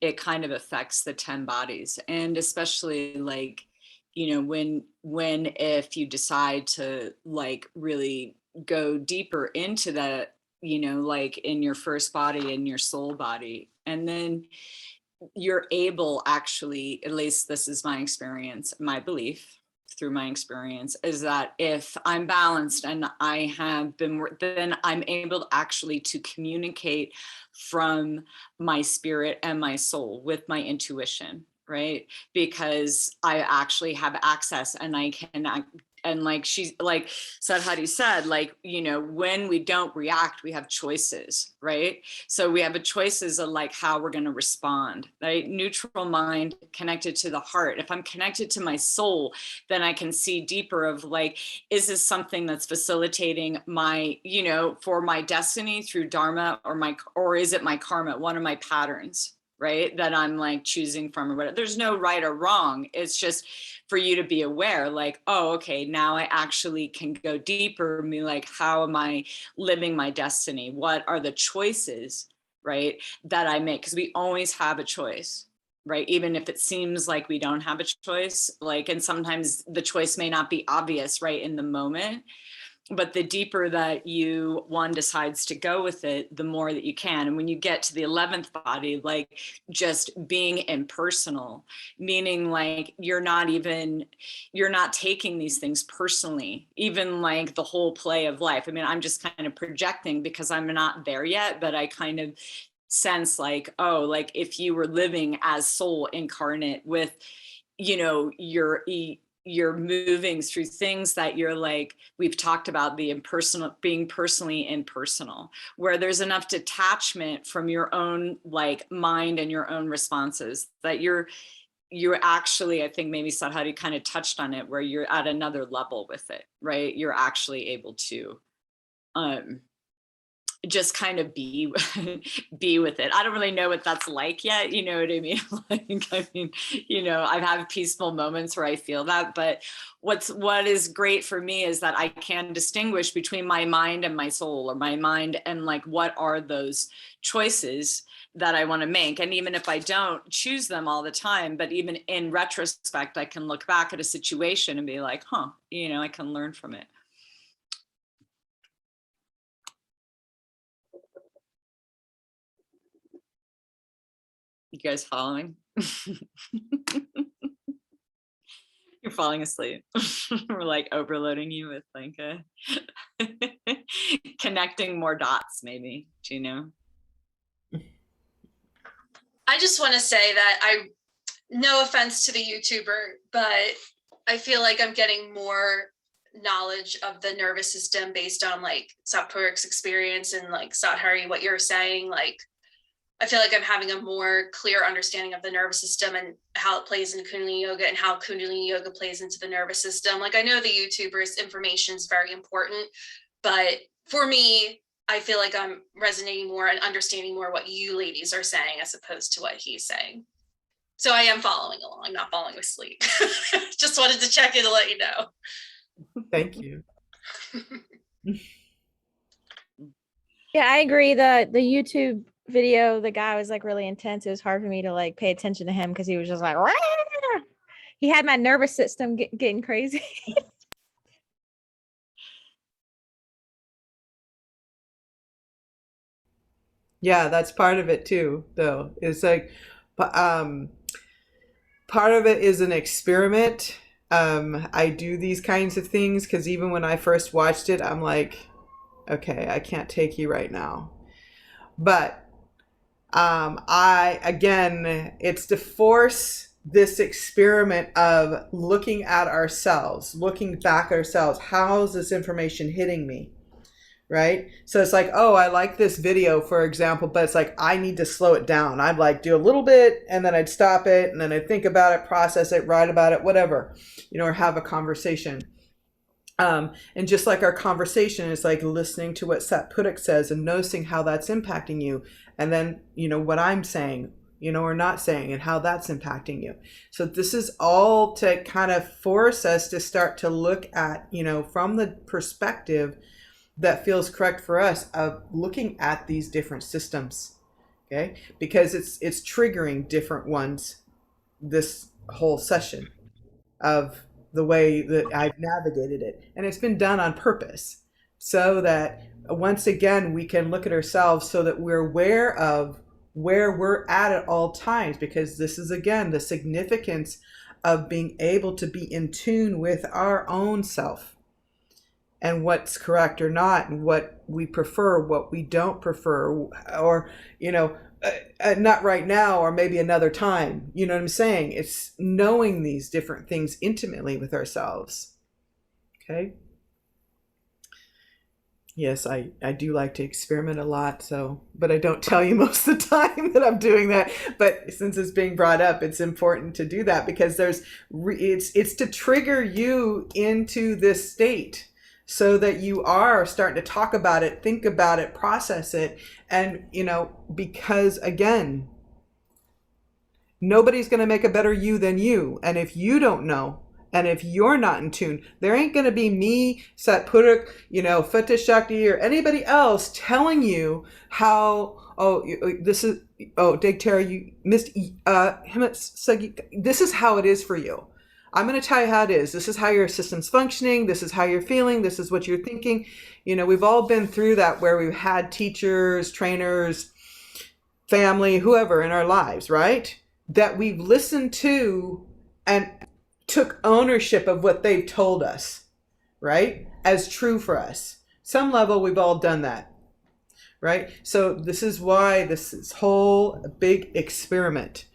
M: it kind of affects the 10 bodies, and especially if you decide to really go deeper into that, in your first body and your soul body, and then you're able, actually, at least this is my experience, my belief through my experience, is that if I'm balanced and I have been, then I'm able actually to communicate from my spirit and my soul with my intuition, right? Because I actually have access, and I can, and like Sadhati said, when we don't react, we have choices, right? So we have choices of how we're going to respond, right? Neutral mind connected to the heart. If I'm connected to my soul, then I can see deeper of is this something that's facilitating my, for my destiny through Dharma, or is it my karma, one of my patterns, right? That I'm choosing from, or whatever. There's no right or wrong. It's just for you to be aware, oh, okay, now I actually can go deeper and be how am I living my destiny? What are the choices, right, that I make? Because we always have a choice, right? Even if it seems like we don't have a choice, and sometimes the choice may not be obvious right in the moment. but the deeper that one decides to go with it, the more that you can. And when you get to the 11th body, like just being impersonal, meaning like you're not taking these things personally, even like the whole play of life. I mean, I'm just kind of projecting because I'm not there yet, but I kind of sense like, oh, like if you were living as soul incarnate with, you're moving through things that you're like, we've talked about the impersonal, being personally impersonal, where there's enough detachment from your own like mind and your own responses that you're actually, I think maybe Sadhari kind of touched on it, where you're at another level with it, right? You're actually able to just kind of be with it. I don't really know what that's like yet. You know what I mean? I've had peaceful moments where I feel that, but what is great for me is that I can distinguish between my mind and my soul, or my mind and like, what are those choices that I want to make? And even if I don't choose them all the time, but even in retrospect, I can look back at a situation and be like, I can learn from it. You guys following? You're falling asleep. We're like overloading you with like connecting more dots, maybe. Do you know?
J: I just want to say that no offense to the YouTuber, but I feel like I'm getting more knowledge of the nervous system based on like Satpuruk's experience and like Sadhari, what you're saying. Like, I feel like I'm having a more clear understanding of the nervous system and how it plays in Kundalini Yoga and how Kundalini Yoga plays into the nervous system. Like, I know the YouTuber's information is very important, but for me, I feel like I'm resonating more and understanding more what you ladies are saying as opposed to what he's saying. So I am following along, I'm not falling asleep. Just wanted to check in to let you know.
L: Thank you.
E: Yeah, I agree. The YouTube video, the guy was like really intense. It was hard for me to like pay attention to him because he was just like, "Rah!" He had my nervous system getting crazy.
L: Yeah, that's part of it too, though. It's like, part of it is an experiment. I do these kinds of things because even when I first watched it, I'm like, okay, I can't take you right now. But it's to force this experiment of looking at ourselves, looking back at ourselves. How is this information hitting me? Right? So it's like, oh, I like this video, for example, but it's like, I need to slow it down. I'd like do a little bit and then I'd stop it and then I'd think about it, process it, write about it, whatever, or have a conversation. And just like our conversation is like listening to what Satpurik says and noticing how that's impacting you. And then, what I'm saying, or not saying, and how that's impacting you. So this is all to kind of force us to start to look at, from the perspective that feels correct for us of looking at these different systems. Okay. Because it's triggering different ones this whole session of the way that I've navigated it. And it's been done on purpose so that once again, we can look at ourselves so that we're aware of where we're at all times, because this is again, the significance of being able to be in tune with our own self and what's correct or not, and what we prefer, what we don't prefer, or, not right now, or maybe another time. You know what I'm saying? It's knowing these different things intimately with ourselves. Okay. Yes, I do like to experiment a lot, but I don't tell you most of the time that I'm doing that. But since it's being brought up, it's important to do that because it's to trigger you into this state so that you are starting to talk about it, think about it, process it. And, because again, nobody's going to make a better you than you. And if you don't know, and if you're not in tune, there ain't going to be me, Satpurik, Fata Shakti, or anybody else telling you how, Digtara, you missed, this is how it is for you. I'm going to tell you how it is. This is how your system's functioning. This is how you're feeling. This is what you're thinking. You know, we've all been through that where we've had teachers, trainers, family, whoever in our lives, right? That we've listened to and took ownership of what they've told us, right? As true for us. Some level, we've all done that, right? So this is why this is whole big experiment.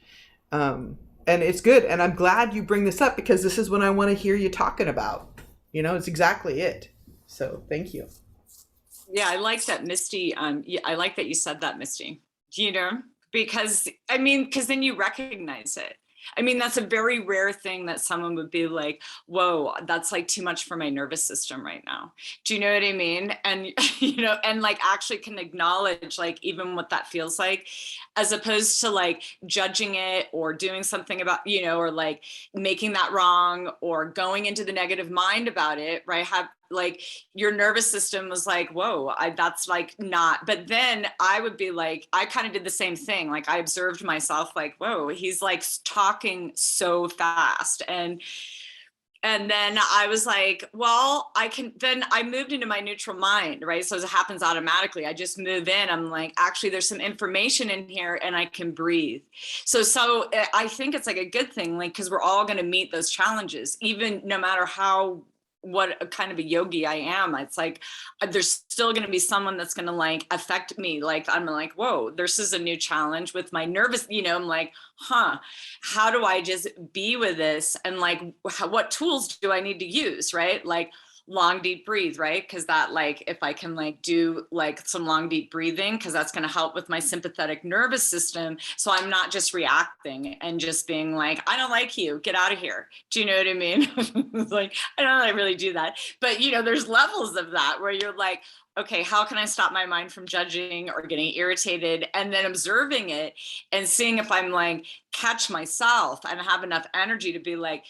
L: And it's good. And I'm glad you bring this up because this is what I want to hear you talking about. You know, it's exactly it. So thank you.
M: Yeah, I like that, Misty. Yeah, I like that you said that, Misty. You know, because I mean, because then you recognize it. I mean, that's a very rare thing that someone would be like, whoa, that's like too much for my nervous system right now. Do you know what I mean? And, you know, and like actually can acknowledge like even what that feels like, as opposed to like judging it or doing something about, you know, or like making that wrong or going into the negative mind about it, right? Like your nervous system was like, whoa, that's like not, but then I would be like, I kind of did the same thing. Like I observed myself like, whoa, he's like talking so fast. And then I was like, well, then I moved into my neutral mind, right? So it happens automatically. I just move in. I'm like, actually, there's some information in here and I can breathe. So I think it's like a good thing, like, because we're all going to meet those challenges, even no matter what kind of a yogi I am. It's like, there's still going to be someone that's going to like affect me. Like, I'm like, whoa, this is a new challenge with my nervous, you know, I'm like, how do I just be with this? And like, what tools do I need to use? Right. Like long, deep breathe, right? Because that like, if I can like do like some long, deep breathing, because that's going to help with my sympathetic nervous system. So I'm not just reacting and just being like, I don't like you, get out of here. Do you know what I mean? It's like, I don't really do that. But you know, there's levels of that where you're like, okay, how can I stop my mind from judging or getting irritated, and then observing it and seeing if I'm like catch myself and have enough energy to be like,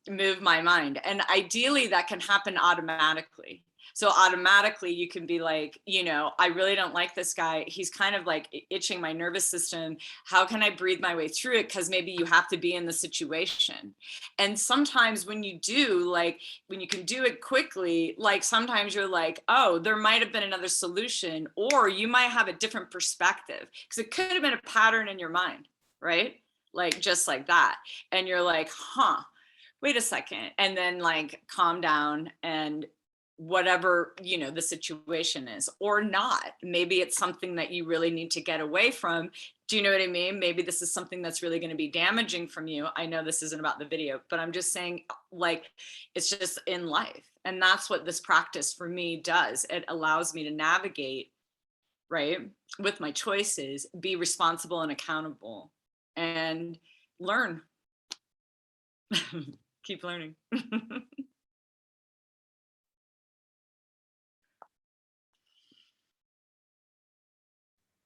M: move my mind. And ideally that can happen automatically. So automatically you can be like, you know, I really don't like this guy. He's kind of like itching my nervous system. How can I breathe my way through it? Because maybe you have to be in the situation. And sometimes when you do, like when you can do it quickly, like sometimes you're like, oh, there might have been another solution, or you might have a different perspective because it could have been a pattern in your mind, right? Like just like that. And you're like, wait a second, and then like calm down and whatever, you know, the situation is, or not. Maybe it's something that you really need to get away from. Do you know what I mean? Maybe this is something that's really going to be damaging from you. I know this isn't about the video, but I'm just saying like, it's just in life. And that's what this practice for me does. It allows me to navigate, right, with my choices, be responsible and accountable, and learn. Keep learning.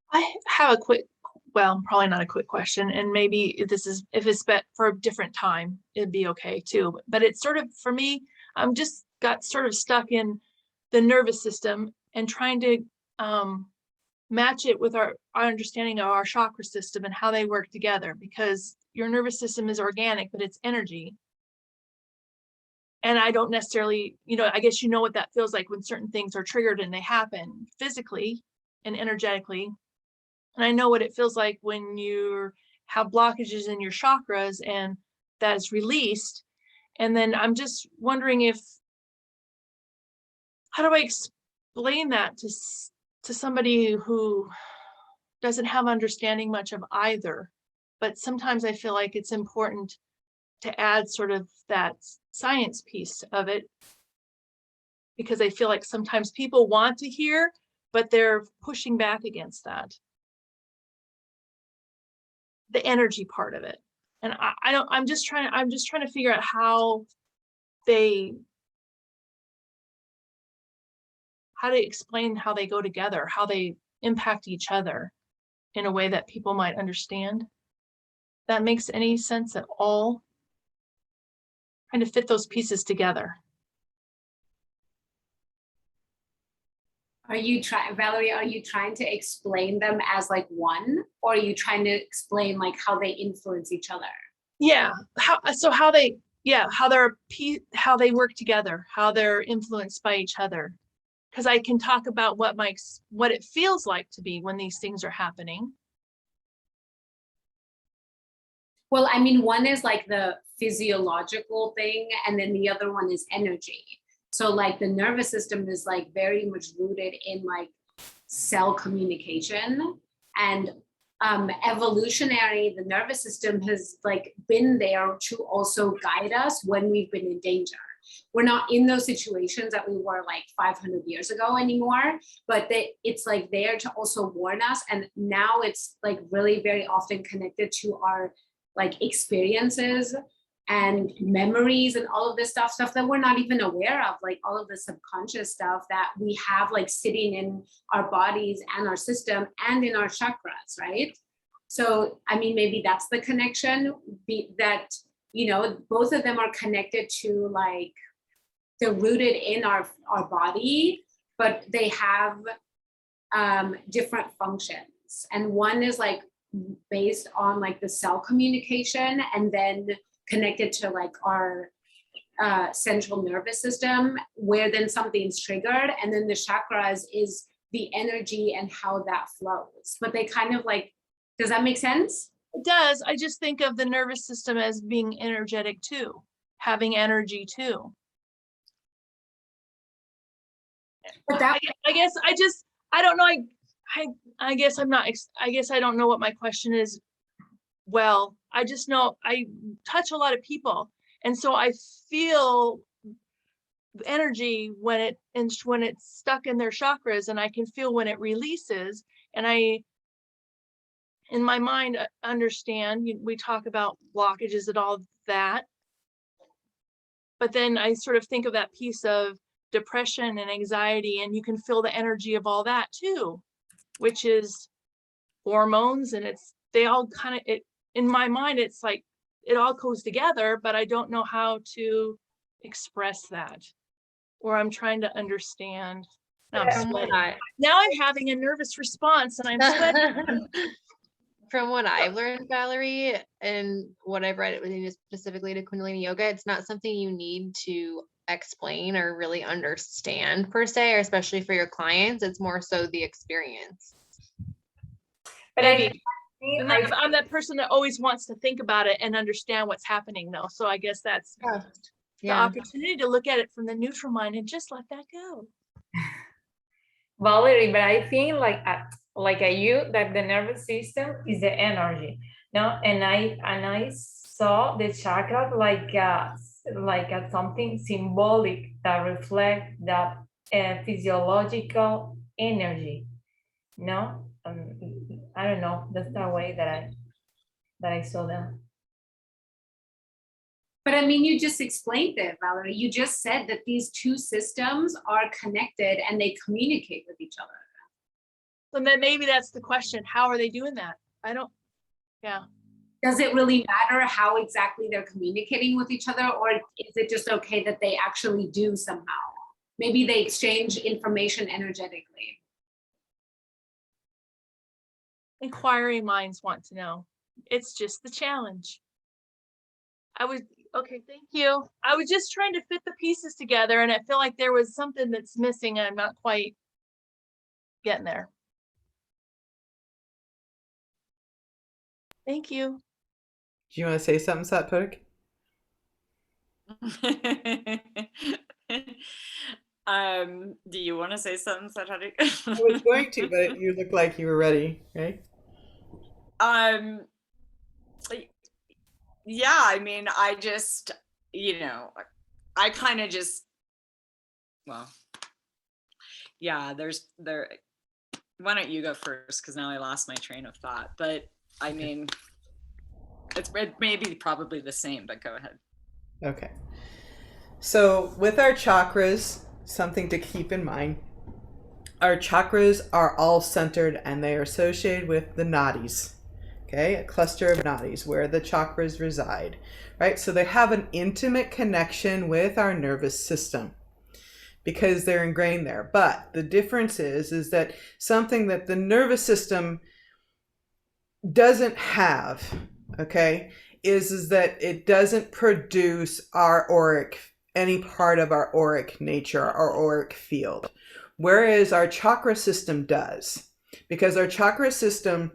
D: I have a quick, well, probably not a quick question, and maybe if it's for a different time, it'd be okay too. But it's sort of, for me, I'm just got sort of stuck in the nervous system and trying to match it with our understanding of our chakra system and how they work together, because your nervous system is organic, but it's energy. And I don't necessarily, you know, I guess you know what that feels like when certain things are triggered and they happen physically and energetically. And I know what it feels like when you have blockages in your chakras and that is released. And then I'm just wondering how do I explain that to somebody who doesn't have understanding much of either? But sometimes I feel like it's important to add sort of that science piece of it, because I feel like sometimes people want to hear, but they're pushing back against that. The energy part of it. And I'm just trying to figure out how to explain how they go together, how they impact each other in a way that people might understand. That makes any sense at all? Trying to fit those pieces together.
G: Valerie, are you trying to explain them as like one, or are you trying to explain like how they influence each other?
D: Yeah, how they, yeah, how they work together, how they're influenced by each other. Because I can talk about what it feels like to be when these things are happening.
G: Well, I mean, one is like the physiological thing, and then the other one is energy. So like the nervous system is like very much rooted in like cell communication, and evolutionary, the nervous system has like been there to also guide us when we've been in danger. We're not in those situations that we were like 500 years ago anymore, but it's like there to also warn us. And now it's like really very often connected to our like experiences and memories and all of this stuff that we're not even aware of, like all of the subconscious stuff that we have like sitting in our bodies and our system and in our chakras, right? So, I mean, maybe that's the connection, that, you know, both of them are connected to like, they're rooted in our body, but they have different functions. And one is like based on like the cell communication, and then connected to like our central nervous system, where then something's triggered, and then the chakras is the energy and how that flows. But they kind of like, does that make sense?
D: It does. I just think of the nervous system as being energetic too, having energy too.
G: But that,
D: I guess I don't know. I guess I'm not, I guess I don't know what my question is. Well, I just know I touch a lot of people. And so I feel energy when it's stuck in their chakras, and I can feel when it releases. And I, in my mind, understand, we talk about blockages and all that. But then I sort of think of that piece of depression and anxiety, and you can feel the energy of all that too, which is hormones. And they all kind of, in my mind, it's like it all goes together, but I don't know how to express that, or I'm trying to understand. Now I'm sweating. Now I'm having a nervous response and I'm sweating.
C: From what I've learned, Valerie, and what I've read specifically to Kundalini Yoga, it's not something you need to explain or really understand per se, or especially for your clients. It's more so the experience.
K: But
D: I'm that person that always wants to think about it and understand what's happening though. So I guess that's the opportunity to look at it from the neutral mind and just let that go.
K: Valerie, but I think like you, that the nervous system is the energy, no? And I saw the chakra like something symbolic that reflect that physiological energy, no? I don't know. That's the way that I saw that.
G: But I mean, you just explained it, Valerie. You just said that these two systems are connected and they communicate with each other.
D: So then maybe that's the question. How are they doing that?
G: Does it really matter how exactly they're communicating with each other, or is it just okay that they actually do somehow? Maybe they exchange information energetically.
D: Inquiring minds want to know. It's just the challenge. Okay, thank you. I was just trying to fit the pieces together, and I feel like there was something that's missing and I'm not quite getting there. Thank you.
L: Do you want to say something, Satpurik?
M: Do you want to say something, Satpurik?
L: I was going to, but you looked like you were ready, right?
M: Yeah, I mean, I just, I kind of just, well, yeah, why don't you go first? Because now I lost my train of thought. But I mean, it may be probably the same, but go ahead.
L: Okay. So with our chakras, something to keep in mind, our chakras are all centered and they are associated with the nadis. Okay, a cluster of nadis where the chakras reside, right? So they have an intimate connection with our nervous system because they're ingrained there. But the difference is that something that the nervous system doesn't have, okay, is that it doesn't produce our auric, any part of our auric nature, our auric field, whereas our chakra system does. Because our chakra system,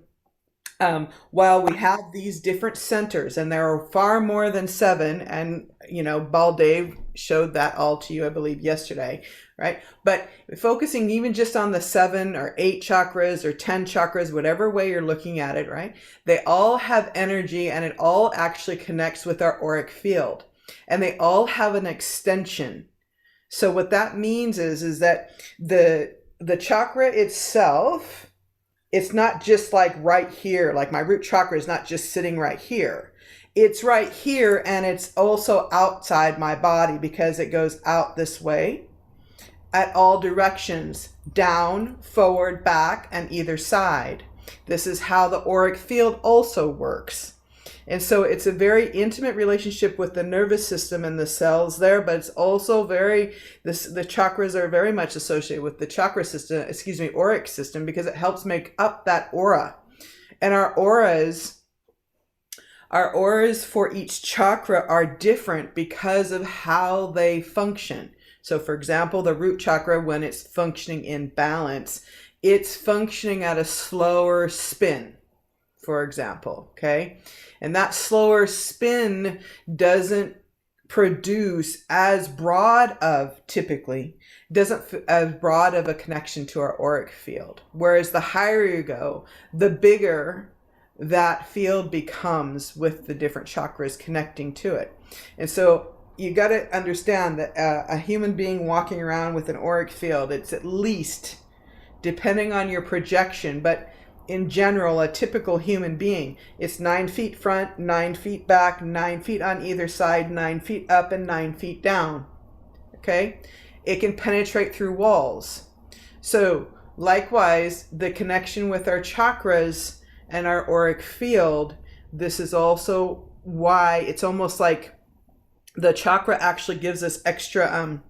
L: while we have these different centers, and there are far more than 7, and Baldev showed that all to you, I believe, yesterday, right? But focusing even just on the 7 or 8 chakras or 10 chakras, whatever way you're looking at it, right? They all have energy, and it all actually connects with our auric field, and they all have an extension. So what that means is that the chakra itself, it's not just like right here, like my root chakra is not just sitting right here. It's right here, and it's also outside my body because it goes out this way at all directions, down, forward, back, and either side. This is how the auric field also works. And so it's a very intimate relationship with the nervous system and the cells there, but it's also the chakras are very much associated with the chakra system, auric system, because it helps make up that aura. And our auras for each chakra are different because of how they function. So for example, the root chakra, when it's functioning in balance, it's functioning at a slower spin, for example, okay? And that slower spin doesn't produce as broad of a connection to our auric field. Whereas the higher you go, the bigger that field becomes with the different chakras connecting to it. And so you got to understand that a human being walking around with an auric field, it's at least, depending on your projection, but in general, a typical human being, it's 9 feet front, 9 feet back, 9 feet on either side, 9 feet up, and 9 feet down. Okay? It can penetrate through walls. So likewise, the connection with our chakras and our auric field, this is also why it's almost like the chakra actually gives us extra,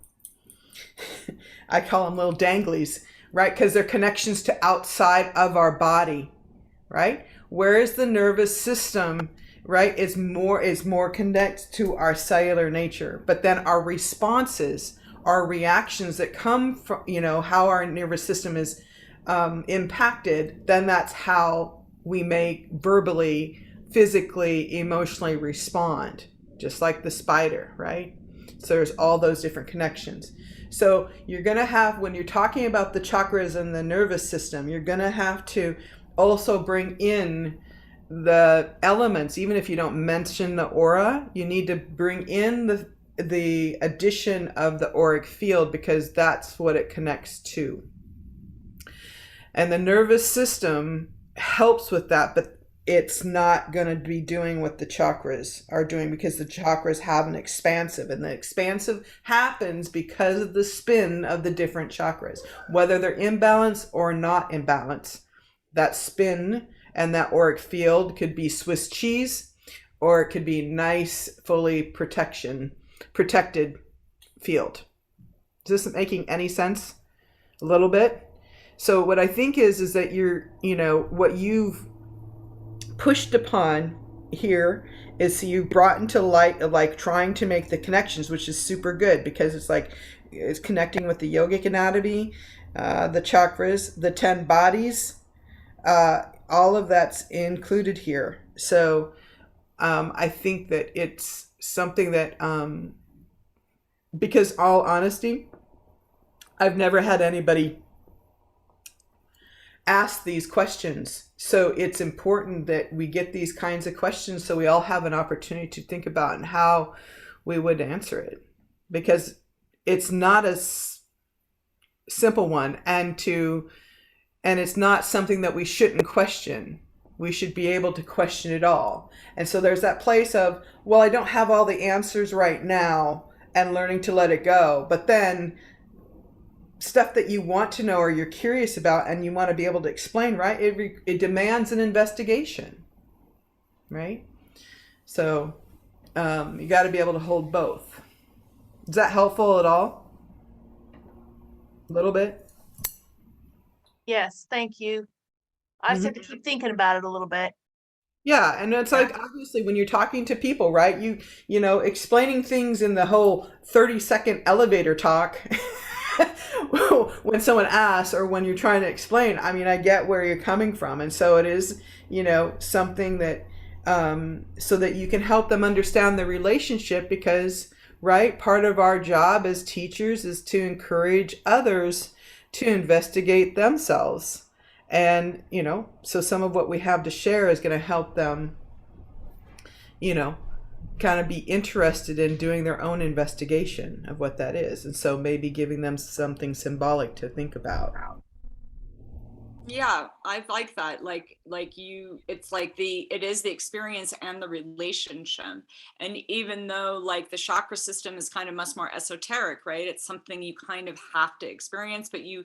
L: I call them little danglies, right? Because they're connections to outside of our body, right? Whereas the nervous system, right, is more connected to our cellular nature. But then our responses, our reactions that come from, how our nervous system is impacted, then that's how we may verbally, physically, emotionally respond, just like the spider, right? So there's all those different connections. So you're going to have, when you're talking about the chakras and the nervous system, you're going to have to also bring in the elements. Even if you don't mention the aura, you need to bring in the addition of the auric field, because that's what it connects to. And the nervous system helps with that, but it's not going to be doing what the chakras are doing, because the chakras have an expansive, and the expansive happens because of the spin of the different chakras, whether they're in balance or not in balance. That spin and that auric field could be Swiss cheese, or it could be nice, fully protected field. Is this making any sense? A little bit? So what I think is that what you've pushed upon here is you've brought into light of like trying to make the connections, which is super good, because it's connecting with the yogic anatomy, the chakras, the 10 bodies, all of that's included here. So I think that it's something that, because all honesty, I've never had anybody ask these questions. So it's important that we get these kinds of questions so we all have an opportunity to think about and how we would answer it, because it's not a simple one, and it's not something that we shouldn't question. We should be able to question it all. And so there's that place of, well, I don't have all the answers right now, and learning to let it go. But then stuff that you want to know or you're curious about and you want to be able to explain, right? It demands an investigation, right? So you got to be able to hold both. Is that helpful at all? A little bit?
D: Yes, thank you. I just have to keep thinking about it a little bit.
L: Yeah, and it's like obviously when you're talking to people, right? You know, explaining things in the whole 30-second elevator talk when someone asks or when you're trying to explain, I mean, I get where you're coming from. And so it is, you know, something that so that you can help them understand the relationship because, right, part of our job as teachers is to encourage others to investigate themselves. And, you know, so some of what we have to share is going to help them, you know, kind of be interested in doing their own investigation of what that is. And so maybe giving them something symbolic to think about.
M: Yeah, I like that. Like you, it's like it is the experience and the relationship. And even though like the chakra system is kind of much more esoteric, right? It's something you kind of have to experience, but you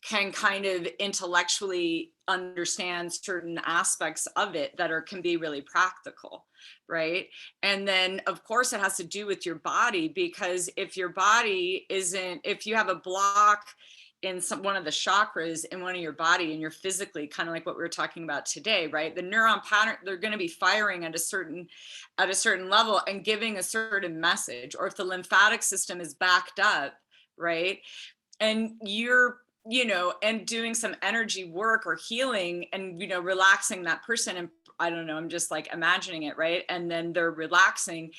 M: can kind of intellectually understand certain aspects of it that can be really practical, right? And then of course it has to do with your body, because if your body isn't, if you have a block in one of the chakras in one of your body and you're physically kind of like what we were talking about today, right? The neuron pattern, they're going to be firing at a certain level and giving a certain message. Or if the lymphatic system is backed up, right? And you're, you know, and doing some energy work or healing and, you know, relaxing that person. And I don't know, I'm just like imagining it, right? And then they're relaxing,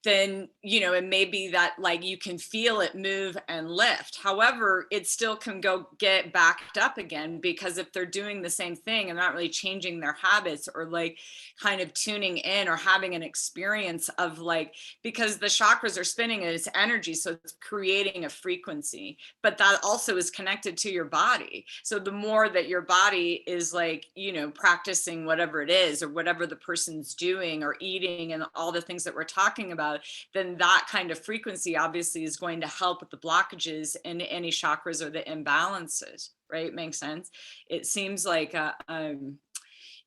M: then, you know, it may be that like you can feel it move and lift. However, it still can go get backed up again, because if they're doing the same thing and not really changing their habits or like kind of tuning in or having an experience of like, because the chakras are spinning and it's energy, so it's creating a frequency, but that also is connected to your body. So the more that your body is like, you know, practicing whatever it is or whatever the person's doing or eating and all the things that we're talking about, then that kind of frequency obviously is going to help with the blockages in any chakras or the imbalances, right? Makes sense. It seems like,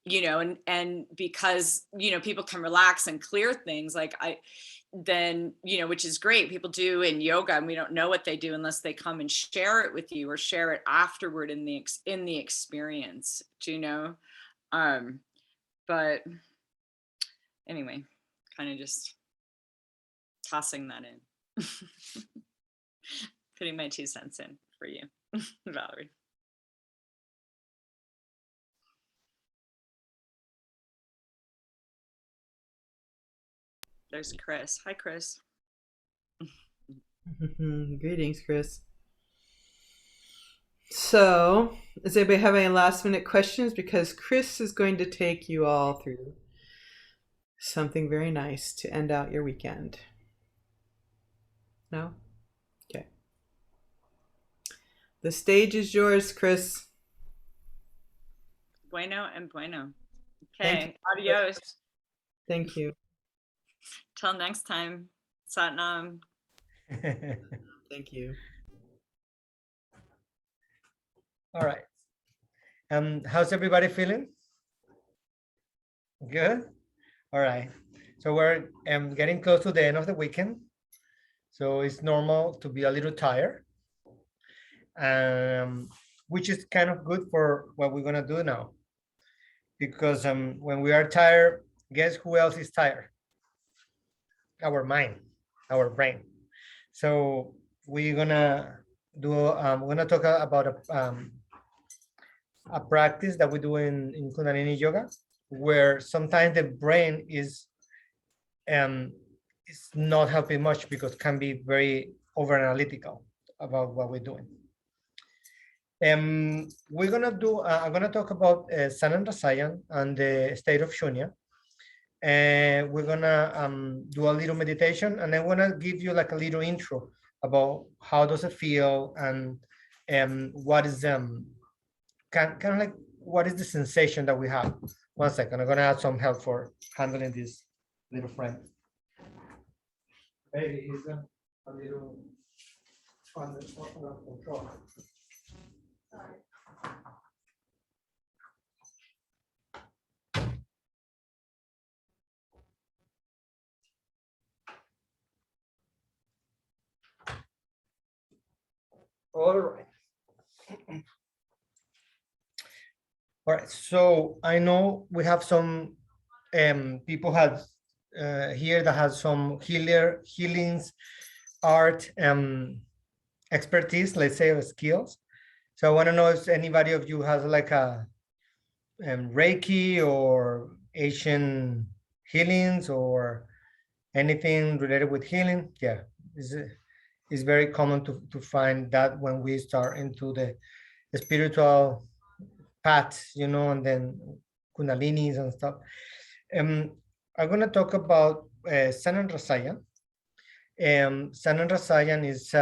M: you know, and because, you know, people can relax and clear things like then, you know, which is great. People do in yoga and we don't know what they do unless they come and share it with you or share it afterward in the experience, do you know? But anyway, kind of just tossing that in. Putting my 2 cents in for you, Valerie. There's Chris. Hi, Chris.
L: Greetings, Chris. So, does anybody have any last minute questions? Because Chris is going to take you all through something very nice to end out your weekend. No? Okay. The stage is yours, Chris.
M: Bueno and bueno. Okay, adios.
L: Thank you.
M: Till next time. Satnam.
L: Thank you.
B: All right. How's everybody feeling? Good. All right. So we're getting close to the end of the weekend. So it's normal to be a little tired, which is kind of good for what we're gonna do now. Because when we are tired, guess who else is tired? Our mind, our brain. So we're gonna do. We're gonna talk about a practice that we do in Kundalini Yoga, where sometimes the brain is not helping much because it can be very over analytical about what we're doing. We're gonna do. I'm gonna talk about Sananda Sayan and the state of Shunya, and we're gonna do a little meditation, and I'm gonna give you like a little intro about how does it feel and what is kind of like what is the sensation that we have. 1 second, I'm gonna add some help for handling this little friend. Baby is a little under control. All right. All right, so I know we have some people had here that has some healings, art, expertise, let's say, or skills. So I want to know if anybody of you has like a Reiki or Asian healings or anything related with healing. Yeah, it's very common to find that when we start into the spiritual path, you know, and then kundalinis and stuff. I'm going to talk about Sanan Rasayan. Sanan Rasayan is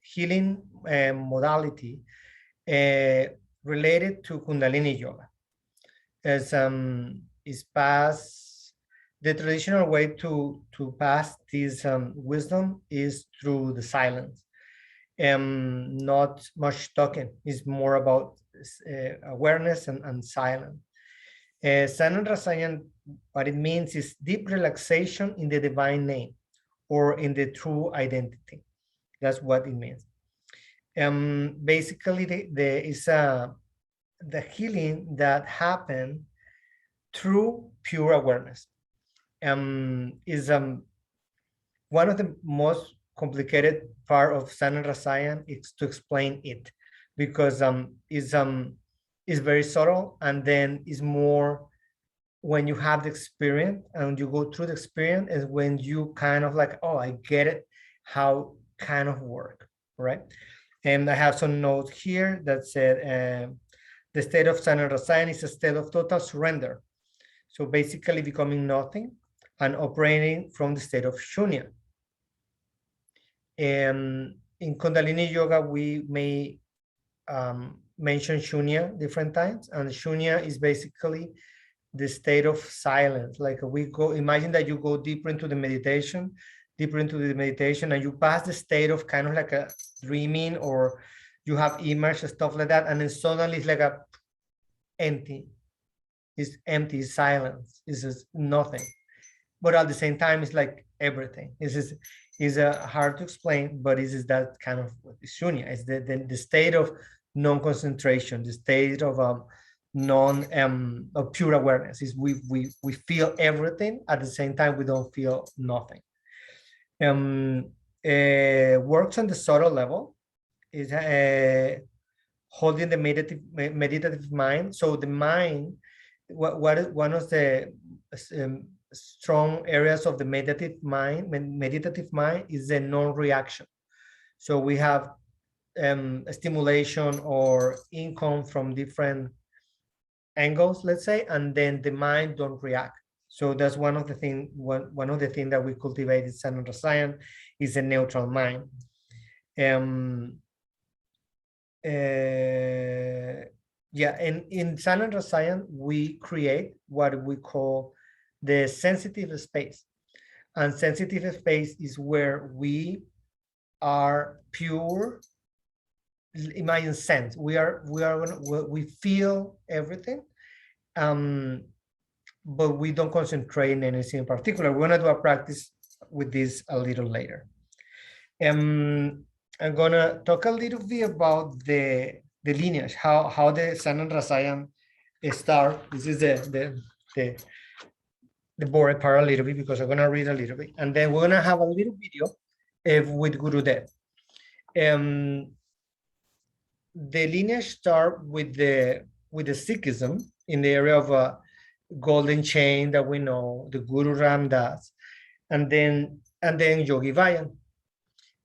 B: healing modality related to Kundalini yoga. As is past, the traditional way to pass this wisdom is through the silence. Not much talking. It's more about awareness and silence. Sanan Rasayan, what it means is deep relaxation in the divine name or in the true identity. That's what it means. Basically, there is the healing that happened through pure awareness. Is one of the most complicated part of Sanan Rasayan is to explain it, because is very subtle, and then is more when you have the experience and you go through the experience is when you kind of like, oh, I get it, how kind of work, right? And I have some notes here that said the state of Sanan Rasayan is a state of total surrender. So basically becoming nothing and operating from the state of shunya. In Kundalini yoga, we may mention shunya different times, and shunya is basically the state of silence. Like we go, imagine that you go deeper into the meditation, and you pass the state of kind of like a dreaming, or you have image and stuff like that, and then suddenly it's like a empty. It's empty, it's silence, it's just nothing. But at the same time, it's like everything. This is hard to explain, but it is that kind of shunya. It's the state of non-concentration, the state of of pure awareness. Is we feel everything at the same time. We don't feel nothing. Works on the subtle level is holding the meditative mind. So the mind, what is one of the strong areas of the meditative mind is the non-reaction. So we have stimulation or income from different angles, let's say, and then the mind don't react. So that's one of the things that we cultivate in Sanan Rasayan is a neutral mind. Yeah, and in Sanan Rasayan, we create what we call the sensitive space. And sensitive space is where we are pure, imagine sense. We feel everything, but we don't concentrate in anything in particular. We're gonna do a practice with this a little later. I'm gonna talk a little bit about the lineage, how the Sanan Rasayan start. This is the board part a little bit, because I'm gonna read a little bit, and then we're gonna have a little video with Gurudev. The lineage start with the Sikhism in the area of golden chain that we know, the Guru Ram Das, and then Yogi Vayan.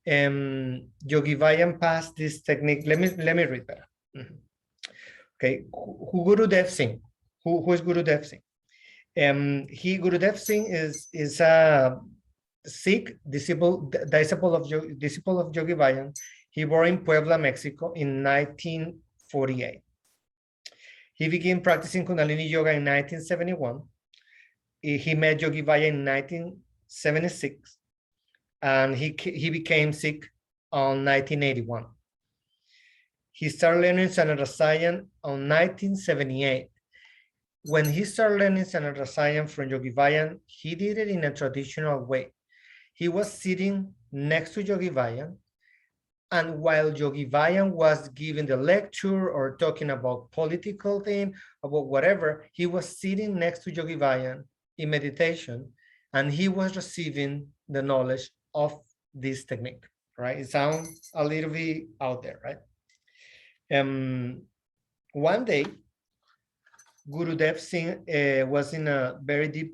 B: Yogi Vayan passed this technique. Let me read better. Okay, who Gurudev Singh? Who is Gurudev Singh? Gurudev Singh is a Sikh disciple of Yogi Vayan. He born in Puebla, Mexico in 1948. He began practicing Kundalini Yoga in 1971. He met Yogi Vayan in 1976, and he became Sikh on 1981. He started learning Sanan Rasayan on 1978. When he started learning Sanan Rasayan from Yogi Vayan, he did it in a traditional way. He was sitting next to Yogi Vayan, And while Yogi Vayan was giving the lecture or talking about political thing, about whatever, he was sitting next to Yogi Vayan in meditation, and he was receiving the knowledge of this technique, right? It sounds a little bit out there, right? One day, Gurudev Singh was in a very deep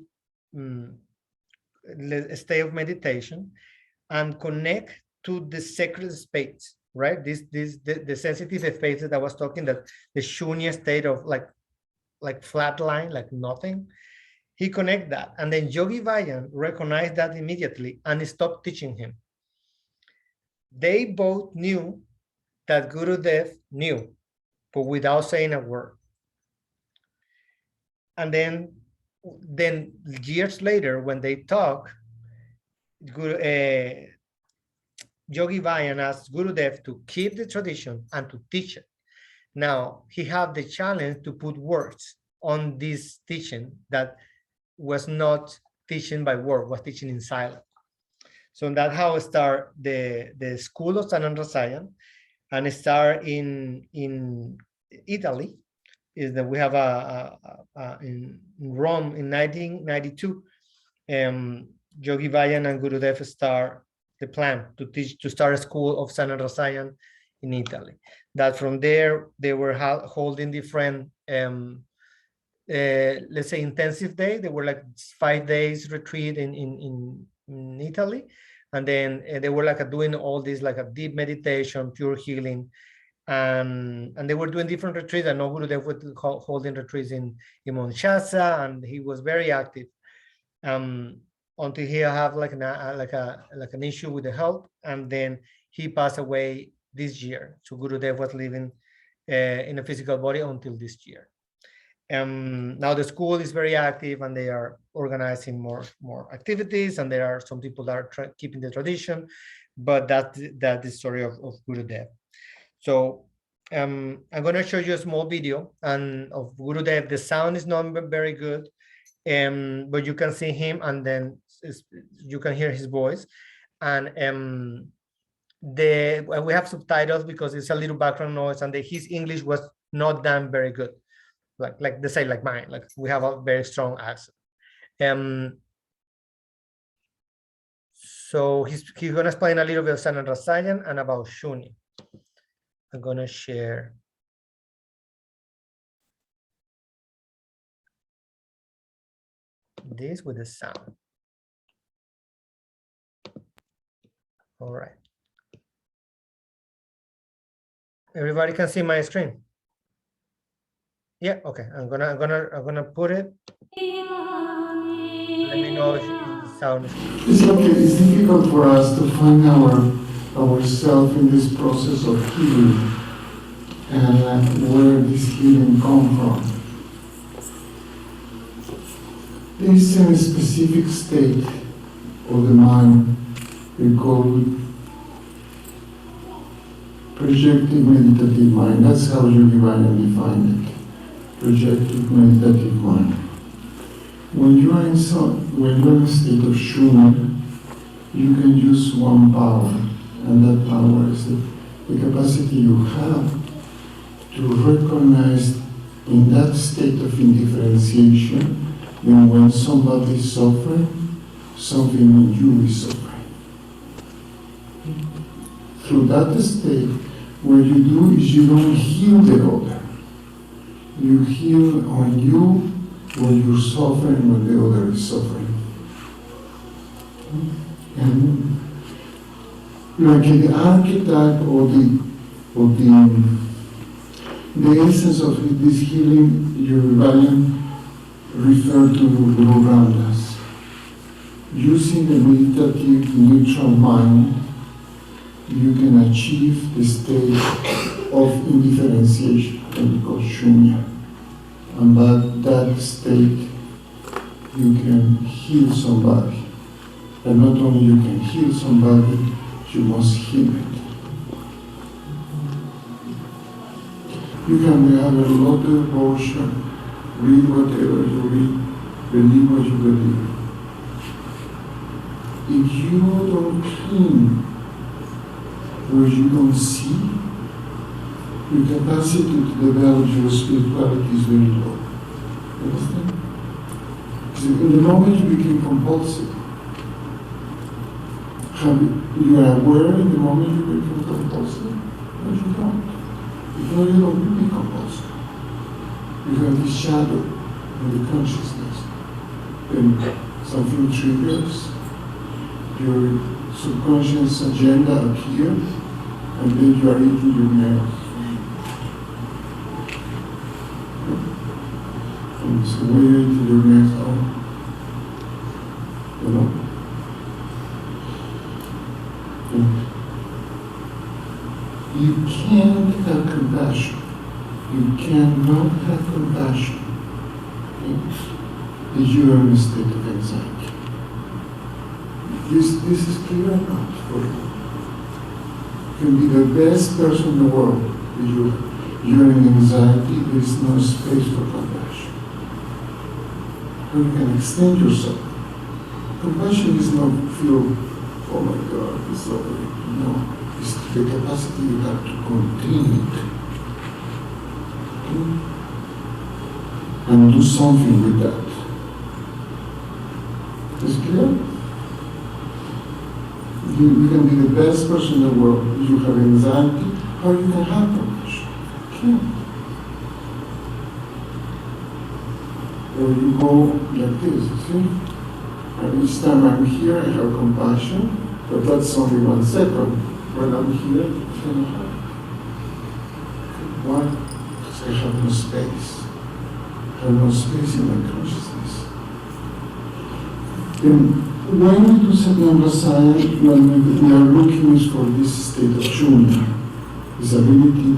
B: state of meditation and connect to the sacred space, right? The sensitive space that I was talking, that the shunya state of like flat line, like nothing. He connect that, and then Yogi Vayan recognized that immediately and stopped teaching him. They both knew that Gurudev knew, but without saying a word. And then years later, when they talk, Yogi Vayan asked Gurudev to keep the tradition and to teach it. Now, he had the challenge to put words on this teaching that was not teaching by word, was teaching in silence. So that's how it started the school of Sananda Sayan, and it started in Italy. Is that we have in Rome in 1992, Yogi Vayan and Gurudev start the plan to start a school of Sananda Sayan in Italy. That from there they were holding different let's say intensive days. They were like 5 days retreat in Italy, and then they were like doing all this like a deep meditation, pure healing, and they were doing different retreats. I know Gurudev was holding retreats in Monshasa, and he was very active until he had like an issue with the health, and then he passed away this year. So Gurudev was living in a physical body until this year. Now the school is very active, and they are organizing more activities, and there are some people that are keeping the tradition, but that's the story of Gurudev. So I'm going to show you a small video of Gurudev. The sound is not very good, but you can see him, and then you can hear his voice. And we have subtitles because it's a little background noise, and his English was not done very good. Like they say, like mine, like we have a very strong accent. So he's gonna explain a little bit of Sananda Sayan and about Shunya. I'm gonna share this with the sound. All right. Everybody can see my screen. Yeah, okay. I'm gonna put it. Let me know if the sound is.
O: It's okay. It's difficult for us to find ourselves in this process of healing and where this healing comes from. There is a specific state of the mind we call projective meditative mind. That's how Yogi Vayan defined it. Projective meditative mind. When you are in a state of shunya, you can use one power, and that power is the capacity you have to recognize in that state of indifferentiation, then when somebody is suffering, something in you is suffering. Through that state, what you do is you don't heal the other. You heal on you when you're suffering, when the other is suffering. And like the archetype or the essence of this healing, Yogi Vayan referred to Guru Ramdas. Using the meditative neutral mind, you can achieve the state of indifferentiation that we call shunya. And by that state, you can heal somebody. And not only you can heal somebody, you must heal it. You can have a lot of devotion, read whatever you read, believe what you believe. If you don't clean where you don't see, your capacity to develop your spirituality is very low. You understand? So in the moment you become compulsive, you are aware in the moment you become compulsive? No, you don't. Because you don't really compulsive. You have this shadow in the consciousness. Then something triggers, your subconscious agenda appears, and then you are eating your nails. And so when you're eating your nails, you know? You can't have compassion. You cannot have compassion if you are in a state of anxiety. This is clear enough for you. You can be the best person in the world. If you're in anxiety, there is no space for compassion. How you can extend yourself. Compassion is not feel, oh my God, it's over. No, it's the capacity you have to contain it. And do something with that. Is clear? You can be the best person in the world. If you have anxiety, how you can have compassion? You can't. Or you go like this, see? And each time I'm here, I have compassion, but that's only 1 second. When I'm here, I cannot have. Why? Because I have no space. I have no space in my consciousness. Then, when we do Satyamrasaya, when we are looking for this state of shunya, this ability,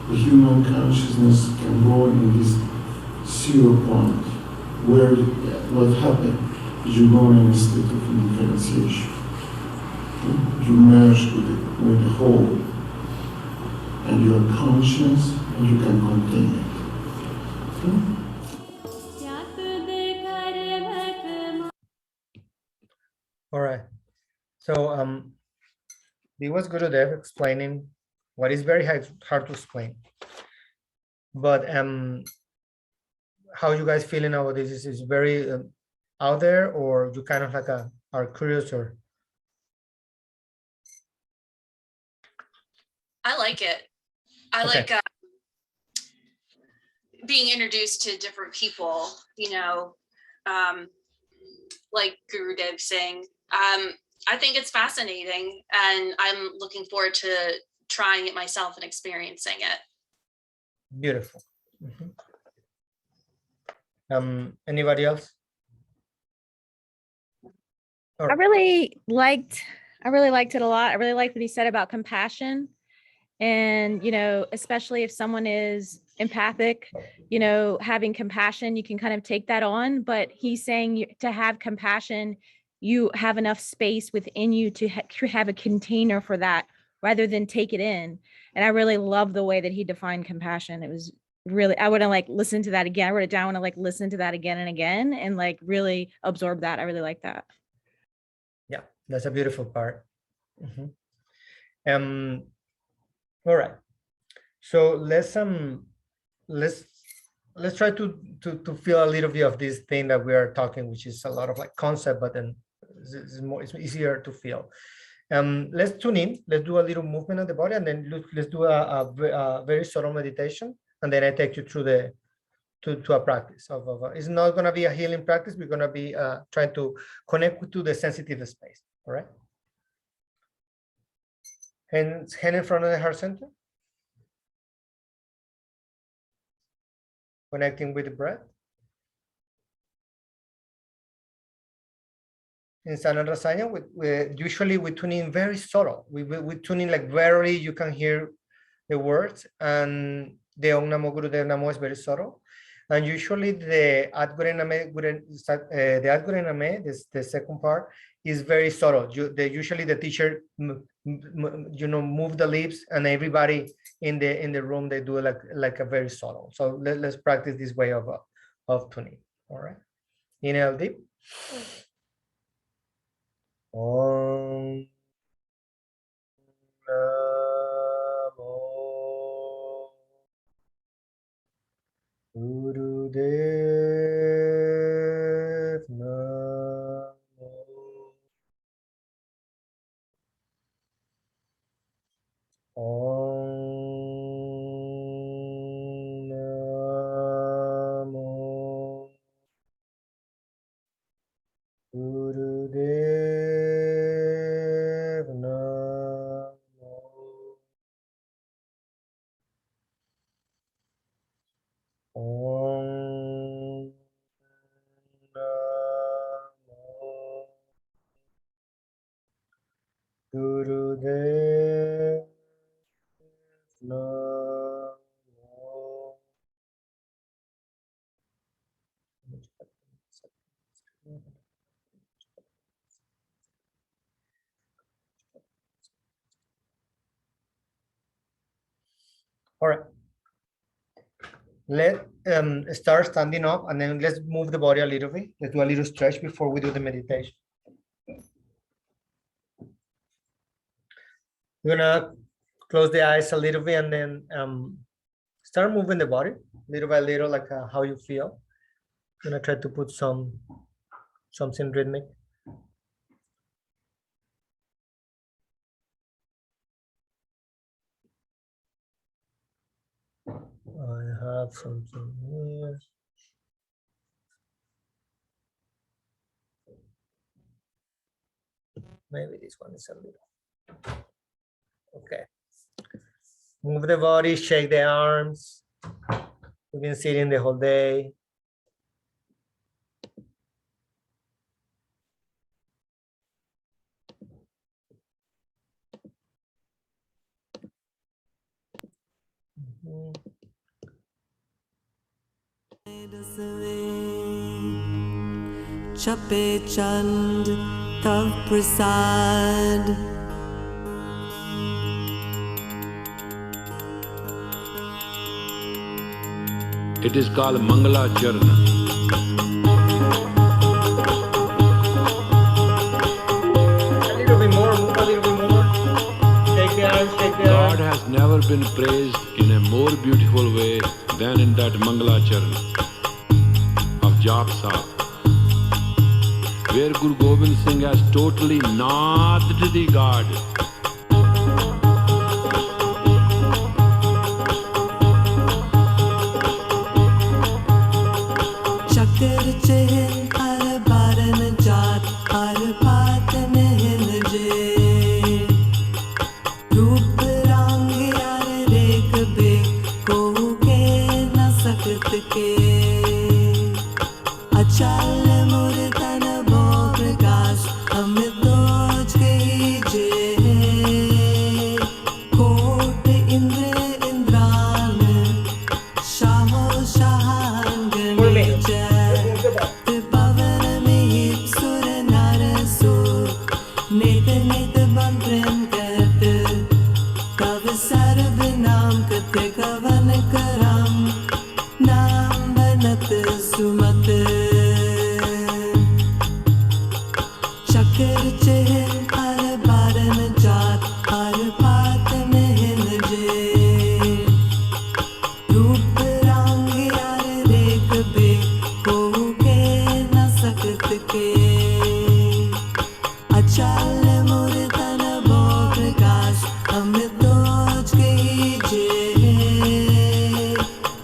O: the human consciousness can go in this 0 point, where what happened is you go in a state of indifferentiation. You merge with the whole, and you are conscious, and you can contain it.
B: All right. So it was Gurudev explaining what is very hard to explain. But how you guys feeling about this? Is very out there, or you kind of like are curious, or?
J: I like it. I
B: Okay.
J: like being introduced to different people, you know, like Gurudev saying. I think it's fascinating, and I'm looking forward to trying it myself and experiencing it.
B: Beautiful. Anybody else?
E: I really liked it a lot. I really liked what he said about compassion. And, you know, especially if someone is empathic, you know, having compassion, you can kind of take that on. But he's saying to have compassion, you have enough space within you to have a container for that rather than take it in. And I really love the way that he defined compassion. It was really, I want to like listen to that again. I wrote it down. I want to like listen to that again and again and like really absorb that. I really like that.
B: Yeah, that's a beautiful part. All right. So let's try to feel a little bit of this thing that we are talking, which is a lot of like concept, but then it's easier to feel. Let's tune in. Let's do a little movement of the body, and then let's do a very subtle meditation, and then I take you through to a practice of it's not going to be a healing practice. We're going to be trying to connect to the sensitive space. All right. Hand in front of the heart center. Connecting with the breath. In Sanarasanya, usually we tune in very subtle. We tune in like very, you can hear the words, and the Om Namo Gurudev Namo is very subtle. And usually the Adgure Name, the second part, is very subtle. Usually the teacher, move the lips, and everybody in the room, they do it like a very subtle. So let's practice this way of tuning. All right. Inhale deep. Om. Gurudev Namo. Om Namo Gurudev Namo. Om Namo Gurudev Namo. All right. Let start standing up, and then let's move the body a little bit. Let's do a little stretch before we do the meditation. We're gonna close the eyes a little bit, and then start moving the body little by little, like how you feel. I'm gonna try to put something rhythmic. I have something here. Maybe this one is a little. Okay. Move the body, shake the arms. We've been sitting the whole day.
P: Chape Chand Tav Prasad.
Q: It is called Mangala Charana.
B: A little bit more, move a little bit more. Shake the arms, shake the arms.
Q: God has never been praised in a more beautiful way than in that Mangala Charana of Jap Sahib, where Guru Gobind Singh has totally nothed the God.
P: Chakar Chehin Har Baran Jat Har Patan Hinje Roop Rang Yar Rekh Be Ko Ke Na Sakit Ke Achal Murtan Bo Prakash Hum Toj Ke Je Kot Indra Indran Shaho Shahan Gane Pavan Mihip Sur Nar Sur Nit Nit Bantran Kat Kav Sarv Naam Kat Kavan Karam Naam Banat Sumat Chakar Chehin Har Baran Jat Har Patan Hinje Roop Rang Yar Rekh Be Ko Ke Na Sakit Ke Achal Murtan Bo Prakash Hum Toj Ke Je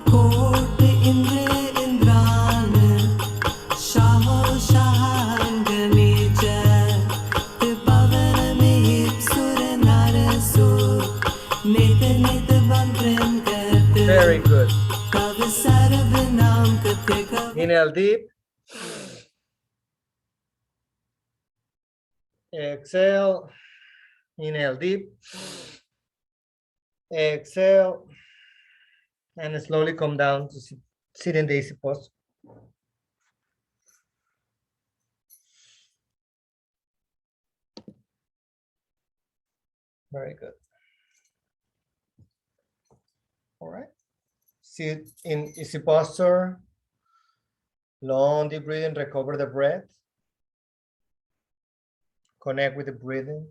P: Kot Indra Indran Shaho Shahan Gane Pavan Mihip Sur Nar Sur Nit Nit Bantran Kat
B: Very good.
P: Kav Sarv Naam Kat
B: Inhale deep. Exhale. Inhale deep. Exhale. And slowly come down to sit in the easy pose. Very good. All right. Sit in easy posture. Long deep breathing, recover the breath. Connect with the breathing.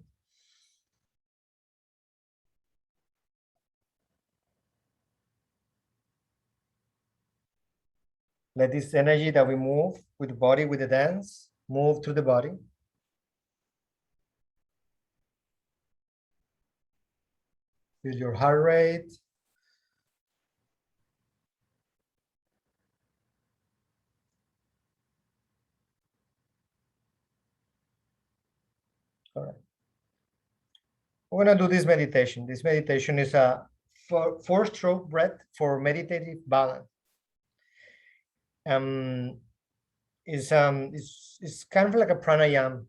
B: Let this energy that we move with the body, with the dance, move through the body. Feel your heart rate. All right. We're gonna do this meditation. This meditation is a four-stroke breath for meditative balance. It's kind of like a pranayama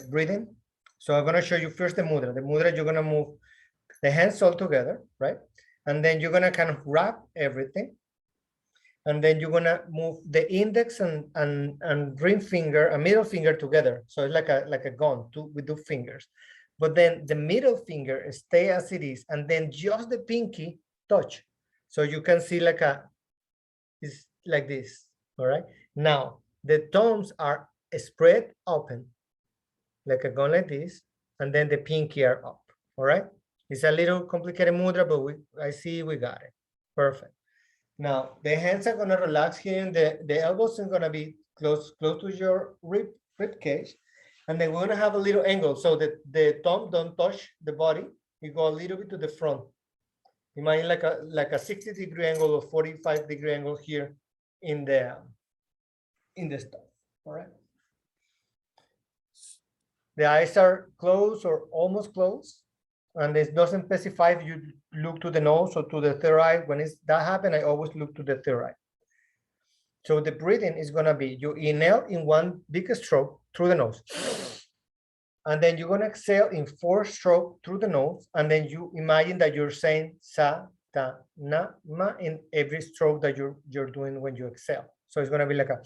B: breathing. So I'm gonna show you first the mudra. The mudra, you're gonna move the hands all together, right? And then you're gonna kind of wrap everything. And then you're gonna move the index and ring finger and middle finger together. So it's like a gun with two fingers. But then the middle finger stay as it is, and then just the pinky touch. So you can see it's like this, all right? Now, the thumbs are spread open, like a gun like this, and then the pinky are up, all right? It's a little complicated mudra, but I see we got it. Perfect. Now, the hands are gonna relax here, and the elbows are gonna be close to your rib cage. And then we're gonna have a little angle so that the thumb don't touch the body. You go a little bit to the front. Imagine like a 60-degree angle or 45-degree angle here in the stuff. All right. The eyes are closed or almost closed, and it doesn't specify if you look to the nose or to the third eye. When that happens, I always look to the third eye. So the breathing is gonna be, you inhale in one big stroke through the nose. And then you're gonna exhale in 4 strokes through the nose. And then you imagine that you're saying sa, ta, na, ma in every stroke that you're doing when you exhale. So it's gonna be like a,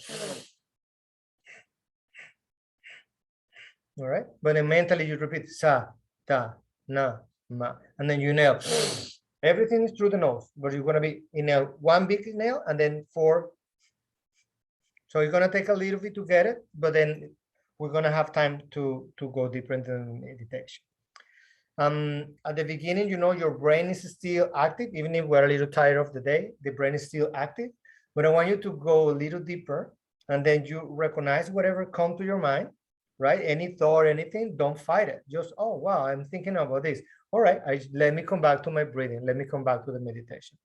B: all right? But then mentally you repeat sa, ta, na, ma, and then you inhale. Everything is through the nose, but you're gonna be inhale 1 big inhale and then 4. So you're gonna take a little bit to get it, but then we're gonna have time to go deeper into the meditation. At the beginning, your brain is still active, even if we're a little tired of the day, the brain is still active. But I want you to go a little deeper, and then you recognize whatever comes to your mind, right? Any thought, anything, don't fight it. Just, oh, wow, I'm thinking about this. All right, let me come back to my breathing. Let me come back to the meditation.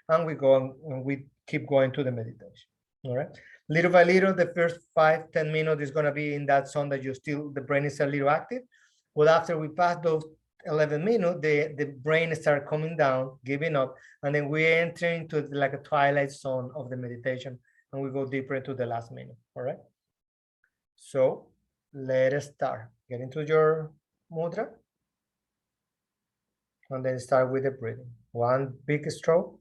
B: And we go and we keep going to the meditation, all right? Little by little, the first 5-10 minutes is going to be in that zone that the brain is a little active. But after we pass those 11 minutes, the brain start coming down, giving up, and then we enter into like a twilight zone of the meditation, and we go deeper into the last minute. All right. So let us start. Get into your mudra, and then start with the breathing. 1 big stroke.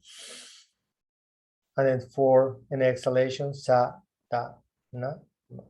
B: And then 4 in exhalation, sa, ta, na, ma.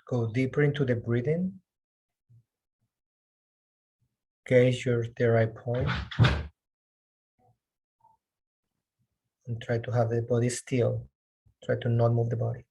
B: Go deeper into the breathing. Gauge the right point. And try to have the body still. Try to not move the body.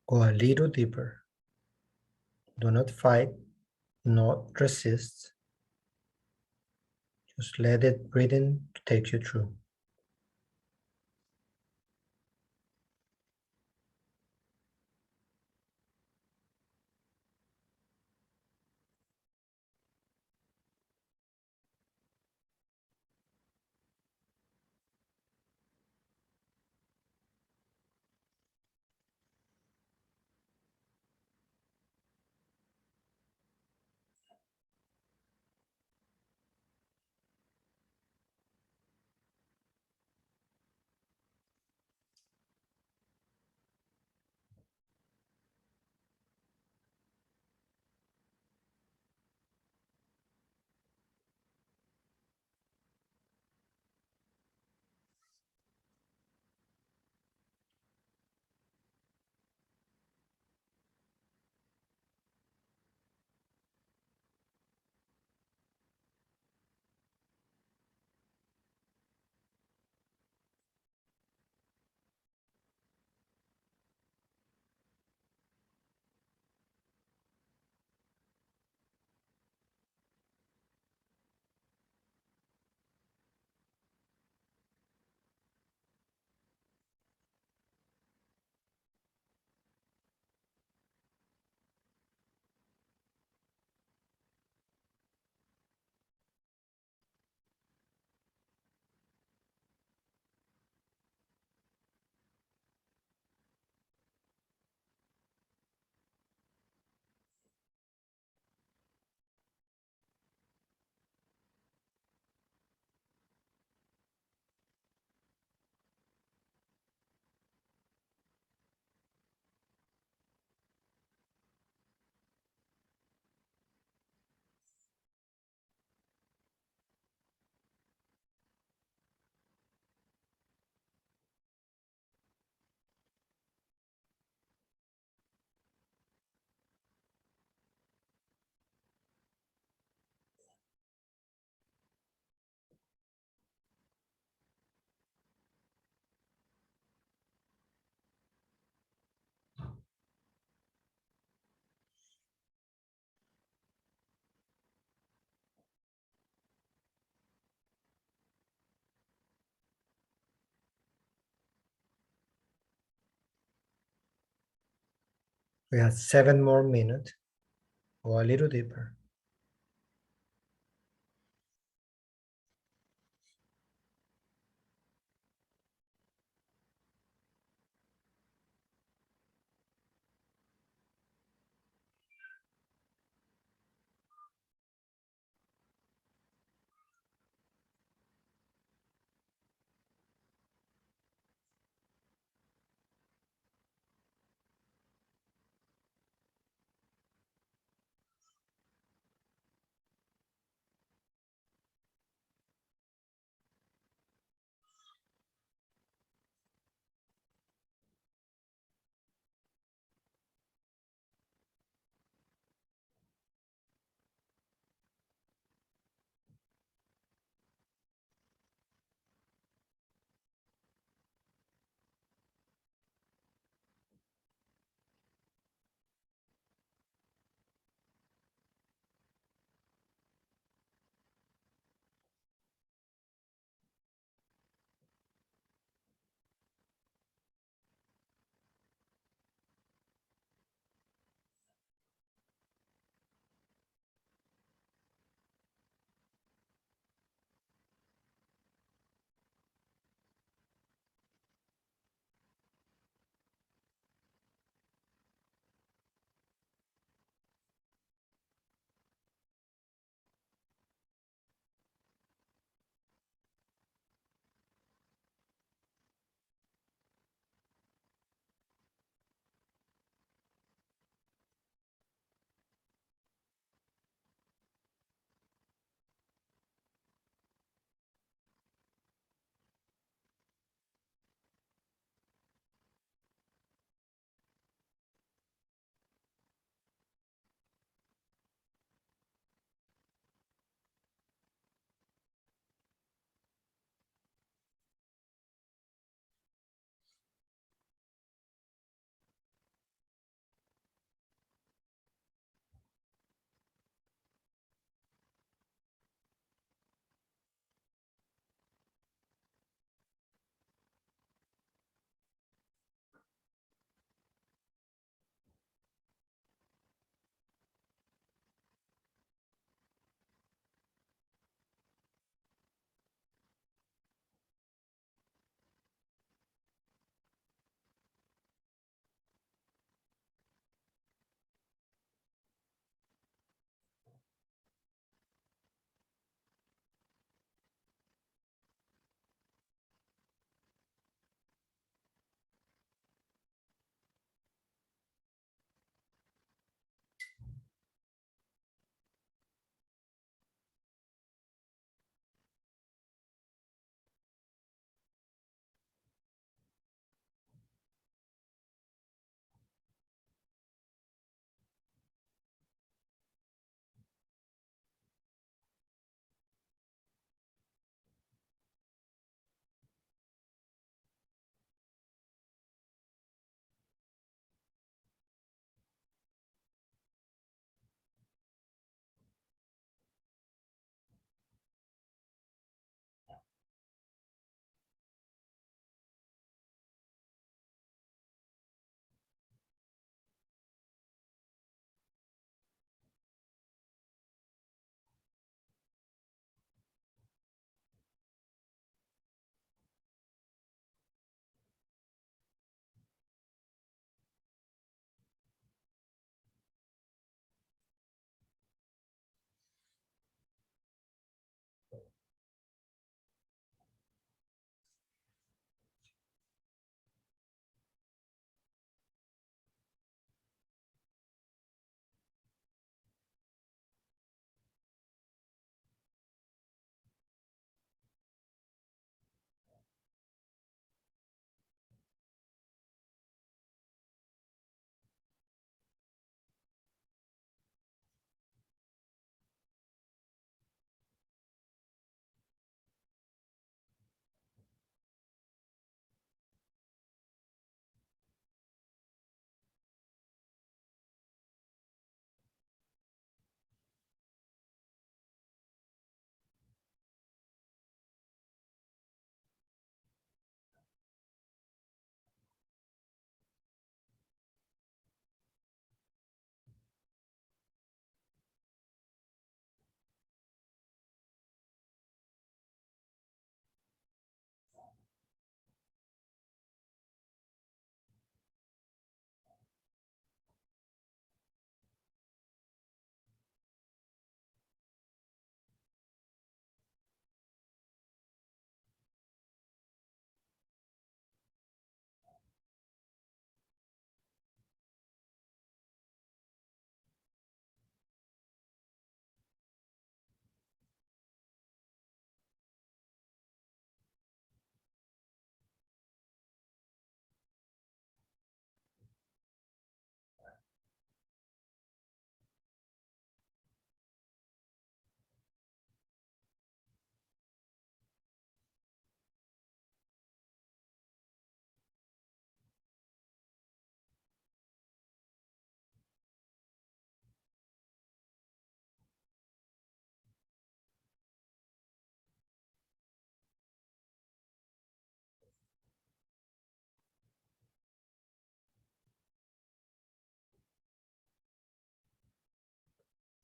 B: Go a little deeper. Do not fight, not resist. Just let it breathing take you through. We have 7 more minutes. Go a little deeper.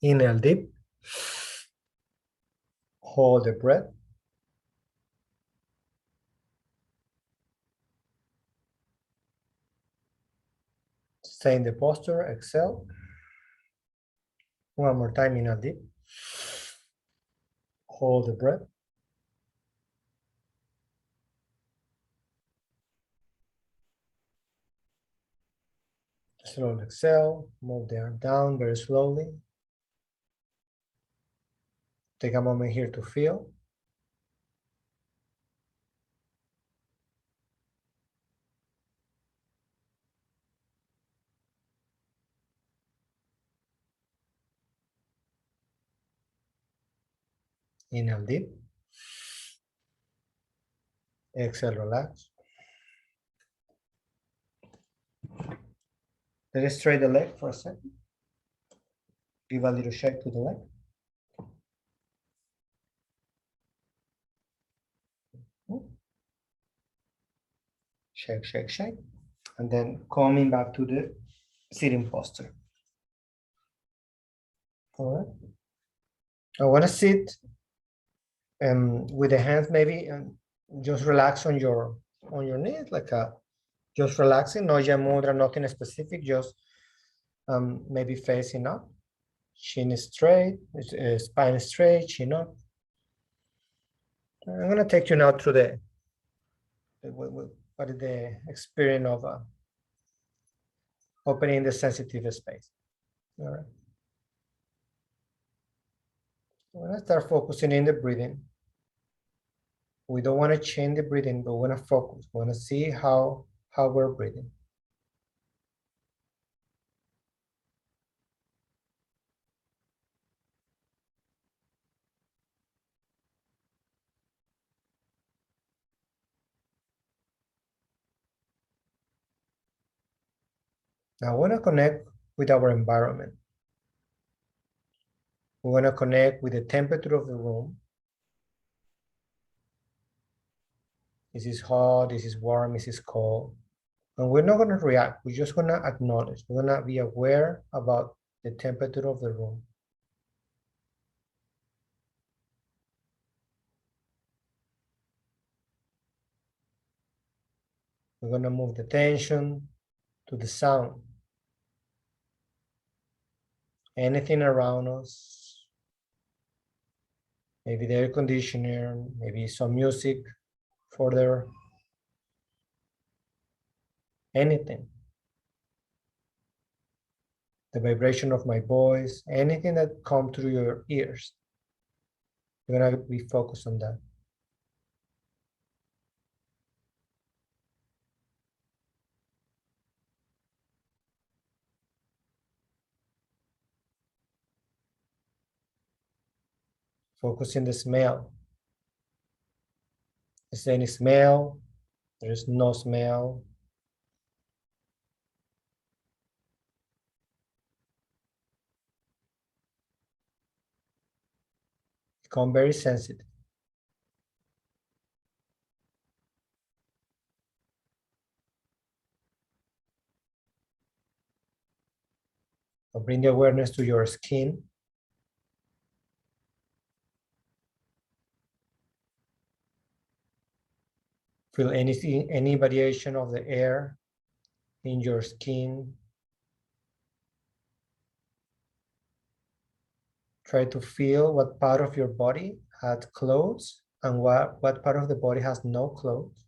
B: Inhale deep. Hold the breath. Stay in the posture. Exhale. One more time. Inhale deep. Hold the breath. Slowly exhale. Move the arm down very slowly. Take a moment here to feel. Inhale deep. Exhale, relax. Let's straight the leg for a second. Give a little shake to the leg. Shake, shake, shake. And then coming back to the sitting posture. All right. I want to sit with the hands maybe and just relax on your knees, like just relaxing, no jai mudra, nothing specific, just maybe facing up, chin straight, spine straight, chin up. I'm gonna take you now through what is the experience of opening the sensitive space. All right. We're gonna start focusing in the breathing. We don't want to change the breathing, but we want to focus. We want to see how we're breathing. Now, we want to connect with our environment. We want to connect with the temperature of the room. Is this hot? Is this warm? Is this cold? And we're not going to react. We're just going to acknowledge. We're going to be aware about the temperature of the room. We're going to move the attention to the sound. Anything around us. Maybe the air conditioner, maybe some music further. Anything. The vibration of my voice, anything that comes through your ears. You're gonna be focused on that. Focus in the smell. Is there any smell? There is no smell. Become very sensitive. So bring the awareness to your skin. Feel anything, any variation of the air in your skin. Try to feel what part of your body has clothes and what part of the body has no clothes.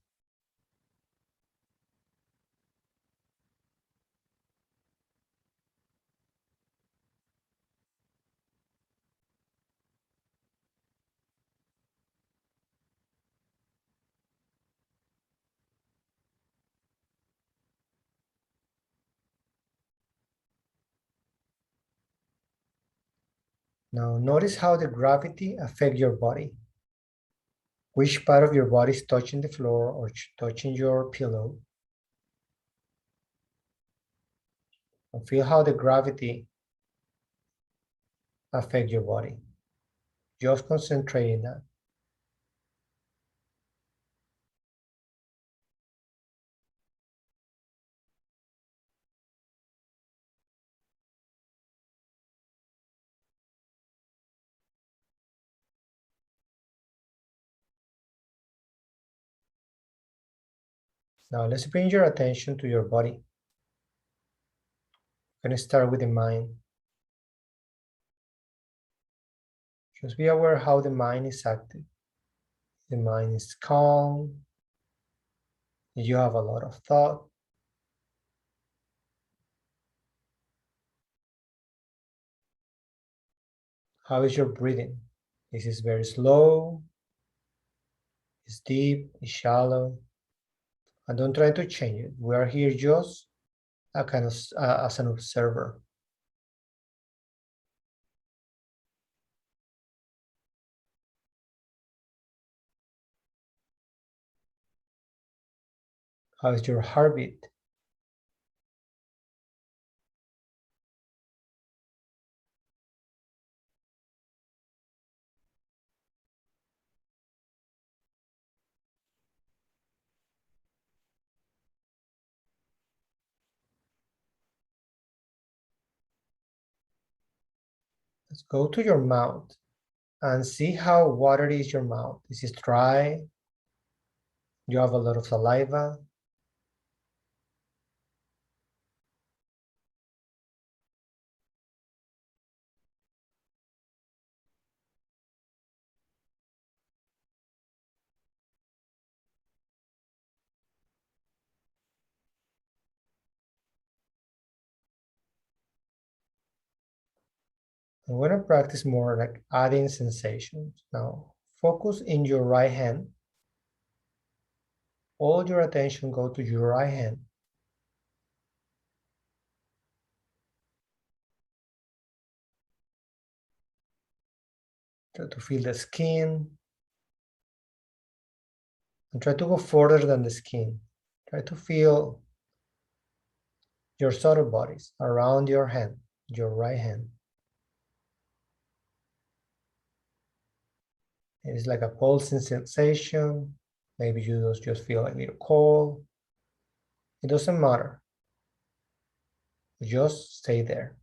B: Now notice how the gravity affects your body. Which part of your body is touching the floor or touching your pillow? And feel how the gravity affects your body. Just concentrate on that. Now let's bring your attention to your body. We're going to start with the mind. Just be aware how the mind is active. The mind is calm. You have a lot of thought. How is your breathing? Is it very slow? Is deep? Is shallow? And don't try to change it. We are here just as an observer. How is your heartbeat? Let's go to your mouth and see how watery is your mouth. Is it dry? You have a lot of saliva. I'm going to practice more like adding sensations. Now, focus in your right hand. All your attention go to your right hand. Try to feel the skin. And try to go further than the skin. Try to feel your subtle bodies around your hand, your right hand. It's like a pulsing sensation. Maybe you just feel a little cold. It doesn't matter. Just stay there.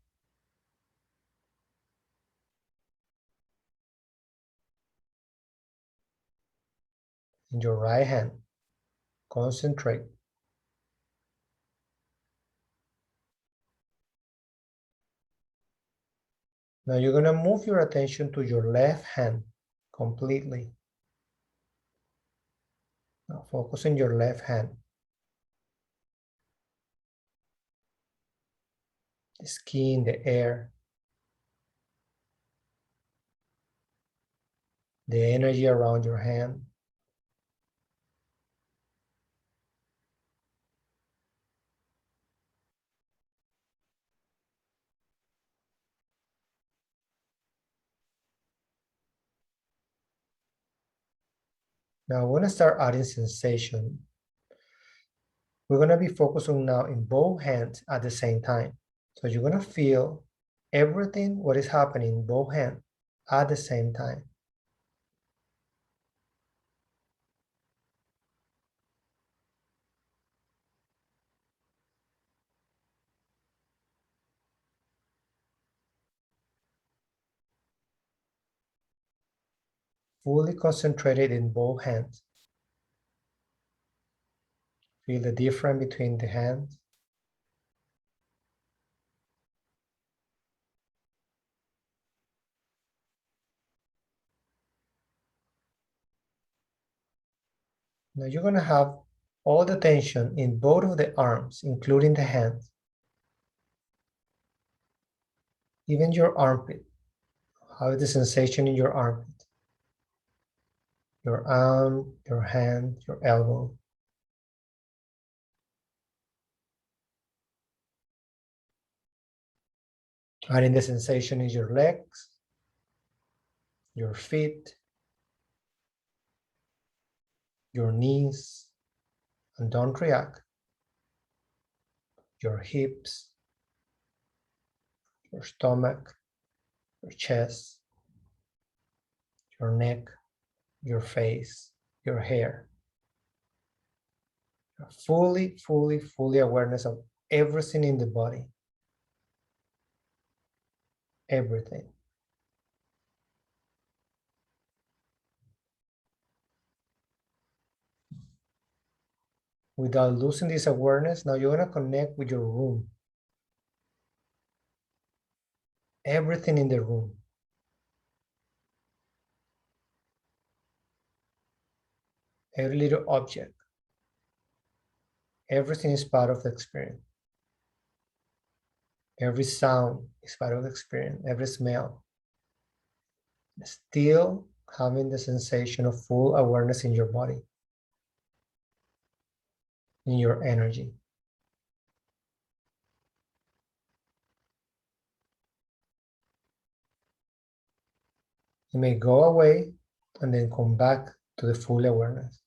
B: In your right hand, concentrate. Now you're going to move your attention to your left hand completely. Now focus on your left hand. The skin, the air, the energy around your hand. Now we're going to start adding sensation. We're going to be focusing now in both hands at the same time. So you're going to feel everything what is happening in both hands at the same time. Fully concentrated in both hands. Feel the difference between the hands. Now you're going to have all the tension in both of the arms, including the hands. Even your armpit. How is the sensation in your armpit? Your arm, your hand, your elbow. Adding the sensation in your legs, your feet, your knees, and don't react. Your hips, your stomach, your chest, your neck, your face, your hair. Fully awareness of everything in the body. Everything. Without losing this awareness, now you're going to connect with your room. Everything in the room. Every little object. Everything is part of the experience. Every sound is part of the experience. Every smell. Still having the sensation of full awareness in your body, in your energy. You may go away and then come back to the full awareness.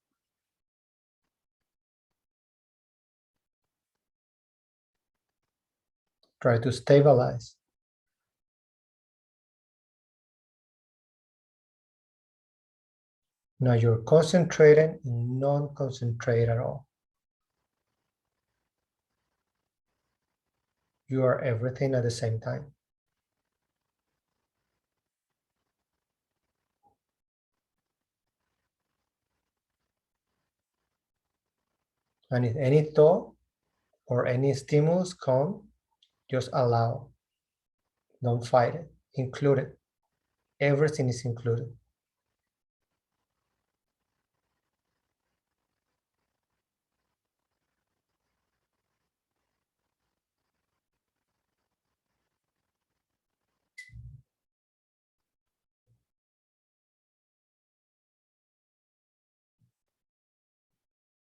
B: Try to stabilize. Now you're concentrating and non-concentrate at all. You are everything at the same time. And if any thought or any stimulus come, just allow. Don't fight it. Include it. Everything is included.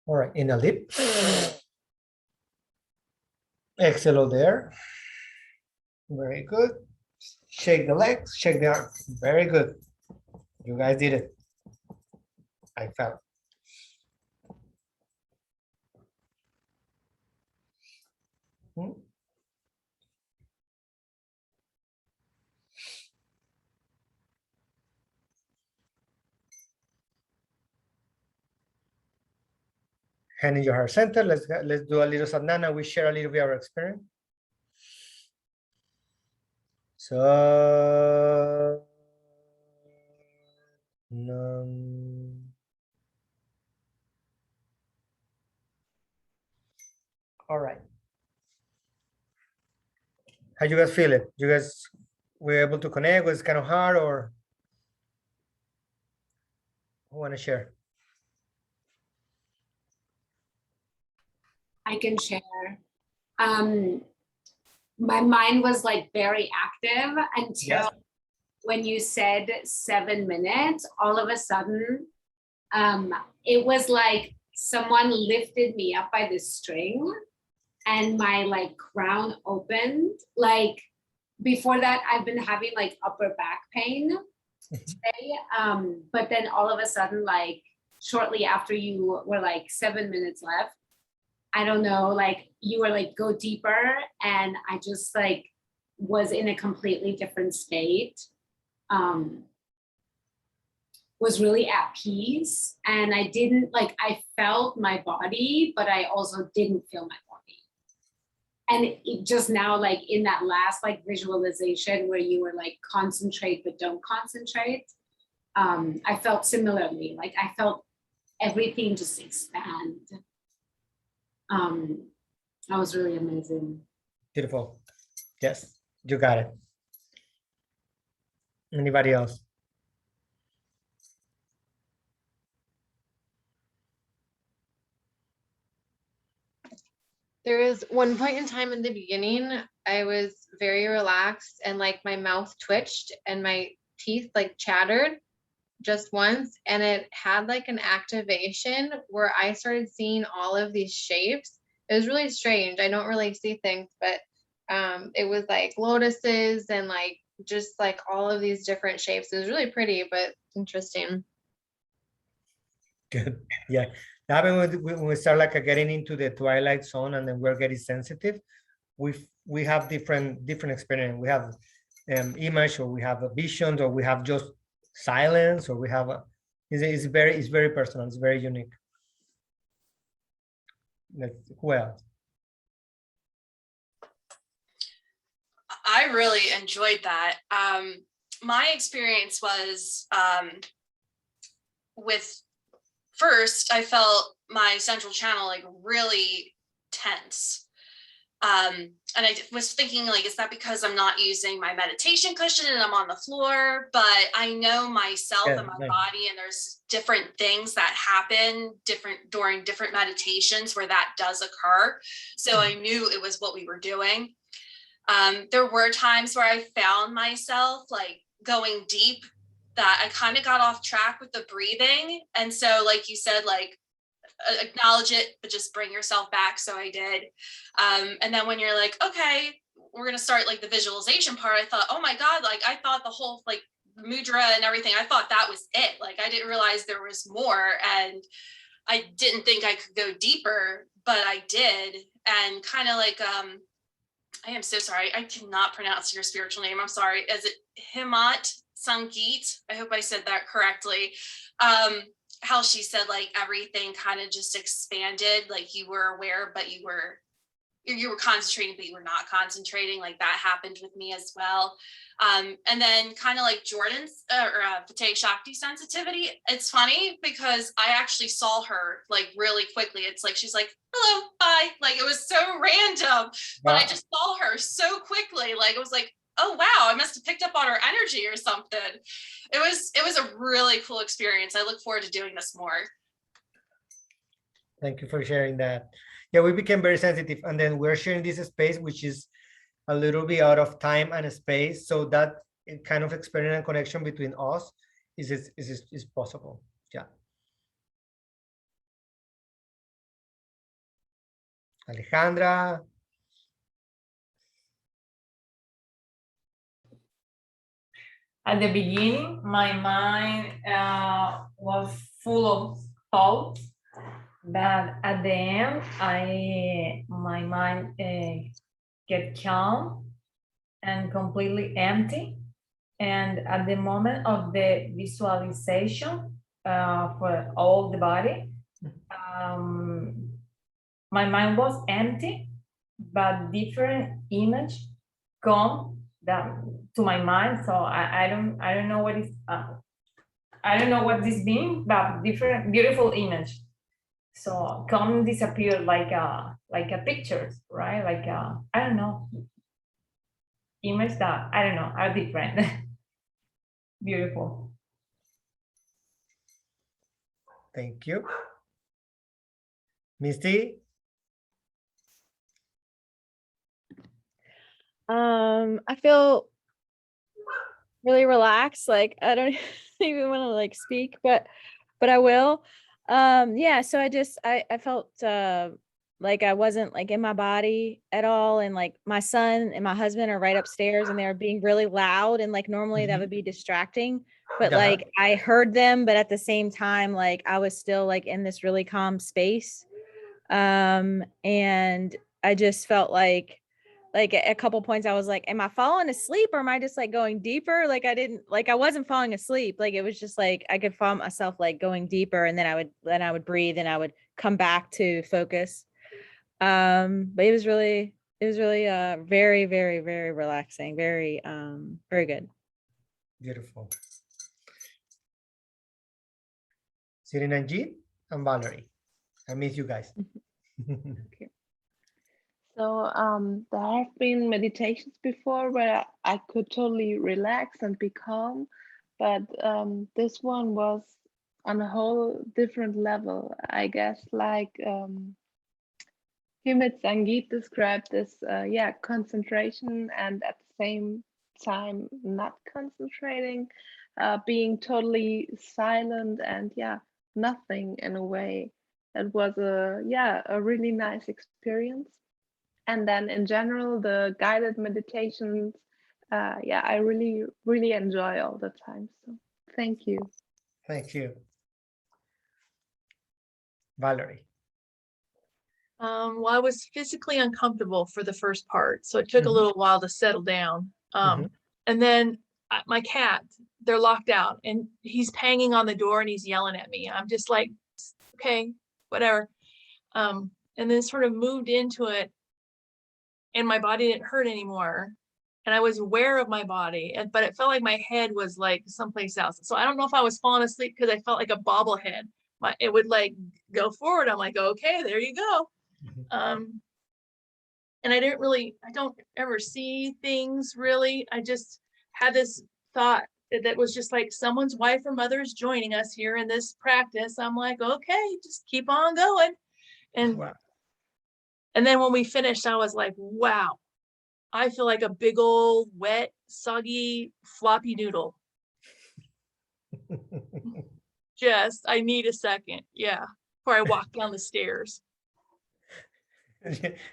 B: All right, in a lip. Exhale there. Very good. Shake the legs, shake the arms. Very good. You guys did it. I felt. Hand in your heart center. Let's do a little sadhana. We share a little bit of our experience. So, all right. How you guys feel it? You guys were able to connect? Was it kind of hard, or who want to share?
G: I can share. My mind was like very active until when you said 7 minutes, all of a sudden, it was like someone lifted me up by the string and my like crown opened. Like before that, I've been having like upper back pain today. But then all of a sudden, like shortly after you were like 7 minutes left, I don't know, like you were like, go deeper. And I just like was in a completely different state. Was really at peace. And I didn't like, I felt my body, but I also didn't feel my body. And it just now, like in that last like visualization where you were like concentrate, but don't concentrate. I felt similarly, like I felt everything just expand. That was really amazing.
B: Beautiful. Yes, you got it. Anybody else?
C: There was one point in time in the beginning, I was very relaxed and like my mouth twitched and my teeth like chattered just once. And it had like an activation where I started seeing all of these shapes. It was really strange. I don't really see things, but it was like lotuses and like just like all of these different shapes. It was really pretty, but interesting.
B: Good. Yeah. That when we start like getting into the twilight zone and then we're getting sensitive, we have different experience. We have image, or we have a vision, or we have just silence, or we have a, it's very personal. It's very unique. Well,
J: I really enjoyed that. My experience was with first I felt my central channel like really tense. And I was thinking, like, is that because I'm not using my meditation cushion and I'm on the floor? But I know myself and my body, and there's different things that happen during different meditations where that does occur. So I knew it was what we were doing. There were times where I found myself like going deep, that I kind of got off track with the breathing. And so, like you said, like, acknowledge it, but just bring yourself back. So I did. And then when you're like, okay, we're going to start like the visualization part, I thought, oh my God, like I thought the whole like mudra and everything, I thought that was it. Like I didn't realize there was more, and I didn't think I could go deeper, but I did. And kind of like, I am so sorry, I cannot pronounce your spiritual name. I'm sorry. Is it Himat Sangeet? I hope I said that correctly. How she said like everything kind of just expanded, like you were aware, but you were concentrating, but you were not concentrating. Like that happened with me as well. And then kind of like Jordan's Fateh Shakti sensitivity. It's funny because I actually saw her like really quickly. It's like, she's like, hello, bye. Like it was so random, but I just saw her so quickly. Like it was like, oh wow, I must have picked up on her energy or something. It was a really cool experience. I look forward to doing this more.
B: Thank you for sharing that. Yeah, we became very sensitive, and then we're sharing this space, which is a little bit out of time and space. So that kind of experience and connection between us is possible. Yeah. Alejandra.
K: At the beginning, my mind was full of thoughts, but at the end, my mind get calm and completely empty. And at the moment of the visualization for all the body, my mind was empty, but different image come to my mind. So I don't know what is I don't know what this means, but different beautiful image. So come disappear like a pictures, right? Like I don't know, image that I don't know are different. Beautiful.
B: Thank you. Misty.
E: I feel really relaxed. Like I don't even want to like speak, but I will. Yeah, so I felt like I wasn't like in my body at all, and like my son and my husband are right upstairs and they're being really loud, and like normally that would be distracting, but like I heard them, but at the same time like I was still like in this really calm space. And I just felt like at a couple points I was like, am I falling asleep or am I just like going deeper? Like I wasn't falling asleep. Like it was just like I could feel myself like going deeper, and then I would breathe and I would come back to focus. But it was really very, very, very relaxing, very very good.
B: Beautiful. Sirinanji and Valerie. I miss you guys.
F: Okay. So there have been meditations before where I could totally relax and be calm, but this one was on a whole different level, I guess. Like Himit Sangeet described this, concentration, and at the same time not concentrating, being totally silent and nothing in a way. It was a really nice experience. And then in general, the guided meditations, I really, really enjoy all the time. So thank you.
B: Thank you. Valerie.
D: Well, I was physically uncomfortable for the first part, so it took a little while to settle down. And then my cat, they're locked out, and he's banging on the door and he's yelling at me. I'm just like, okay, whatever. And then sort of moved into it, and my body didn't hurt anymore. And I was aware of my body, but it felt like my head was like someplace else. So I don't know if I was falling asleep because I felt like a bobblehead. it would like go forward. I'm like, okay, there you go. And I don't ever see things really. I just had this thought that was just like someone's wife or mother is joining us here in this practice. I'm like, okay, just keep on going. And
B: Wow.
D: and then when we finished, I was like, wow, I feel like a big old wet, soggy, floppy noodle. I need a second. Yeah. Before I walk down the stairs.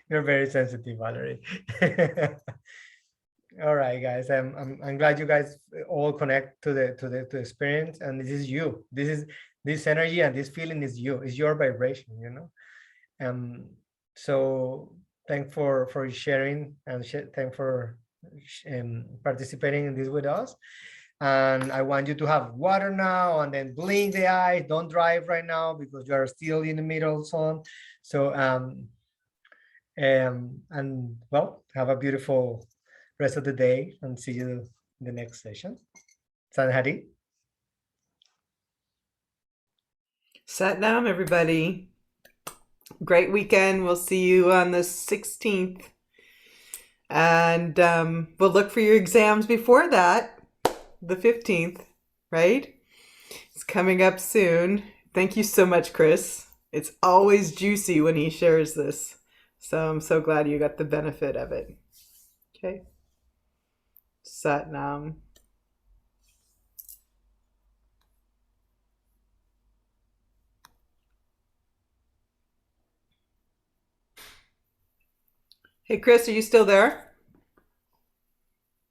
B: You're very sensitive, Valerie. All right, guys. I'm glad you guys all connect to the experience, and this is you. This energy and this feeling is you. It's your vibration, you know. So thank for sharing and thank for participating in this with us. And I want you to have water now, and then blink the eyes. Don't drive right now because you are still in the middle zone. So and well, have a beautiful rest of the day, and see you in the next session. Sanhari.
L: Sat down, everybody. Great weekend. We'll see you on the 16th. And we'll look for your exams before that, the 15th, right? It's coming up soon. Thank you so much, Chris. It's always juicy when he shares this. So I'm so glad you got the benefit of it. Okay. Sat Nam. Hey, Chris, are you still there?